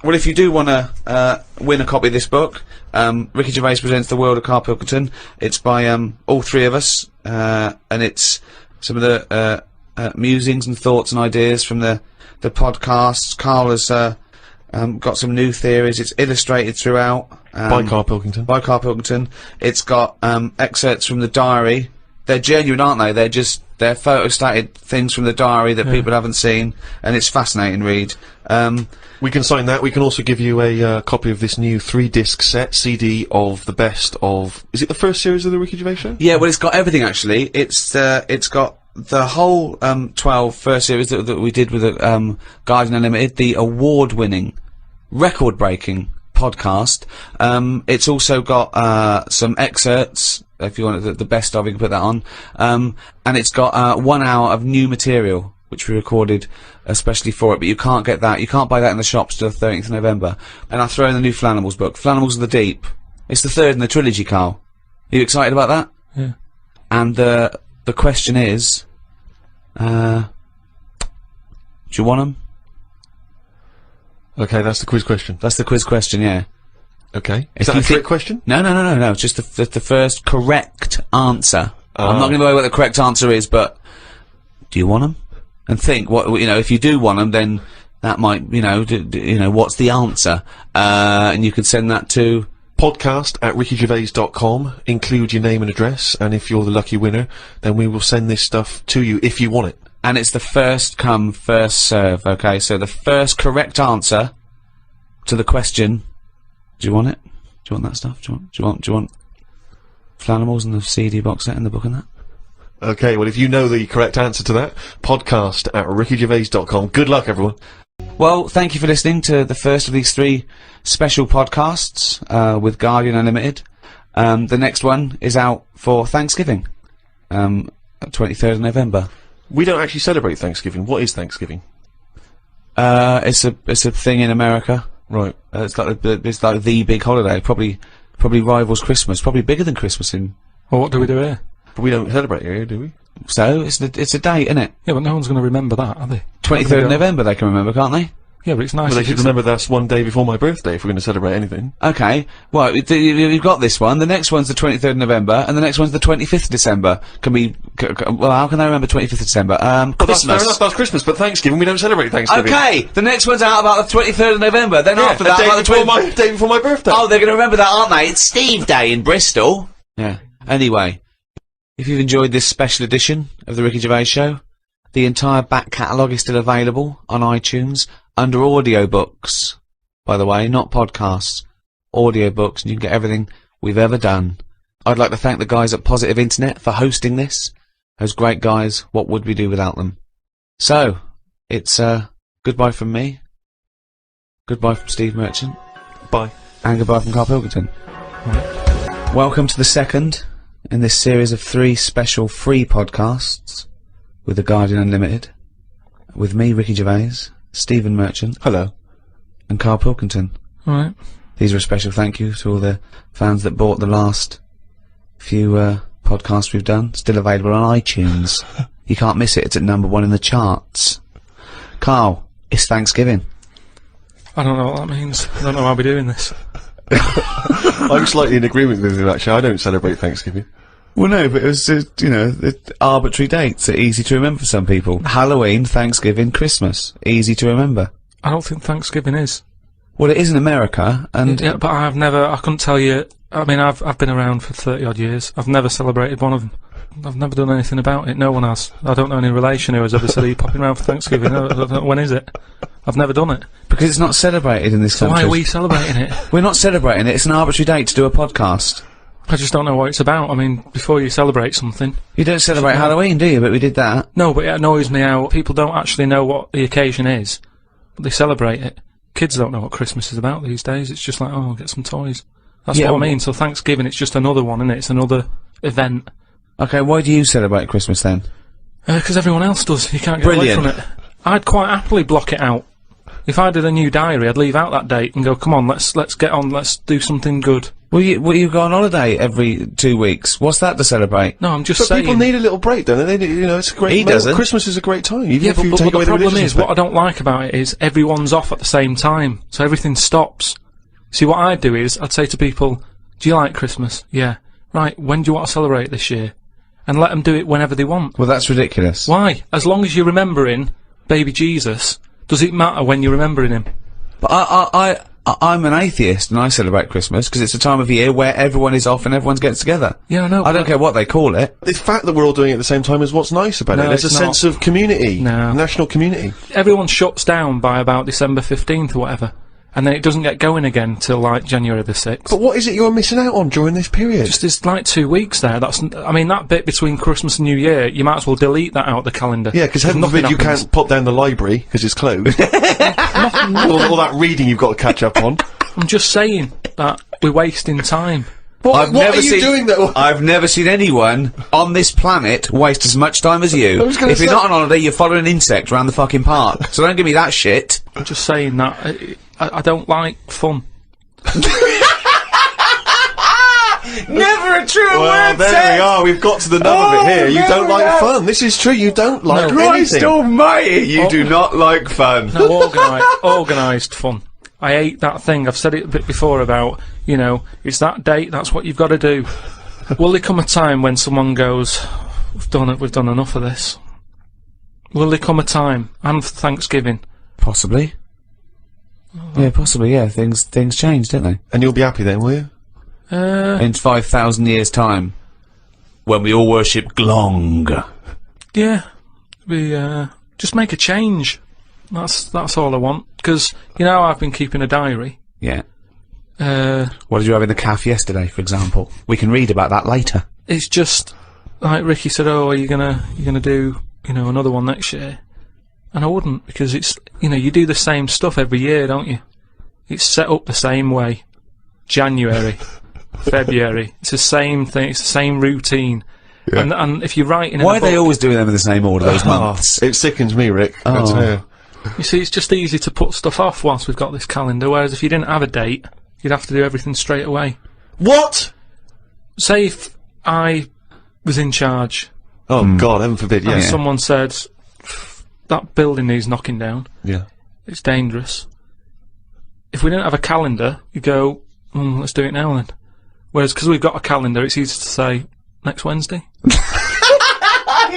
S1: Well, if you do want to win a copy of this book, Ricky Gervais presents The World of Karl Pilkington. It's by all three of us, and it's some of the musings and thoughts and ideas from the podcasts. Karl has got some new theories. It's illustrated throughout.
S2: By Karl Pilkington.
S1: By Karl Pilkington. It's got excerpts from the diary. They're genuine, aren't they? They're photostated things from the diary that people haven't seen, and it's fascinating read.
S2: We can sign that. We can also give you a copy of this new 3-disc set CD of the best of. Is it the first series of the Ricky Gervais Show?
S1: Yeah, well, it's got everything actually. It's got the whole 12 first series that we did with the Guardian Unlimited, the award-winning, record-breaking podcast. It's also got some excerpts. If you want the best of, you can put that on. And it's got 1 hour of new material, which we recorded especially for it, but you can't get that. You can't buy that in the shops till the 13th of November. And I throw in the new Flanimals book, Flanimals of the Deep. It's the third in the trilogy, Carl. Are you excited about that?
S3: yeah.
S1: And the question is, do you want them?
S2: Okay, that's the quiz question.
S1: That's the quiz question, yeah.
S2: Okay.
S1: If
S2: Is that
S1: you
S2: a trick
S1: think-
S2: question?
S1: No. It's just the first correct answer. I'm not going to give away what the correct answer is, but do you want them? And think if you do want them, then that might what's the answer? And you could send that to
S2: podcast@rickygervais.com. Include your name and address, and if you're the lucky winner, then we will send this stuff to you if you want it.
S1: and it's the first come, first serve. Okay, so the first correct answer to the question. Do you want it? Do you want that stuff? Do you want Flanimals and the CD box set and the book and that?
S2: Okay, well, if you know the correct answer to that, podcast@rickygervais.com. Good luck, everyone.
S1: Well, thank you for listening to the first of these 3 special podcasts with Guardian Unlimited. The next one is out for Thanksgiving, 23rd of November.
S2: We don't actually celebrate Thanksgiving. What is Thanksgiving?
S1: It's a thing in America.
S2: Right.
S1: It's like the big holiday. Probably rivals Christmas. Probably bigger than Christmas in.
S3: Well, what do we do here?
S2: But we don't celebrate here, do we?
S1: So it's a date, isn't it?
S3: Yeah, but no one's going to remember that, are they?
S1: 23rd of November. They can remember, can't they?
S3: Yeah, but it's nice.
S2: Well, they
S3: if
S2: should
S3: it's-
S2: remember that's one day before my birthday if we're going to celebrate anything.
S1: Okay. Well, you've got this one. The next one's the 23rd of November, and the next one's the 25th of December. Well, how can I remember 25th of December?
S2: But that's fair
S1: Christmas.
S2: enough, that's Christmas, but Thanksgiving, we don't celebrate Thanksgiving.
S1: Okay, the next one's out about the 23rd of November. Then
S2: Yeah,
S1: after that,
S2: a
S1: about the
S2: day before my birthday.
S1: Oh, they're going to remember that, aren't they? It's Steve Day in Bristol. Yeah. Anyway, if you've enjoyed this special edition of the Ricky Gervais Show, the entire back catalogue is still available on iTunes under audiobooks. By the way, not podcasts, audiobooks, and you can get everything we've ever done. I'd like to thank the guys at Positive Internet for hosting this. Those great guys, what would we do without them? So, it's goodbye from me, goodbye from Steve Merchant,
S2: Bye.
S1: and goodbye from Karl Pilkington. Welcome to the second in this series of 3 special free podcasts with The Guardian Unlimited, with me, Ricky Gervais, Stephen Merchant,
S2: Hello.
S1: and Karl Pilkington.
S3: Alright.
S1: These are a special thank you to all the fans that bought the last few podcasts we've done. Still available on iTunes. You can't miss it. It's at #1 in the charts. Karl, it's Thanksgiving.
S3: I don't know what that means. I don't know why we're doing this.
S2: I'm slightly in agreement with you, actually. I don't celebrate Thanksgiving.
S1: Well, no, but it was, arbitrary dates are easy to remember for some people. Halloween, Thanksgiving, Christmas. Easy to remember.
S3: I don't think Thanksgiving is.
S1: Well, it is in America, and
S3: Yeah, but I couldn't tell you. I mean, I've been around for 30 odd years. I've never celebrated one of them. I've never done anything about it. No one has. I don't know any relation who has ever said, "Are you popping around for Thanksgiving?" I don't know, when is it? I've never done it.
S1: because it's not celebrated in this
S3: So
S1: country.
S3: why are we celebrating it?
S1: We're not celebrating it. It's an arbitrary date to do a podcast.
S3: I just don't know what it's about. I mean, before you celebrate something.
S1: You don't celebrate Halloween, do you? But we did that.
S3: No, but it annoys me how people don't actually know what the occasion is, but they celebrate it. Kids don't know what Christmas is about these days. It's just like, oh, get some toys. That's
S1: Yeah,
S3: what I mean. So Thanksgiving, it's just another one, isn't it? It's another event.
S1: Okay, why do you celebrate Christmas then?
S3: Because everyone else does. You can't get
S1: Brilliant.
S3: away from it. I'd quite happily block it out. If I did a new diary, I'd leave out that date and go, come on, let's get on, let's do something good.
S1: Well, you go on holiday every 2 weeks. What's that to celebrate?
S3: No, I'm just
S2: But
S3: saying.
S2: people need a little break, don't they? It's a great.
S1: He doesn't.
S2: Christmas is a great time. Even
S3: Yeah,
S2: if you
S3: but
S2: take away
S3: the problem
S2: religious
S3: is, what I
S2: aspect.
S3: don't like about it is everyone's off at the same time, so everything stops. See, what I'd do is, I'd say to people, do you like Christmas? Yeah. Right, when do you want to celebrate this year? And let them do it whenever they want.
S1: Well, that's ridiculous.
S3: Why? As long as you're remembering baby Jesus, does it matter when you're remembering him?
S1: But I'm an atheist and I celebrate Christmas because it's a time of year where everyone is off and everyone gets together.
S3: Yeah, I know.
S1: I don't care what they call it.
S2: The fact that we're all doing it at the same time is what's nice about
S3: No,
S2: it. There's a
S3: it's
S2: sense
S3: not.
S2: of community,
S3: No.
S2: national community.
S3: Everyone shuts down by about December 15th or whatever, and then it doesn't get going again till like January the 6th.
S2: But what is it you're missing out on during this period?
S3: Just there's like 2 weeks there. I mean, that bit between Christmas and New Year, you might as well delete that out of the calendar.
S2: Yeah, because heaven
S3: nothing
S2: forbid you
S3: happens.
S2: can't pop down the library because it's closed. all that reading you've got to catch up on.
S3: I'm just saying that we're wasting time.
S2: What are you doing that?
S1: I've never seen anyone on this planet waste as much time as you.
S2: I was gonna
S1: If you're
S2: say-
S1: not on holiday, you're following an insect around the fucking park. So don't give me that shit.
S3: I'm just saying that I don't like fun.
S1: Never a true
S2: Well, there we are. We've got to the nub of it here. You
S1: there
S2: don't
S1: we
S2: like
S1: are.
S2: fun. This is true. You don't like
S1: Christ
S2: anything.
S1: almighty, you do not like fun.
S3: No, organised fun. I hate that thing. I've said it a bit before about you know, it's that date, that's what you've got to do. Will there come a time when someone goes, we've done enough of this? Will there come a time, and for Thanksgiving?
S1: Possibly. Yeah, possibly, yeah. Things change, don't they?
S2: And you'll be happy then, will you?
S1: In 5,000 years' time, when we all worship Glong.
S3: Yeah. We, just make a change. That's all I want. Because, you know, I've been keeping a diary.
S1: Yeah. What did you have in the cafe yesterday, for example? We can read about that later.
S3: It's just, like Ricky said, oh, are you gonna do, you know, another one next year? And I wouldn't, because it's, you know, you do the same stuff every year, don't you? It's set up the same way. January, February, it's the same thing, it's the same routine. Yeah. And if you're writing in
S1: Why
S3: a
S1: are they
S3: book,
S1: always doing them in the same order, those months?
S2: It sickens me, Rick. I tell you.
S3: You see, it's just easy to put stuff off whilst we've got this calendar, whereas if you didn't have a date, you'd have to do everything straight away.
S2: What?
S3: Say if I was in charge.
S2: Oh, God, heaven forbid, yeah.
S3: And someone said, that building needs knocking down.
S2: Yeah.
S3: It's dangerous. If we didn't have a calendar, you go, let's do it now then. Whereas, because we've got a calendar, it's easy to say, next Wednesday.
S1: I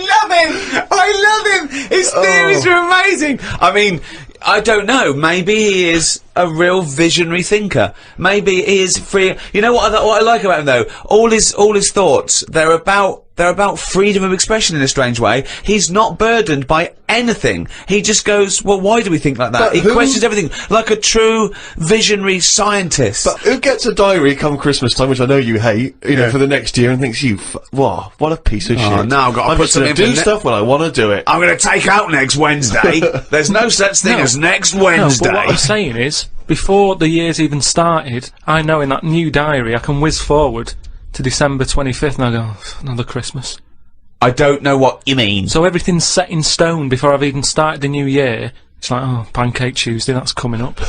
S1: love him! His theories are amazing! I mean, I don't know, maybe he is a real visionary thinker. Maybe he is free. You know what I like about him, though? All his thoughts, they're about freedom of expression in a strange way. He's not burdened by anything. He just goes, well, why do we think like that? He questions everything, like a true visionary scientist.
S2: But who gets a diary come Christmas time, which I know you hate, you know, for the next year, and thinks, what a piece of shit.
S1: Now I've got to
S2: I'm
S1: put
S2: just gonna do stuff when I want to do it.
S1: I'm going to take out next Wednesday. There's no such thing as next Wednesday.
S3: No, but what I'm saying is, before the year's even started, I know in that new diary I can whiz forward to December 25th and I go, another Christmas.
S1: I don't know what you mean.
S3: So everything's set in stone before I've even started the new year. It's like, oh, Pancake Tuesday, that's coming up.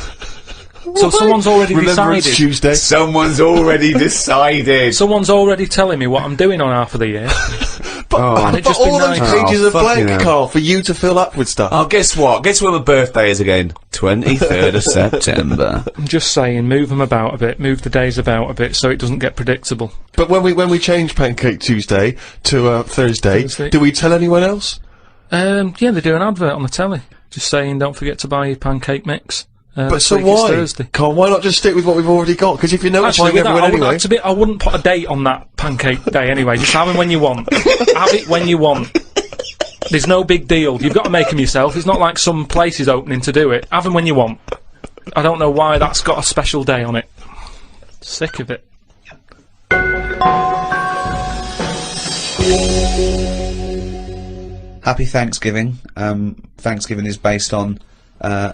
S3: So someone's already decided.
S2: It's Tuesday.
S1: Someone's already decided.
S3: Someone's already telling me what I'm doing on half of the year.
S2: But all those pages are blank, Carl, for you to fill up with stuff.
S1: Oh, guess what? Guess when my birthday is again? 23rd of September.
S3: I'm just saying, move them about a bit, move the days about a bit, so it doesn't get predictable.
S2: But when we change Pancake Tuesday to Thursday, do we tell anyone else?
S3: Yeah, they do an advert on the telly, just saying, don't forget to buy your pancake mix.
S2: But so why? Carl, why not just stick with what we've already got? Because if you're notifying everyone anyway...
S3: I wouldn't put a date on that pancake day anyway. Just have them when you want. Have it when you want. There's no big deal. You've got to make them yourself. It's not like some place is opening to do it. Have them when you want. I don't know why that's got a special day on it. Sick of it.
S1: Happy Thanksgiving. Thanksgiving is based on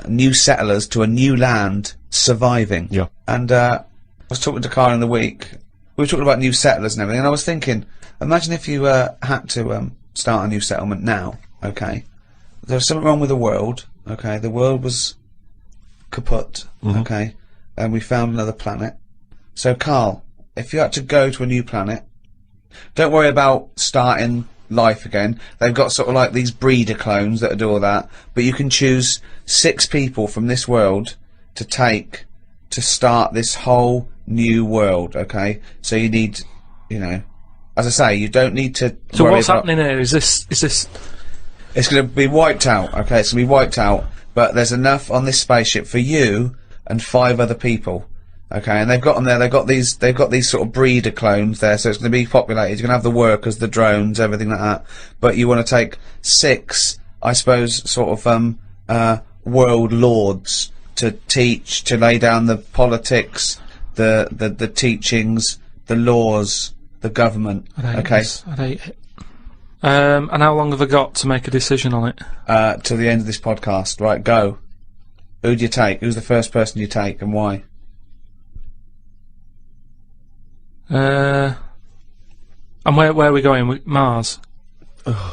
S1: new settlers to a new land surviving.
S2: Yeah.
S1: And I was talking to Karl in the week. We were talking about new settlers and everything, and I was thinking, imagine if you had to start a new settlement now, okay? There was something wrong with the world, okay? The world was kaput, okay? And we found another planet. So, Karl, if you had to go to a new planet, don't worry about starting life again. They've got sort of like these breeder clones that do all that, but you can choose 6 people from this world to take to start this whole new world, okay? So you need, you know, as I say, you don't need to
S3: So what's happening here? Is this
S1: it's going to be wiped out, okay? It's going to be wiped out, but there's enough on this spaceship for you and 5 other people. Okay, and they've got them there. They've got these sort of breeder clones there, so it's going to be populated. You're going to have the workers, the drones, everything like that. But you want to take 6, I suppose, sort of world lords to teach, to lay down the politics, the teachings, the laws, the government.
S3: I'd hate it. And how long have I got to make a decision on it?
S1: Till the end of this podcast. Right, go. Who do you take? Who's the first person you take, and why?
S3: And where are we going? Mars.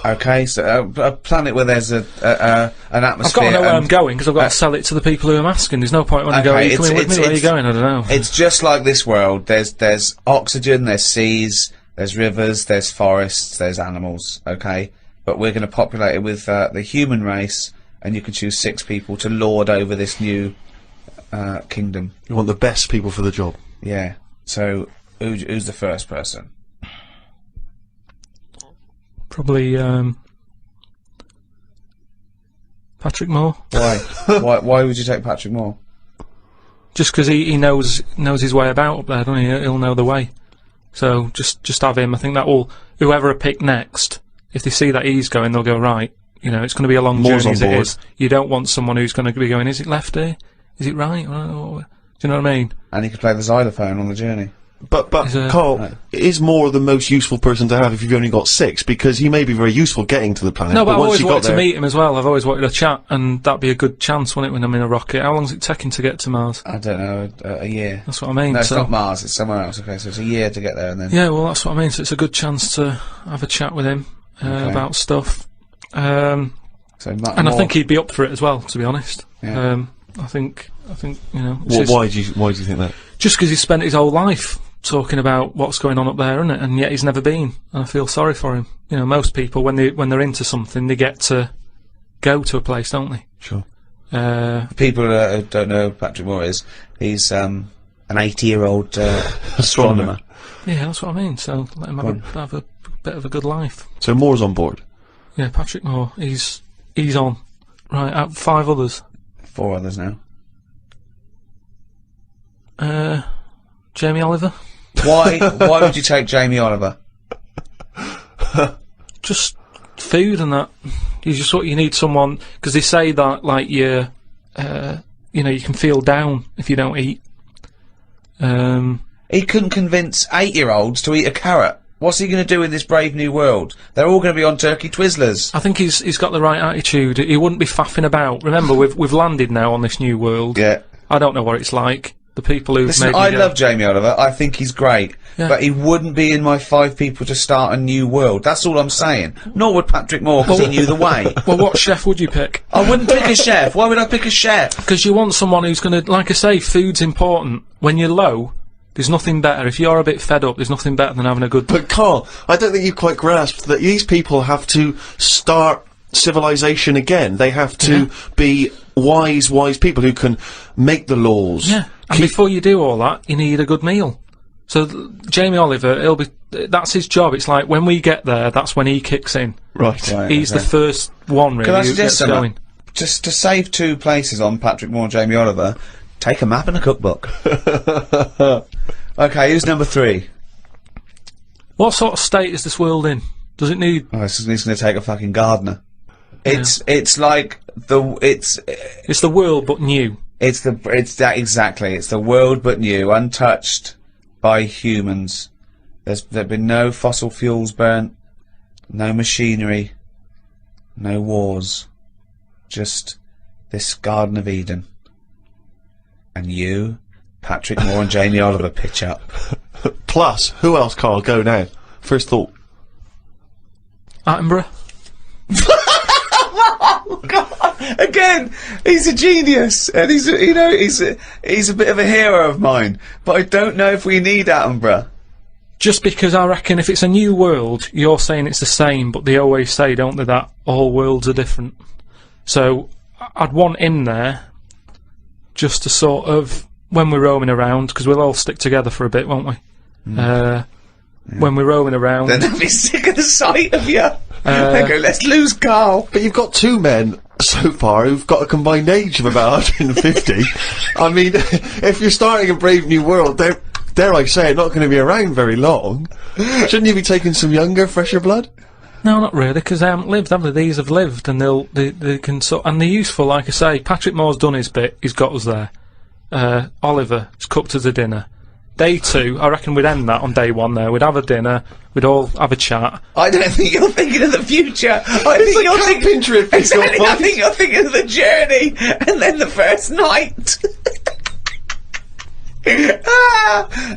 S1: Okay, so a planet where there's an atmosphere.
S3: I've got to know where I'm going because I've got to sell it to the people who I'm asking. There's no point when I go, are you coming with me? Where are you going? I don't know.
S1: It's just like this world. There's oxygen, there's seas, there's rivers, there's forests, there's animals. Okay, but we're going to populate it with the human race, and you can choose 6 people to lord over this new kingdom.
S2: You want the best people for the job.
S1: Yeah.
S6: So, who's the first person?
S3: Probably Patrick Moore.
S6: Why? Why would you take Patrick Moore?
S3: Just because he knows his way about up there, doesn't he? He'll know the way. So just have him. I think that will, whoever I pick next, if they see that he's going, they'll go, right, you know, it's going to be a long
S2: Moore's
S3: journey as
S2: on
S3: it
S2: board.
S3: is. You don't want someone who's going to be going, is it left here? Is it right? Do you know what I mean?
S6: And he could play the xylophone on the journey.
S2: But
S3: He's a-
S2: Carl is Moore the most useful person to have if you've only got 6, because he may be very useful getting to the planet.
S3: No, but I've
S2: once
S3: always
S2: you got
S3: wanted to
S2: there,
S3: meet him as well. I've always wanted a chat, and that'd be a good chance, wouldn't it, when I'm in a rocket? How long's it taking to get to Mars?
S6: I don't know, a year.
S3: That's what I mean.
S6: No, it's
S3: so,
S6: not Mars, it's somewhere else. Okay, so it's a year to get there and then...
S3: yeah, well, that's what I mean. So it's a good chance to have a chat with him about stuff.
S6: So
S3: And I
S6: Moore-
S3: think he'd be up for it as well, to be honest.
S6: Yeah.
S3: I think you know. it's
S2: Why
S3: just-
S2: do you think that?
S3: Just because he's spent his whole life talking about what's going on up there, isn't it? And yet he's never been. And I feel sorry for him. You know, most people when they're into something, they get to go to a place, don't they?
S2: Sure.
S6: People who don't know who Patrick Moore is, he's an 80-year-old astronomer.
S3: Yeah, that's what I mean. So let him have a bit of a good life.
S2: So Moore's on board.
S3: Yeah, Patrick Moore. He's on. Right, out 5 others.
S6: 4 others now.
S3: Jamie Oliver.
S6: Why would you take Jamie Oliver?
S3: Just food and that. You just what you need someone, because they say that like you know, you can feel down if you don't eat.
S6: He couldn't convince 8-year-olds to eat a carrot. What's he going to do in this brave new world? They're all going to be on turkey Twizzlers.
S3: I think he's got the right attitude. He wouldn't be faffing about. Remember, we've landed now on this new world.
S6: Yeah.
S3: I don't know what it's like. The people who've
S6: Listen,
S3: made me
S6: I
S3: go-
S6: love Jamie Oliver. I think he's great.
S3: Yeah.
S6: But he wouldn't be in my 5 people to start a new world. That's all I'm saying. Nor would Patrick Moore, because he knew the way.
S3: Well, what chef would you pick?
S6: I wouldn't pick a chef. Why would I pick a chef?
S3: Because you want someone who's going to, like I say, food's important. When you're low, there's nothing better. If you're a bit fed up, there's nothing better than having a good...
S2: But Carl, I don't think you've quite grasped that these people have to start civilization again. They have to be wise people who can make the laws.
S3: Yeah, and before you do all that, you need a good meal. So Jamie Oliver, that's his job. It's like when we get there, that's when he kicks in.
S2: Right.
S3: He's the first one, really,
S6: Can I
S3: who
S6: suggest
S3: gets
S6: something?
S3: going.
S6: Just to save 2 places on Patrick Moore and Jamie Oliver, take a map and a cookbook. Okay, who's number 3?
S3: What sort of state is this world in? Does it need...
S6: Oh, he's going to take a fucking gardener. It's like it's
S3: It's the world, but new.
S6: it's that exactly. It's the world but new, untouched by humans. There've been no fossil fuels burnt, no machinery, no wars, just this Garden of Eden. And you, Patrick Moore and Jamie Oliver pitch up.
S2: Plus, who else, Carl? Go now. First thought.
S3: Attenborough.
S6: Again, he's a genius, and he's a bit of a hero of mine. But I don't know if we need Attenborough.
S3: Just because I reckon if it's a new world, you're saying it's the same, but they always say, don't they, that all worlds are different. So I'd want him there, just to sort of, when we're roaming around, because we'll all stick together for a bit, won't we? When we're roaming around.
S6: Then they'll be sick of the sight of you. They go, let's lose Karl.
S2: But you've got 2 men so far who've got a combined age of about 150. I mean, if you're starting a brave new world, dare I say it, not going to be around very long. Shouldn't you be taking some younger, fresher blood?
S3: No, not really, because they haven't lived, have they? These have lived, and they can sort, and they're useful, like I say. Patrick Moore's done his bit, he's got us there. Oliver has cooked us a dinner. Day 2, I reckon we'd end that on day 1 there. We'd have a dinner, we'd all have a chat.
S6: I don't think you're thinking of the future. I think you're thinking of the journey, and then the first night.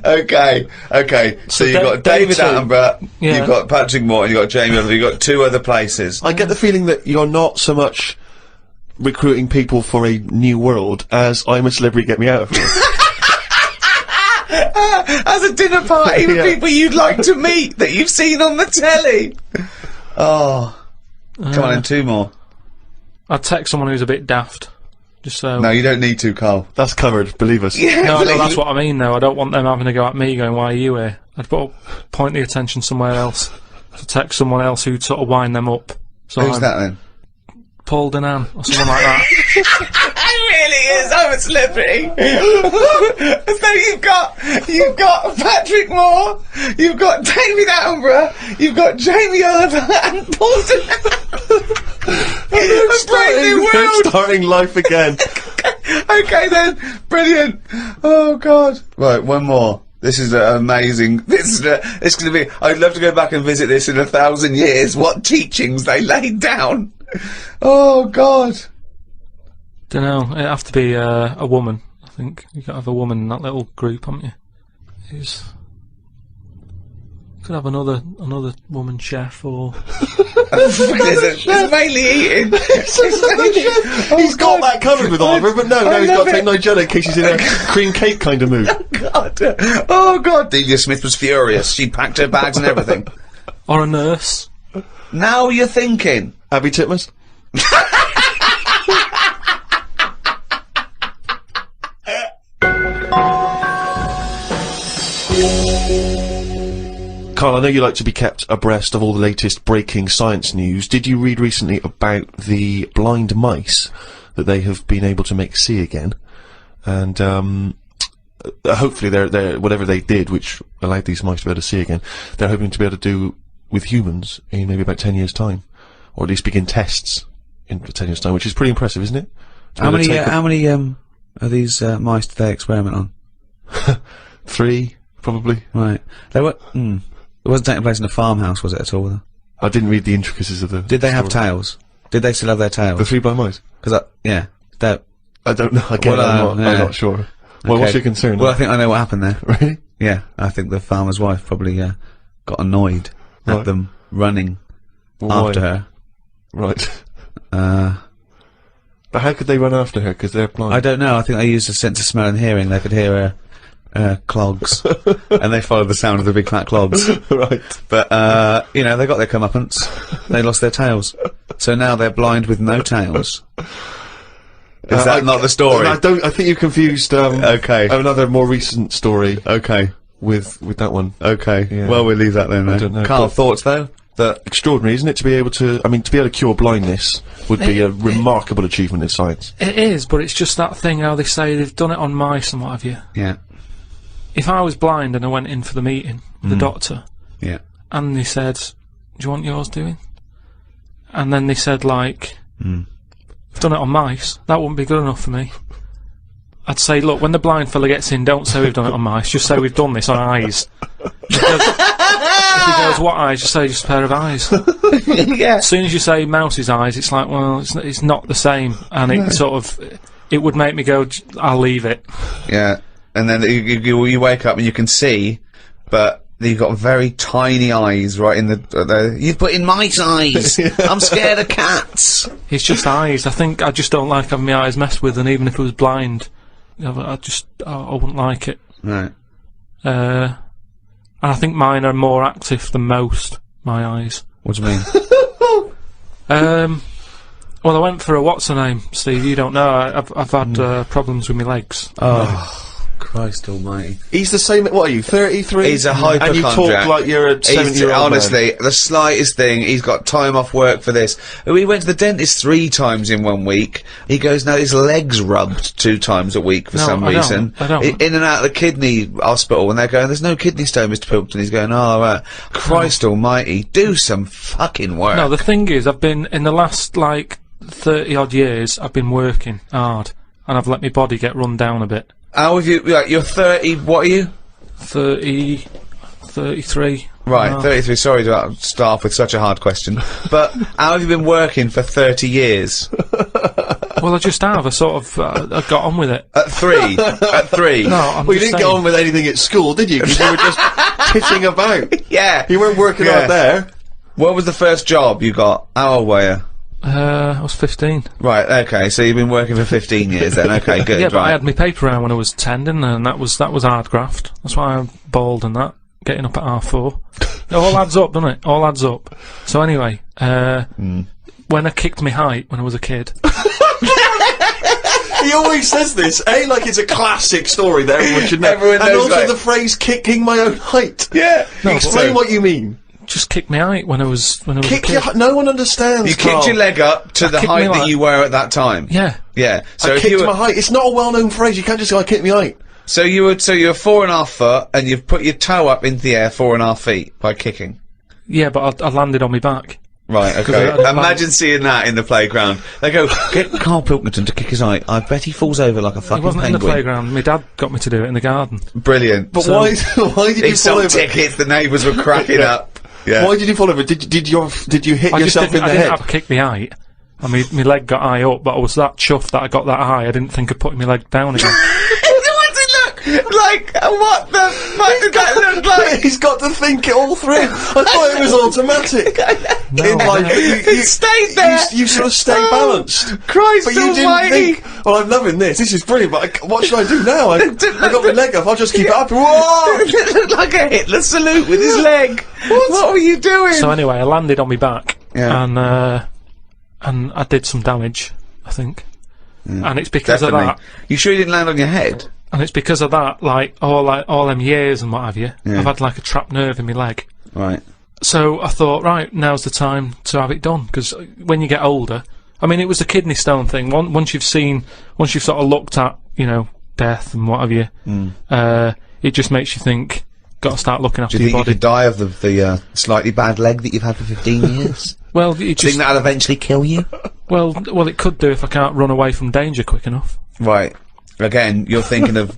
S6: Okay. So you've got
S3: day
S6: David
S3: 2.
S6: Attenborough,
S3: Yeah.
S6: you've got Patrick Moore, you've got Jamie Oliver, you've got 2 other places.
S2: I get the feeling that you're not so much recruiting people for a new world as I'm a celebrity, get me out of here.
S6: As a dinner party with
S2: Yeah.
S6: people you'd like to meet that you've seen on the telly. Oh. Come on, and 2 more.
S3: I'd take someone who's a bit daft. Just so.
S6: No, you don't need to, Carl.
S2: That's covered, believe us.
S3: No, that's what I mean, though. I don't want them having a go at me going, why are you here? I'd point the attention somewhere else. To text someone else who'd sort of wind them up. So
S6: Who's that then?
S3: Paul Denan, or someone like that.
S6: It really is. I'm a celebrity. So you've got Patrick Moore, you've got David Attenborough, you've got Jamie Oliver and Paul Denan. A brave new world.
S2: Starting life again.
S6: Okay then, brilliant. Oh God. Right, one more. This is amazing. This is going to be. I'd love to go back and visit this in 1,000 years. What teachings they laid down. Oh God.
S3: Don't know. It'd have to be a woman. I think you got to have a woman in that little group, haven't you? Could have another woman chef or.
S6: It's mainly eating.
S2: He's got that covered with Oliver, but now he's got to take Nigella in case he's in a cream cake kind of mood.
S6: God. Oh God. Delia Smith was furious. She packed her bags and everything.
S3: Or a nurse.
S6: Now you're thinking.
S2: Abby Titmus? Karl, I know you like to be kept abreast of all the latest breaking science news. Did you read recently about the blind mice that they have been able to make see again? And hopefully they're whatever they did, which allowed these mice to be able to see again, they're hoping to be able to do with humans in maybe about 10 years' time, or at least begin tests in 10 years' time, which is pretty impressive, isn't it?
S6: How many of these mice did they experiment on?
S2: 3, probably.
S6: Right. They were. It wasn't taking place in a farmhouse, was it at all?
S2: I didn't read the intricacies of the.
S6: Did they have tails? Did they still have their tails?
S2: The 3 blind mice?
S6: Because yeah,
S2: I don't know. Again, I'm not sure. Well, what's your concern?
S6: Well, I think I know what happened there.
S2: Really?
S6: Yeah, I think the farmer's wife probably got annoyed at them running after her.
S2: Right.
S6: But
S2: how could they run after her? Because they're blind.
S6: I don't know. I think they used a sense of smell and hearing. They could hear her clogs, and they followed the sound of the big fat clogs.
S2: Right.
S6: But they got their comeuppance. They lost their tails, so now they're blind with no tails. Is that not the story?
S2: I think you confused.
S6: Okay.
S2: Another more recent story.
S6: Okay.
S2: With that one.
S6: Okay.
S2: Yeah.
S6: Well, we'll leave that then.
S2: I don't know.
S6: Karl, thoughts though?
S2: That extraordinary, isn't it? To be able to cure blindness would be a remarkable achievement in science.
S3: It is, but it's just that thing how they say they've done it on mice and what have you.
S6: Yeah.
S3: If I was blind and I went in for the meeting with the doctor,
S6: yeah,
S3: and they said, "Do you want yours doing?" And then they said, like, "I've done it on mice," that wouldn't be good enough for me. I'd say, look, when the blind fella gets in, don't say we've done it on mice, just say we've done this on eyes. Because if he goes, what eyes? Just say just a pair of eyes.
S6: yeah.
S3: As soon as you say mouse's eyes, it's like, well, it's not the same, and it would make me go, I'll leave it.
S6: Yeah, and then you wake up and you can see, but you've got very tiny eyes right in the you've put in mice eyes. I'm scared of cats.
S3: It's just eyes. I think I just don't like having my eyes messed with, and even if I was blind, I wouldn't like it.
S6: Right.
S3: And I think mine are more active than most, my eyes.
S6: What do you mean?
S3: Well, I went for a what's her name, Steve. You don't know. I've had problems with my legs.
S6: Oh, Christ Almighty!
S2: He's the same. What are you? 33.
S6: He's a hypochondriac.
S2: And you talk like you're a 70-year-old
S6: honestly,
S2: man.
S6: the slightest thing. He's got time off work for this. We went to the dentist 3 times in 1 week. He goes now. His legs rubbed 2 times a week for some reason.
S3: I don't.
S6: In and out of the kidney hospital, and they're going, "There's no kidney stone, Mr. Pilkington." He's going, "Oh, right. Christ Almighty, do some fucking work."
S3: No, the thing is, I've been in the last 30 odd years. I've been working hard, and I've let my body get run down a bit.
S6: How have you? You're 30. What are you?
S3: 33.
S6: Right, 33. Sorry to start off with such a hard question, but how have you been working for 30 years?
S3: Well, I just have. I got on with it.
S6: At 3. At 3.
S3: No, I'm
S2: Well, you
S3: just
S2: didn't
S3: saying.
S2: get on with anything at school, did you? Because you were just pitching about.
S6: Yeah.
S2: You weren't working out there.
S6: What was the first job you got? How old were you?
S3: I was 15.
S6: Right, okay, so you've been working for 15 years then, okay, good,
S3: Yeah, but
S6: right.
S3: I had my paper round when I was 10, didn't I? And that was hard graft. That's why I'm bald and that. Getting up at 4:30. It all adds up, doesn't it? All adds up. So anyway, when I kicked my height when I was a kid.
S2: He always says this. Like it's a classic story that everyone should know.
S6: Everyone
S2: and
S6: knows,
S2: also
S6: like-
S2: the phrase "kicking my own height."
S6: Yeah.
S2: Explain what you mean.
S3: Just kicked me out when I was a
S2: Kick
S3: kid.
S2: your. No one understands.
S6: You
S2: Karl.
S6: kicked your leg up to the
S3: kicked
S6: height
S3: me
S6: that
S3: like-
S6: you were at that time.
S3: Yeah.
S6: Yeah. So
S2: I
S6: if you
S2: kicked
S6: were,
S2: my height. It's not a well-known phrase. You can't just go, "I kicked my height."
S6: so you're 4.5 foot, and you've put your toe up into the air 4.5 feet by kicking.
S3: Yeah, but I landed on my back.
S6: Right,
S3: I
S6: okay.
S3: didn't
S6: Imagine seeing that in the playground. They go, get Karl Pilkington to kick his height. I bet he falls over like a
S3: It
S6: fucking
S3: wasn't in the
S6: penguin.
S3: playground. My dad got me to do it in the garden.
S6: Brilliant.
S2: But
S3: So-
S2: why did
S6: He
S2: you fall
S6: sold
S2: over?
S6: tickets, the neighbours were cracking up. Yeah.
S2: Why did you fall over? Did you hit
S3: I just
S2: yourself in
S3: didn't,
S2: the
S3: I didn't
S2: head?
S3: have a kick me height. I mean, my leg got high up, but I was that chuffed that I got that high. I didn't think of putting my leg down again.
S6: What's it look like? What the fuck did that look like?
S2: He's got to think it all through. I thought it was automatic.
S3: No,
S2: In like,
S3: no.
S6: It stayed there.
S2: You sort of stay balanced.
S6: Christ
S2: But you didn't
S6: almighty.
S2: think, well, I'm loving this. This is brilliant, but what should I do now? I got my leg up. I'll just keep it up. Whoa!
S6: It looked like a Hitler salute with his leg. What were you doing?
S3: So anyway, I landed on my back,
S6: Yeah.
S3: and I did some damage, I think. And it's because
S6: Definitely.
S3: of that.
S6: You sure you didn't land on your head?
S3: And it's because of that, like all them years and what have you.
S6: Yeah.
S3: I've had like a trapped nerve in my leg.
S6: Right.
S3: So I thought, right, now's the time to have it done, because when you get older, I mean, it was the kidney stone thing. Once you've sort of looked at, death and what have you, it just makes you think, got to start looking after
S6: Do you
S3: your
S6: think you
S3: body.
S6: could die of the slightly bad leg that you've had for 15 years?
S3: Well, it
S6: Do you
S3: just,
S6: think that'll eventually kill you?
S3: well, it could do if I can't run away from danger quick enough.
S6: Right. Again, you're thinking of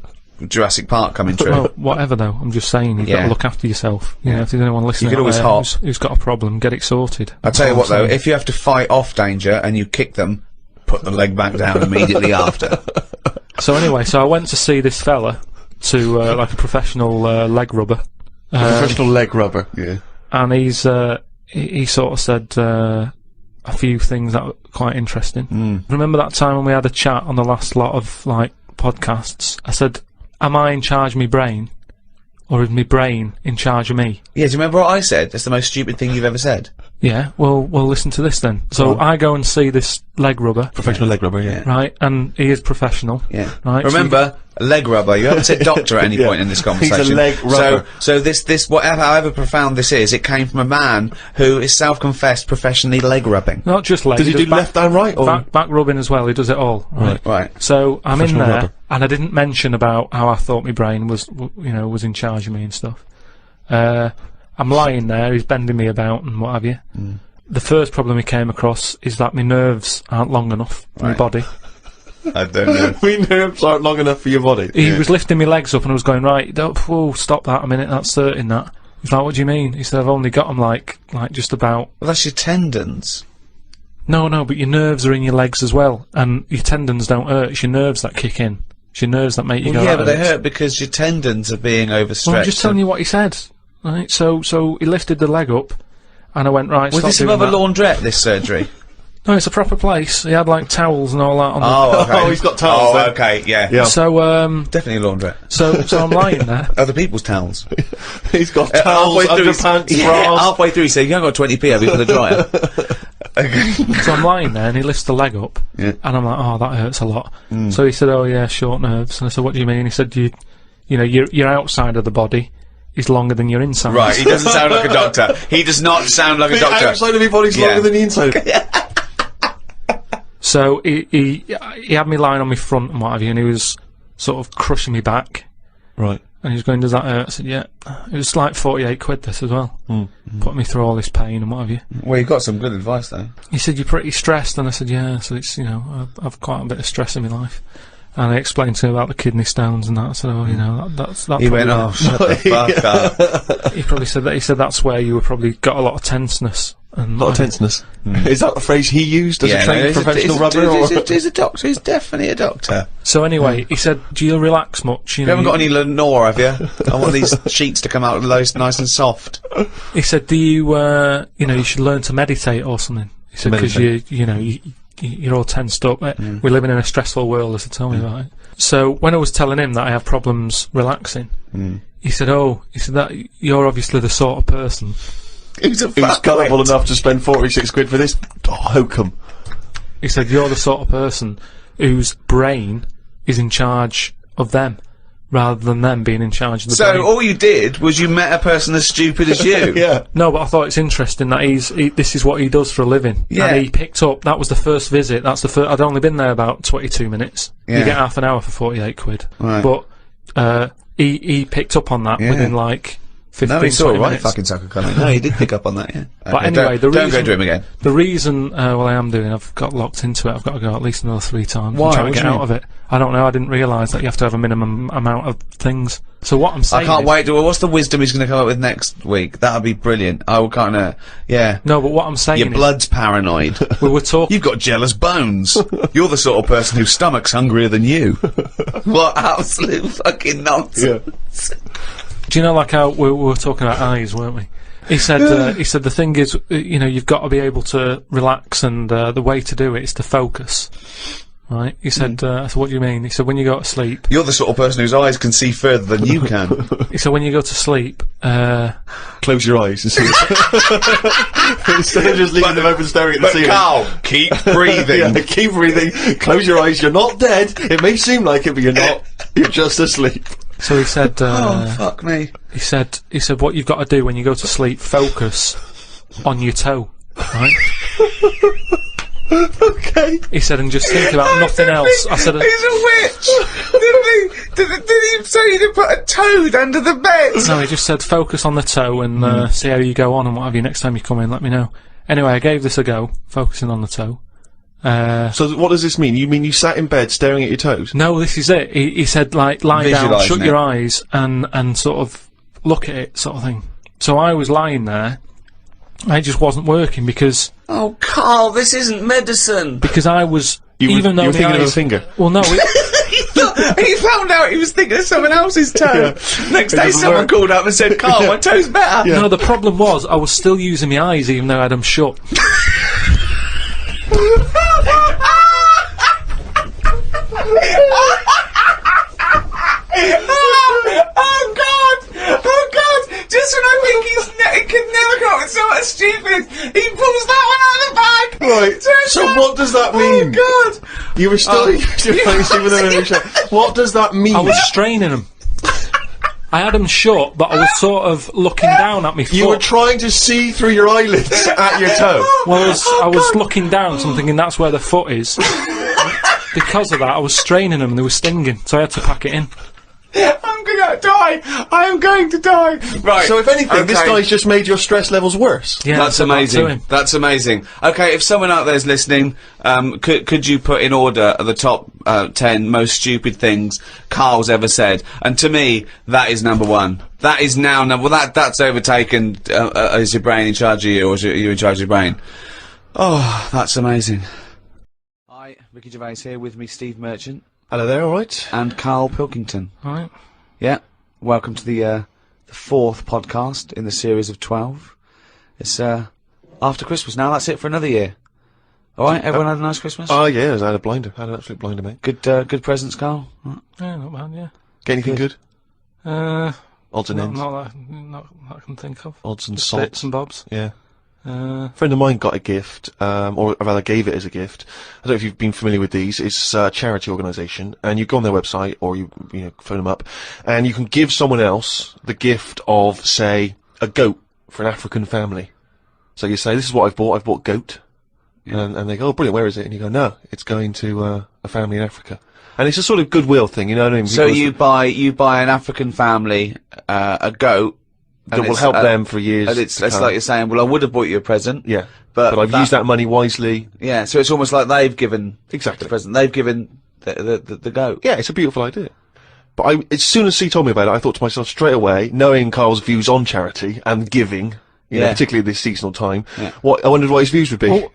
S6: Jurassic Park coming true.
S3: Well, whatever though, I'm just saying, you've got
S6: Yeah.
S3: to look after yourself. You know, if there's anyone listening
S6: could
S3: out
S6: always
S3: there
S6: hop.
S3: who's got a problem, get it sorted.
S6: I'll tell you
S3: That's
S6: what
S3: all
S6: though,
S3: I'm saying.
S6: if you have to fight off danger and you kick them, put the leg back down immediately after.
S3: So anyway, I went to see this fella, to like a professional leg rubber.
S2: Professional leg rubber.
S6: Yeah.
S3: And he sort of said a few things that were quite interesting. Remember that time when we had a chat on the last lot of like podcasts? I said, "Am I in charge of my brain, or is my brain in charge of me?"
S6: Yeah, do you remember what I said? That's the most stupid thing you've ever said.
S3: Yeah. Well, listen to this then. So I go and see this leg rubber,
S2: Professional leg rubber, yeah.
S3: right? And he is professional.
S6: Yeah.
S3: Right. so
S6: Remember, a leg rubber. You haven't said doctor at any
S2: Yeah.
S6: point in this
S2: He's a
S6: conversation.
S2: leg rubber.
S6: So this whatever, however profound this is, it came from a man who is self-confessed professionally leg rubbing.
S3: not just leg.
S2: Does he do
S3: back,
S2: left and right? Or
S3: back rubbing as well? He does it all. Right.
S6: Right.
S3: So I'm in
S2: Professional
S3: there,
S2: rubber.
S3: and I didn't mention about how I thought my brain was in charge of me and stuff. I'm lying there, he's bending me about and what have you. The first problem he came across is that my nerves aren't long enough for my
S6: Right.
S3: body.
S6: I don't know.
S2: we nerves aren't long enough for your body.
S3: He was lifting my legs up and I was going, right, stop that a minute, that's hurting that. He's like, what do you mean? He said, I've only got them like just about...
S6: Well, that's your tendons.
S3: No, but your nerves are in your legs as well, and your tendons don't hurt, it's your nerves that kick in. It's your nerves that make you go,
S6: Yeah,
S3: "That
S6: but they
S3: hurts."
S6: hurt because your tendons are being overstretched.
S3: Well, I'm just telling you what he said. Right, so he lifted the leg up, and I went, right,
S6: Was
S3: stop
S6: this
S3: doing
S6: above a
S3: that.
S6: laundrette, this surgery?
S3: No, it's a proper place. He had like towels and all that on
S6: Oh, okay.
S2: Oh, he's got towels
S6: Oh,
S2: then.
S6: okay, yeah.
S2: Yeah.
S3: So
S6: Definitely a laundrette.
S3: so I'm lying there.
S6: Other people's towels.
S2: He's got towels, underpants,
S6: yeah,
S2: bras.
S6: halfway through he said, you haven't got 20p, have you, for the dryer? Okay.
S3: So I'm lying there, and he lifts the leg up,
S6: Yeah.
S3: and I'm like, oh, that hurts a lot. So he said, oh yeah, short nerves. And I said, what do you mean? He said, your outside of the body is longer than your inside.
S6: Right, he doesn't sound like a doctor. He does not sound like a
S2: The
S6: doctor.
S2: outside of your body's
S6: Yeah.
S2: longer than the inside.
S3: So he had me lying on my front and what have you, and he was sort of crushing me back.
S2: Right.
S3: And he was going, does that hurt? I said, yeah. It was like 48 quid this as well. Putting me through all this pain and what have you.
S6: Well, you've got some good advice, though.
S3: He said, you're pretty stressed. And I said, yeah. So it's, I've quite a bit of stress in my life. And I explained to him about the kidney stones and that. I said, oh, that's
S6: He went, oh, shut the fuck up.
S3: He probably said that. He said that's where you were probably got a lot of tenseness. And
S2: A lot of tenseness. Is that the phrase he used as a trained professional rubber?
S6: He's a doctor. He's definitely a doctor.
S3: So anyway, he said, do you relax much?
S6: You haven't got any Lenore, have you? I want these sheets to come out nice and soft.
S3: He said, do you, you should learn to meditate or something. He said, because you're all tensed up. We're living in a stressful world, as he told me about it. So when I was telling him that I have problems relaxing, he said, that you're obviously the sort of person.
S6: Who's
S2: gullible enough to spend 46 quid for this hokum.
S3: He said, you're the sort of person whose brain is in charge of them, rather than them being in charge of the
S1: So
S3: brain.
S1: all you did was you met a person as stupid as you.
S2: Yeah.
S3: No, but I thought it's interesting that this is what he does for a living.
S1: Yeah.
S3: And he picked up, that was the first visit, that's the first, I'd only been there about 22 minutes.
S1: Yeah.
S3: You get half an hour for 48 quid.
S1: Right.
S3: But, he picked up on that
S1: Yeah.
S3: within like 15,
S1: No, he's
S3: 20
S1: all right,
S3: minutes.
S1: fucking sucker cunt. No, he did pick up on that, yeah.
S3: But
S1: Okay,
S3: anyway,
S1: don't go to him again.
S3: The reason, well, I am doing, I've got locked into it, I've got to go at least another 3 times.
S1: Why?
S3: I'm trying
S1: What
S3: to
S1: do
S3: get
S1: you
S3: out of it. I don't know, I didn't realise that you have to have a minimum amount of things. So what I'm saying
S1: I can't
S3: is,
S1: wait. Well, what's the wisdom he's going to come up with next week? That'll be brilliant. I can't. Yeah.
S3: No, but what I'm saying
S1: Your
S3: is,
S1: blood's paranoid.
S3: we were talking,
S1: You've got jealous bones. You're the sort of person whose stomach's hungrier than you. What absolute fucking nonsense.
S3: do you know, like how we were talking about eyes, weren't we? He said, the thing is, you've got to be able to relax, and the way to do it is to focus. Right? He said, so what do you mean? He said, when you go to sleep,
S1: You're the sort of person whose eyes can see further than you can.
S3: he said, when you go to sleep,
S2: Close your eyes and see. Instead of just leaving them open staring at the
S1: But
S2: ceiling.
S1: Karl, keep breathing.
S2: Yeah, keep breathing. Close your eyes. You're not dead. It may seem like it, but you're not. You're just asleep.
S3: so he said,
S1: Oh, fuck me.
S3: he said, what you've got to do when you go to sleep, focus on your toe, right?
S2: Okay.
S3: He said, and just think about nothing else. I said,
S1: He's a witch! Did he say you to put a toad under the bed?
S3: no, he just said, focus on the toe and see how you go on and what have you. Next time you come in, let me know. Anyway, I gave this a go, focusing on the toe.
S2: So what does this mean? You mean you sat in bed staring at your toes?
S3: No, this is it. He said, like, lie down,
S1: Visualising
S3: shut
S1: it.
S3: your eyes, and sort of look at it, sort of thing. So I was lying there, and it just wasn't working because
S1: Oh, Karl, this isn't medicine.
S3: I was,
S2: You were,
S3: even though
S2: you were
S3: the
S2: thinking of a
S3: eyes,
S2: finger.
S3: well, no,
S1: He found out he was thinking of someone else's toe. Next
S2: It
S1: day,
S2: doesn't
S1: someone
S2: work.
S1: called up and said, "Karl, my toe's better."
S3: no, the problem was I was still using my eyes even though I had them shut.
S1: Oh God! Oh God! Just when I think he can never come up with something stupid, he pulls that one out of the bag.
S2: Right. So what does that mean?
S1: Oh God!
S2: You were still using your eyes even though they were shut. What does that mean?
S3: I was straining them. I had them shut, but I was sort of looking down at me foot.
S2: You were trying to see through your eyelids at your toe.
S3: Well, I was looking down, so I'm thinking that's where the foot is. Because of that, I was straining them and they were stinging, so I had to pack it in.
S1: I'm gonna die! I am going to die! Right.
S2: So if anything, this
S1: okay.
S2: guy's just made your stress levels worse.
S3: Yeah,
S1: That's
S3: I said that to
S1: amazing.
S3: him.
S1: That's amazing. Okay, if someone out there's listening, could you put in order the top 10 most stupid things Karl's ever said? And to me, that is number 1. That is now number. Well, that's overtaken. Is your brain in charge of you, or are you in charge of your brain? Oh, that's amazing. Hi, Ricky Gervais here with me, Steve Merchant
S2: Hello there, alright?
S1: and Karl Pilkington.
S3: Right.
S1: Yeah, welcome to the 4th podcast in the series of 12. It's after Christmas now. That's it for another year. All right, everyone had a nice Christmas.
S2: Oh yeah, I had a blinder. I had an absolute blinder, mate.
S1: Good presents, Karl. Right.
S3: Yeah, not bad, yeah.
S2: Get anything good?
S3: Not
S2: Odds and ends.
S3: that I can think of.
S2: Odds and
S3: Just
S2: sods.
S3: bits and bobs.
S2: Yeah. A friend of mine got a gift, or rather gave it as a gift. I don't know if you've been familiar with these. It's a charity organisation, and you go on their website or you phone them up, and you can give someone else the gift of, say, a goat for an African family. So you say, "This is what I've bought. I've bought goat," and they go, "Oh, brilliant! Where is it?" And you go, "No, it's going to a family in Africa." And it's a sort of goodwill thing, you know what I mean?
S1: So
S2: Because
S1: you buy an African family a goat
S2: that will help them for years.
S1: and it's
S2: to come.
S1: like you're saying. Well, I would have bought you a present.
S2: Yeah,
S1: but
S2: I've used that money wisely.
S1: Yeah, so it's almost like they've given
S2: Exactly.
S1: the present. They've given the goat.
S2: Yeah, it's a beautiful idea. But as soon as he told me about it, I thought to myself straight away, knowing Karl's views on charity and giving, you know,
S1: Yeah.
S2: particularly this seasonal time,
S1: Yeah.
S2: I wondered what his views would be.
S3: Well,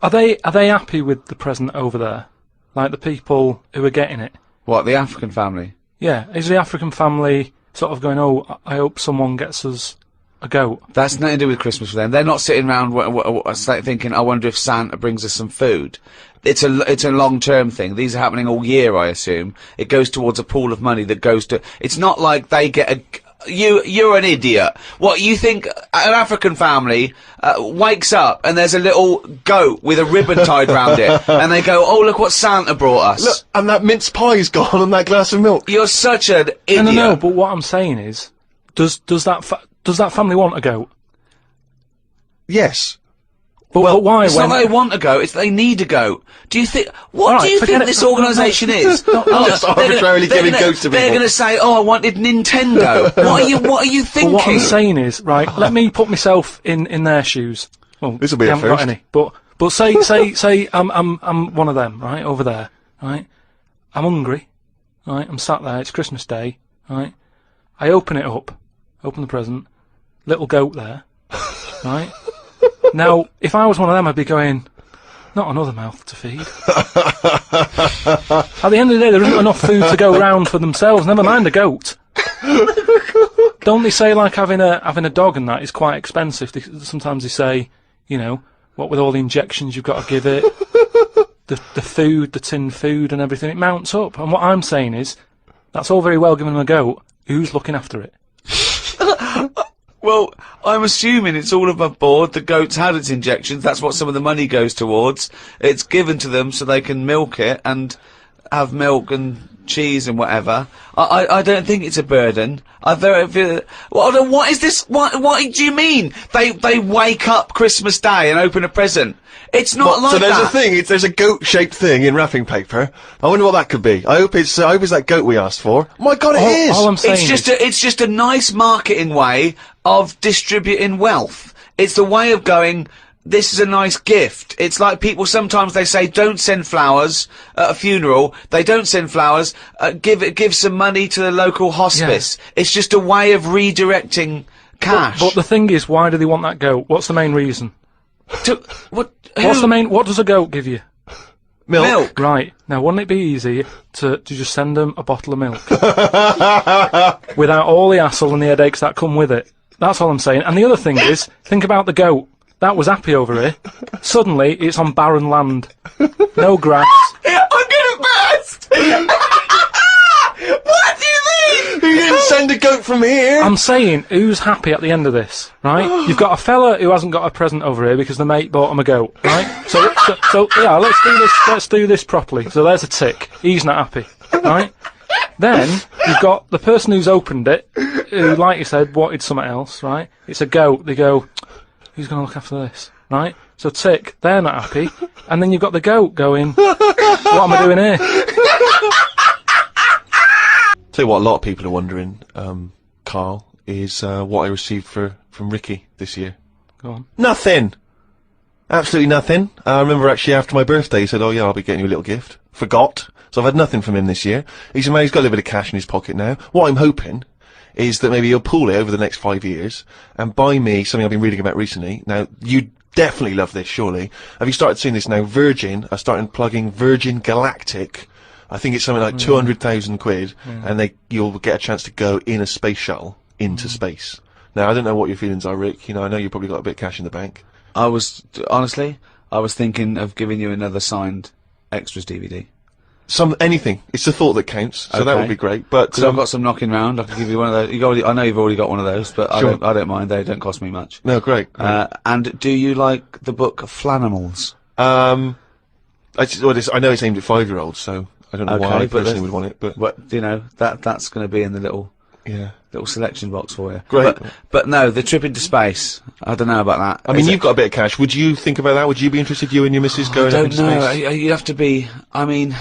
S3: are they happy with the present over there? Like the people who are getting it?
S1: What, the African family?
S3: Yeah, is the African family sort of going, "Oh, I hope someone gets us a goat"?
S1: That's nothing to do with Christmas for them. They're not sitting around thinking, "I wonder if Santa brings us some food." It's a long-term thing. These are happening all year, I assume. It goes towards a pool of money that goes to. It's not like they get you're an idiot. What, you think an African family wakes up and there's a little goat with a ribbon tied round it, and they go, oh, look what Santa brought us.
S2: Look, and that mince pie's gone on that glass of milk.
S1: You're such an idiot.
S3: No, but what I'm saying is, does that family want a goat?
S2: Yes.
S3: But why?
S1: It's not they want a goat, it's they need a goat. Do you think, what do you think this organisation is?
S2: Just arbitrarily giving goats to people.
S1: They're gonna say, oh, I wanted Nintendo. what are you thinking?
S3: But what I'm saying is, right, let me put myself in their shoes. Well,
S2: This'll be
S3: they
S2: a
S3: haven't
S2: first.
S3: got any. But say I'm one of them, right, over there, right? I'm hungry, right? I'm sat there, it's Christmas Day, right? I open it up, open the present, little goat there, right? Now, if I was one of them, I'd be going, not another mouth to feed. At the end of the day, there isn't enough food to go round for themselves, never mind a goat. Don't they say, like, having a dog and that is quite expensive? Sometimes they say, you know, what with all the injections you've got to give it, the food, the tin food and everything, it mounts up. And what I'm saying is, that's all very well giving them a goat, who's looking after it?
S1: Well, I'm assuming it's all above board. The goat's had its injections. That's what some of the money goes towards. It's given to them so they can milk it and have milk and cheese and whatever. I don't think it's a burden. What is this? What do you mean? They wake up Christmas Day and open a present. It's not like
S2: so there's
S1: that.
S2: a thing. There's a goat-shaped thing in wrapping paper. I wonder what that could be. I hope it's that goat we asked for. My God, it is.
S3: All I'm saying
S1: It's just a nice marketing way of distributing wealth. It's the way of going, this is a nice gift. It's like people sometimes they say don't send flowers at a funeral. They don't send flowers. Give some money to the local hospice. Yeah. It's just a way of redirecting cash.
S3: But the thing is, why do they want that goat? What's the main reason? What does a goat give you?
S2: Milk.
S3: Right. Now, wouldn't it be easy to just send them a bottle of milk? Without all the hassle and the headaches that come with it. That's all I'm saying. And the other thing is, think about the goat. That was happy over here. Suddenly, it's on barren land. No grass.
S1: I'm gonna burst! What do you mean?
S2: You didn't send a goat from here.
S3: I'm saying, who's happy at the end of this, right? You've got a fella who hasn't got a present over here because the mate bought him a goat, right? So yeah, let's do this properly. So there's a tick. He's not happy, right? Then, you've got the person who's opened it, who, like you said, wanted something else, right? It's a goat. They go, who's going to look after this, right? So tick, they're not happy. And then you've got the goat going, what am I doing here?
S2: Tell you what, a lot of people are wondering, Karl, is what I received from Ricky this year.
S3: Go on.
S2: Nothing. Absolutely nothing. I remember actually after my birthday, he said, "Oh yeah, I'll be getting you a little gift." Forgot. So I've had nothing from him this year. He's a man who's got a little bit of cash in his pocket now. What I'm hoping is that maybe he'll pool it over the next 5 years and buy me something I've been reading about recently. Now, you definitely love this, surely. Have you started seeing this now? Virgin are starting plugging Virgin Galactic. I think it's something like 200,000 quid, and you'll get a chance to go in a space shuttle into space. Now, I don't know what your feelings are, Rick. You know, I know you've probably got a bit of cash in the bank.
S1: Honestly, I was thinking of giving you another signed extras DVD.
S2: Anything. It's the thought that counts, so that
S1: Okay.
S2: would be great. But
S1: Because I've got some knocking round, I can give you one of those. I know you've already got one of those, but
S2: Sure.
S1: I don't mind. They don't cost me much.
S2: no, great.
S1: And do you like the book Flanimals?
S2: I know it's aimed at 5-year-olds, so I don't know why I
S1: but
S2: personally
S1: there's-
S2: would want it, but
S1: But you know that's going to be in the little
S2: yeah.
S1: selection box for you.
S2: Great.
S1: But no, the trip into space. I don't know about that.
S2: I mean,
S1: Is
S2: you've got a bit of cash. Would you think about that? Would you be interested, you and your missus,
S1: I
S2: going up
S1: don't
S2: into
S1: know.
S2: space?
S1: You have to be. I mean,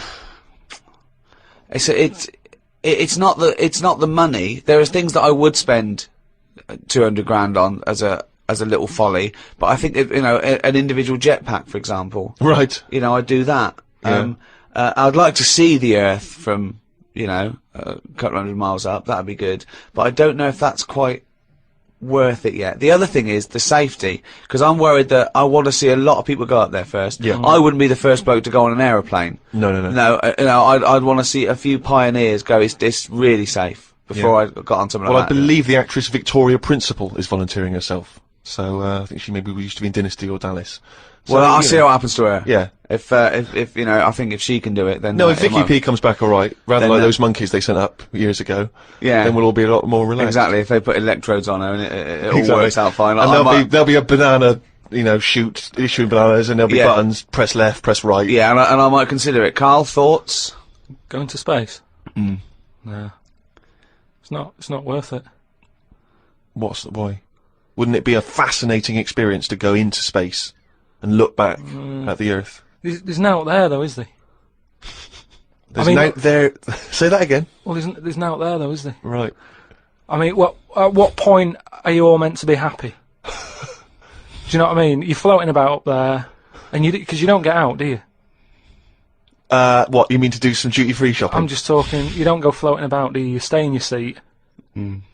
S1: it's not the money. There are things that I would spend 200 grand on as a little folly, but I think an individual jetpack, for example.
S2: Right.
S1: I'd do that.
S2: Yeah.
S1: I'd like to see the Earth from a couple hundred miles up. That'd be good, but I don't know if that's quite worth it yet. The other thing is the safety, because I'm worried that I want to see a lot of people go up there first.
S2: Yeah.
S1: I wouldn't be the first bloke to go on an aeroplane.
S2: No.
S1: I'd want to see a few pioneers go. It's really safe before I got on something
S2: Well,
S1: like
S2: I
S1: that.
S2: believe the actress Victoria Principal is volunteering herself. So I think she maybe used to be in Dynasty or Dallas. So,
S1: Well, I'll
S2: you
S1: see
S2: know.
S1: what happens to her.
S2: Yeah.
S1: If you know, I think if she can do it, then
S2: No, if
S1: it
S2: Vicky
S1: might-
S2: P comes back alright, rather
S1: Then,
S2: like those monkeys they sent up years ago,
S1: yeah,
S2: then we'll all be a lot more relaxed.
S1: exactly. If they put electrodes on her and it all
S2: Exactly.
S1: works out fine,
S2: And
S1: I might-
S2: there'll be a banana, you know, issuing bananas, and there'll be
S1: Yeah.
S2: buttons, press left, press right.
S1: yeah, and I might consider it. Karl, thoughts?
S3: Going to space? No. It's not worth it.
S2: What's the why? Wouldn't it be a fascinating experience to go into space and look back at the Earth?
S3: There's now out there though, is there?
S2: There's
S3: mean-
S2: no there. Say that again.
S3: Well, there's now out there though, is there?
S2: Right.
S3: I mean, at what point are you all meant to be happy? Do you know what I mean? You're floating about up there, and because you don't get out, do you?
S2: What you mean to do some duty-free shopping?
S3: I'm just talking. You don't go floating about, do you? You stay in your seat.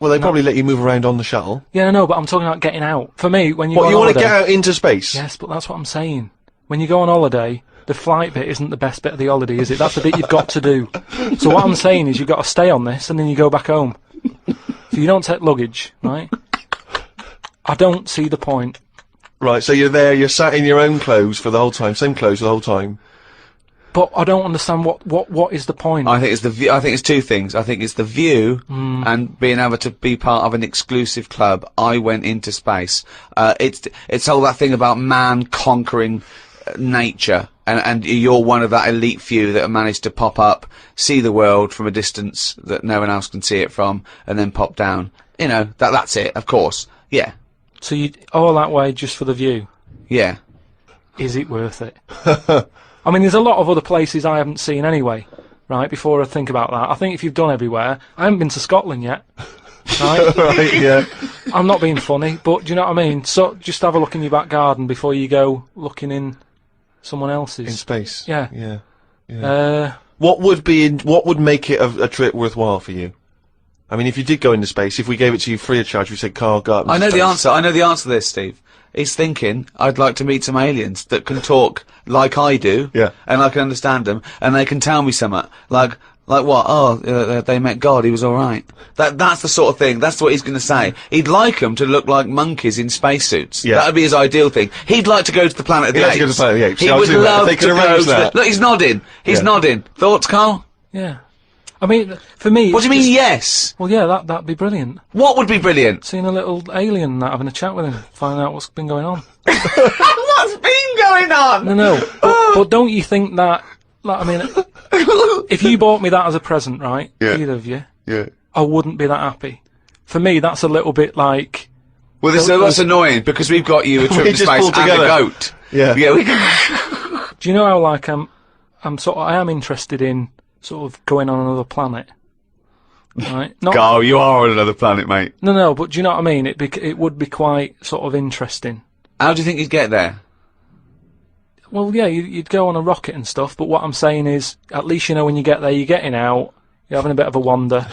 S2: Well, they probably let you move around on the shuttle.
S3: Yeah, no, but I'm talking about getting out. For me, when you go
S2: What
S3: on
S2: you want to
S3: holiday,
S2: get out into space?
S3: yes, but that's what I'm saying. When you go on holiday, the flight bit isn't the best bit of the holiday, is it? That's the bit you've got to do. So what I'm saying is you've got to stay on this, and then you go back home. So you don't take luggage, right? I don't see the point.
S2: Right. So you're there. You're sat in your own clothes for the whole time. Same clothes for the whole time.
S3: But I don't understand what is the point.
S1: I think it's the view. I think it's two things. I think it's the view and being able to be part of an exclusive club. I went into space. It's all that thing about man conquering nature, and you're one of that elite few that have managed to pop up, see the world from a distance that no one else can see it from, and then pop down. You know, that's it. Of course, yeah,
S3: So you all that way just for the view?
S1: yeah.
S3: Is it worth it? I mean, there's a lot of other places I haven't seen anyway, right, before I think about that. I think if you've done everywhere, I haven't been to Scotland yet, right?
S2: Right. Yeah.
S3: I'm not being funny, but do you know what I mean? So just have a look in your back garden before you go looking in someone else's.
S2: In space.
S3: Yeah.
S2: Yeah. What would make it a trip worthwhile for you? I mean, if you did go into space, if we gave it to you free of charge, we said, Karl, go up into
S1: I know the
S2: space."
S1: answer. I know the answer to this, Steve. He's thinking, I'd like to meet some aliens that can talk like I do,
S2: Yeah.
S1: and I can understand them, and they can tell me something. Like what? Oh, they met God, he was alright. That's the sort of thing, that's what he's gonna say. He'd like them to look like monkeys in spacesuits.
S2: Yeah.
S1: That'd be his ideal thing. He'd like to go to the Planet of the
S2: He'd like
S1: Apes.
S2: to go to the Planet of the Apes.
S1: He
S2: I was
S1: would
S2: doing that. If
S1: love
S2: they
S1: to
S2: could
S1: go
S2: arrange
S1: to the...
S2: that.
S1: Look, he's nodding. He's
S2: Yeah.
S1: nodding. Thoughts, Karl?
S3: Yeah. I mean, for me...
S1: What do
S3: it's
S1: you mean,
S3: just-
S1: yes?
S3: Well, yeah, that'd be brilliant.
S1: What would be brilliant?
S3: Seeing a little alien and that, having a chat with him, finding out what's been going on.
S1: What's been going on?
S3: No, but don't you think that... Like, I mean, if you bought me that as a present, right,
S1: Yeah.
S3: either of you,
S1: Yeah.
S3: I wouldn't be that happy. For me, that's a little bit like...
S1: Well, that's annoying because we've got you a trip
S2: We
S1: to
S2: just
S1: space
S2: pulled
S1: and
S2: together.
S1: a goat.
S2: Yeah.
S1: Yeah, we
S3: Do you know how, like, I am interested in sort of going on another planet, right? Not,
S1: Karl, you are on another planet, mate.
S3: No, but do you know what I mean? It would be quite sort of interesting.
S1: How do you think you'd get there?
S3: Well, yeah, you'd go on a rocket and stuff, but what I'm saying is, at least you know when you get there, you're getting out, you're having a bit of a wander.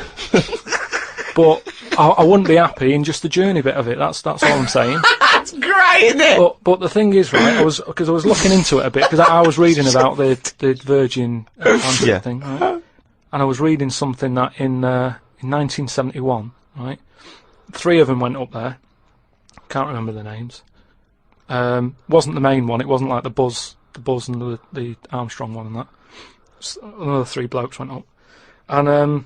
S3: But I wouldn't be happy in just the journey bit of it. That's all I'm saying.
S1: That's great, isn't it?
S3: But the thing is, right? I was looking into it a bit because I was reading about the Virgin Atlantic
S2: Yeah.
S3: thing, right? And I was reading something that in 1971, right? 3 of them went up there. Can't remember the names. Wasn't the main one. It wasn't like the Buzz and the Armstrong one and that. Another 3 blokes went up, and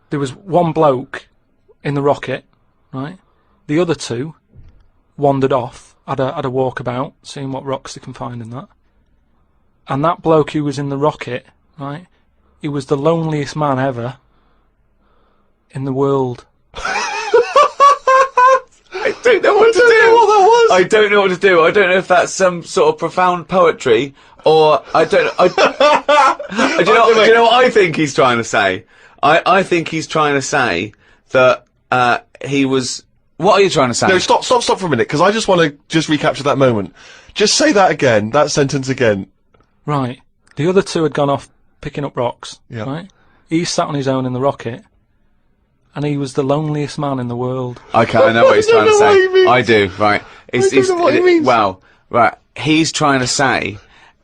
S3: there was one bloke in the rocket, right? The other 2 wandered off, had a walkabout, seeing what rocks they can find in that. And that bloke who was in the rocket, right? He was the loneliest man ever in the world.
S1: I don't know what to do. I don't know what to do. I don't know if that's some sort of profound poetry or I don't know. Do you know what I think he's trying to say? I think he's trying to say that he was. What are you trying to say?
S2: No, stop for a minute, because I just want to just recapture that moment. Just say that again, that sentence again.
S3: Right. The other 2 had gone off picking up rocks.
S2: Yeah.
S3: Right. He sat on his own in the rocket, and he was the loneliest man in the world.
S1: Okay, I know what he's trying to
S2: know what he
S1: say.
S2: means.
S1: I do. Right.
S2: I don't know what he means.
S1: Well, right. He's trying to say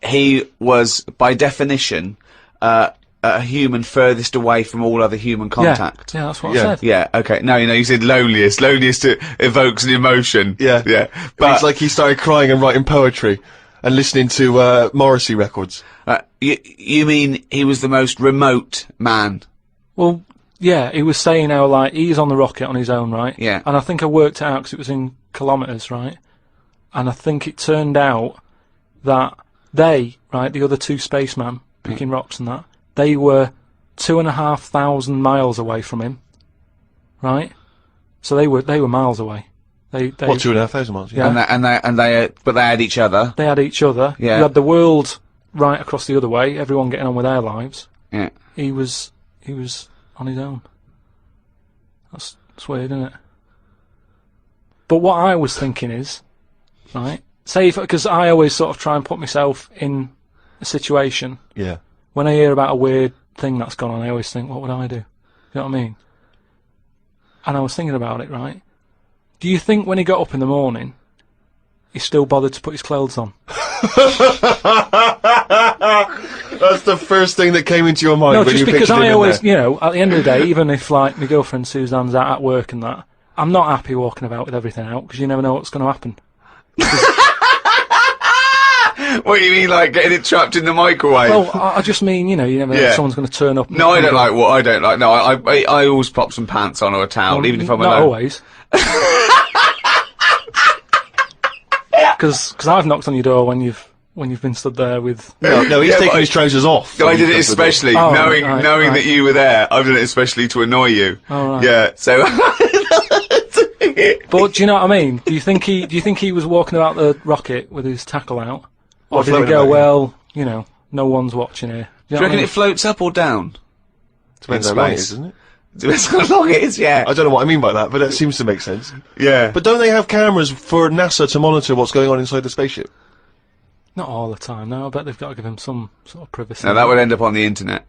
S1: he was, by definition, a human furthest away from all other human contact.
S3: Yeah, that's what
S2: Yeah.
S3: I said.
S1: Yeah, okay. No, you said loneliest. Loneliest evokes an emotion.
S2: Yeah.
S1: Yeah.
S2: But
S1: But
S2: it's like he started crying and writing poetry. and listening to Morrissey records.
S1: You mean he was the most remote man?
S3: Well, yeah, he was saying how, like, he's on the rocket on his own, right?
S1: Yeah.
S3: And I think I worked it out because it was in kilometres, right? And I think it turned out that they, right, the other two spacemen picking rocks and that, they were 2,500 miles away from him, right? So they were miles away. They
S2: 2,500 miles? Yeah.
S1: But they had each other.
S3: They had each other.
S1: Yeah.
S3: You had the world right across the other way, everyone getting on with their lives.
S1: Yeah.
S3: He was on his own. That's weird, isn't it? But what I was thinking is, right, say because I always sort of try and put myself in a situation.
S2: Yeah.
S3: When I hear about a weird thing that's gone on, I always think, what would I do? You know what I mean? And I was thinking about it, right? Do you think when he got up in the morning, he still bothered to put his clothes on?
S2: That's the first thing that came into your mind.
S3: No,
S2: when
S3: just
S2: you
S3: because
S2: pictured him
S3: I
S2: in
S3: always,
S2: there.
S3: you know, at the end of the day, even if, like, my girlfriend Suzanne's out at work and that, I'm not happy walking about with everything out, because you never know what's going to happen.
S1: What do you mean, like getting it trapped in the microwave?
S3: Well, I just mean, you know, you never know
S1: Yeah.
S3: if someone's going to turn up.
S1: No, I don't like what I don't like. No, I always pop some pants on or a towel, even if I'm
S3: not
S1: alone.
S3: always. Because I've knocked on your door when you've been stood there with.
S2: No, he's
S1: Yeah,
S2: taking
S1: but
S2: his trousers off.
S1: I did it especially
S3: Oh,
S1: knowing
S3: right.
S1: that you were there. I've done it especially to annoy you.
S3: Oh, right.
S1: Yeah, so.
S3: But do you know what I mean? Do you think he was walking about the rocket with his tackle out, or did he
S2: floating
S3: go,
S2: about,
S3: well, you know, no one's watching here?
S1: Do you reckon it floats up or down?
S2: Depends
S1: in
S2: how long it
S1: space?
S2: is, doesn't it?
S1: Depends how long it is, yeah.
S2: I don't know what I mean by that, but that seems to make sense.
S1: Yeah.
S2: But don't they have cameras for NASA to monitor what's going on inside the spaceship?
S3: Not all the time. No, I bet they've got to give him some sort of privacy.
S1: Now that would end up on the internet,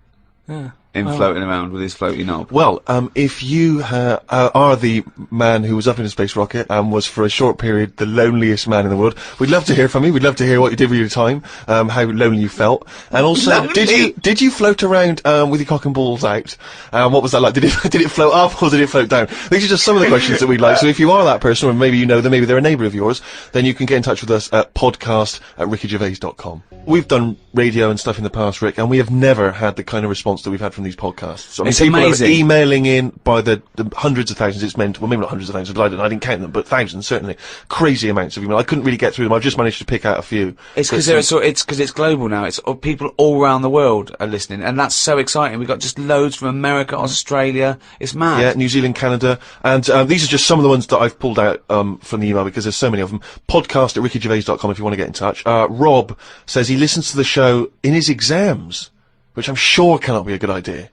S3: Yeah.
S1: him floating around with his floaty knob.
S2: Well, if you are the man who was up in a space rocket and was for a short period the loneliest man in the world, we'd love to hear from you. We'd love to hear what you did with your time, how lonely you felt, and also
S1: Lonely?
S2: did you float around with your cock and balls out? What was that like? Did it float up or did it float down? These are just some of the questions that we'd like. So if you are that person, or maybe you know them, maybe they're a neighbour of yours, then you can get in touch with us at podcast@rickygervais.com. We've done radio and stuff in the past, Rick, and we have never had the kind of response that we've had from these podcasts. I mean,
S1: It's
S2: people
S1: amazing.
S2: are emailing in by the hundreds of thousands. It's meant, well, maybe not hundreds of thousands, but I didn't count them, but thousands certainly. Crazy amounts of email. I couldn't really get through them. I've just managed to pick out a few.
S1: It's because it's global now. It's people all around the world are listening, and that's so exciting. We've got just loads from America, Australia. It's mad.
S2: Yeah, New Zealand, Canada, and these are just some of the ones that I've pulled out from the email because there's so many of them. Podcast@rickygervais.com if you want to get in touch. Rob says he listens to the show in his exams, which I'm sure cannot be a good idea.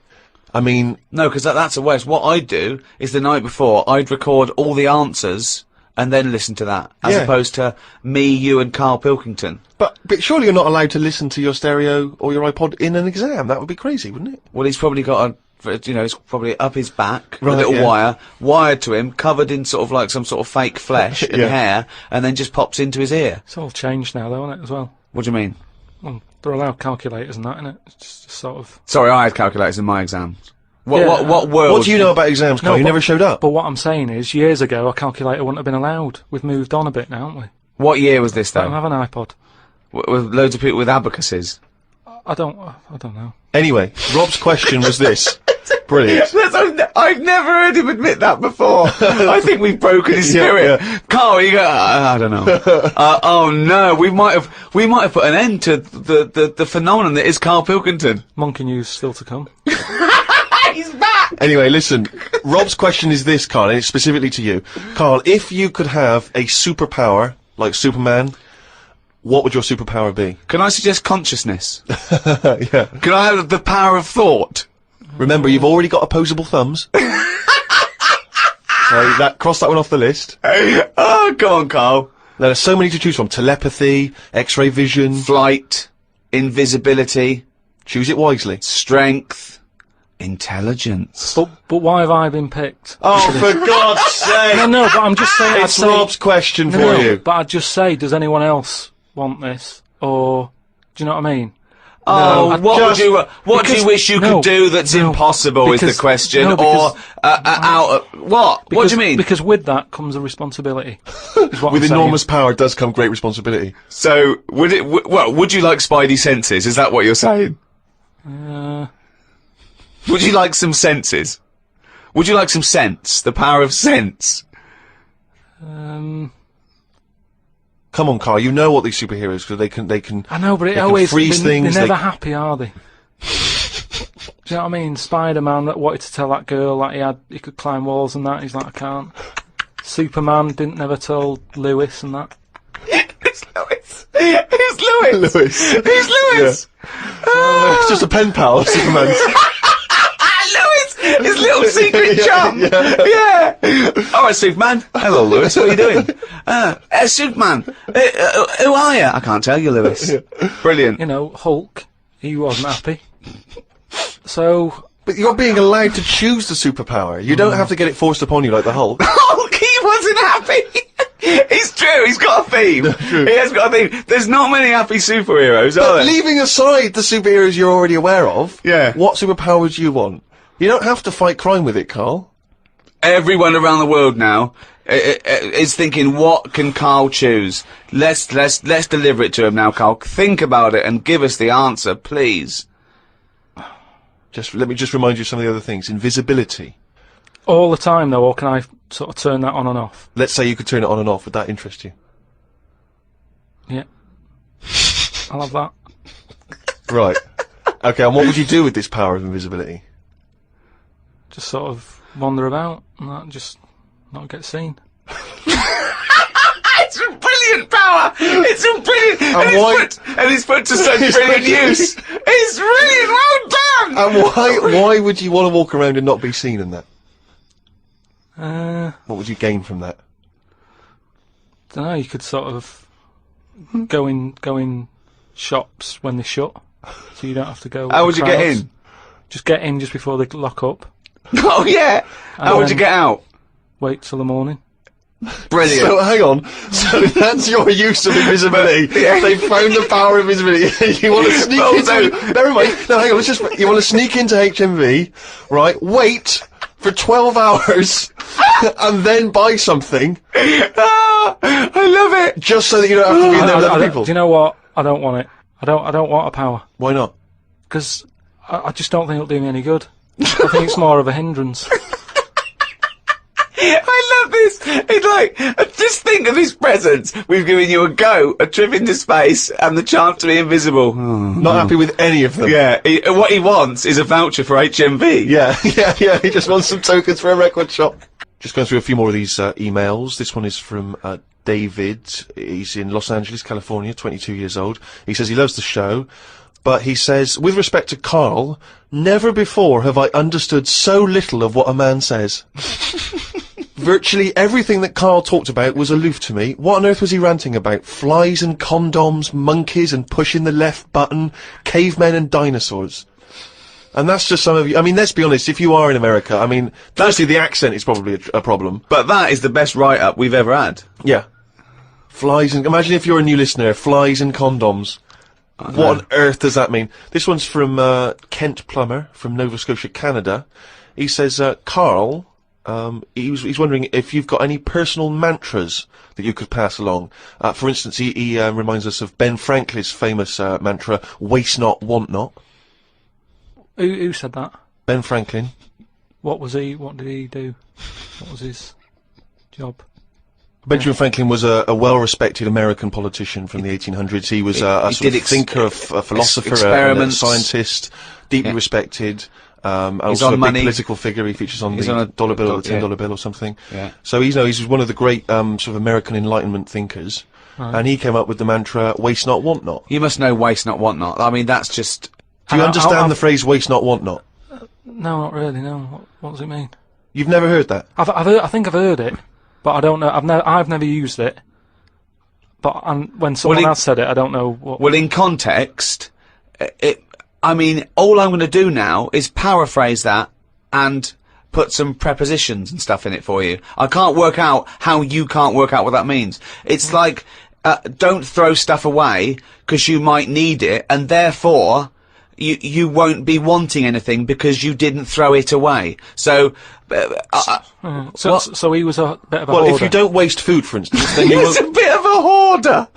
S2: I mean,
S1: No, because that's a waste. What I'd do is the night before, I'd record all the answers and then listen to that, as
S2: Yeah.
S1: opposed to me, you, and Karl Pilkington.
S2: but surely you're not allowed to listen to your stereo or your iPod in an exam. That would be crazy, wouldn't it?
S1: Well, he's probably got it's probably up his back,
S2: Right,
S1: a little
S2: yeah.
S1: wire, wired to him, covered in sort of like some sort of fake flesh and
S2: Yeah.
S1: hair, and then just pops into his ear.
S3: It's all changed now, though, isn't it, as well?
S1: What do you mean?
S3: Well, they're allowed calculators and that, innit? It's just sort of.
S1: Sorry, I had calculators in my exams. What
S3: Yeah.
S1: what world?
S2: What do you know about exams, Carl?
S3: No,
S2: You
S3: but-
S2: never showed up.
S3: But what I'm saying is, years ago, a calculator wouldn't have been allowed. We've moved on a bit now, haven't we?
S1: What year was this
S3: I don't
S1: though?
S3: have an iPod.
S1: With loads of people with abacuses.
S3: I don't know.
S2: Anyway, Rob's question was this. Brilliant.
S1: I've never heard him admit that before. I think we've broken his
S2: Yeah,
S1: spirit.
S2: yeah.
S1: Carl, you go. I don't know. Oh no, we might have put an end to the phenomenon that is Karl Pilkington.
S3: Monkey news still to come.
S1: He's back.
S2: Anyway, listen, Rob's question is this, Carl, and it's specifically to you. Carl, if you could have a superpower, like Superman, what would your superpower be?
S1: Can I suggest consciousness?
S2: Yeah.
S1: Can I have the power of thought?
S2: Remember, you've already got opposable thumbs. So cross that one off the list.
S1: Oh, come on, Carl.
S2: Now, there's so many to choose from. Telepathy, X-ray vision.
S1: Flight, invisibility,
S2: Choose it wisely.
S1: strength, intelligence.
S3: But why have I been picked?
S2: Oh, for God's sake!
S3: No, but I'm just saying.
S2: It's Rob's question for
S3: No,
S2: you.
S3: But I'd just say, does anyone else want this? Or, do you know what I mean?
S1: Oh,
S2: No,
S1: what
S2: just-
S1: do you wish you
S3: no,
S1: could do that's
S3: no,
S1: impossible is
S3: because-
S1: the question,
S3: no, because-
S1: what? What do you mean?
S3: Because with that comes a responsibility. Is what
S2: With
S3: I'm saying.
S2: enormous power does come great responsibility.
S1: So, would you like Spidey senses? Is that what you're saying? Would you like some senses? Would you like some sense? The power of sense?
S2: Come on, Karl, you know what these superheroes, because they can...
S3: I know, but it
S2: they can
S3: always
S2: freeze things,
S3: They're never
S2: they-
S3: happy, are they? Do you know what I mean? Spider-Man that wanted to tell that girl that he could climb walls and that. He's like, I can't. Superman didn't never tell Lewis and that.
S1: Who's Lewis? Who's Lewis?
S2: Lewis.
S1: Who's Lewis?
S2: It's just a pen pal of Superman's.
S1: Lewis! His little secret chum! Yeah! Alright, Superman. Hello, Lewis. What are you doing? Superman. Who are you? I can't tell you, Lewis. Brilliant.
S3: You know, Hulk, he wasn't happy. So,
S2: But you're being allowed to choose the superpower. You don't have to get it forced upon you like the Hulk.
S1: Hulk, he wasn't happy! It's true, he's got a theme. He has got a theme. There's not many happy superheroes, are
S2: But
S1: there?
S2: leaving aside the superheroes you're already aware of,
S1: Yeah.
S2: what superpower would you want? You don't have to fight crime with it, Karl.
S1: Everyone around the world now is thinking, what can Karl choose? Let's deliver it to him now, Karl. Think about it and give us the answer, please.
S2: Let me just remind you of some of the other things. Invisibility.
S3: all the time though, or can I sort of turn that on and off?
S2: Let's say you could turn it on and off. Would that interest you?
S3: Yeah. I'll have that.
S2: Right. Okay, and what would you do with this power of invisibility?
S3: Just sort of wander about and that, just not get seen.
S1: It's a brilliant power! It's a brilliant... And it's put to such brilliant use! It's brilliant! Well done!
S2: And why would you want to walk around and not be seen in that? What would you gain from that?
S3: Don't know, you could sort of go in shops when they shut, so you don't have to go.
S1: How
S3: with
S1: would you
S3: the
S1: get
S3: crowds.
S1: in?
S3: Just get in just before they lock up.
S1: Oh yeah! How would you get out?
S3: Wait till the morning.
S1: Brilliant.
S2: So hang on. So that's your use of invisibility. They found the power of invisibility. You want to sneak into? Never mind. No, hang on. You want to sneak into HMV, right? Wait for 12 hours and then buy something.
S1: Ah, I love it.
S2: Just so that you don't have to be in there with other people.
S3: Do you know what? I don't want it. I don't want a power
S2: Why not?
S3: because I just don't think it'll do me any good. I think it's more of a hindrance.
S1: I love this. It's like, just think of these presents. We've given you a trip into space, and the chance to be invisible.
S2: Not happy with any of them.
S1: Yeah, what he wants is a voucher for HMV.
S2: Yeah. He just wants some tokens for a record shop. Just going through a few more of these emails. This one is from David. He's in Los Angeles, California, 22 years old. He says he loves the show, but he says, with respect to Karl, never before have I understood so little of what a man says. Virtually everything that Karl talked about was aloof to me. What on earth was he ranting about? Flies and condoms, monkeys and pushing the left button, cavemen and dinosaurs. And that's just some of you. I mean, let's be honest, if you are in America, I mean, firstly, the accent is probably a problem.
S1: But that is the best write-up we've ever had.
S2: Yeah. Flies and... Imagine if you're a new listener, flies and condoms. What on earth does that mean? This one's from Kent Plummer from Nova Scotia, Canada. He says, Karl, he's wondering if you've got any personal mantras that you could pass along. For instance, he reminds us of Ben Franklin's famous mantra, waste not, want not.
S3: Who said that?
S2: Ben Franklin.
S3: What did he do? What was his job?
S2: Benjamin Franklin was a well-respected American politician from the 1800s. He was a sort of thinker, a philosopher, a scientist, deeply respected. Also
S1: on
S2: a big
S1: money.
S2: political figure. He features on
S1: He's
S2: the
S1: on a
S2: dollar bill or the
S1: yeah.
S2: $10 bill or something.
S1: Yeah.
S2: So he's one of the great sort of American Enlightenment thinkers. And he came up with the mantra, waste not, want not.
S1: You must know waste not, want not. I mean, that's just...
S2: Do you understand the phrase waste not, want not?
S3: No, not really. No. What does it mean?
S2: You've never heard that?
S3: I think I've heard it, but I don't know. I've never used it. But when someone else said it, I don't know what.
S1: Well, in context, I mean, all I'm going to do now is paraphrase that and put some prepositions and stuff in it for you. I can't work out how you can't work out what that means. It's like, don't throw stuff away because you might need it, and therefore you won't be wanting anything because you didn't throw it away. So,
S3: So he was a bit of a
S2: Well,
S3: hoarder.
S2: if you don't waste food, for instance, then you
S1: he's
S2: won't...
S1: a bit of a hoarder.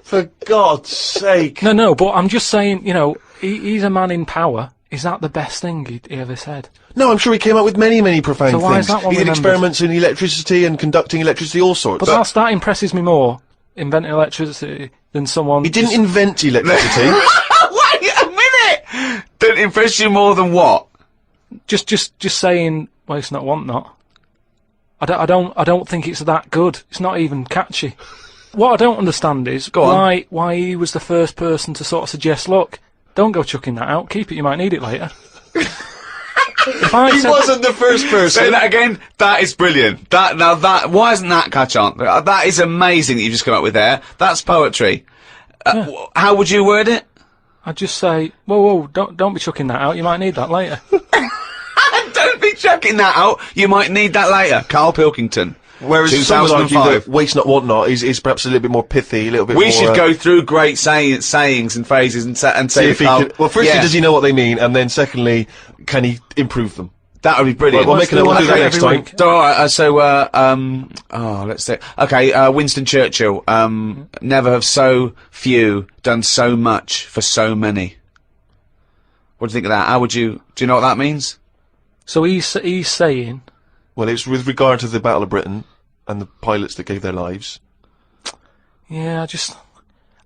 S2: For God's sake.
S3: No, but I'm just saying, you know, he's a man in power. Is that the best thing he ever said?
S2: No, I'm sure he came up with many, many profound
S3: So
S2: things.
S3: why is that one
S2: he did
S3: remembered?
S2: experiments in electricity and conducting electricity, all sorts.
S3: But that impresses me more, inventing electricity, than someone...
S2: He didn't invent electricity.
S1: Wait a minute! Don't impress you more than what?
S3: Just saying, waste not, want not. I don't think it's that good. It's not even catchy. What I don't understand is why he was the first person to sort of suggest, look, don't go chucking that out, keep it, you might need it later. If I
S2: He
S3: said-
S2: wasn't the first person.
S1: Say that again. That is brilliant. Why isn't that catch on? That is amazing that you've just come up with there. That's poetry. How would you word it?
S3: I'd just say, whoa, don't be chucking that out, you might need that later.
S1: Don't be chucking that out. You might need that later. Carl Pilkington.
S2: Whereas some would argue
S1: 2005.
S2: that waste not, want not is perhaps a little bit more pithy, a little bit
S1: We
S2: more...
S1: should go through great sayings and phrases and say
S2: see if he
S1: Carl,
S2: can, well, firstly,
S1: yeah,
S2: does he know what they mean? And then secondly, can he improve them?
S1: that would be brilliant.
S2: Well, we'll make it. We'll do that next time.
S1: So, let's see. Okay, Winston Churchill. Never have so few done so much for so many. What do you think of that? Do you know what that means?
S3: So he's saying...
S2: Well, it's with regard to the Battle of Britain and the pilots that gave their lives.
S3: Yeah,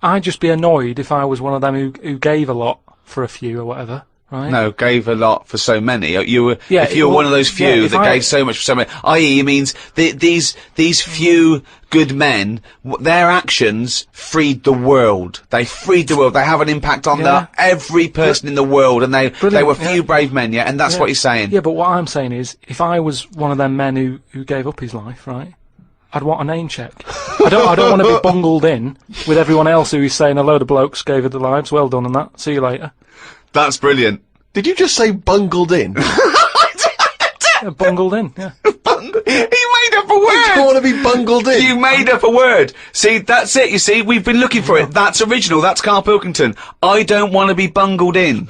S3: I'd just be annoyed if I was one of them who gave a lot for a few or whatever, right?
S1: No, gave a lot for so many. If you were
S3: well,
S1: one of those few
S3: yeah, if
S1: that
S3: I-
S1: gave so much for so many, i.e., it means these few good men, their actions freed the world. They freed the world. They have an impact on every person in the world, and they were few brave men, and that's what he's saying.
S3: Yeah, but what I'm saying is, if I was one of them men who gave up his life, right, I'd want a name check. I don't want to be bungled in with everyone else who is saying a load of blokes gave their lives, well done and that, see you later.
S1: That's brilliant.
S2: Did you just say bungled in?
S3: Yeah, bungled in, yeah.
S1: He made up a word.
S2: I don't want to be bungled in.
S1: You made up a word. See, that's it, you see. We've been looking for it. That's original. That's Carl Pilkington. I don't want to be bungled in.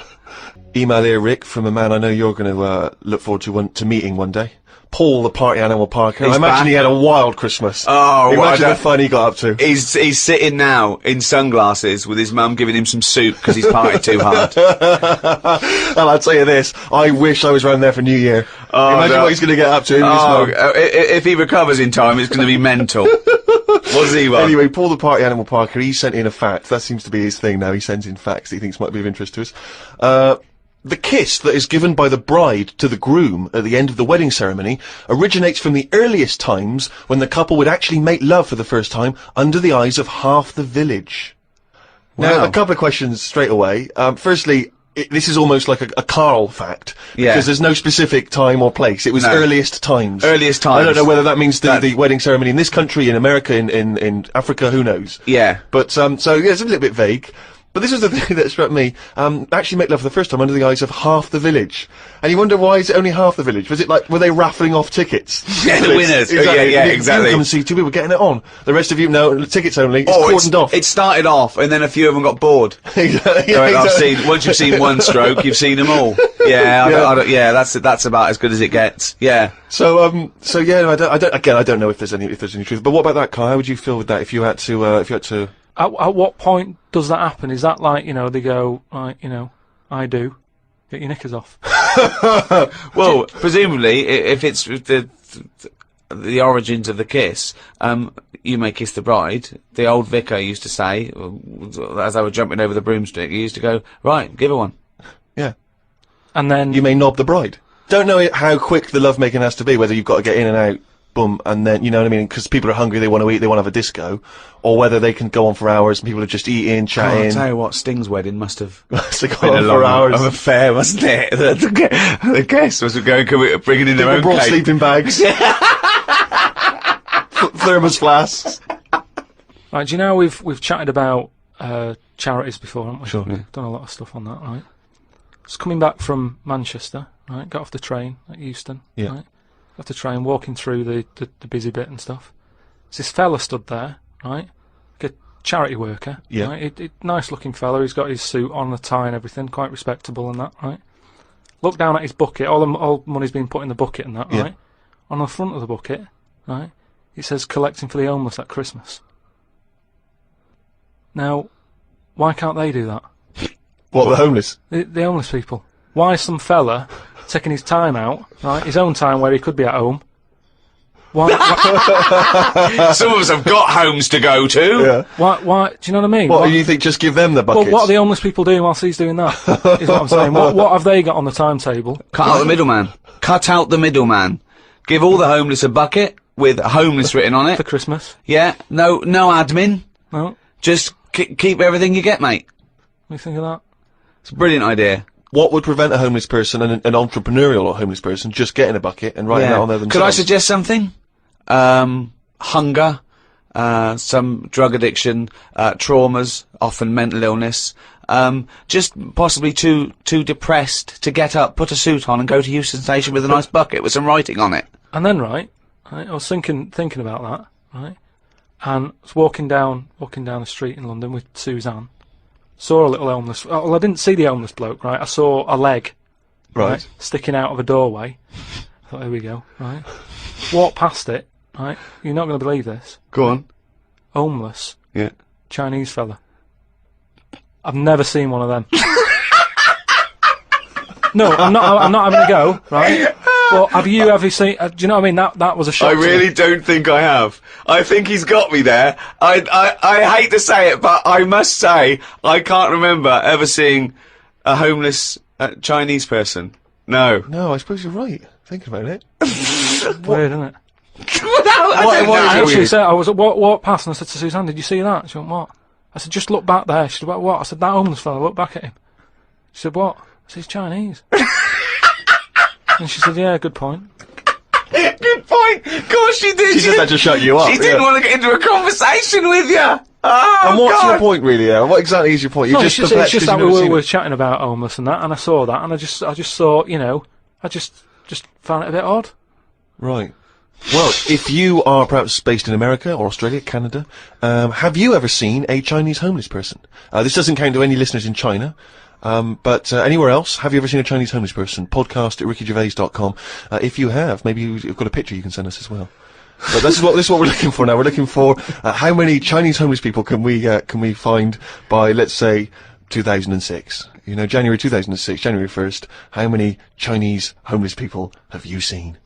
S2: Email here, Rick, from a man I know you're going to look forward to meeting one day. Paul, the party animal Parker.
S1: He's
S2: I imagine
S1: back.
S2: he had a wild Christmas.
S1: Oh, well,
S2: imagine
S1: I
S2: the
S1: don't-
S2: fun he got up to.
S1: He's sitting now in sunglasses with his mum giving him some soup because he's partied too hard.
S2: Well, I'll tell you this, I wish I was round there for New Year. Imagine
S1: no.
S2: what he's going to get up to in
S1: Oh,
S2: his mum.
S1: if he recovers in time, it's going to be mental. What's he want?
S2: Anyway, Paul the Party Animal Parker, he sent in a fact. That seems to be his thing now. He sends in facts that he thinks might be of interest to us. The kiss that is given by the bride to the groom at the end of the wedding ceremony originates from the earliest times when the couple would actually make love for the first time under the eyes of half the village. Now,
S1: Wow.
S2: a couple of questions straight away. Firstly, this is almost like a Karl fact.
S1: Yeah.
S2: Because there's no specific time or place. It was
S1: No.
S2: earliest times.
S1: Earliest
S2: I don't
S1: times.
S2: know whether that means
S1: That-
S2: the wedding ceremony in this country, in America, in Africa, who knows.
S1: Yeah.
S2: But, so, yeah, it's a little bit vague. But this was the thing that struck me. Actually make love for the first time under the eyes of half the village. And you wonder, why is it only half the village? Was it like, were they raffling off tickets?
S1: Yeah, the winners.
S2: Exactly.
S1: Yeah,
S2: You
S1: exactly.
S2: come and see two people getting it on. The rest of you, no, tickets only. It's cordoned off.
S1: It started off, and then a few of them got bored.
S2: Exactly.
S1: Once you've seen one stroke, you've seen them all. Yeah, that's about as good as it gets. Yeah.
S2: So yeah, I don't know if there's any truth. But what about that, Kai? How would you feel with that if you had to?
S3: At what point does that happen? Is that like, they go, like, I do, get your knickers off?
S1: Well, presumably, if it's the origins of the kiss, you may kiss the bride. The old vicar used to say, as they were jumping over the broomstick, he used to go, right, give her one.
S2: Yeah.
S3: And then...
S2: You may knob the bride. Don't know how quick the lovemaking has to be, whether you've got to get in and out, boom, and then, you know what I mean, because people are hungry, they want to eat, they want to have a disco, or whether they can go on for hours and people are just eating,
S1: I'll
S2: chatting.
S1: tell you what, Sting's wedding must have
S2: So go
S1: been a
S2: on
S1: long
S2: for hours.
S1: of affair, wasn't it? The guests was going, bringing in their
S2: People
S1: own
S2: brought
S1: cake.
S2: sleeping bags. Thermos flasks.
S3: Right, do you know we've chatted about charities before, haven't we?
S2: Sure. Yeah.
S3: Done a lot of stuff on that, right? Just coming back from Manchester, right? Got off the train at Euston,
S2: Yeah.
S3: right? Got off the train, walking through the busy bit and stuff. There's this fella stood there, right? Like a charity worker.
S2: Yeah.
S3: Right? Nice looking fella. He's got his suit on, a tie and everything, quite respectable and that, right? Look down at his bucket. All money's been put in the bucket and that,
S2: Yeah.
S3: right? On the front of the bucket, right? It says collecting for the homeless at Christmas. Now, why can't they do that?
S2: What, the homeless?
S3: The homeless people. Why is some fella taking his time out, right? His own time where he could be at home. Why?
S1: Some of us have got homes to go to.
S2: Yeah.
S3: Why? Do you know what I mean?
S2: What, you think just give them the
S3: Well,
S2: buckets?
S3: what are the homeless people doing whilst he's doing that? Is what I'm saying. What have they got on the timetable?
S1: Cut out the middleman. Cut out the middleman. Give all the homeless a bucket with homeless written on
S3: For
S1: it.
S3: Christmas?
S1: Yeah. No admin.
S3: No?
S1: Just keep everything you get, mate.
S3: What do you think of that?
S1: It's a brilliant idea.
S2: What would prevent a homeless person and an entrepreneurial or homeless person just getting a bucket and writing that on there themselves?
S1: Could I suggest something? Hunger, some drug addiction, traumas, often mental illness. Just possibly too depressed to get up, put a suit on, and go to Euston Station with a nice bucket with some writing on it.
S3: And then, right, I was thinking about that, right, and I was walking down the street in London with Suzanne. Saw a little homeless. Well, I didn't see the homeless bloke, right. I saw a leg,
S2: Right.
S3: sticking out of a doorway. I thought, here we go, right. Walked past it, right. You're not going to believe this.
S1: Go on.
S3: Homeless
S1: Yeah.
S3: Chinese fella. I've never seen one of them. No, I'm not having a go, right? Well, have you ever seen? Do you know what I mean? That was a shock.
S1: I
S3: to me.
S1: really don't think I have. I think he's got me there. I hate to say it, but I must say I can't remember ever seeing a homeless Chinese person. No.
S2: No, I suppose you're right. Thinking about it.
S3: Weird, isn't it?
S1: I
S3: Actually, said I was walked past and I said to Suzanne, "Did you see that?" She went, "What?" I said, "Just look back there." She said, "What?" I said, "That homeless fella. Look back at him." She said, "What?" I said, "He's Chinese." And she said, "Yeah, good point."
S1: Good point. Of course she did.
S2: She just had to shut you up.
S1: She didn't
S2: yeah.
S1: want to get into a conversation with you. Oh,
S2: And what's
S1: God.
S2: your point, really? What exactly is your point? You're
S3: No,
S2: just
S3: it's
S2: perplexed
S3: just
S2: 'cause
S3: that
S2: you've
S3: we
S2: never seen
S3: were
S2: it.
S3: chatting about homeless and that, and I saw that, and I just thought, I just found it a bit odd.
S2: Right. Well, if you are perhaps based in America or Australia, Canada, have you ever seen a Chinese homeless person? This doesn't count to any listeners in China. But anywhere else, have you ever seen a Chinese homeless person? Podcast at rickygervais.com. If you have, maybe you've got a picture you can send us as well. But this is what we're looking for now. We're looking for how many Chinese homeless people can we find by, let's say, 2006. January 2006, January 1st. How many Chinese homeless people have you seen?